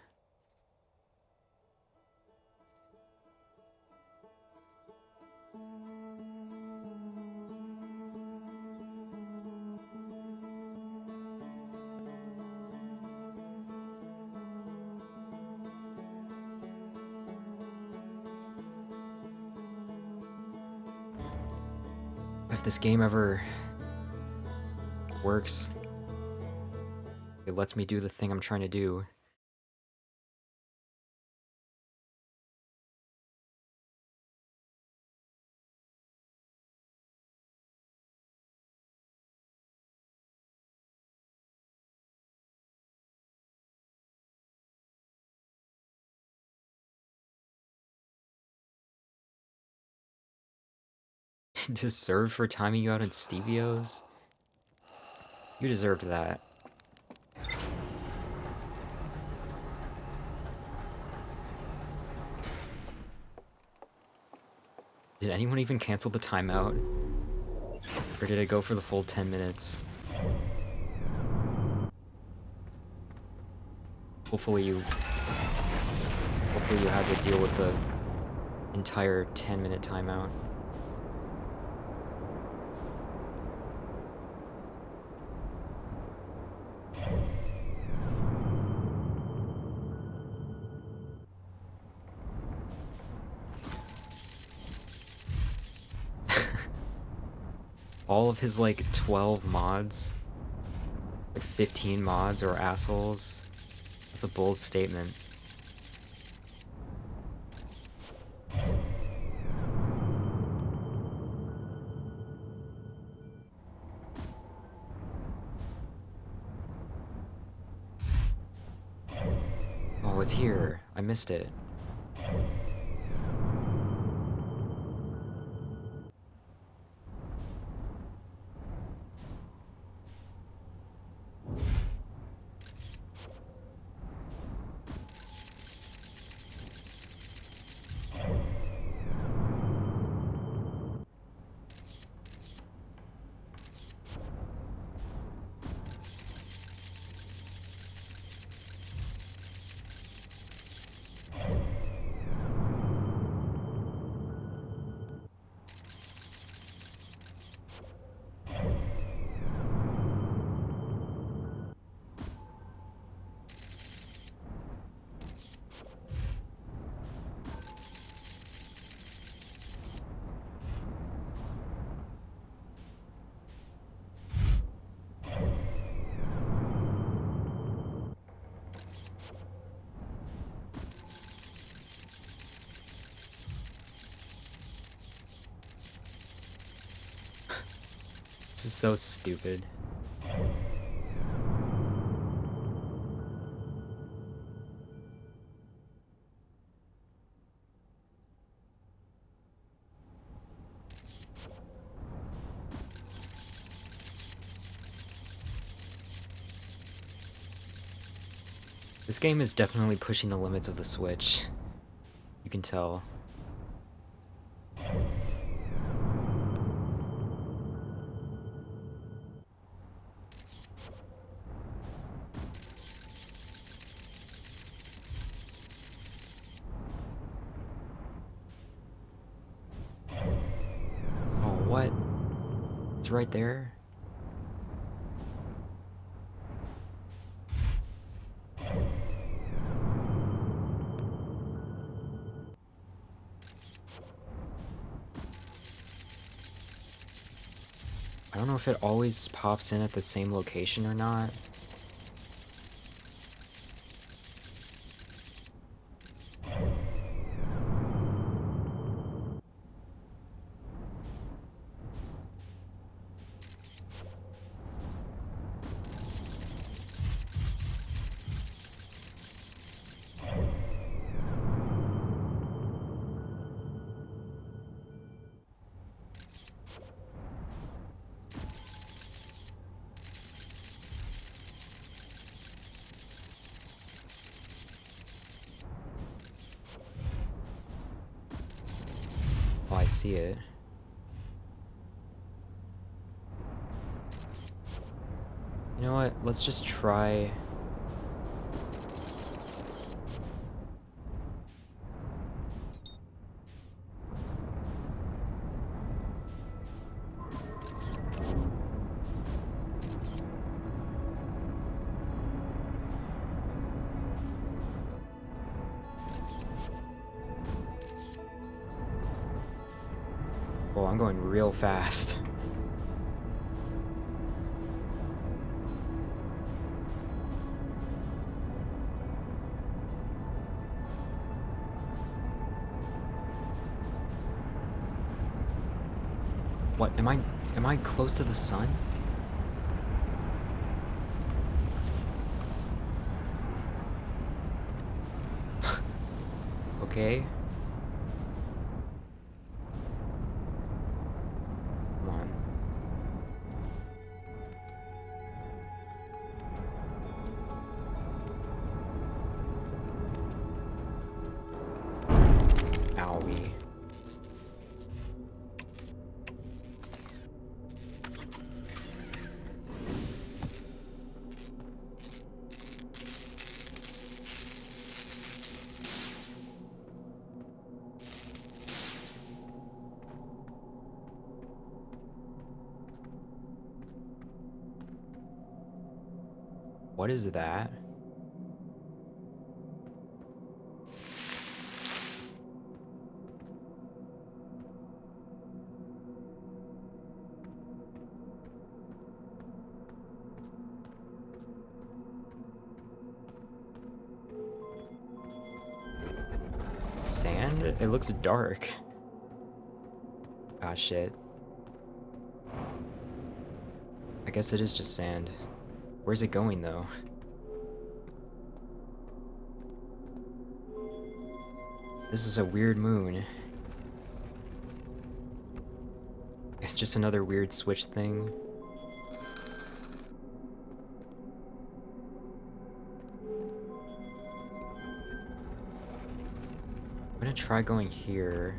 If this game ever works, it lets me do the thing I'm trying to do. Deserved for timing you out in Stevios? You deserved that. Did anyone even cancel the timeout? Or did it go for the full 10 minutes? Hopefully you had to deal with the entire 10-minute timeout. All of his, like, 12 mods, like 15 mods, are assholes. That's a bold statement. Oh, it's here. I missed it. This is so stupid. This game is definitely pushing the limits of the Switch. You can tell. Oh, what? It's right there? I don't know if it always pops in at the same location or not. Oh, I see it. You know what? Let's just try. Oh, I'm going real fast. What, am I close to the sun? Okay. Come on. Owie. What is that? Sand? It looks dark. Ah, shit. I guess it is just sand. Where's it going, though? This is a weird moon. It's just another weird Switch thing. I'm gonna try going here.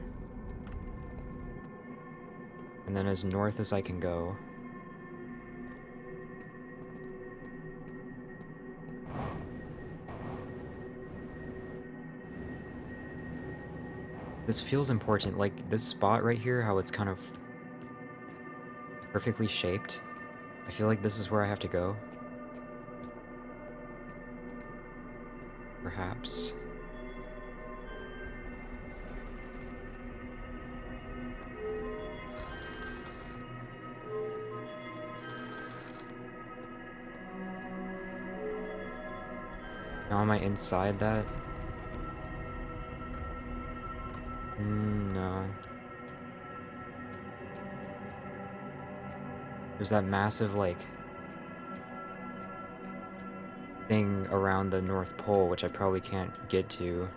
And then as north as I can go. This feels important, like this spot right here, how it's kind of perfectly shaped. I feel like this is where I have to go. Perhaps. Now am I inside that? No. There's that massive, like, thing around the North Pole, which I probably can't get to.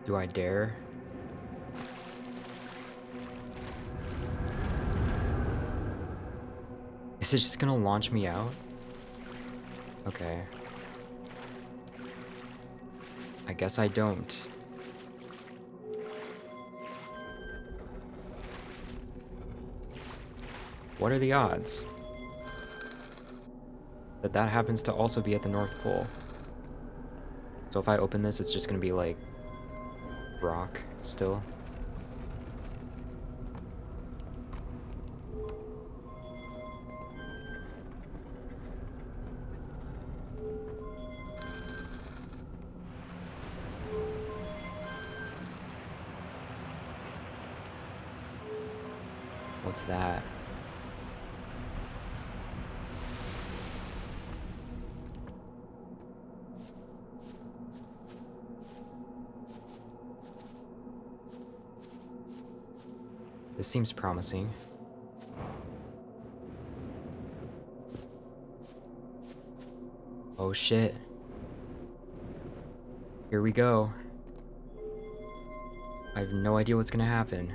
Do I dare? Is it just gonna launch me out? Okay. I guess I don't. What are the odds that that happens to also be at the North Pole? So if I open this, it's just gonna be like rock still. What's that? This seems promising. Oh shit. Here we go. I have no idea what's gonna happen.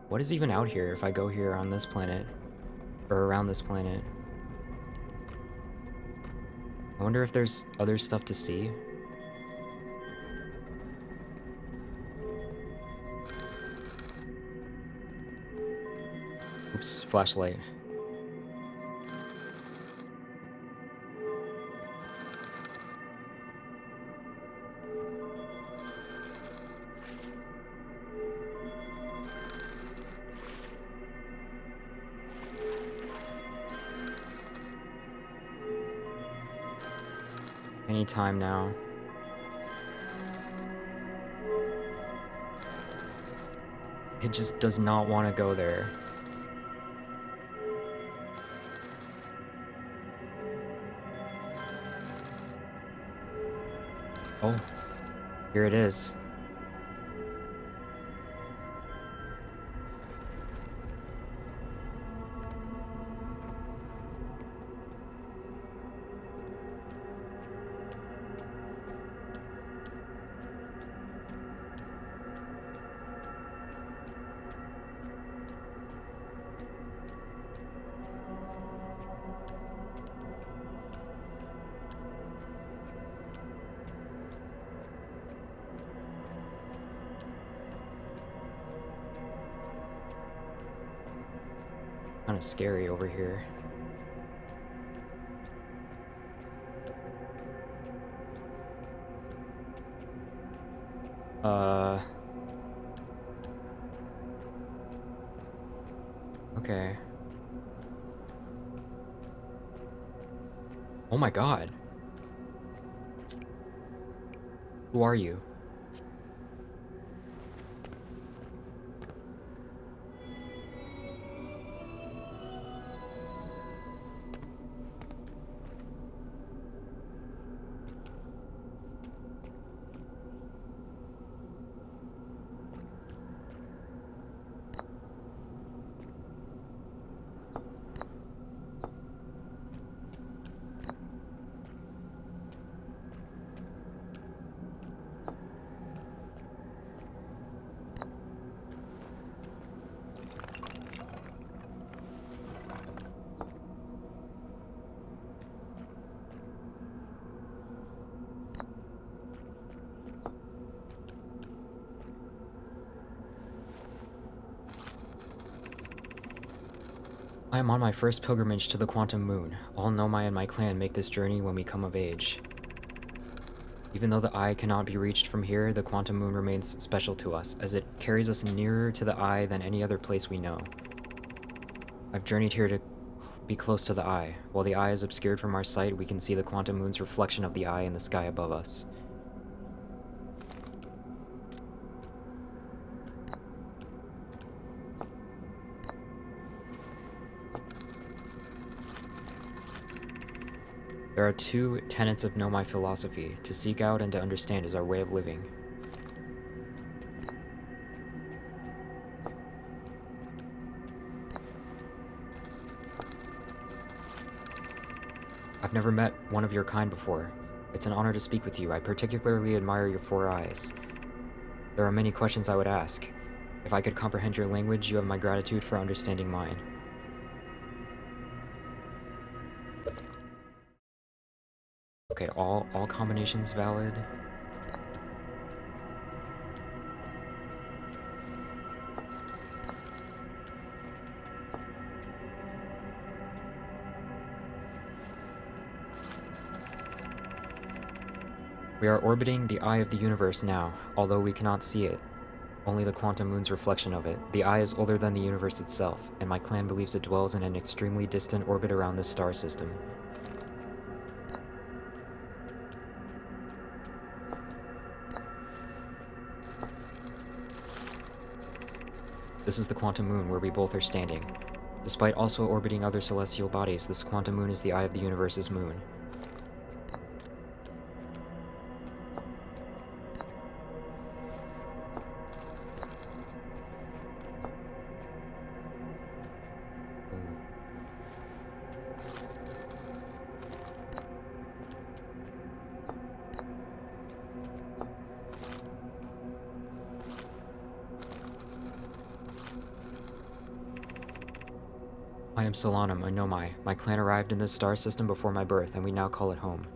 What is even out here if I go here on this planet? Or around this planet? I wonder if there's other stuff to see. Oops, flashlight. Anytime now. It just does not want to go there. Oh, here it is. Kind of scary over here. Okay. Oh my god. Who are you? I am on my first pilgrimage to the Quantum Moon. All Nomai and my clan make this journey when we come of age. Even though the Eye cannot be reached from here, the Quantum Moon remains special to us, as it carries us nearer to the Eye than any other place we know. I've journeyed here to be close to the Eye. While the Eye is obscured from our sight, we can see the Quantum Moon's reflection of the Eye in the sky above us. There are two tenets of Nomai philosophy: to seek out and to understand is our way of living. I've never met one of your kind before. It's an honor to speak with you. I particularly admire your 4 eyes. There are many questions I would ask. If I could comprehend your language, you have my gratitude for understanding mine. Okay, all combinations valid. We are orbiting the Eye of the Universe now, although we cannot see it. Only the Quantum Moon's reflection of it. The Eye is older than the universe itself, and my clan believes it dwells in an extremely distant orbit around this star system. This is the Quantum Moon where we both are standing. Despite also orbiting other celestial bodies, this Quantum Moon is the Eye of the Universe's moon. I am Solanum, a Nomai. My clan arrived in this star system before my birth, and we now call it home.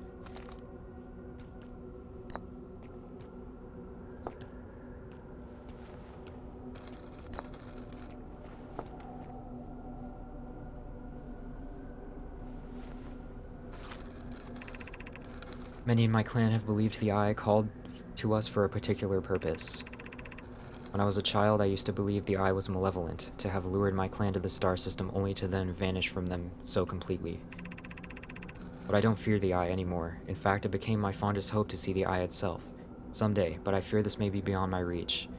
Many in my clan have believed the Eye called to us for a particular purpose. When I was a child, I used to believe the Eye was malevolent, to have lured my clan to the star system only to then vanish from them so completely. But I don't fear the Eye anymore. In fact, it became my fondest hope to see the Eye itself. Someday, but I fear this may be beyond my reach.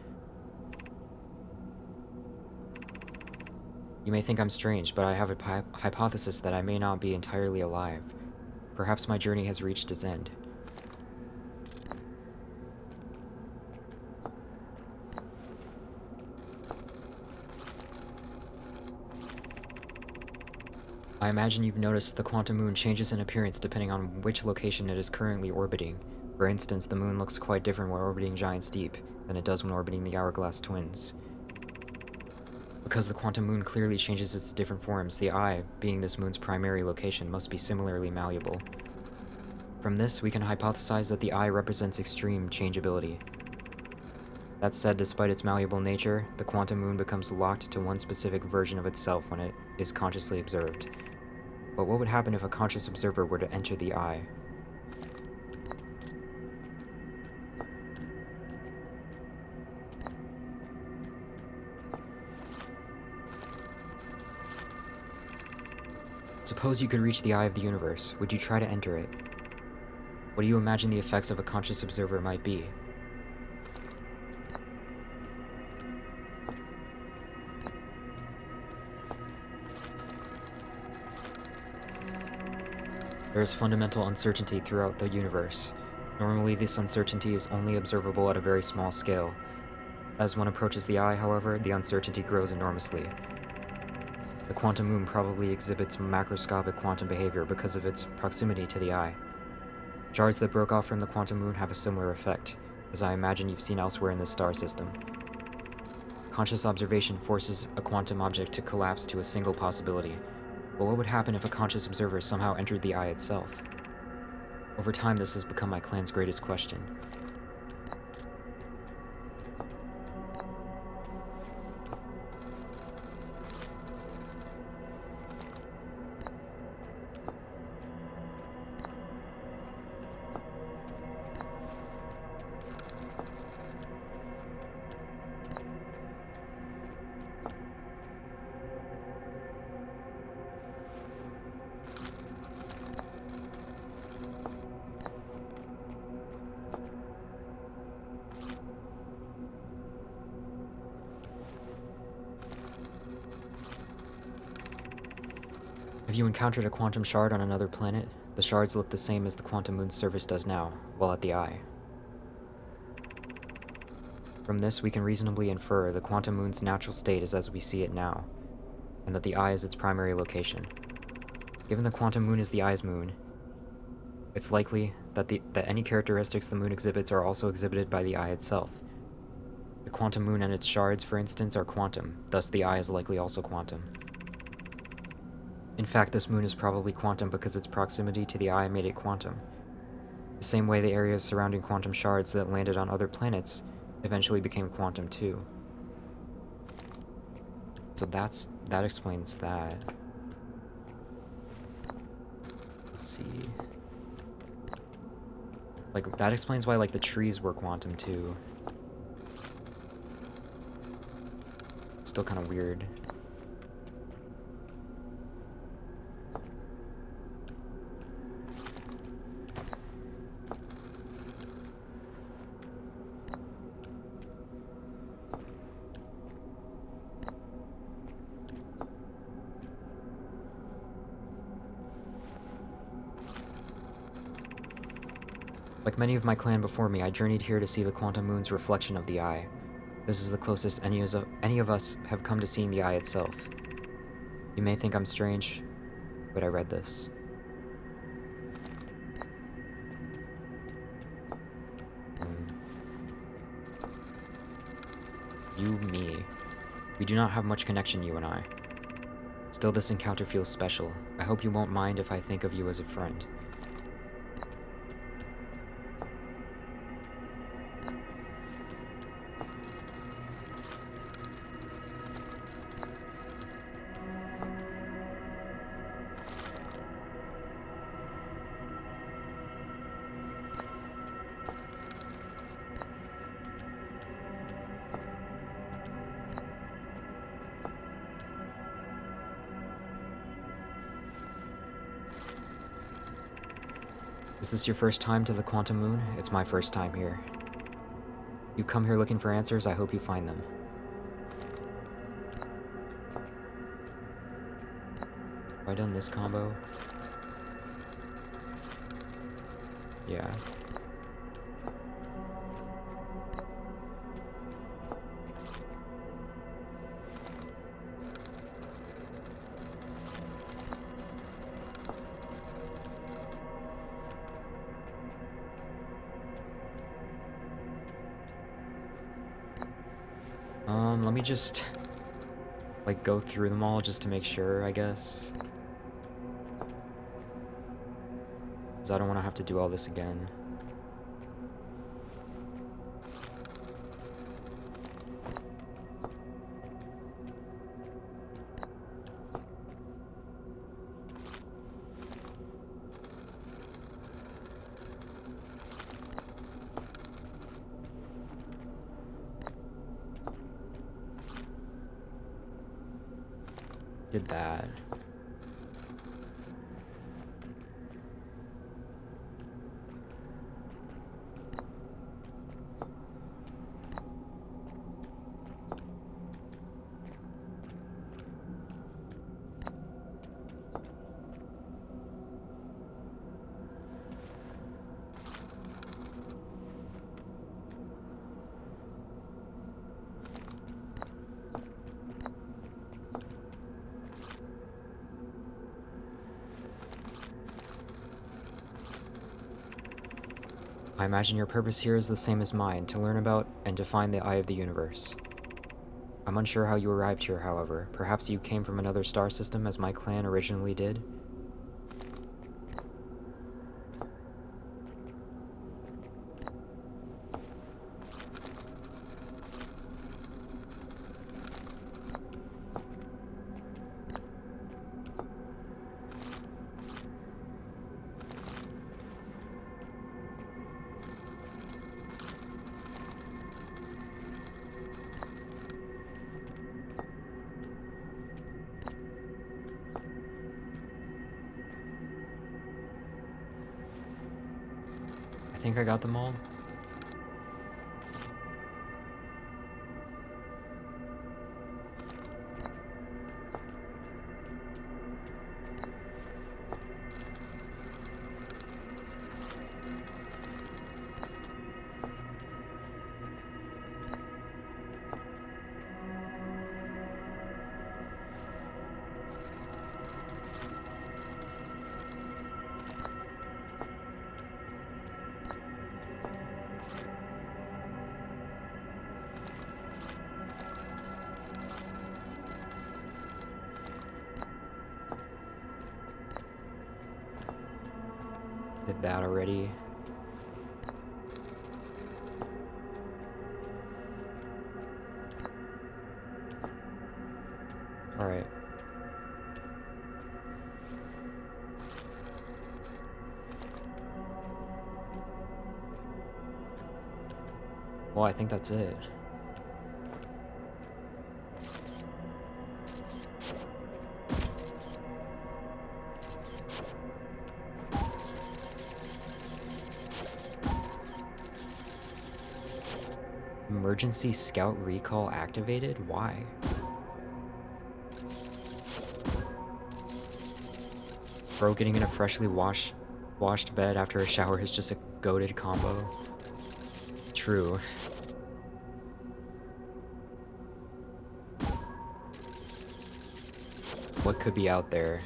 You may think I'm strange, but I have a hypothesis that I may not be entirely alive. Perhaps my journey has reached its end. I imagine you've noticed the Quantum Moon changes in appearance depending on which location it is currently orbiting. For instance, the moon looks quite different when orbiting Giant's Deep than it does when orbiting the Hourglass Twins. Because the Quantum Moon clearly changes its different forms, the Eye, being this moon's primary location, must be similarly malleable. From this, we can hypothesize that the Eye represents extreme changeability. That said, despite its malleable nature, the Quantum Moon becomes locked to one specific version of itself when it is consciously observed. But what would happen if a conscious observer were to enter the Eye? Suppose you could reach the Eye of the Universe. Would you try to enter it? What do you imagine the effects of a conscious observer might be? There is fundamental uncertainty throughout the universe. Normally, this uncertainty is only observable at a very small scale. As one approaches the Eye, however, the uncertainty grows enormously. The Quantum Moon probably exhibits macroscopic quantum behavior because of its proximity to the Eye. Shards that broke off from the Quantum Moon have a similar effect, as I imagine you've seen elsewhere in this star system. Conscious observation forces a quantum object to collapse to a single possibility. But what would happen if a conscious observer somehow entered the Eye itself? Over time, this has become my clan's greatest question. If you encountered a quantum shard on another planet, the shards look the same as the quantum moon's surface does now, while at the eye. From this, we can reasonably infer the quantum moon's natural state is as we see it now, and that the eye is its primary location. Given the quantum moon is the eye's moon, it's likely that any characteristics the moon exhibits are also exhibited by the eye itself. The quantum moon and its shards, for instance, are quantum, thus the eye is likely also quantum. In fact, this moon is probably quantum because its proximity to the eye made it quantum. The same way the areas surrounding quantum shards that landed on other planets eventually became quantum too. So that explains that. Let's see. Like, that explains why, like, the trees were quantum too. Still kind of weird. Like many of my clan before me, I journeyed here to see the quantum moon's reflection of the eye. This is the closest any of us have come to seeing the eye itself. You may think I'm strange, but I read this. You, me. We do not have much connection, you and I. Still, this encounter feels special. I hope you won't mind if I think of you as a friend. Is this your first time to the Quantum Moon? It's my first time here. You come here looking for answers, I hope you find them. Have I done this combo? Yeah. Let me just, like, go through them all just to make sure, I guess. Because I don't want to have to do all this again. Did that. I imagine your purpose here is the same as mine, to learn about and define the eye of the universe. I'm unsure how you arrived here, however. Perhaps you came from another star system as my clan originally did? I think I got them all. Did that already. Alright. Well, I think that's it. Emergency scout recall activated? Why? Bro getting in a freshly washed bed after a shower is just a goated combo. True. What could be out there?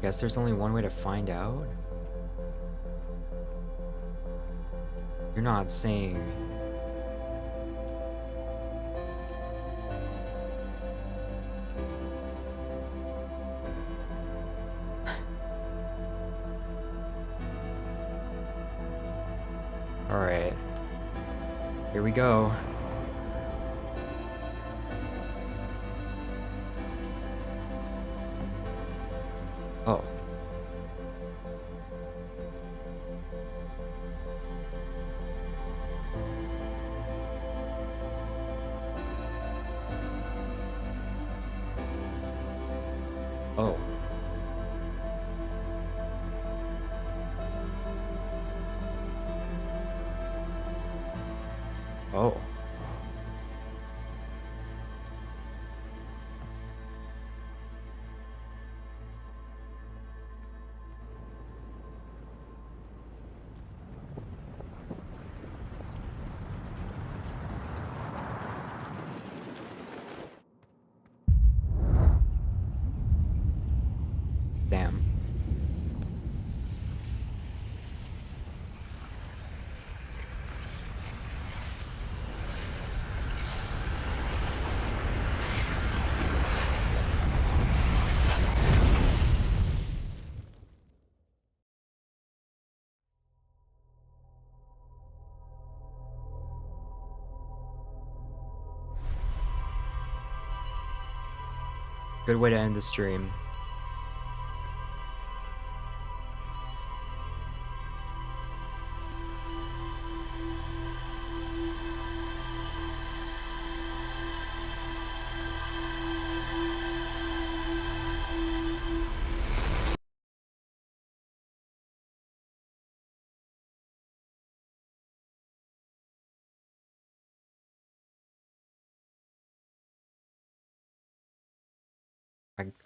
Guess there's only one way to find out? You're not saying... Alright. Here we go. Oh. Oh. Oh. Damn. Good way to end the stream.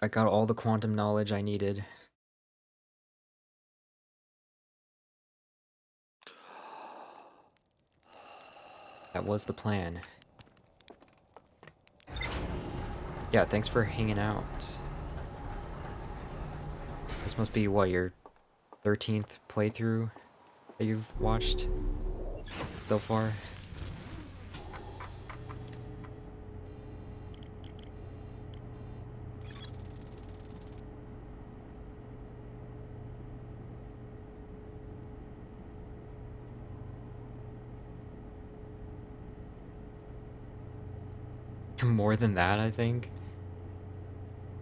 I got all the quantum knowledge I needed. That was the plan. Yeah, thanks for hanging out. This must be, what, your 13th playthrough that you've watched so far? More than that, I think.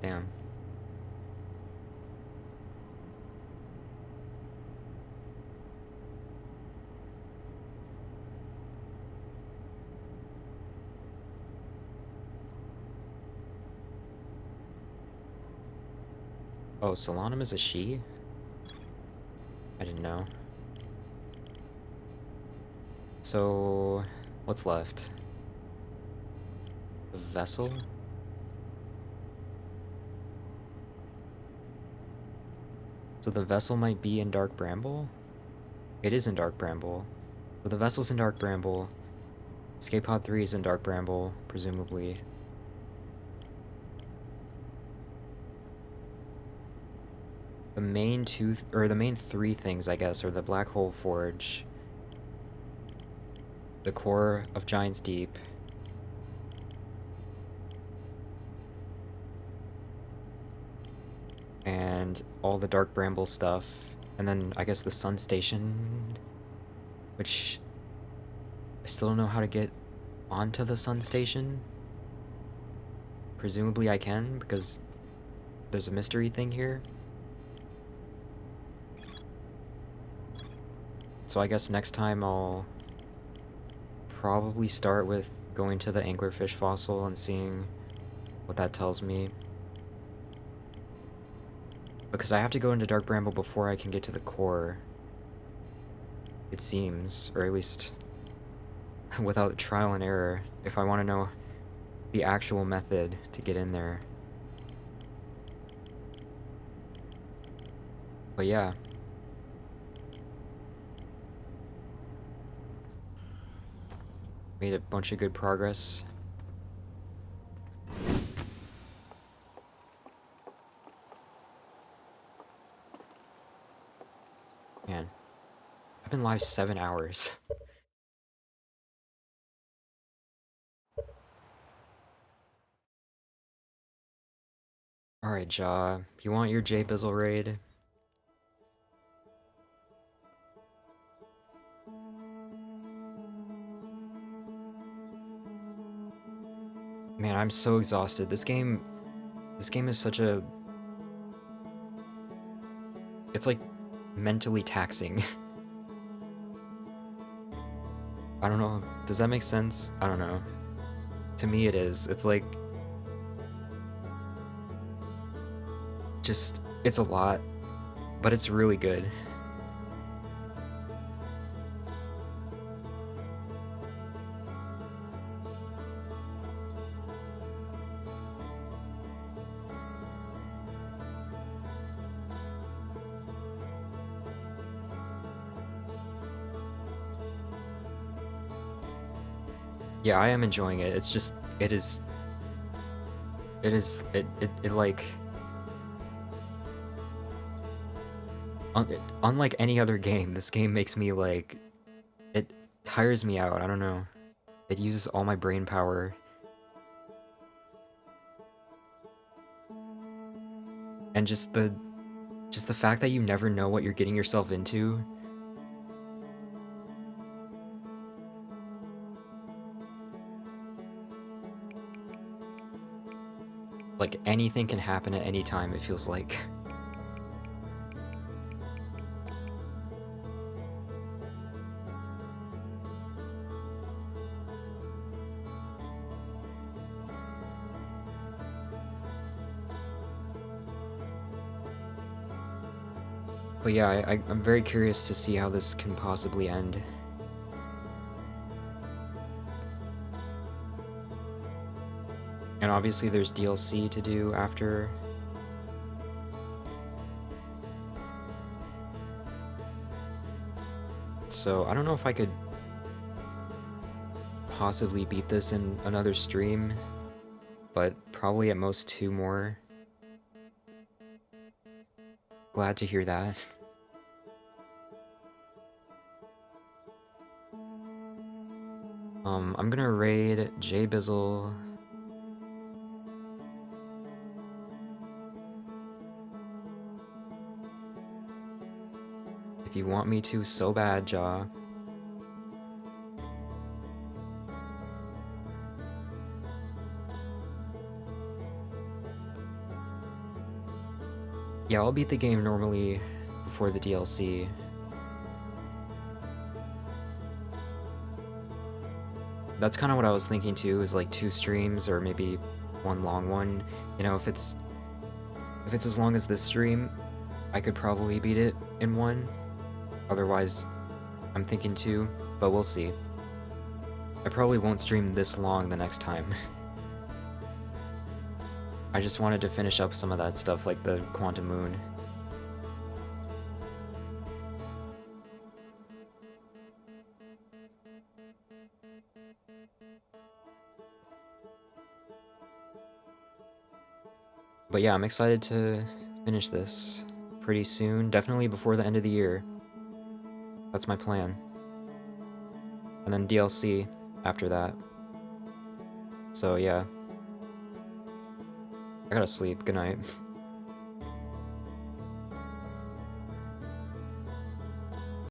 Damn. Oh, Solanum is a she? I didn't know. So, what's left? The vessel? So the vessel might be in Dark Bramble? It is in Dark Bramble. So the vessel's in Dark Bramble. Escape Pod 3 is in Dark Bramble, presumably. The main the main three things, I guess, are the Black Hole Forge, the core of Giant's Deep, and all the Dark Bramble stuff, and then I guess the Sun Station, which I still don't know how to get onto the Sun Station. Presumably I can, because there's a mystery thing here. So I guess next time I'll probably start with going to the anglerfish fossil and seeing what that tells me. Because I have to go into Dark Bramble before I can get to the core. It seems, or at least without trial and error, if I want to know the actual method to get in there. But yeah. Made a bunch of good progress. Man, I've been live 7 hours. Alright, Jaw, you want your J-Bizzle raid? Man, I'm so exhausted. This game is such a... It's like mentally taxing. I don't know, does that make sense? I don't know. To me it is. It's like... Just, it's a lot, but it's really good. Yeah, I am enjoying it. It's just, it like... Unlike any other game, this game makes me like... It tires me out, I don't know. It uses all my brain power. And just the fact that you never know what you're getting yourself into. Like, anything can happen at any time, it feels like. But yeah, I'm very curious to see how this can possibly end. And obviously there's DLC to do after. So I don't know if I could possibly beat this in another stream, but probably at most 2 more. Glad to hear that. I'm gonna raid J-Bizzle. If you want me to so bad, Jaw. Yeah, I'll beat the game normally before the DLC. That's kind of what I was thinking too, is like 2 streams or maybe 1 long one. You know, if it's as long as this stream, I could probably beat it in 1. Otherwise, I'm thinking 2, but we'll see. I probably won't stream this long the next time. I just wanted to finish up some of that stuff, like the Quantum Moon. But yeah, I'm excited to finish this pretty soon, definitely before the end of the year. That's my plan. And then DLC after that. So yeah. I gotta sleep. Good night.